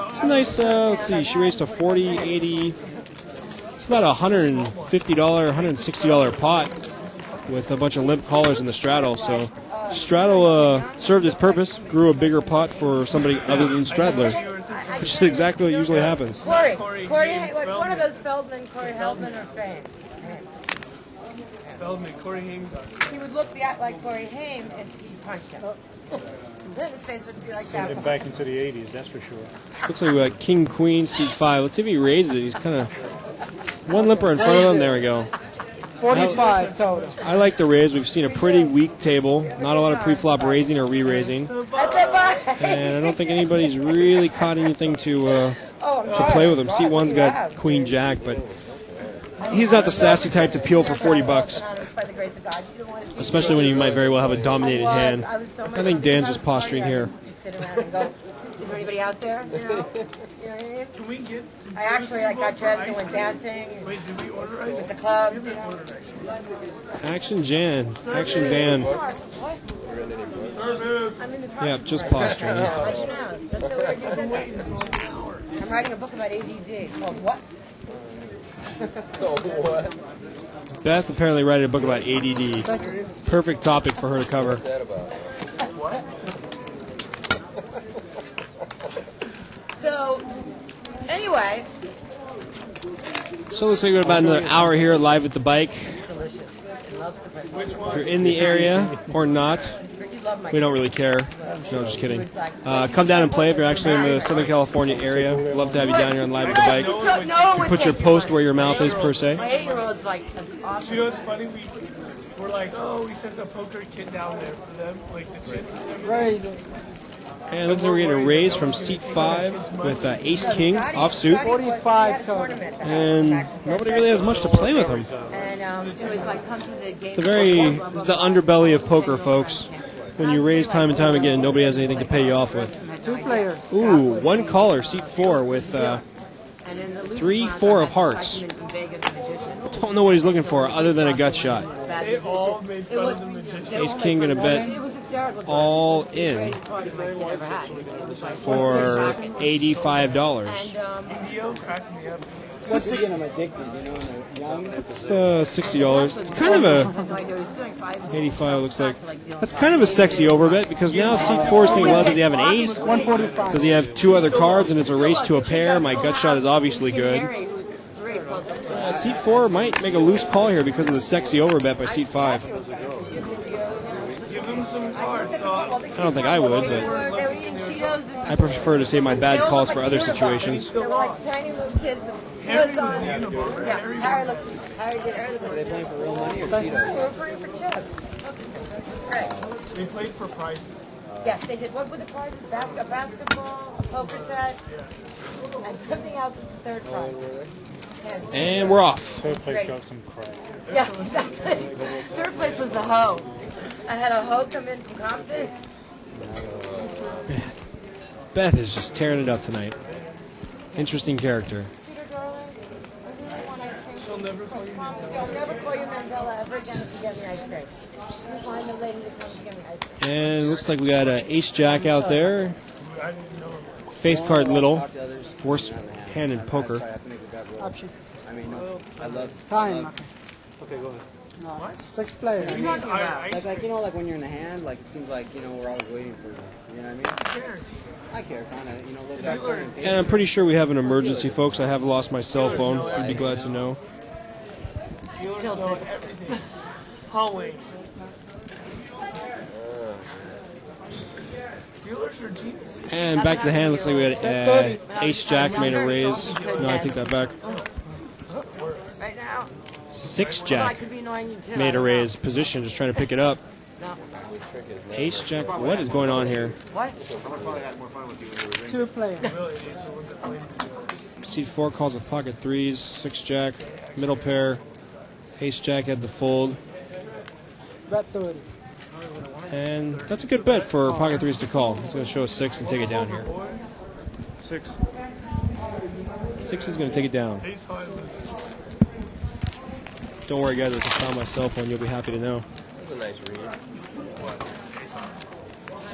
[SPEAKER 4] It's a nice, let's see, she raised a 40, 80, it's about a $150, $160 pot with a bunch of limp callers in the straddle, so straddle served its purpose, grew a bigger pot for somebody other than Stradler, which is exactly what usually happens.
[SPEAKER 5] Corey, like one of those Feldman, Corey Heldman or Fame.
[SPEAKER 10] Feldman, Corey Haim.
[SPEAKER 5] He would look like Corey Haim if he punched him. Then his face would be like
[SPEAKER 2] Send
[SPEAKER 5] that.
[SPEAKER 2] it back into the 80s, that's for sure.
[SPEAKER 4] Looks like we got King, Queen, seat 5. Let's see if he raises it. He's kind of one limper in front of him. There we go.
[SPEAKER 8] 45 total.
[SPEAKER 4] I like the raise. We've seen a pretty weak table. Not a lot of pre-flop raising or re-raising. And I don't think anybody's really caught anything to play with him. Seat 1's got Queen Jack, but he's not the sassy type to peel for $40. Especially when you might very well have a dominated hand. I think Dan's just posturing here.
[SPEAKER 5] Is there anybody out there? You know what I mean? Can we get? I actually got dressed and went dancing. Wait, did we order ice with the clubs? You know?
[SPEAKER 4] Action Jan, Action Van. Yeah, just posturing.
[SPEAKER 5] I'm writing a book about ADD called What?
[SPEAKER 4] Beth apparently writing a book about ADD. Perfect topic for her to cover.
[SPEAKER 5] So, anyway.
[SPEAKER 4] So it looks like we're about another hour here live at the bike. If you're in the area or not, we don't really care. No, just kidding. Come down and play if you're actually in the Southern California area. We'd love to have you down here on live at the bike. You put your post where your mouth is, per se.
[SPEAKER 5] My 8-year-old's like awesome.
[SPEAKER 10] You know what's funny? We're like, oh, we sent the poker kit down there for them, like the chips.
[SPEAKER 8] Raise it.
[SPEAKER 4] And it looks like we're getting a raise from seat 5 with Ace King offsuit.
[SPEAKER 8] 45 total.
[SPEAKER 4] And nobody really has much to play with him.
[SPEAKER 5] And so he's like, come to the game.
[SPEAKER 4] This is the underbelly of poker, folks. When you raise time and time again, nobody has anything to pay you off with.
[SPEAKER 8] 2 players.
[SPEAKER 4] Ooh, one caller, seat 4 with 3-4 of hearts. Don't know what he's looking for other than a gut shot.
[SPEAKER 10] They all made fun of the magician.
[SPEAKER 4] Ace King gonna bet all in for $85.
[SPEAKER 6] What's it? I'm addicted, you know, young.
[SPEAKER 4] It's $60. It's kind of a 85. Looks like that's kind of a sexy overbet because now seat 4 is thinking, well, does he have an ace?
[SPEAKER 8] 145.
[SPEAKER 4] Does he have 2 other cards and it's a race to a pair? My gut shot is obviously good. Seat 4 might make a loose call here because of the sexy overbet by seat 5.
[SPEAKER 10] Give him some cards.
[SPEAKER 4] I don't think I would, but I prefer to save my bad calls for other situations.
[SPEAKER 5] They were like tiny little kids with hoods on. Yeah, Harry did early.
[SPEAKER 6] Are they playing for real money or
[SPEAKER 5] They
[SPEAKER 6] Cheetos?
[SPEAKER 5] were playing for chips. Right.
[SPEAKER 10] They played for prizes.
[SPEAKER 5] Yes, they did. What were the prizes? A basketball, a poker set, and something else. Third prize. Yes.
[SPEAKER 4] And we're off.
[SPEAKER 2] Third place got some crap.
[SPEAKER 5] Yeah, exactly. Third place was the hoe. I had a hoe come in from Compton.
[SPEAKER 4] Beth is just tearing it up tonight. Interesting character.
[SPEAKER 5] She'll never call you Mandela ever again if you get me ice cream. You find the lady that comes to get me ice cream.
[SPEAKER 4] And looks like we got an ace jack out there. Face card little. Worst hand in poker.
[SPEAKER 6] Option.
[SPEAKER 7] I mean, no, I love
[SPEAKER 6] Time.
[SPEAKER 7] Okay, go ahead.
[SPEAKER 6] No, 6 players.
[SPEAKER 7] Like, you know, like when you're in the hand, like it seems like, you know, we're always waiting for you. You know what I mean? I care, kind of, you know, a little bit.
[SPEAKER 4] And I'm pretty sure we have an emergency, folks. I have lost my cell phone. You'd be glad to know.
[SPEAKER 10] Dealers know everything. Hallway. Dealers are geniuses.
[SPEAKER 4] And back to the hand. Looks like we had ace jack made a raise. No, I take that back.
[SPEAKER 5] Right now.
[SPEAKER 4] 6 jack made a raise. Position, just trying to pick it up. Ace jack. What is going on here?
[SPEAKER 5] What?
[SPEAKER 6] 2 players.
[SPEAKER 4] Seat 4 calls with pocket 3s. 6 jack. Middle pair. Ace jack had the fold.
[SPEAKER 6] Bet 30.
[SPEAKER 4] And that's a good bet for pocket 3s to call. It's going to show a 6 and take it down here.
[SPEAKER 2] 6.
[SPEAKER 4] 6 is going to take it down. Don't worry, guys. I just found my cell phone. You'll be happy to know.
[SPEAKER 17] That's a nice read.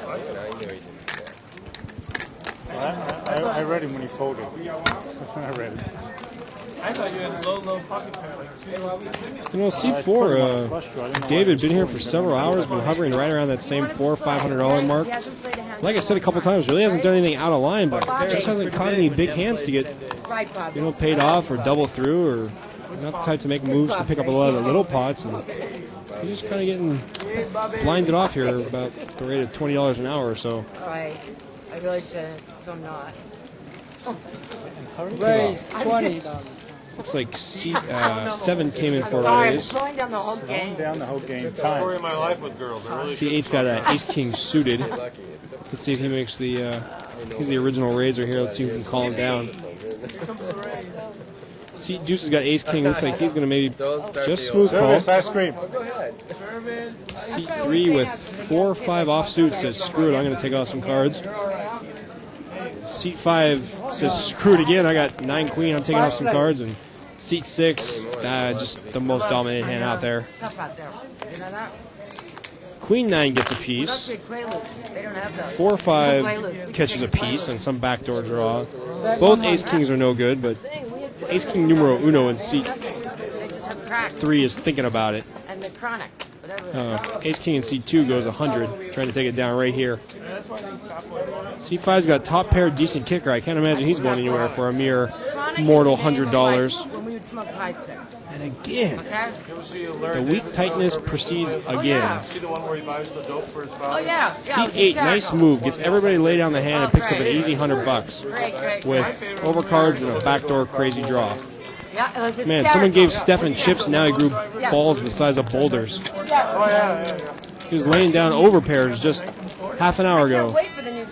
[SPEAKER 17] I knew he didn't care.
[SPEAKER 2] I read him when he folded. I read him.
[SPEAKER 10] I thought you had low pocket pair, like 2.
[SPEAKER 4] You know, C4, David, been here for several hours, been hovering right around that same $400 or $500 mark. Like I said a couple times, really hasn't done anything out of line, but just hasn't caught any big hands to get, paid off or double through, or not the type to make moves to pick up a lot of the little pots. And he's just kind of getting blinded off here about the rate of $20 an hour or so.
[SPEAKER 5] Right. I really shouldn't, so I'm not.
[SPEAKER 6] Raise $20.
[SPEAKER 4] Looks like C7 came in for a
[SPEAKER 5] Sorry, I'm
[SPEAKER 4] raise.
[SPEAKER 5] slowing down the whole game.
[SPEAKER 2] Down the whole game.
[SPEAKER 7] It's the story of my life with girls. I really
[SPEAKER 4] C8's got an ace-king suited. Let's see if he makes the, he's the original raiser here. Let's see if we can call him down. Deuce has got ace-king. Looks like he's going to maybe just smooth call.
[SPEAKER 2] Service, ice cream.
[SPEAKER 4] C3 with 4 or 5 offsuit says, screw it, I'm going to take off some cards. Seat 5 says, screw it again, I got 9 queen, I'm taking off some cards. And seat 6, just the most dominant hand out there.
[SPEAKER 5] Tough out there. You know that?
[SPEAKER 4] Queen 9 gets a piece. 4 or 5 catches a piece and some backdoor draw. Both ace-kings are no good, but ace-king numero uno in seat 3 is thinking about it.
[SPEAKER 5] And the chronic.
[SPEAKER 4] Ace-king in seat 2 goes 100, trying to take it down right here. C5's got top pair, decent kicker. I can't imagine he's going anywhere for a mere mortal $100.
[SPEAKER 5] When we would smoke high stick.
[SPEAKER 4] And again,
[SPEAKER 5] Okay?
[SPEAKER 4] the weak tightness proceeds again.
[SPEAKER 7] See the one where he buys the dope for his
[SPEAKER 5] Oh, yeah.
[SPEAKER 4] Seat 8, nice move. Gets everybody lay down the hand and picks up an easy $100
[SPEAKER 5] Great.
[SPEAKER 4] with overcards and a backdoor crazy draw.
[SPEAKER 5] Yeah, it was
[SPEAKER 4] Man, someone gave Stefan chips, and now he grew balls the size of boulders. He was laying down overpairs just half an hour ago.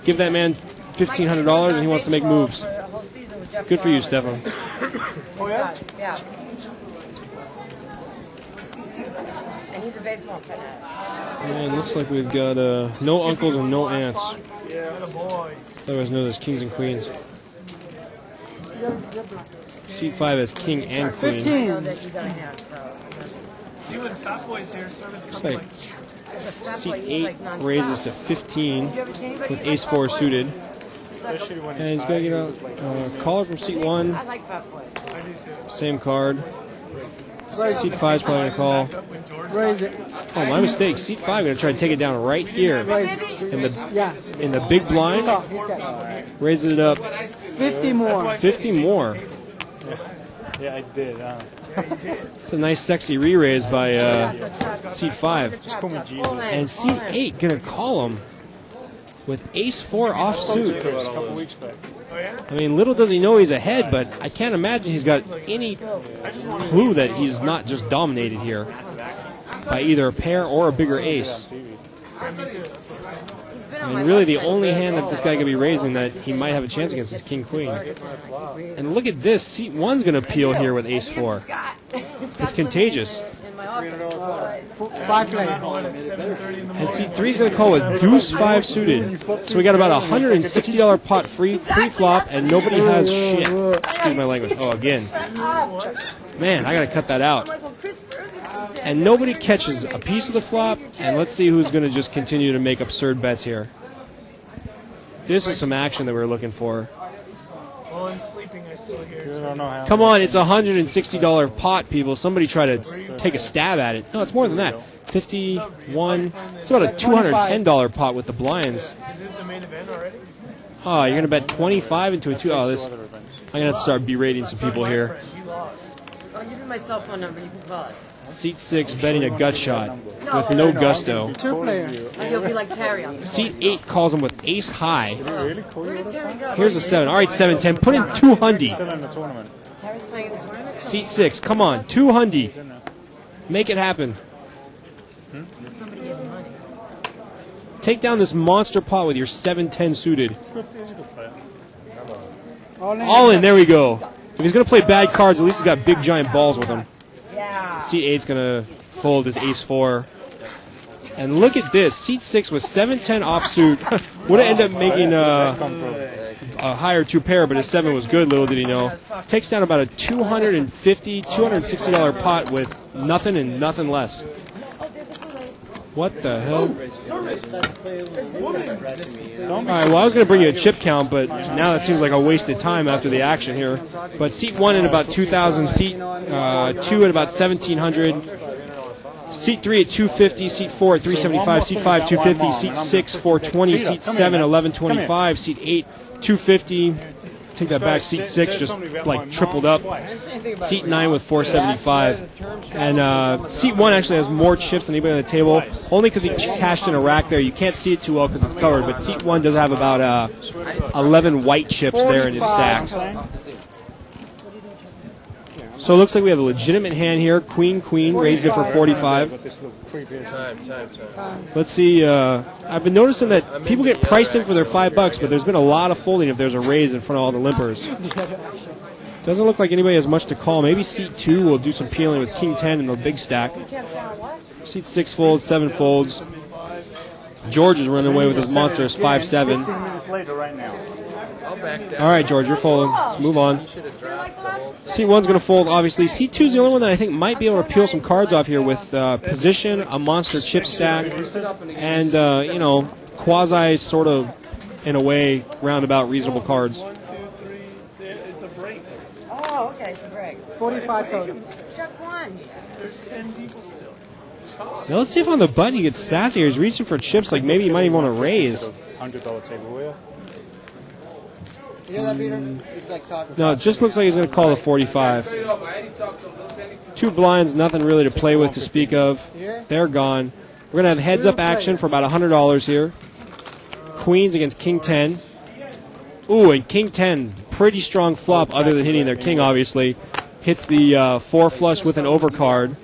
[SPEAKER 4] Give that man $1,500 and he wants to make moves. Good for you, Stefan.
[SPEAKER 5] Oh, yeah? Yeah. And he's a baseball player.
[SPEAKER 4] And looks like we've got no uncles and no aunts. Otherwise known as kings and queens. Seat 5 has king and queen.
[SPEAKER 6] 15.
[SPEAKER 10] See when Fat Boy's here, service comes
[SPEAKER 4] Like seat 8 raises to 15 with ace 4 suited. And he's going to get a caller from seat 1. Same card. Seat 5 is probably going to call.
[SPEAKER 6] Raise it.
[SPEAKER 4] Oh, my mistake. Seat 5 going to try to take it down right here. In the big blind. Raises it up.
[SPEAKER 6] 50 more.
[SPEAKER 4] 50 more.
[SPEAKER 2] Yeah, I did.
[SPEAKER 4] It's a nice, sexy re-raise by seat 5.
[SPEAKER 2] Just call me Jesus.
[SPEAKER 4] And seat 8 going to call him with ace 4 offsuit.
[SPEAKER 2] A couple weeks back.
[SPEAKER 4] I mean, little does he know he's ahead, but I can't imagine he's got any clue that he's not just dominated here by either a pair or a bigger ace.
[SPEAKER 5] He's been
[SPEAKER 4] And really, the only hand that this guy could be raising that he might have a chance against is King Queen. And look at this. Seat 1's going to peel here with Ace 4. It's contagious.
[SPEAKER 8] Five play.
[SPEAKER 4] And seat 3's going to call with Deuce 5 suited. So we got about a $160 pot free pre-flop, and nobody has shit. Excuse my language. Oh, again. Man, I got to cut that out. And nobody catches a piece of the flop, and let's see who's going to just continue to make absurd bets here. This is some action that we were looking for.
[SPEAKER 10] While I'm sleeping, I still hear.
[SPEAKER 4] Come on, it's a $160 pot, people. Somebody try to take a stab at it. No, it's more than that. 51. It's about a $210 pot with the blinds.
[SPEAKER 10] Is it the main event already?
[SPEAKER 4] Oh, you're going to bet 25 into a 2. Oh, this. I'm going to have to start berating some people here.
[SPEAKER 5] Oh, give me my cell phone number. You can call it.
[SPEAKER 4] Seat 6 betting a gut shot with no gusto.
[SPEAKER 8] Two players.
[SPEAKER 5] Oh, you'll be like Terry on
[SPEAKER 4] Seat 8 calls him with ace high.
[SPEAKER 5] Where did Terry go?
[SPEAKER 4] Here's a 7. All right, 7-10. Put in 200.
[SPEAKER 5] Terry's playing in the tournament?
[SPEAKER 4] Seat 6. Come on, 200. Make it happen.
[SPEAKER 5] Somebody gave him money.
[SPEAKER 4] Take down this monster pot with your 7-10 suited. All in. There we go. If he's going to play bad cards, at least he's got big giant balls with him. Seat 8's going to fold his ace 4. And look at this. Seat 6 with 7-10 offsuit. Would have ended up making a higher 2 pair, but his 7 was good, little did he know. Takes down about a $250, $260 pot with nothing and nothing less. What the hell? All right, well, I was going to bring you a chip count, but now it seems like a wasted time after the action here. But seat 1 at about 2,000, seat 2 at about 1,700, seat 3 at 250, seat 4 at 375, seat 5 250, seat 6 420, seat 7 1125, seat 8 250. Take that back. Seat 6 just like tripled up. Seat 9 with 475. And seat 1 actually has more chips than anybody on the table, only because he cashed in a rack there. You can't see it too well because it's covered, but seat 1 does have about 11 white chips there in his stack. So it looks like we have a legitimate hand here. Queen, raised it for 45. Let's see. I've been noticing that people get priced in for their $5, but there's been a lot of folding if there's a raise in front of all the limpers. Doesn't look like anybody has much to call. Maybe seat 2 will do some peeling with King 10 in the big stack. Seat 6 folds, 7 folds. George is running away with his monstrous 5-7. All right, George, you're folding. Let's move on. Seat 1's going to fold, obviously. Seat 2's the only one that I think might be able to peel some cards off here with position, a monster chip stack, and, quasi sort of, in a way, roundabout reasonable cards.
[SPEAKER 10] It's a break.
[SPEAKER 5] Oh, okay, it's a break.
[SPEAKER 8] 45 total.
[SPEAKER 5] Chuck 1.
[SPEAKER 10] There's 10 people still.
[SPEAKER 4] Now let's see if on the button he gets sassy. He's reaching for chips like maybe he might even want to raise.
[SPEAKER 2] $100 table wheel.
[SPEAKER 16] You hear that, Peter? He's like talking.
[SPEAKER 4] No, it just looks like he's going to call the 45. 2 blinds, nothing really to play with to speak of. They're gone. We're going to have heads-up action for about $100 here. Queens against King 10. Ooh, and King 10, pretty strong flop other than hitting their king, obviously. Hits the 4 flush with an overcard.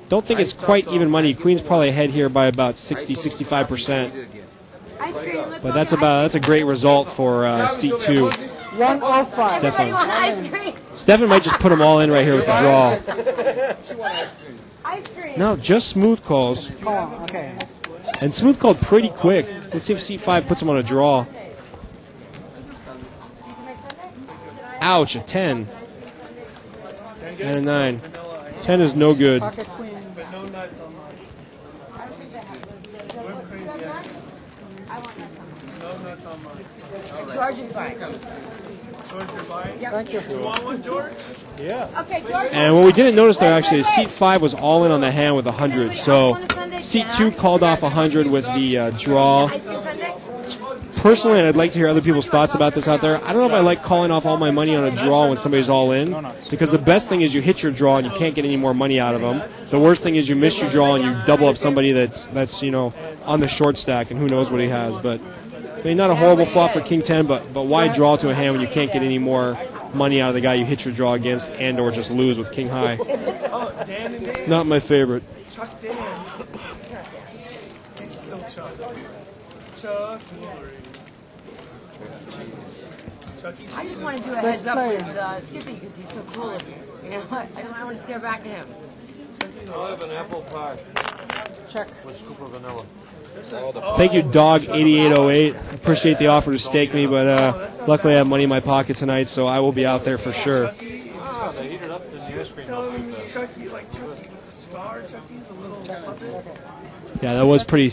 [SPEAKER 4] Don't think it's quite even money. Queen's probably ahead here by about 60-65%. But that's a great result for seat 2.
[SPEAKER 8] 105.
[SPEAKER 4] Stefan might just put them all in right here with the draw.
[SPEAKER 9] Ice cream.
[SPEAKER 4] No, just smooth calls.
[SPEAKER 8] Oh, okay.
[SPEAKER 4] And smooth called pretty quick. Let's see if seat 5 puts him on a draw. Ouch, a 10. And a 9. 10 is no good.
[SPEAKER 10] But no nuts on mine. No nuts on mine.
[SPEAKER 5] George is buying.
[SPEAKER 10] George, you're buying?
[SPEAKER 8] Thank you.
[SPEAKER 10] You want one, George?
[SPEAKER 2] Yeah.
[SPEAKER 5] Okay, George.
[SPEAKER 4] And what we didn't notice there actually is seat 5 was all in on the hand with 100. So seat 2 called off 100 with the draw. Personally, and I'd like to hear other people's thoughts about this out there, I don't know if I like calling off all my money on a draw when somebody's all in, because the best thing is you hit your draw and you can't get any more money out of them. The worst thing is you miss your draw and you double up somebody that's on the short stack, and who knows what he has. But I mean, not a horrible flop for King 10, but why draw to a hand when you can't get any more money out of the guy you hit your draw against and or just lose with King High?
[SPEAKER 10] Oh, Dan and Dan.
[SPEAKER 4] Not my favorite.
[SPEAKER 10] Chuck Dan. It's still Chuck.
[SPEAKER 5] I just want to do a heads up with Skippy because he's so cool. You know what? I want to stare back at him.
[SPEAKER 7] I'll have an apple pie. Check. With scoop of vanilla.
[SPEAKER 4] Thank you, Dog8808. I appreciate the offer to stake me, but luckily I have money in my pocket tonight, so I will be out there for sure.
[SPEAKER 7] Ah, they heat it up in the ice cream.
[SPEAKER 10] Chucky, like Chucky, the star Chucky, the little puppet.
[SPEAKER 4] Yeah, that was pretty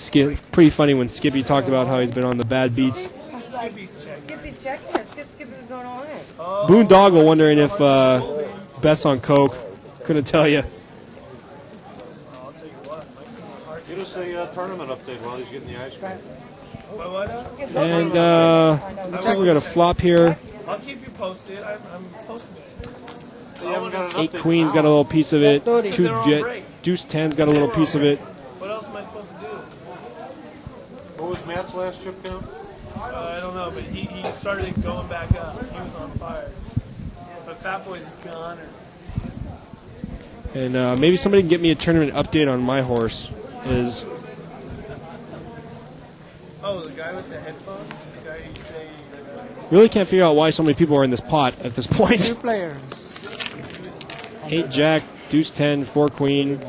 [SPEAKER 4] funny when Skippy talked about how he's been on the bad beats.
[SPEAKER 5] Skippy's checking it. Skippy was going all in.
[SPEAKER 4] Boondoggle wondering if Beth's on coke. Couldn't tell you.
[SPEAKER 7] Get us a tournament update while he's getting the ice cream.
[SPEAKER 4] And looks like we got a flop here.
[SPEAKER 10] I'll keep you posted. I'm posting it.
[SPEAKER 7] You haven't got an
[SPEAKER 4] 8
[SPEAKER 7] update
[SPEAKER 4] queens got a little piece of it. 2 Deuce 10's got a little piece of it.
[SPEAKER 10] What else am I supposed to do?
[SPEAKER 7] What was Matt's last chip count?
[SPEAKER 10] I don't know, but he started going back up. He was on fire. But Fat Boy's a goner.
[SPEAKER 4] And maybe somebody can get me a tournament update on my horse. Is
[SPEAKER 10] Oh, the guy with the headphones? The guy you say...
[SPEAKER 4] really can't figure out why so many people are in this pot at this point.
[SPEAKER 8] 2 players.
[SPEAKER 4] 8 Jack, Deuce 10, 4 Queen.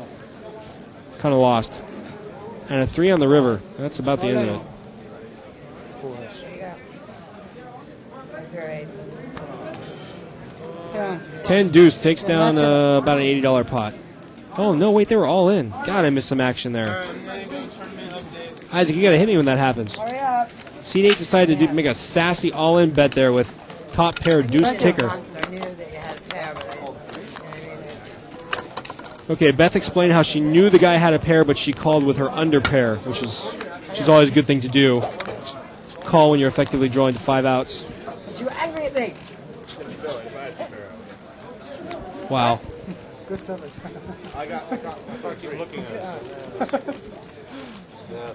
[SPEAKER 4] Kind of lost. And a 3 on the river. That's about the end of it. 10 Deuce takes down about an $80 pot. Oh, no, wait, they were all in. God, I missed some action there. Isaac, you got to hit me when that happens. Seed 8 decided to make a sassy all-in bet there with top pair Deuce kicker. Okay, Beth explained how she knew the guy had a pair, but she called with her under pair, which is always a good thing to do. Call when you're effectively drawing to 5 outs.
[SPEAKER 5] You're angry at me.
[SPEAKER 4] Wow.
[SPEAKER 8] Good service.
[SPEAKER 7] I keep looking at it. Yeah.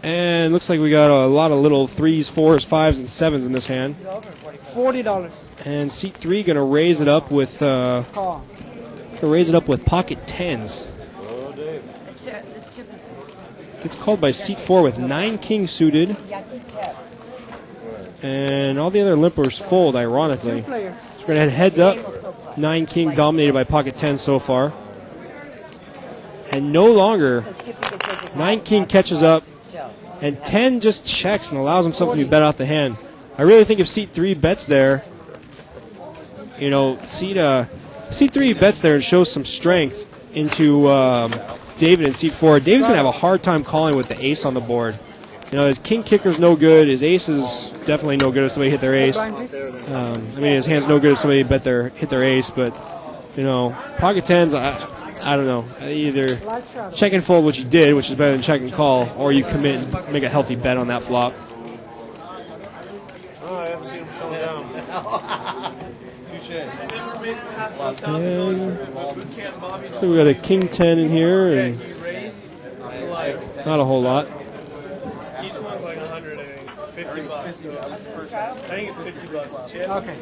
[SPEAKER 4] And looks like we got a lot of little 3s, 4s, 5s, and 7s in this hand.
[SPEAKER 8] $40.
[SPEAKER 4] And seat 3 going to raise it up with pocket 10s.
[SPEAKER 7] Oh, Dave.
[SPEAKER 4] Gets called by seat 4 with 9 king suited. And all the other limpers fold, ironically. So we're going to head heads up. 9 king dominated by pocket 10 so far. And no longer 9 king catches up. And 10 just checks and allows himself to be bet off the hand. I really think if seat 3 bets there, you know, seat 3 bets there and shows some strength into David in seat 4. David's going to have a hard time calling with the ace on the board. You know, his king kicker's no good. His ace is definitely no good if somebody hit their ace. I mean, his hand's no good if somebody hit their ace. But, you know, pocket 10s, I don't know. Either check and fold, which you did, which is better than check and call, or you commit and make a healthy bet on that flop.
[SPEAKER 7] Oh, I haven't seen him slow down.
[SPEAKER 4] So we got a king 10 in here, and not a whole lot.
[SPEAKER 10] Each one's like 100, I think. $50. I think it's $50 a chip.
[SPEAKER 8] Okay.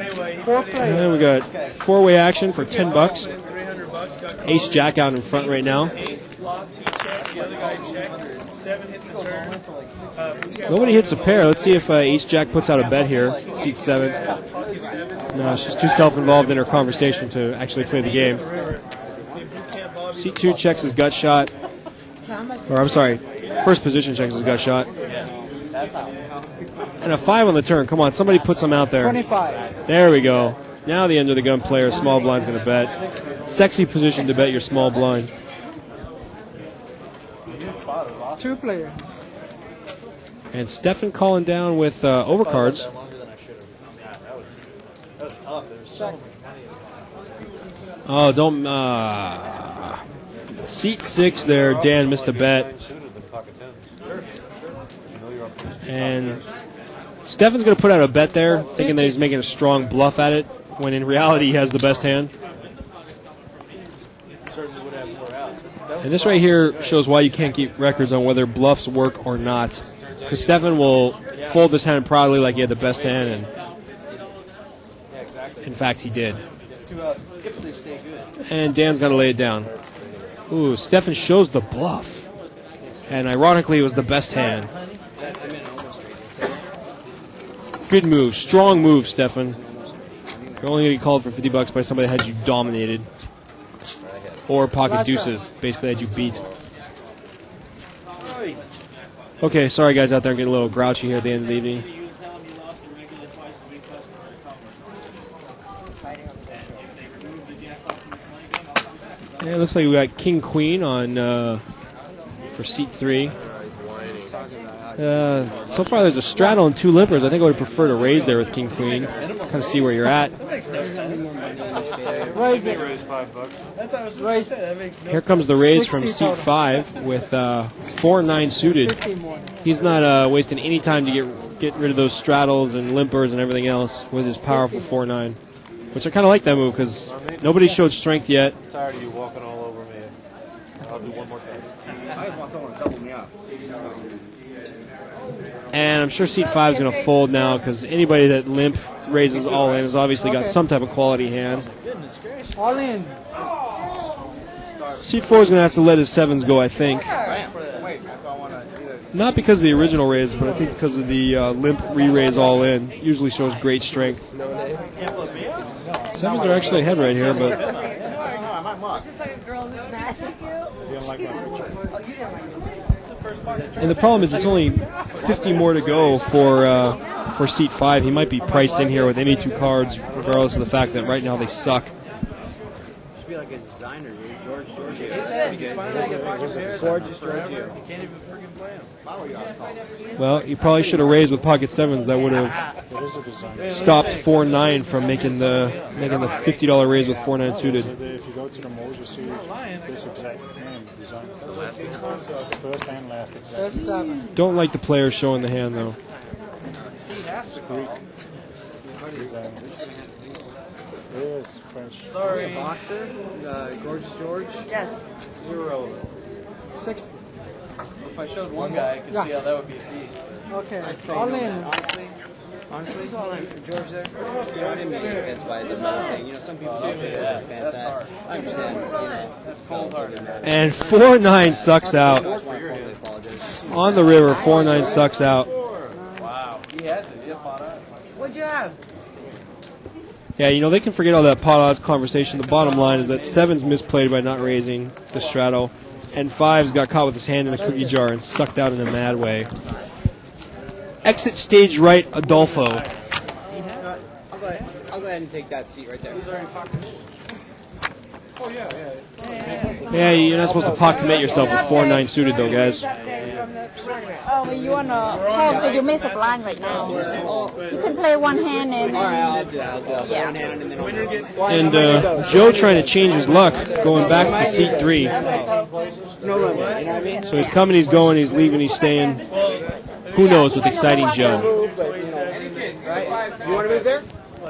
[SPEAKER 10] Anyway,
[SPEAKER 4] And then we got 4-way action for $10. Ace Jack out in front right now.
[SPEAKER 10] Ace flop, 2 check, the other guy checked, 7 hit the turn.
[SPEAKER 4] Nobody hits a pair. Let's see if Ace Jack puts out a bet here. Seat 7. No, she's too self-involved in her conversation to actually play the game. Seat 2 checks his gut shot. Or, I'm sorry, first position checks his gut shot. And a 5 on the turn. Come on, somebody put some out there.
[SPEAKER 8] 25.
[SPEAKER 4] There we go. Now the under the gun player, small blind's going to bet. Sexy position to bet your small blind.
[SPEAKER 8] 2 players.
[SPEAKER 4] And Stefan calling down with overcards.
[SPEAKER 7] That was tough. There was so many.
[SPEAKER 4] Oh, don't. Seat 6 there, Dan missed a bet. And Stefan's going to put out a bet there, thinking that he's making a strong bluff at it, when in reality he has the best hand. And this right here shows why you can't keep records on whether bluffs work or not. Because Stefan will fold this hand proudly like he had the best hand, and in fact he did.
[SPEAKER 7] 2 outs if they stay good.
[SPEAKER 4] And Dan's got to lay it down. Ooh, Stefan shows the bluff. And ironically, it was the best hand. Good move. Strong move, Stefan. You're only going to be called for $50 by somebody that had you dominated. Or pocket deuces. Basically had you beat. Okay, sorry guys out there. I'm getting a little grouchy here at the end of the evening. Yeah, it looks like we got King Queen on for seat 3. So far there's a straddle and 2 limpers. I think I would prefer to raise there with King Queen. Kind of see where you're at. Here comes the raise from seat 5 with 4-9 suited. He's not wasting any time to get rid of those straddles and limpers and everything else with his powerful 4-9. Which I kind of like that move because nobody showed strength yet.
[SPEAKER 7] I'm tired of you walking all over me. I'll do one more time. I just want someone to double me up.
[SPEAKER 4] And I'm sure seat 5 is going to fold now because anybody that limp raises all in has obviously got some type of quality hand.
[SPEAKER 6] All in.
[SPEAKER 4] Seat 4 is going to have to let his 7s go, I think. Not because of the original raise, but I think because of the limp re-raise all in. Usually shows great strength. 7s are actually ahead right here, but...
[SPEAKER 5] Is this like a girl who's mad at you?
[SPEAKER 4] And the problem is it's only 50 more to go for seat 5. He might be priced in here with any 2 cards, regardless of the fact that right now they suck.
[SPEAKER 6] Should be like a designer, dude. George.
[SPEAKER 4] Well, you probably should have raised with pocket 7s. That would have stopped 4-9 from making the $50 raise with 4-9 suited.
[SPEAKER 2] If you go to the mold, you see this exact name, design. First and last exact.
[SPEAKER 4] Don't like the players showing the hand, though.
[SPEAKER 2] Greek design. There's French.
[SPEAKER 6] Sorry. Boxer, Gorgeous George.
[SPEAKER 5] Yes.
[SPEAKER 7] You're irrelevant.
[SPEAKER 6] 60.
[SPEAKER 7] If I showed one guy, I could see how that would be a beat.
[SPEAKER 6] Okay. All in.
[SPEAKER 18] Honestly, George there, you know, I didn't mean offense by this whole thing. You know, some people don't say they're fans. I understand, you know. That's cold hearted.
[SPEAKER 4] And 4-9 sucks out. On the river, 4-9 sucks out.
[SPEAKER 7] Wow. He had to. He had pot eyes.
[SPEAKER 5] What'd you have?
[SPEAKER 4] Yeah, you know, they can forget all that pot odds conversation. The bottom line is that 7's misplayed by not raising the straddle, and 5's got caught with his hand in the cookie jar and sucked out in a mad way. Exit stage right, Adolfo.
[SPEAKER 18] I'll go ahead and take that seat right there.
[SPEAKER 7] Oh, yeah.
[SPEAKER 4] Yeah, you're not supposed to pot commit yourself with 4-9 suited, though, guys.
[SPEAKER 12] Oh, but you wanna have so you miss a blind right now. You can play one hand and then
[SPEAKER 4] And Joe trying to change his luck, going back to seat 3. So he's coming, he's going, he's leaving, he's staying. Who knows with exciting Joe?
[SPEAKER 18] You want to move there?
[SPEAKER 12] No. I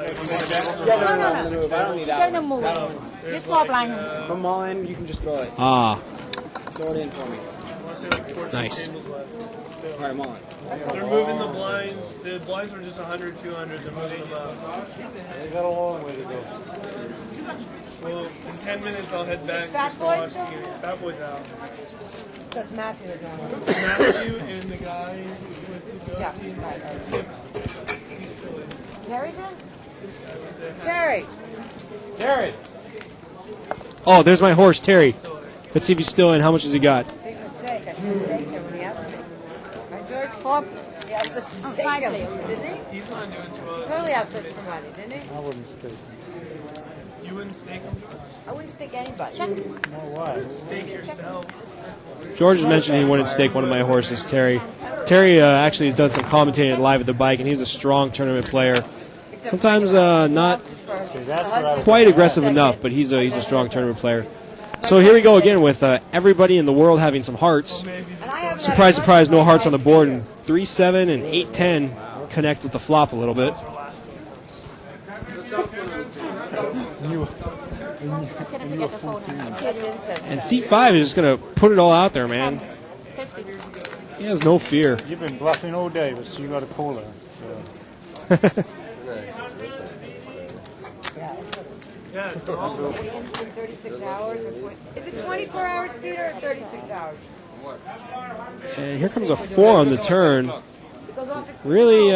[SPEAKER 12] don't need that one. You small blind.
[SPEAKER 18] From all in, you can just throw it.
[SPEAKER 4] Ah.
[SPEAKER 18] Throw it in for me.
[SPEAKER 4] Nice.
[SPEAKER 18] All right, I'm on.
[SPEAKER 10] They're moving the blinds. The blinds were just 100, 200. They're moving them up.
[SPEAKER 7] They got a long way to go.
[SPEAKER 10] Well, in 10 minutes I'll head back.
[SPEAKER 5] Fat
[SPEAKER 10] just to
[SPEAKER 5] Boy
[SPEAKER 10] watch
[SPEAKER 5] still?
[SPEAKER 10] the game. Fat Boy's out.
[SPEAKER 5] That's Matthew that's on.
[SPEAKER 10] Matthew and the guy with the
[SPEAKER 5] Yeah.
[SPEAKER 10] Tip.
[SPEAKER 5] Terry's in? Terry.
[SPEAKER 7] Terry.
[SPEAKER 4] Oh, there's my horse, Terry. Let's see if he's still in. How much has he got?
[SPEAKER 5] Big mistake. I should have staked him when he asked me. Right, George? 4. He asked us to stake him, didn't he?
[SPEAKER 10] He's not doing too
[SPEAKER 5] He
[SPEAKER 10] well.
[SPEAKER 5] totally asked us for money, didn't he?
[SPEAKER 2] I wouldn't stake.
[SPEAKER 10] You wouldn't stake him?
[SPEAKER 5] I wouldn't stake anybody.
[SPEAKER 2] No, why?
[SPEAKER 10] Stake yourself.
[SPEAKER 4] George has mentioned he wouldn't stake one of my horses, Terry. Terry actually has done some commentating live at the bike, and he's a strong tournament player. Sometimes not quite aggressive enough, but he's a strong tournament player. So here we go again with everybody in the world having some hearts. Surprise, surprise, no hearts on the board. And 3-7 and 8-10 connect with the flop a little bit. And C5 is just going to put it all out there, man. He has no fear.
[SPEAKER 2] You've been bluffing all day, but you got a caller.
[SPEAKER 5] Yeah, 36 hours. Is it 24 hours, Peter, or 36 hours?
[SPEAKER 4] And here comes a 4 on the turn. Really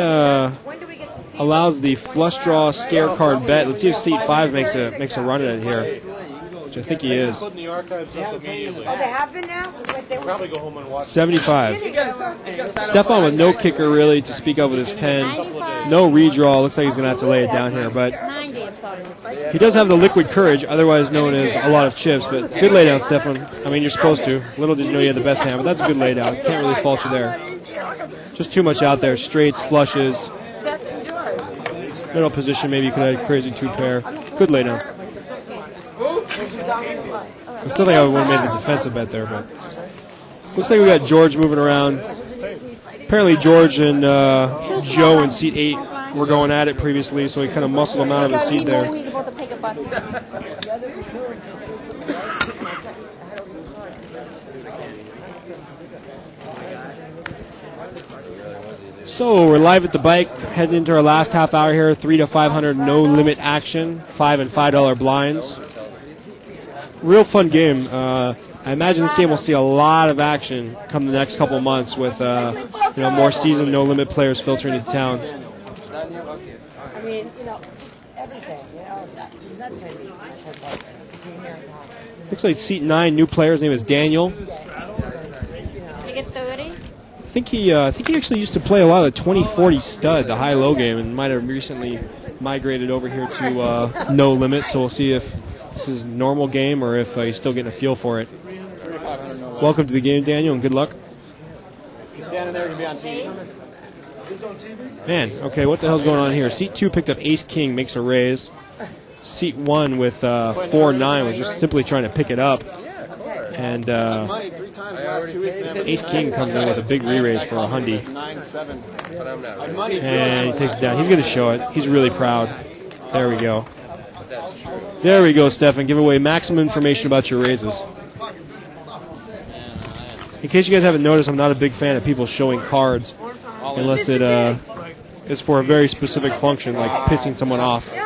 [SPEAKER 4] allows the flush draw scare card bet. Let's see if seat 5 makes a run at it here, which I think he is.
[SPEAKER 11] Put in the archives up immediately.
[SPEAKER 5] Oh, they have been now?
[SPEAKER 11] Probably go home and watch.
[SPEAKER 4] 75. Stefan with no kicker really to speak of with his 10. No redraw. Looks like he's going to have to lay it down here, but he does have the liquid courage, otherwise known as a lot of chips. But good laydown, Stefan. I mean, you're supposed to. Little did you know you had the best hand, but that's a good laydown. Can't really fault you there. Just too much out there. Straights, flushes. Middle position, maybe you could have a crazy 2-pair. Good laydown. I still think I would have made the defensive bet there, but looks like we got George moving around. Apparently George and Joe in seat 8 were going at it previously, so he kind of muscled him out of his seat there. So we're live at the bike, heading into our last half hour here. 3 to 500 no limit action, $5 and $5 blinds. Real fun game. I imagine this game will see a lot of action come the next couple months with more seasoned no limit players filtering into town.
[SPEAKER 5] I mean, everything. That's going to be
[SPEAKER 4] Looks like seat 9, new player. His name is Daniel.
[SPEAKER 12] You get 30?
[SPEAKER 4] I think he actually used to play a lot of the 2040 stud, the high-low game, and might have recently migrated over here to no limit. So we'll see if this is a normal game or if he's still getting a feel for it. Welcome to the game, Daniel, and good luck.
[SPEAKER 18] He's standing there to be on TV.
[SPEAKER 4] Man, okay, what the hell's going on here? Seat 2 picked up Ace-King, makes a raise. Seat 1 with 4-9 was just simply trying to pick it up. And Ace-King comes in with a big re-raise for a hundy. And he takes it down. He's going to show it. He's really proud. There we go. There we go, Stefan. Give away maximum information about your raises. In case you guys haven't noticed, I'm not a big fan of people showing cards unless it is for a very specific function, like pissing someone off.
[SPEAKER 18] I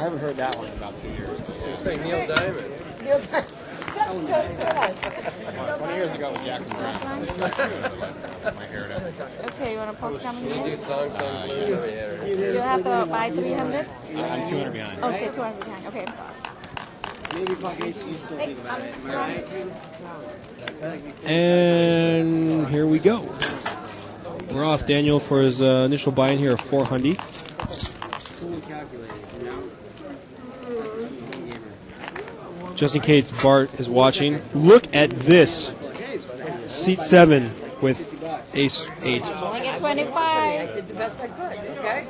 [SPEAKER 18] haven't heard that one in about 2 years.
[SPEAKER 17] It's like Neil Diamond.
[SPEAKER 18] 20 years ago with Jackson Brown. My hair down.
[SPEAKER 12] Okay, you want to post coming
[SPEAKER 17] You
[SPEAKER 12] in?
[SPEAKER 17] do songs.
[SPEAKER 12] Do you have to buy 300?
[SPEAKER 18] I'm 200 behind.
[SPEAKER 12] Okay, 200 behind. Okay, I'm sorry.
[SPEAKER 18] Maybe Ace, you still think about it. Am I right?
[SPEAKER 4] And here we go. We're off Daniel for his initial buy-in here of 400. Just in case Bart is watching, look at this. Seat 7 with Ace 8.
[SPEAKER 12] I get 25.
[SPEAKER 5] I did the best I could, okay?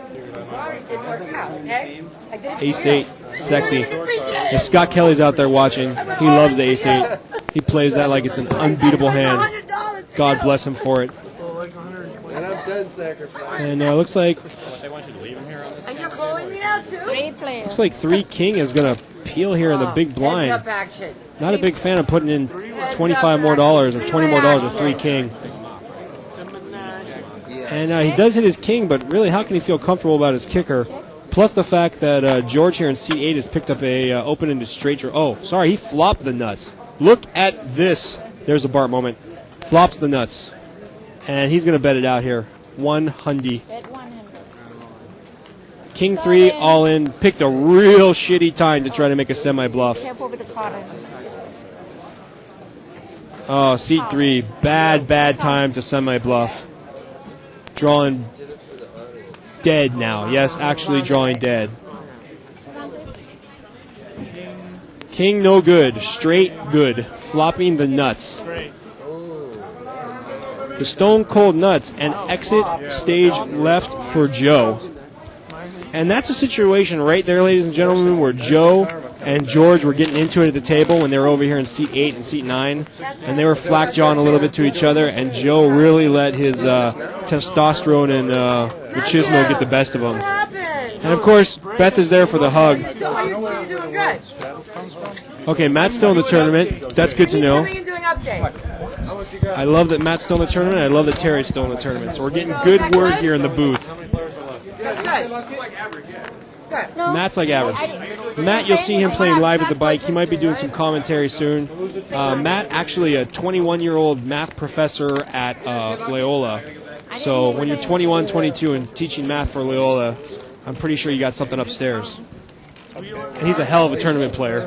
[SPEAKER 5] Sorry, it didn't work out, okay? I did it for
[SPEAKER 4] Ace
[SPEAKER 5] you.
[SPEAKER 4] 8, sexy. If Scott Kelly's out there watching, he loves the Ace 8. He plays that like it's an unbeatable hand. God bless him for it.
[SPEAKER 17] And I'm done sacrificing.
[SPEAKER 4] And looks like
[SPEAKER 18] They want you to leave him here on this.
[SPEAKER 5] And you're calling me out, too?
[SPEAKER 12] 3 players.
[SPEAKER 4] looks like 3 King is gonna peel here in the big blind.
[SPEAKER 5] Heads up action.
[SPEAKER 4] Not a big fan of putting in $25 more or $20 more with 3 King. And he does hit his king, but really, how can he feel comfortable about his kicker? Plus the fact that George here in C8 has picked up a open-ended straight draw. Oh, sorry, he flopped the nuts. Look at this. There's a Bart moment. Flops the nuts. And he's going to bet it out here. 100.
[SPEAKER 12] Bet 100.
[SPEAKER 4] King 3, all in. Picked a real shitty time to try to make a semi-bluff.
[SPEAKER 12] Careful with the card.
[SPEAKER 4] Oh, seat 3. Bad time to semi-bluff. Drawing dead now. Yes, actually drawing dead. King no good. Straight good. Flopping the nuts. The stone cold nuts and exit stage left for Joe. And that's a situation right there, ladies and gentlemen, where Joe and George were getting into it at the table when they were over here in seat 8 and seat 9. And they were flack-jawing a little bit to each other, and Joe really let his testosterone and machismo get the best of him. And, of course, Beth is there for the hug.
[SPEAKER 5] You're doing good.
[SPEAKER 4] Okay, Matt's still in the tournament. That's good to know.
[SPEAKER 5] Coming and doing updates.
[SPEAKER 4] I love that Matt's still in the tournament. I love that Terry's still in the tournament. So we're getting good word here in the booth.
[SPEAKER 5] Good.
[SPEAKER 4] Matt's like average. Matt, you'll see him playing live at the bike. He might be doing some commentary soon. Matt, actually a 21-year-old math professor at Loyola. So when you're 21, 22 and teaching math for Loyola, I'm pretty sure you got something upstairs. And he's a hell of a tournament player.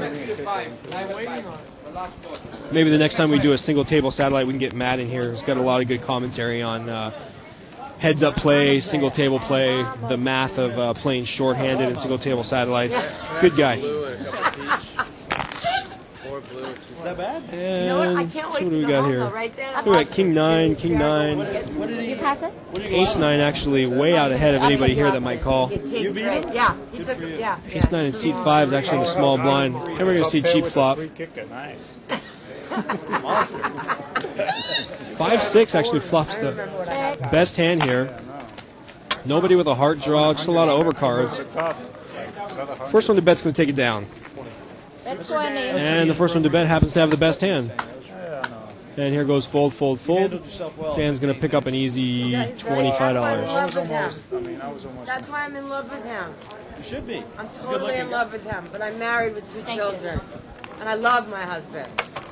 [SPEAKER 4] Maybe the next time we do a single table satellite, we can get Matt in here. He's got a lot of good commentary on heads up play, single table play, the math of playing shorthanded and single table satellites. Good guy.
[SPEAKER 6] Is that bad?
[SPEAKER 4] And
[SPEAKER 5] You know what? I can't wait
[SPEAKER 4] what do
[SPEAKER 5] to
[SPEAKER 4] we
[SPEAKER 5] go
[SPEAKER 4] got
[SPEAKER 5] home,
[SPEAKER 4] here?
[SPEAKER 5] though, right there.
[SPEAKER 4] We got King 9, King 9.
[SPEAKER 12] You pass it?
[SPEAKER 4] Ace 9 actually way out ahead of anybody here that might call.
[SPEAKER 5] You beat him? Yeah. He took, yeah.
[SPEAKER 4] Ace 9 and seat 5 is actually in the small blind. And we're going to see cheap flop.
[SPEAKER 2] Nice.
[SPEAKER 4] 5-6 actually flops the best hand here. Nobody with a heart draw, just a lot of overcards. First one to bet's going to take it down.
[SPEAKER 12] Bet 20.
[SPEAKER 4] And the first one to bet happens to have the best hand. And here goes fold, fold, fold. Dan's going to pick up an easy $25.
[SPEAKER 5] That's why I'm in love with him.
[SPEAKER 6] You should be.
[SPEAKER 5] I'm totally in love with him, but I'm married with 2 children. And I love my husband.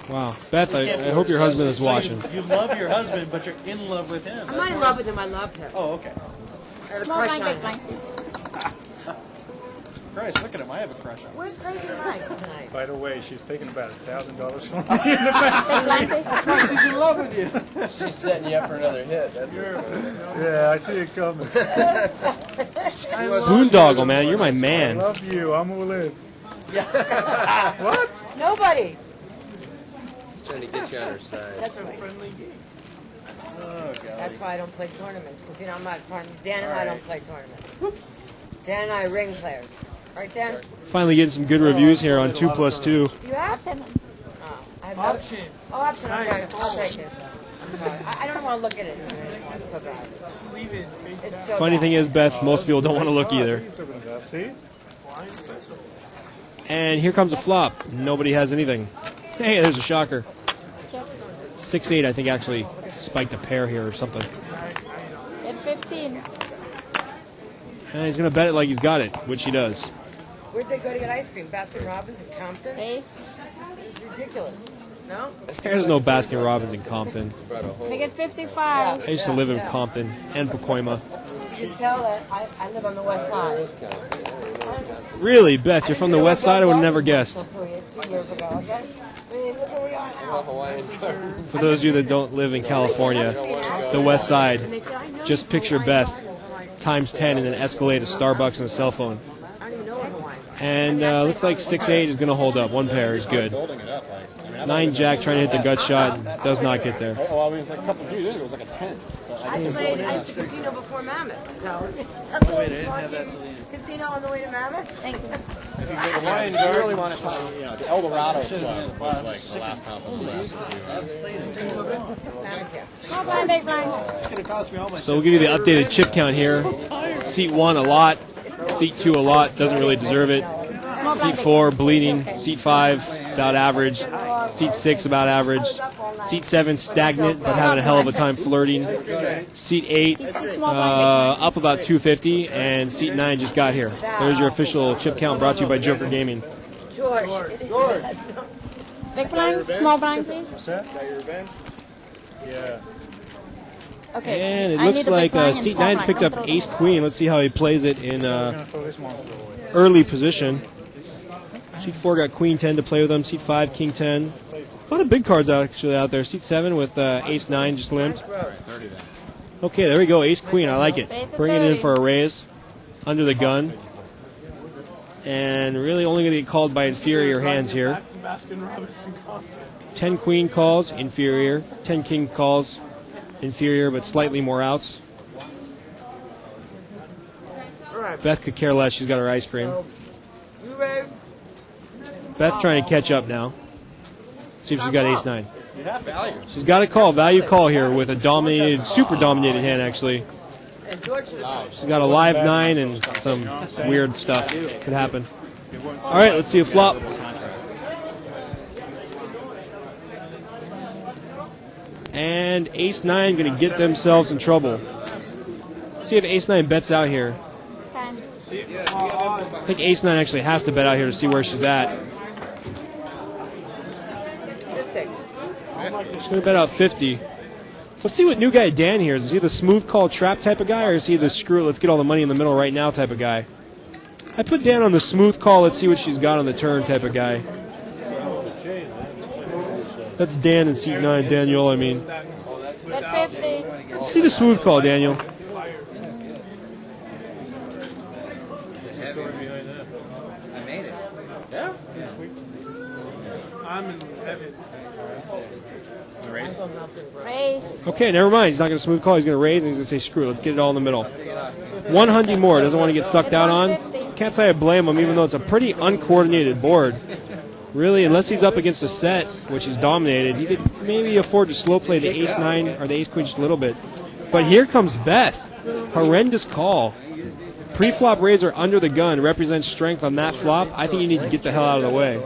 [SPEAKER 4] Wow. Beth, I hope your husband is watching.
[SPEAKER 6] You love your husband, but you're in love with him.
[SPEAKER 5] I'm not in love with him, I love him.
[SPEAKER 6] Oh, okay.
[SPEAKER 5] I have a
[SPEAKER 12] Small
[SPEAKER 5] crush
[SPEAKER 12] blind,
[SPEAKER 5] on
[SPEAKER 12] big blind,
[SPEAKER 5] him.
[SPEAKER 12] please.
[SPEAKER 6] Christ, look at him. I have a crush on him.
[SPEAKER 5] Where's Crazy Mike tonight?
[SPEAKER 2] By the way, she's taking about $1,000 from me in the back.
[SPEAKER 6] That's why she's in love with you.
[SPEAKER 7] She's setting you up for another hit. That's
[SPEAKER 2] Yeah, I see it coming.
[SPEAKER 4] Boondoggle, man, you're my
[SPEAKER 2] I
[SPEAKER 4] man.
[SPEAKER 2] love you. I'm all in.
[SPEAKER 5] What? Nobody.
[SPEAKER 7] trying to get you on her side.
[SPEAKER 5] That's right. That's why I don't play tournaments, because you know I'm not Dan and I don't play tournaments. Dan and I are ring players. Right, Dan?
[SPEAKER 4] Finally getting some good reviews here on 2+2.
[SPEAKER 5] You have? Oh, I have option. Oh, option. Okay, I'll take it. I'm sorry. I don't want to look at it. It's so bad. Just leave it. It's so
[SPEAKER 4] Funny
[SPEAKER 5] bad.
[SPEAKER 4] thing is, Beth, most people don't want to look either.
[SPEAKER 2] See?
[SPEAKER 4] And here comes a flop. Nobody has anything. Hey, there's a shocker. 6-8, I think, actually spiked a pair here or something.
[SPEAKER 12] Bet 15.
[SPEAKER 4] And he's going to bet it like he's got it, which he does.
[SPEAKER 5] Where'd they go to get ice cream? Baskin Robbins in Compton?
[SPEAKER 12] Ace.
[SPEAKER 5] It's ridiculous. No?
[SPEAKER 4] There's no Baskin Robbins in Compton.
[SPEAKER 12] Make it 55.
[SPEAKER 4] I used to live in Compton and Pacoima.
[SPEAKER 5] You can tell that I live on the west side.
[SPEAKER 4] Really, Beth, you're from the west side? I would have never guessed.
[SPEAKER 5] 2 years ago, okay? I mean, look where we are now.
[SPEAKER 4] For those of you that don't live in California, the west side, just picture Beth times 10 and then escalate a Starbucks and a cell phone. And looks like 6-8 is going to hold up. One pair is good. 9-Jack trying to hit the gut shot, does not get there.
[SPEAKER 7] Well, I mean, it's like a couple of years ago, it was like a tent.
[SPEAKER 5] I played at the casino before Mammoth, so.
[SPEAKER 6] Wait, I didn't have that till the end.
[SPEAKER 5] Casino on the way to Mammoth? Thank you.
[SPEAKER 7] If you really want to talk, the El Dorado Club was like the last house on the list.
[SPEAKER 12] Small blind, big blind.
[SPEAKER 6] It's going to cost me all my
[SPEAKER 4] So we'll give you the updated chip count here. Seat 1, a lot. Seat 2, a lot. Doesn't really deserve it. Seat 4, bleeding. Seat 5, about average. Seat 6, about average. Seat 7, stagnant, but having a hell of a time flirting. Seat 8, up about 250. And Seat 9 just got here. There's your official chip count brought to you by Joker Gaming.
[SPEAKER 5] George.
[SPEAKER 12] Big blind, small blind, please.
[SPEAKER 2] Got your revenge? Yeah.
[SPEAKER 12] Okay.
[SPEAKER 4] And it
[SPEAKER 12] I
[SPEAKER 4] looks
[SPEAKER 12] need a big
[SPEAKER 4] like
[SPEAKER 12] blind and
[SPEAKER 4] Seat
[SPEAKER 12] small
[SPEAKER 4] 9's
[SPEAKER 12] blind.
[SPEAKER 4] picked
[SPEAKER 12] Don't
[SPEAKER 4] up
[SPEAKER 12] throw
[SPEAKER 4] Ace
[SPEAKER 12] them.
[SPEAKER 4] Queen. Let's see how he plays it in
[SPEAKER 2] We're going to throw this monster away.
[SPEAKER 4] early position. Seat 4 got Queen 10 to play with them. Seat 5, King 10. A lot of big cards actually out there. Seat 7 with Ace 9 just limped. Okay, there we go. Ace Queen. I like it. Bring it in for a raise. Under the gun. And really only going to get called by inferior hands here. 10 Queen calls, inferior. 10 King calls, inferior, but slightly more outs. Beth could care less. She's got her ice cream.
[SPEAKER 5] You ready?
[SPEAKER 4] Beth trying to catch up now. See if she's got Ace 9.
[SPEAKER 6] You have to.
[SPEAKER 4] She's got a call, value call here with a dominated, super dominated hand actually.
[SPEAKER 5] And George should have
[SPEAKER 4] She's got a live 9 and some weird stuff could happen. All right, let's see a flop. And Ace 9 going to get themselves in trouble. See if Ace 9 bets out here.
[SPEAKER 12] 10.
[SPEAKER 4] I think ace-9 actually has to bet out here to see where she's at. She's going to bet out 50. Let's see what new guy Dan here is. Is he the smooth call trap type of guy, or is he the screw it, let's get all the money in the middle right now type of guy? I put Dan on the smooth call, let's see what she's got on the turn type of guy. That's Dan in seat 9, Daniel, I mean.
[SPEAKER 12] Bet 50.
[SPEAKER 4] Let's see the smooth call, Daniel.
[SPEAKER 18] I made it. Yeah?
[SPEAKER 10] I'm in heaven.
[SPEAKER 18] Raise?
[SPEAKER 12] Raise.
[SPEAKER 4] Okay, never mind. He's not going to smooth call. He's going to raise, and he's going to say, screw it. Let's get it all in the middle. 100 more. Doesn't want to get sucked out on. Can't say I blame him, even though it's a pretty uncoordinated board. Really, unless he's up against a set, which he's dominated, he could maybe afford to slow play the ace-9 or the ace-queen just a little bit. But here comes Beth. Horrendous call. Pre-flop raiser under the gun represents strength on that flop. I think you need to get the hell out of the way.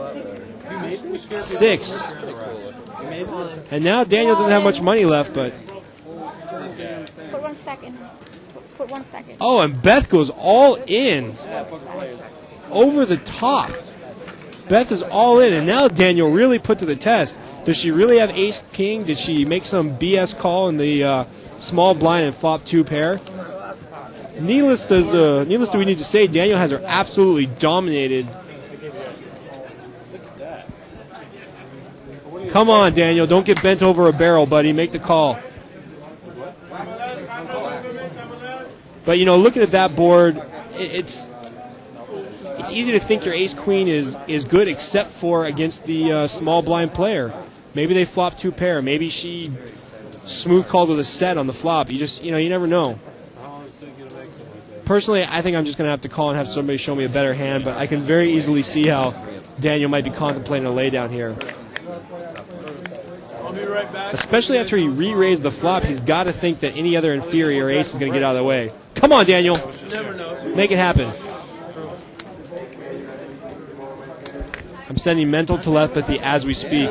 [SPEAKER 4] 6. And now Daniel doesn't have much money left, but...
[SPEAKER 12] Put one stack in. Put one stack in.
[SPEAKER 4] Oh, and Beth goes all in. Over the top. Beth is all in, and now Daniel really put to the test. Does she really have ace-king? Did she make some BS call in the small blind and flop 2 pair? Needless do we need to say, Daniel has her absolutely dominated. Come on, Daniel. Don't get bent over a barrel, buddy. Make the call. But, you know, looking at that board, it's easy to think your ace-queen is good except for against the small blind player. Maybe they flop 2 pair. Maybe she smooth called with a set on the flop. You never know. Personally, I think I'm just going to have to call and have somebody show me a better hand, but I can very easily see how Daniel might be contemplating a laydown here.
[SPEAKER 10] I'll be right back.
[SPEAKER 4] Especially after he re-raised the flop, he's got to think that any other inferior ace is going to get out of the way. Come on, Daniel.
[SPEAKER 10] Never know.
[SPEAKER 4] Make it happen. I'm sending mental telepathy as we speak.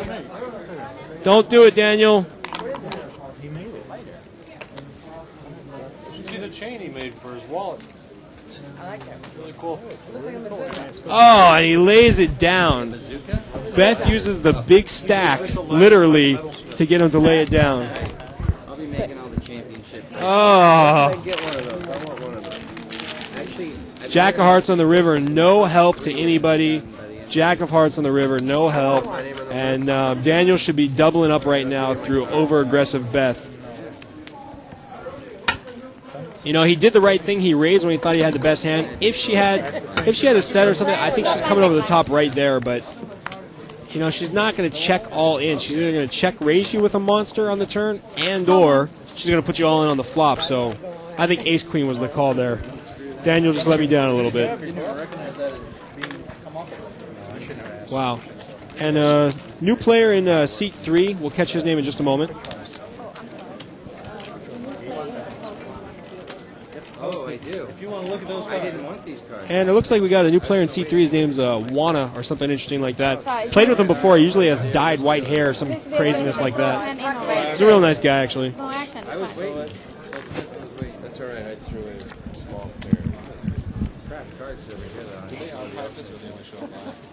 [SPEAKER 4] Don't do it, Daniel.
[SPEAKER 7] See the chain he made for his wallet.
[SPEAKER 5] I like it.
[SPEAKER 7] Really cool.
[SPEAKER 4] Oh, and he lays it down. Beth uses the big stack, literally, to get him to lay it down.
[SPEAKER 18] I'll be making all the championship.
[SPEAKER 4] Oh.
[SPEAKER 18] Get one of those. I want one of those. Actually,
[SPEAKER 4] Jack of Hearts on the river, no help to anybody. Jack of Hearts on the river, no help. And Daniel should be doubling up right now through over-aggressive Beth. You know, he did the right thing. He raised when he thought he had the best hand. If she had a set or something, I think she's coming over the top right there. But, you know, she's not going to check all in. She's either going to check raise you with a monster on the turn or she's going to put you all in on the flop. So I think ace-queen was the call there. Daniel just let me down a little bit. Wow. And new player in seat 3. We'll catch his name in just a moment.
[SPEAKER 18] oh, I do. If you want to look at those, I didn't want these cards.
[SPEAKER 4] And it looks like we got a new player in C3. His name's Wana or something interesting like that. Played with him before. He usually has dyed white hair or some craziness like that. He's a real nice guy, actually.
[SPEAKER 18] I was waiting.
[SPEAKER 17] That's all right. I threw a small
[SPEAKER 7] Crap cards over here, though.
[SPEAKER 17] They archive this or they only show up live?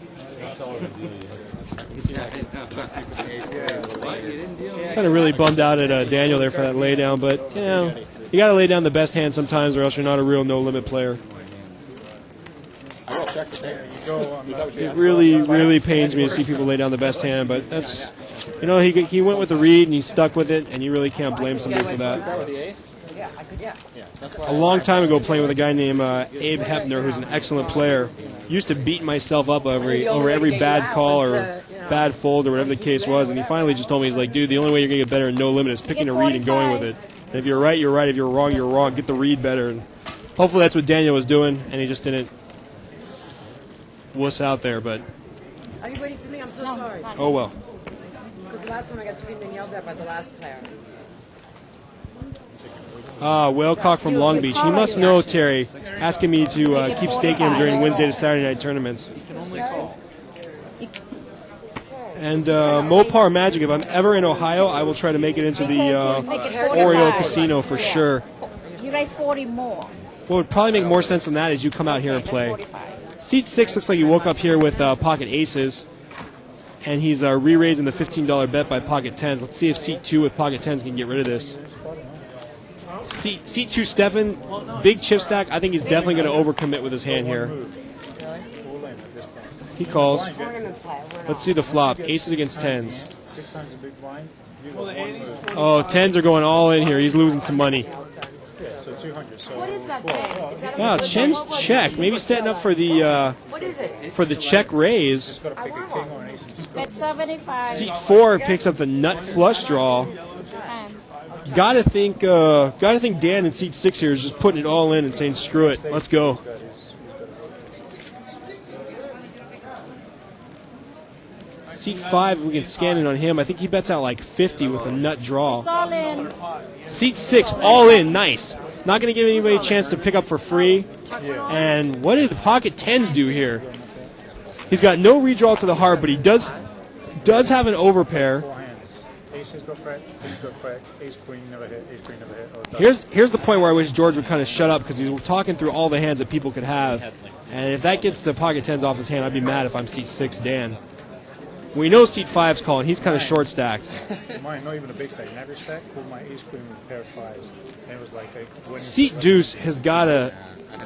[SPEAKER 4] Kind of really bummed out at Daniel there for that laydown, but you know, you got to lay down the best hand sometimes, or else you're not a real no-limit player.
[SPEAKER 17] I will check the tape.
[SPEAKER 4] It really pains me to see people lay down the best hand, but that's, you know, he went with the read and he stuck with it, and you really can't blame somebody for that.
[SPEAKER 17] With the ace?
[SPEAKER 5] Yeah, I could, yeah.
[SPEAKER 4] A long time ago, playing with a guy named Abe Hepner, who's an excellent player, used to beat myself up over every bad call or bad fold or whatever the case was, and he finally just told me, he's like, dude, the only way you're going to get better in no limit is picking a read and going with it. And if you're right, you're right. If you're wrong, you're wrong. Get the read better. And hopefully that's what Daniel was doing, and he just didn't wuss out there, but
[SPEAKER 5] Are you waiting for me? I'm so sorry.
[SPEAKER 4] oh well.
[SPEAKER 5] Because the last time I got screamed and yelled at by the last player.
[SPEAKER 4] Whalecock from Long Beach. He must know Terry, asking me to keep staking him during Wednesday to Saturday night tournaments. And Mopar Magic, if I'm ever in Ohio, I will try to make it into the Oriole Casino for sure.
[SPEAKER 12] You raise 40 more.
[SPEAKER 4] What would probably make more sense than that is you come out here and play. Seat 6 looks like he woke up here with pocket aces, and he's re-raising the $15 bet by pocket 10s. Let's see if seat 2 with pocket 10s can get rid of this. Seat 2, Stefan, big chip stack. I think he's definitely going to overcommit with his hand here. He calls. Let's see the flop. Aces against 10s.
[SPEAKER 2] 6 times a big blind.
[SPEAKER 4] Oh, 10s are going all in here. He's losing some money.
[SPEAKER 2] Yeah, so 200. So
[SPEAKER 5] What is that thing?
[SPEAKER 4] Wow, Chen's check. Maybe setting up for the
[SPEAKER 5] What is it?
[SPEAKER 4] for the check raise.
[SPEAKER 12] Bet 75.
[SPEAKER 4] Seat 4 picks up the nut flush draw. Gotta think Dan in seat 6 here is just putting it all in and saying screw it, let's go. Seat 5, we can scan it on him. I think he bets out like 50 with a nut draw.
[SPEAKER 12] It's all in.
[SPEAKER 4] Seat 6, all in, nice. Not going to give anybody a chance to pick up for free. And what did the pocket 10s do here? He's got no redraw to the heart, but he does have an overpair.
[SPEAKER 2] Aces go crack, ace go crack, ace queen never hit, ace queen never hit.
[SPEAKER 4] Here's the point where I wish George would kind of shut up because he's talking through all the hands that people could have. And if that gets the pocket 10s off his hand, I'd be mad if I'm seat 6 Dan. We know seat 5's calling. He's kind of short stacked.
[SPEAKER 2] Mine, not even a big stack. Never stack. Pulled my ace queen with a pair of 5s. And it was like a
[SPEAKER 4] Seat deuce has got to,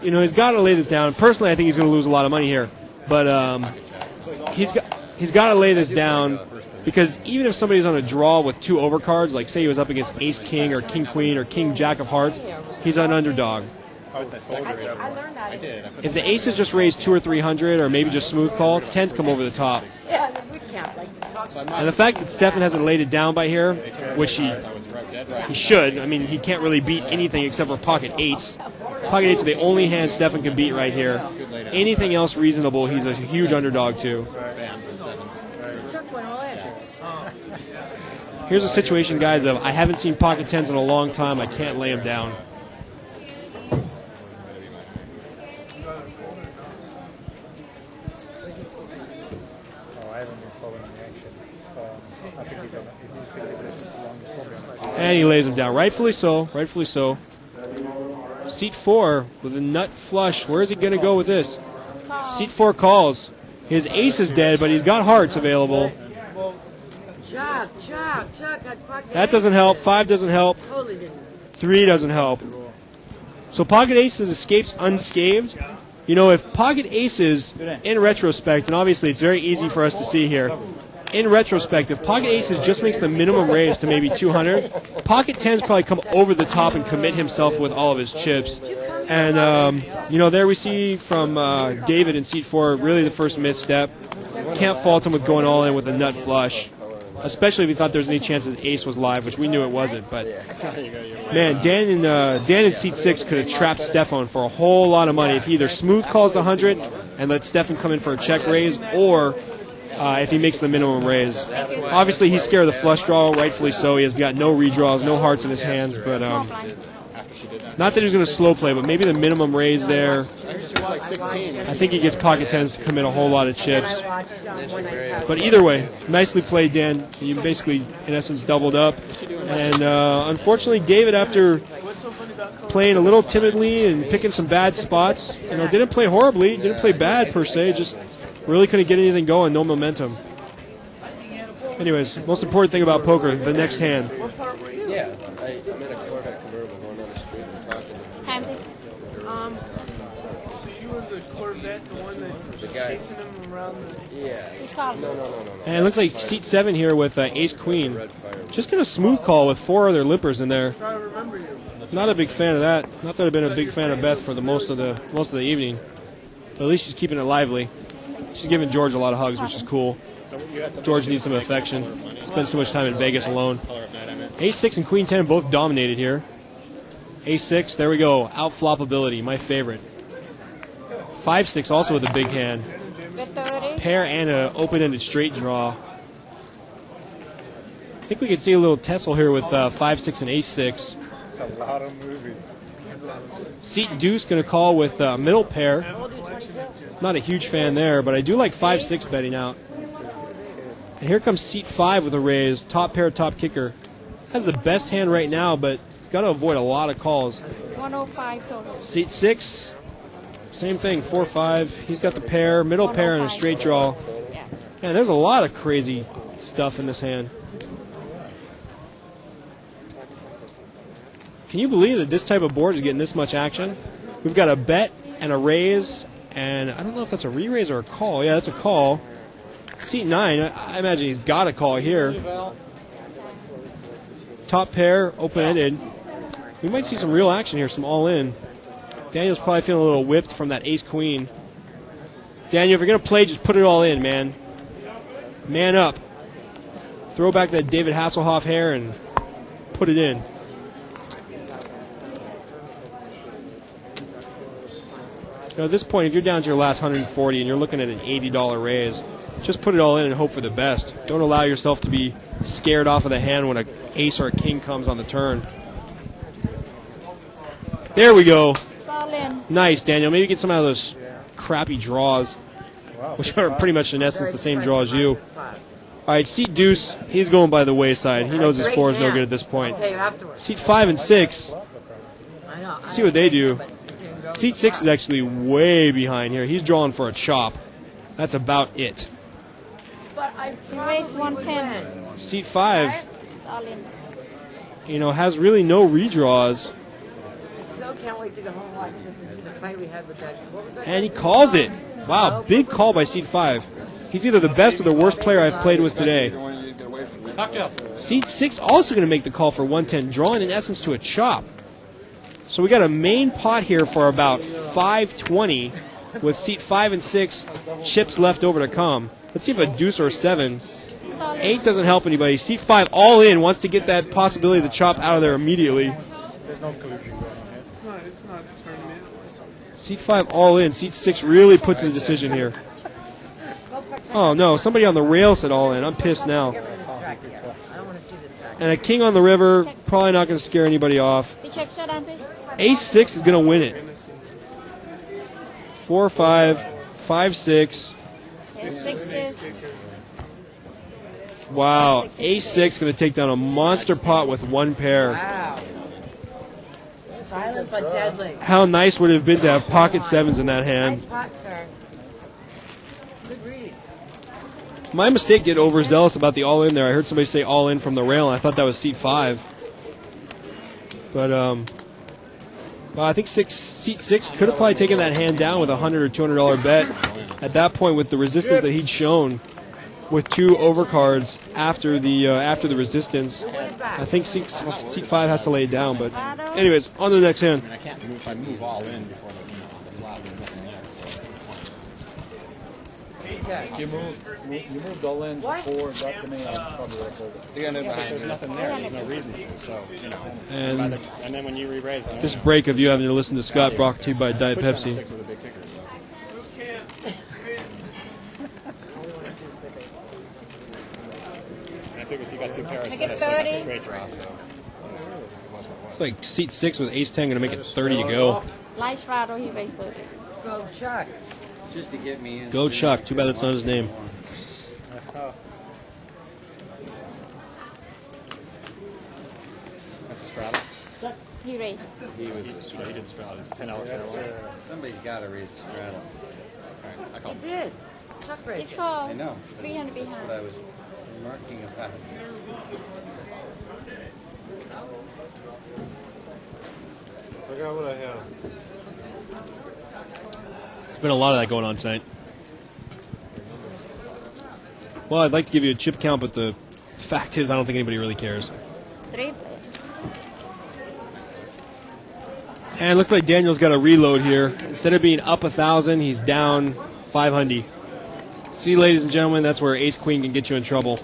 [SPEAKER 4] he's got to lay this down. Personally, I think he's going to lose a lot of money here, but he's got to lay this down because even if somebody's on a draw with 2 overcards, like say he was up against ace king or king queen or king jack of hearts, he's an underdog. If the aces just raise 200 or 300, or maybe just smooth call, 10s come over the top. And the fact that Stefan hasn't laid it down by here, which he should. I mean, he can't really beat anything except for pocket 8s. Pocket 8s are the only hand Stefan can beat right here. Anything else reasonable, he's a huge underdog to. Here's a situation, guys, of I haven't seen pocket 10s in a long time. I can't lay them down. And he lays him down. Rightfully so. Rightfully so. Seat 4 with a nut flush. Where is he going to go with this? Seat 4 calls. His ace is dead, but he's got hearts available. That doesn't help. 5 doesn't help. 3 doesn't help. So pocket aces escapes unscathed. If pocket aces, in retrospect, and obviously it's very easy for us to see here, in retrospect, if pocket aces just makes the minimum raise to maybe 200, pocket 10s probably come over the top and commit himself with all of his chips. And, there we see from David in seat 4, really the first misstep. Can't fault him with going all in with a nut flush, especially if he thought there was any chance his ace was live, which we knew it wasn't. But, man, Dan in seat 6 could have trapped Stefan for a whole lot of money if he either smooth calls the 100 and let Stefan come in for a check raise, or if he makes the minimum raise. Obviously, he's scared of the flush draw, rightfully so. He has got no redraws, no hearts in his hands, but not that he's going to slow play, but maybe the minimum raise there. I think he gets pocket 10s to commit a whole lot of chips. But either way, nicely played, Dan. You basically, in essence, doubled up. And unfortunately, David, after playing a little timidly and picking some bad spots, didn't play horribly, didn't play bad per se, just really couldn't get anything going, no momentum. Anyways, most important thing about poker, the next hand.
[SPEAKER 17] Yeah, I met a Corvette convertible going down the street and talking to
[SPEAKER 10] So you were the Corvette, the one that was chasing him around the...
[SPEAKER 17] Yeah. No.
[SPEAKER 4] And it looks like seat 7 here with ace queen. Just going to smooth call with 4 other lippers in there.
[SPEAKER 10] Try to remember you.
[SPEAKER 4] Not a big fan of that. Not that I've been a big fan of Beth for the most of the evening. But at least she's keeping it lively. She's giving George a lot of hugs, which is cool. George needs some affection. Spends too much time in Vegas alone. Ace-6 and Queen 10 both dominated here. Ace-6, there we go. Outflop ability, my favorite. 5-6 also with a big hand. Pair and an open-ended straight draw. I think we could see a little tussle here with 5-6 and Ace-6.
[SPEAKER 2] It's a lot of movies.
[SPEAKER 4] Seat deuce going to call with middle pair. Not a huge fan there, but I do like 5-6 betting out. And here comes seat 5 with a raise. Top pair, top kicker. Has the best hand right now, but he's got to avoid a lot of calls.
[SPEAKER 12] 105 total.
[SPEAKER 4] Seat 6. Same thing, 4-5. He's got the pair, middle pair, and a straight draw. Man, there's a lot of crazy stuff in this hand. Can you believe that this type of board is getting this much action? We've got a bet and a raise, and I don't know if that's a re-raise or a call. Yeah, that's a call. Seat 9, I imagine he's got a call here. Top pair, open-ended. We might see some real action here, some all-in. Daniel's probably feeling a little whipped from that ace-queen. Daniel, if you're going to play, just put it all in, man. Man up. Throw back that David Hasselhoff hair and put it in. Now, at this point, if you're down to your last 140 and you're looking at an $80 raise, just put it all in and hope for the best. Don't allow yourself to be scared off of the hand when an ace or a king comes on the turn. There we go. Nice, Daniel. Maybe get some out of those crappy draws, which are pretty much in essence the same draw as you. All right, seat deuce. He's going by the wayside. He knows his 4 is no good at this point. Seat 5 and 6. See what they do. Seat 6 is actually way behind here. He's drawing for a chop. That's about it.
[SPEAKER 12] You raised 110.
[SPEAKER 4] Seat 5, has really no redraws.
[SPEAKER 5] I still can't wait to go home and watch this and see the fight we had with that. What was that?
[SPEAKER 4] And he calls it. Wow, big call by seat 5. He's either the best or the worst player I've played with today. Seat 6 also going to make the call for 110, drawing in essence to a chop. So we got a main pot here for about 520 with seat 5 and 6 chips left over to come. Let's see if a deuce or a 7. 8 doesn't help anybody. Seat 5 all in, wants to get that possibility of the chop out of there immediately.
[SPEAKER 2] There's no collusion going on here.
[SPEAKER 10] It's not a tournament.
[SPEAKER 4] Seat 5 all in. Seat 6 really put to the decision here. Oh no, somebody on the rail said all in. I'm pissed now. And a king on the river, probably not going to scare anybody off. Ace 6 is going to win it. 4-5, 5-6. Wow, Ace 6 going to take down a monster pot with one pair.
[SPEAKER 5] Wow. Silent but deadly.
[SPEAKER 4] How nice would it have been to have pocket 7s in that hand?
[SPEAKER 5] Nice pot, sir. Good read.
[SPEAKER 4] My mistake, get overzealous about the all in there. I heard somebody say all in from the rail, and I thought that was seat 5. But well, I think seat 6 could have probably taken that hand down with a $100 or $200 bet. At that point, with the resistance that he'd shown, with 2 overcards after the resistance, I think seat 5 has to lay it down. But anyways, on to the next hand.
[SPEAKER 19] I can't move. If I move all in before the flop, there's nothing there.
[SPEAKER 2] If you moved all in before, that to me, I'd probably fold it.
[SPEAKER 19] Yeah, but there's nothing there. There's no reason to. So,
[SPEAKER 4] And
[SPEAKER 19] then when you re-raise,
[SPEAKER 4] this break of you having to listen to Scott brought to you by Diet Pepsi.
[SPEAKER 19] Six with a big kicker, so. I figured if you got 2 pairs, so that's like a straight draw, so.
[SPEAKER 4] Like seat 6 with ace 10 going to make it 30 to go.
[SPEAKER 12] Light Straddle, he raised 30.
[SPEAKER 5] Go Chuck.
[SPEAKER 18] Just to get me in.
[SPEAKER 4] Go Chuck. Too bad that's not his name.
[SPEAKER 19] That's a straddle.
[SPEAKER 12] He raised.
[SPEAKER 19] He did straddle. It's $10 straddle.
[SPEAKER 18] Somebody's got to raise the straddle.
[SPEAKER 19] All right, I call
[SPEAKER 5] He did. Chuck raised
[SPEAKER 12] It's
[SPEAKER 5] it.
[SPEAKER 12] called
[SPEAKER 18] I know.
[SPEAKER 12] 300
[SPEAKER 18] That's what I
[SPEAKER 12] behind.
[SPEAKER 18] was marking about.
[SPEAKER 2] Forgot what I have.
[SPEAKER 4] There's been a lot of that going on tonight. Well, I'd like to give you a chip count, but the fact is I don't think anybody really cares.
[SPEAKER 12] 3.
[SPEAKER 4] And it looks like Daniel's got a reload here. Instead of being up 1,000, he's down 500. See, ladies and gentlemen, that's where ace-queen can get you in trouble.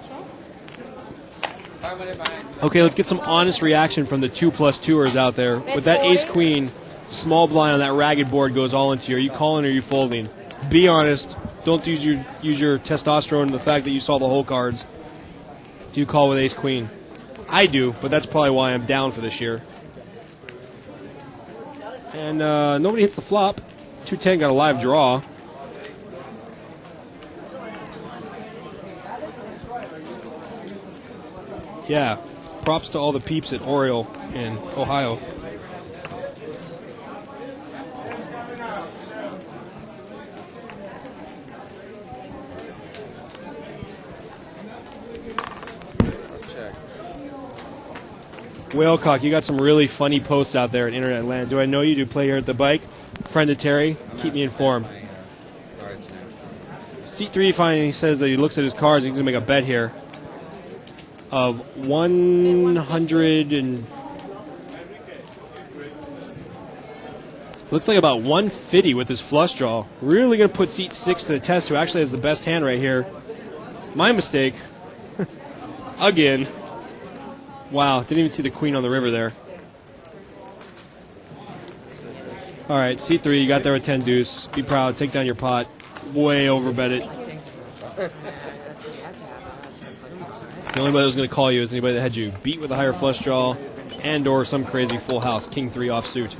[SPEAKER 4] Okay, let's get some honest reaction from the 2+2ers out there. With that ace-queen, small blind on that ragged board goes all into you. Are you calling or are you folding? Be honest. Don't use your testosterone and the fact that you saw the whole cards. Do you call with ace-queen? I do, but that's probably why I'm down for this year. And nobody hits the flop. 210 got a live draw. Yeah, props to all the peeps at Oriole in Ohio. Whalecock, you got some really funny posts out there in internet land. Do I know you? Do you play here at the bike? Friend of Terry, keep me informed. Seat 3 finally says that he looks at his cards and he's going to make a bet here of 100 and... looks like about 150 with his flush draw. Really going to put seat 6 to the test, who actually has the best hand right here. My mistake. Again. Wow, didn't even see the queen on the river there. All right, seat 3, you got there with 10 deuce. Be proud, take down your pot. Way overbet it. The only one that was going to call you is anybody that had you beat with a higher flush draw and or some crazy full house, king 3 offsuit.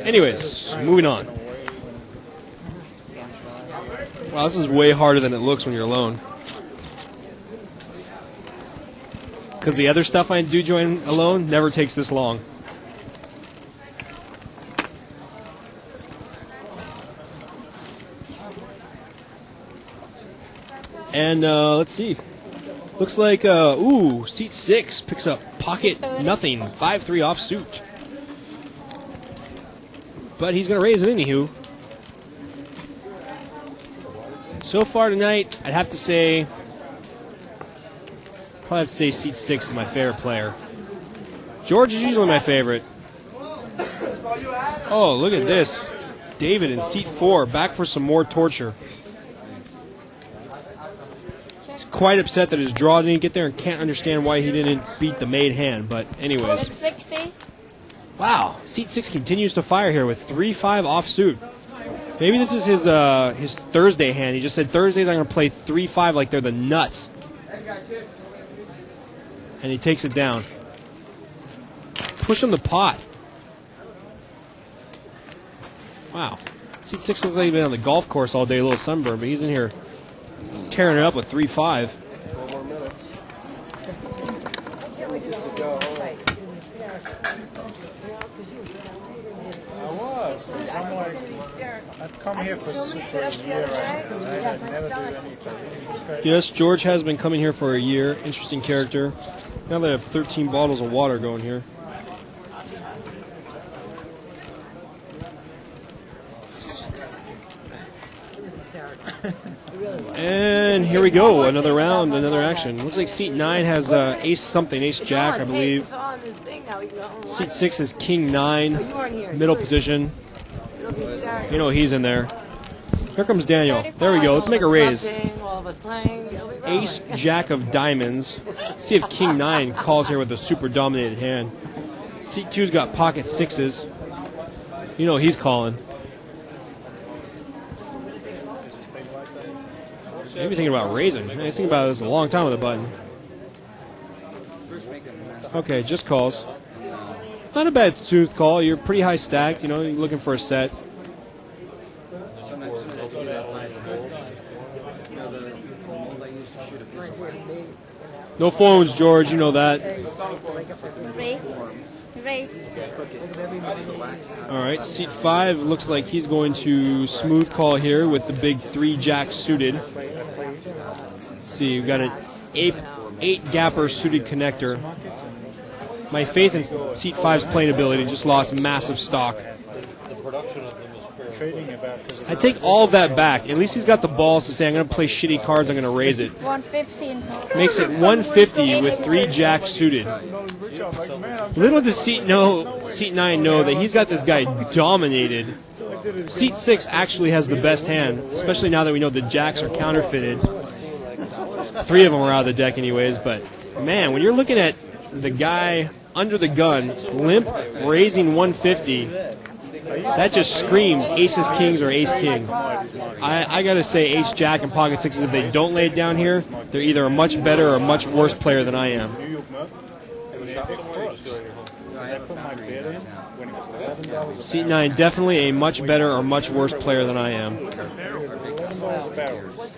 [SPEAKER 4] Anyways, moving on. Wow, this is way harder than it looks when you're alone. Because the other stuff I do join alone never takes this long. And let's see. Looks like, ooh, seat 6 picks up pocket nothing, 5-3 offsuit. But he's going to raise it anywho. So far tonight, I'd have to say, probably have to say seat 6 is my favorite player. George is usually my favorite. Oh, look at this. David in seat 4, back for some more torture. He's quite upset that his draw didn't get there and can't understand why he didn't beat the made hand. But anyways.
[SPEAKER 12] 60.
[SPEAKER 4] Wow, seat 6 continues to fire here with 3-5 offsuit. Maybe this is his Thursday hand. He just said Thursdays I'm going to play 3-5 like they're the nuts. And he takes it down. Push on the pot. Wow. Seat 6 looks like he's been on the golf course all day, a little sunburn, but he's in here tearing it up with 3-5.
[SPEAKER 2] I've come here for a year, I never do anything.
[SPEAKER 4] Yes, George has been coming here for a year. Interesting character. Now they have 13 bottles of water going here. And here we go, another round, another action. Looks like seat 9 has ace something, ace jack, I believe. Seat 6 is king 9, middle position. You know he's in there. Here comes Daniel. There we go. Let's make a raise. Ace jack of diamonds. Let's see if king 9 calls here with a super dominated hand. Seat 2's got pocket 6s. You know he's calling. Maybe thinking about raising. I was thinking about this a long time with a button. Okay, just calls. Not a bad smooth call. You're pretty high stacked. You know, you're looking for a set. No phones, George. You know that.
[SPEAKER 12] Raise.
[SPEAKER 4] All right, seat 5 looks like he's going to smooth call here with the big 3 jack suited. Let's see, we've got an 8 gapper suited connector. My faith in seat 5's playing ability just lost massive stock. I take all of that back. At least he's got the balls to say, I'm going to play shitty cards, I'm going to raise it.
[SPEAKER 12] 150.
[SPEAKER 4] Makes it 150 with 3 jacks suited. Little does seat 9 know that he's got this guy dominated. Seat 6 actually has the best hand, especially now that we know the jacks are counterfeited. 3 of them are out of the deck anyways, but man, when you're looking at the guy under the gun, limp, raising 150, that just screams aces, kings, or ace king. I gotta say ace jack and pocket 6s, if they don't lay it down here, they're either a much better or a much worse player than I am. Seat 9, definitely a much better or much worse player than I am.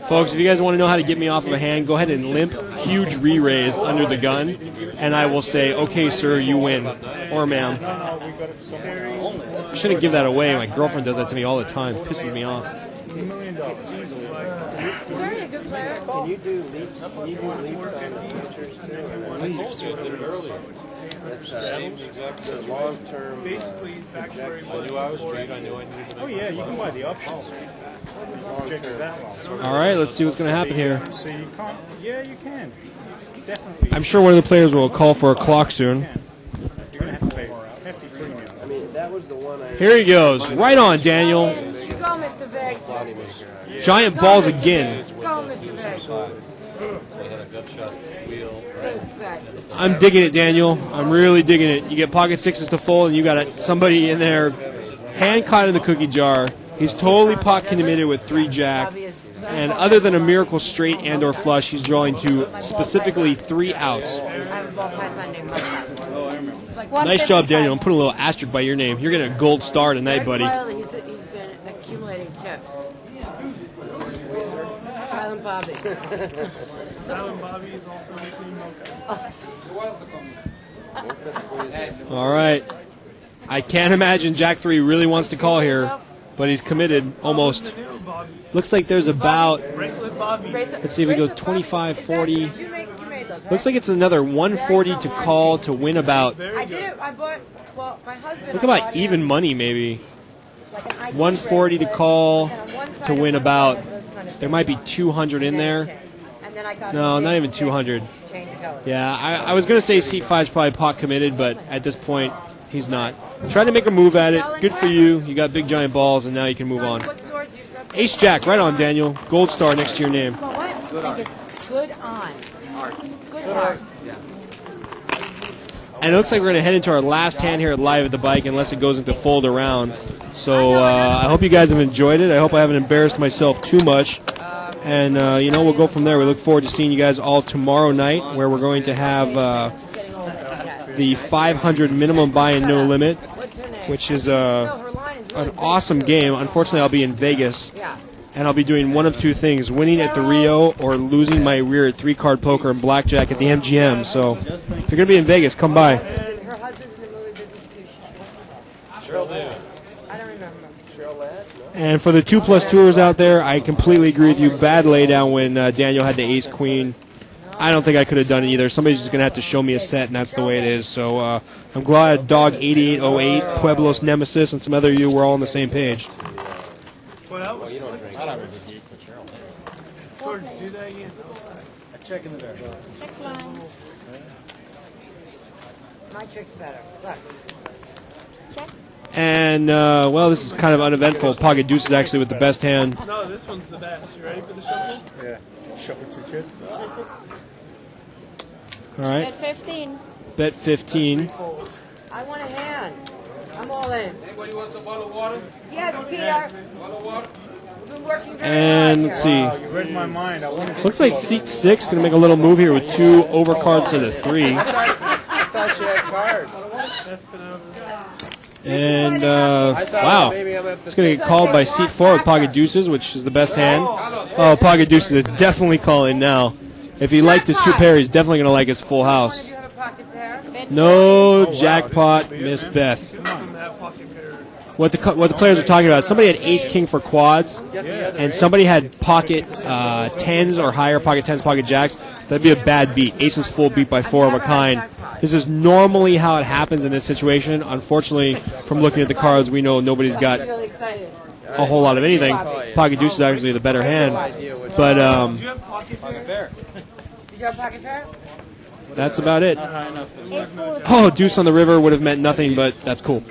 [SPEAKER 4] Folks, if you guys want to know how to get me off of a hand, go ahead and limp, huge re-raise under the gun, and I will say, okay, sir, you win. Or ma'am. I shouldn't give that away. My girlfriend does that to me all the time. Pisses me off.
[SPEAKER 2] $1 million easily.
[SPEAKER 5] Terry, a good player.
[SPEAKER 18] Can you do leaps? Can you do leaps on futures too?
[SPEAKER 7] Leaps. I did it earlier.
[SPEAKER 17] That's the long-term.
[SPEAKER 10] Basically, he's back to where he
[SPEAKER 7] I knew I was big. I knew I needed to.
[SPEAKER 2] Oh yeah, you can buy the options. Check that long.
[SPEAKER 4] All right, let's see what's going to happen here.
[SPEAKER 2] So you can't. Yeah, you can. Definitely.
[SPEAKER 4] I'm sure one of the players will call for a clock soon.
[SPEAKER 2] You're gonna have to pay hefty premium.
[SPEAKER 17] I mean, that was the one I.
[SPEAKER 4] Here he goes. Right on, Daniel.
[SPEAKER 5] Go, Mr. Vic.
[SPEAKER 4] Giant balls again.
[SPEAKER 5] Go, Mr. Vic.
[SPEAKER 7] They had a gut shot wheel.
[SPEAKER 4] I'm digging it, Daniel. I'm really digging it. You get pocket sixes to fold, and you got somebody in there hand caught in the cookie jar. He's totally pot committed with 3-jack. And other than a miracle straight and or flush, he's drawing to specifically 3 outs. Nice job, Daniel. I'm putting a little asterisk by your name. You're getting a gold star tonight, buddy.
[SPEAKER 5] He's been accumulating chips. Silent Bobby.
[SPEAKER 10] Silent Bobby is also nicknamed Mocha.
[SPEAKER 4] All right. I can't imagine Jack 3 really wants to call here, but he's committed almost. Looks like there's about, let's see if we go 25, 40. Looks like it's another 140 to call to win about.
[SPEAKER 5] I did it. I bought. Well, my husband.
[SPEAKER 4] Look about even money, maybe. 140 to call to win about. There might be 200 in there. No, not even 200. Yeah, I was going to say seat 5 is probably pot committed, but at this point, he's not. Trying to make a move at it. Good for you. You got big giant balls, and now you can move on. Ace Jack, right on, Daniel. Gold star next to your name.
[SPEAKER 5] Good on. Good heart.
[SPEAKER 4] And it looks like we're going to head into our last hand here at Live at the Bike, unless it goes into fold around. So I hope you guys have enjoyed it. I hope I haven't embarrassed myself too much. And, we'll go from there. We look forward to seeing you guys all tomorrow night, where we're going to have the 500 minimum buy-in no limit, which is an awesome game. Unfortunately, I'll be in Vegas, and I'll be doing one of two things: winning at the Rio or losing my rear at 3-card poker and blackjack at the MGM. So if you're going to be in Vegas, come by.
[SPEAKER 5] Her husband's in the movie business too.
[SPEAKER 17] Cheryl Ladd.
[SPEAKER 5] I don't remember.
[SPEAKER 17] Cheryl Ladd?
[SPEAKER 4] And for the 2+ tours out there, I completely agree with you. Bad laydown when Daniel had the ace-queen. I don't think I could have done it either. Somebody's just going to have to show me a set, and that's the way it is. So I'm glad Dog 8808, Pueblos Nemesis, and some other of you were all on the same page.
[SPEAKER 10] What else?
[SPEAKER 7] You don't drink. I thought it was a geek, but Cheryl is.
[SPEAKER 10] George, do that again.
[SPEAKER 6] A check in the back.
[SPEAKER 5] My trick's better. Look.
[SPEAKER 4] And, this is kind of uneventful. Pocket Deuce is actually with the best hand.
[SPEAKER 10] No, this one's the best. You ready for the shuffle?
[SPEAKER 2] Yeah. Shuffle 2 chips.
[SPEAKER 4] All right.
[SPEAKER 12] Bet 15.
[SPEAKER 4] Bet 15.
[SPEAKER 5] I want a hand. I'm all in.
[SPEAKER 16] Anybody wants a bottle of water?
[SPEAKER 5] Yes, Peter.
[SPEAKER 16] Bottle of water?
[SPEAKER 5] We've been working very
[SPEAKER 4] And
[SPEAKER 5] hard
[SPEAKER 4] let's
[SPEAKER 5] here.
[SPEAKER 4] see.
[SPEAKER 2] Wow, you read my mind. I wanted to
[SPEAKER 4] Looks like seat 6 going to make a little move here with 2 overcards to the 3.
[SPEAKER 17] I thought you had cards.
[SPEAKER 4] And, wow. It's going to get called by seat 4 with Pocket Deuces, which is the best hand. Oh, Pocket Deuces is definitely calling now. If he liked his 2 pair, he's definitely going to like his full house. No jackpot, Miss Beth. What the players are talking about, somebody had ace-king for quads, and somebody had pocket 10s or higher, pocket 10s, pocket jacks. That'd be a bad beat. Ace is full beat by 4 of a kind. This is normally how it happens in this situation. Unfortunately, from looking at the cards, we know nobody's got a whole lot of anything. Pocket Deuce is actually the better hand. But
[SPEAKER 10] Did you have pocket pair?
[SPEAKER 5] Did you have pocket pair?
[SPEAKER 4] that's about it. Oh, Deuce on the river would have meant nothing, but that's cool.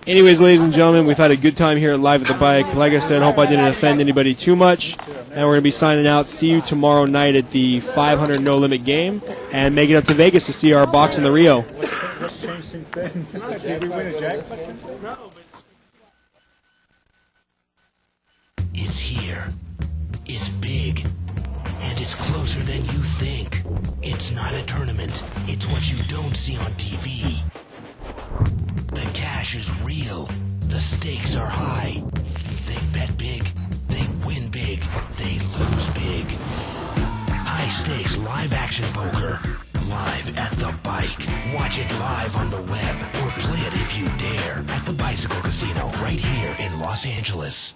[SPEAKER 4] Anyways, ladies and gentlemen, we've had a good time here at Live at the Bike. Like I said, I hope I didn't offend anybody too much. And we're going to be signing out. See you tomorrow night at the 500 No Limit game. And make it up to Vegas to see our box in the Rio.
[SPEAKER 2] What's changed since then? Did we win a jackpot?
[SPEAKER 10] No,
[SPEAKER 1] It's here. It's big. And it's closer than you think. It's not a tournament. It's what you don't see on TV. The cash is real. The stakes are high. They bet big. They win big. They lose big. High stakes live action poker. Live at the Bike. Watch it live on the web or play it if you dare at the Bicycle Casino right here in Los Angeles.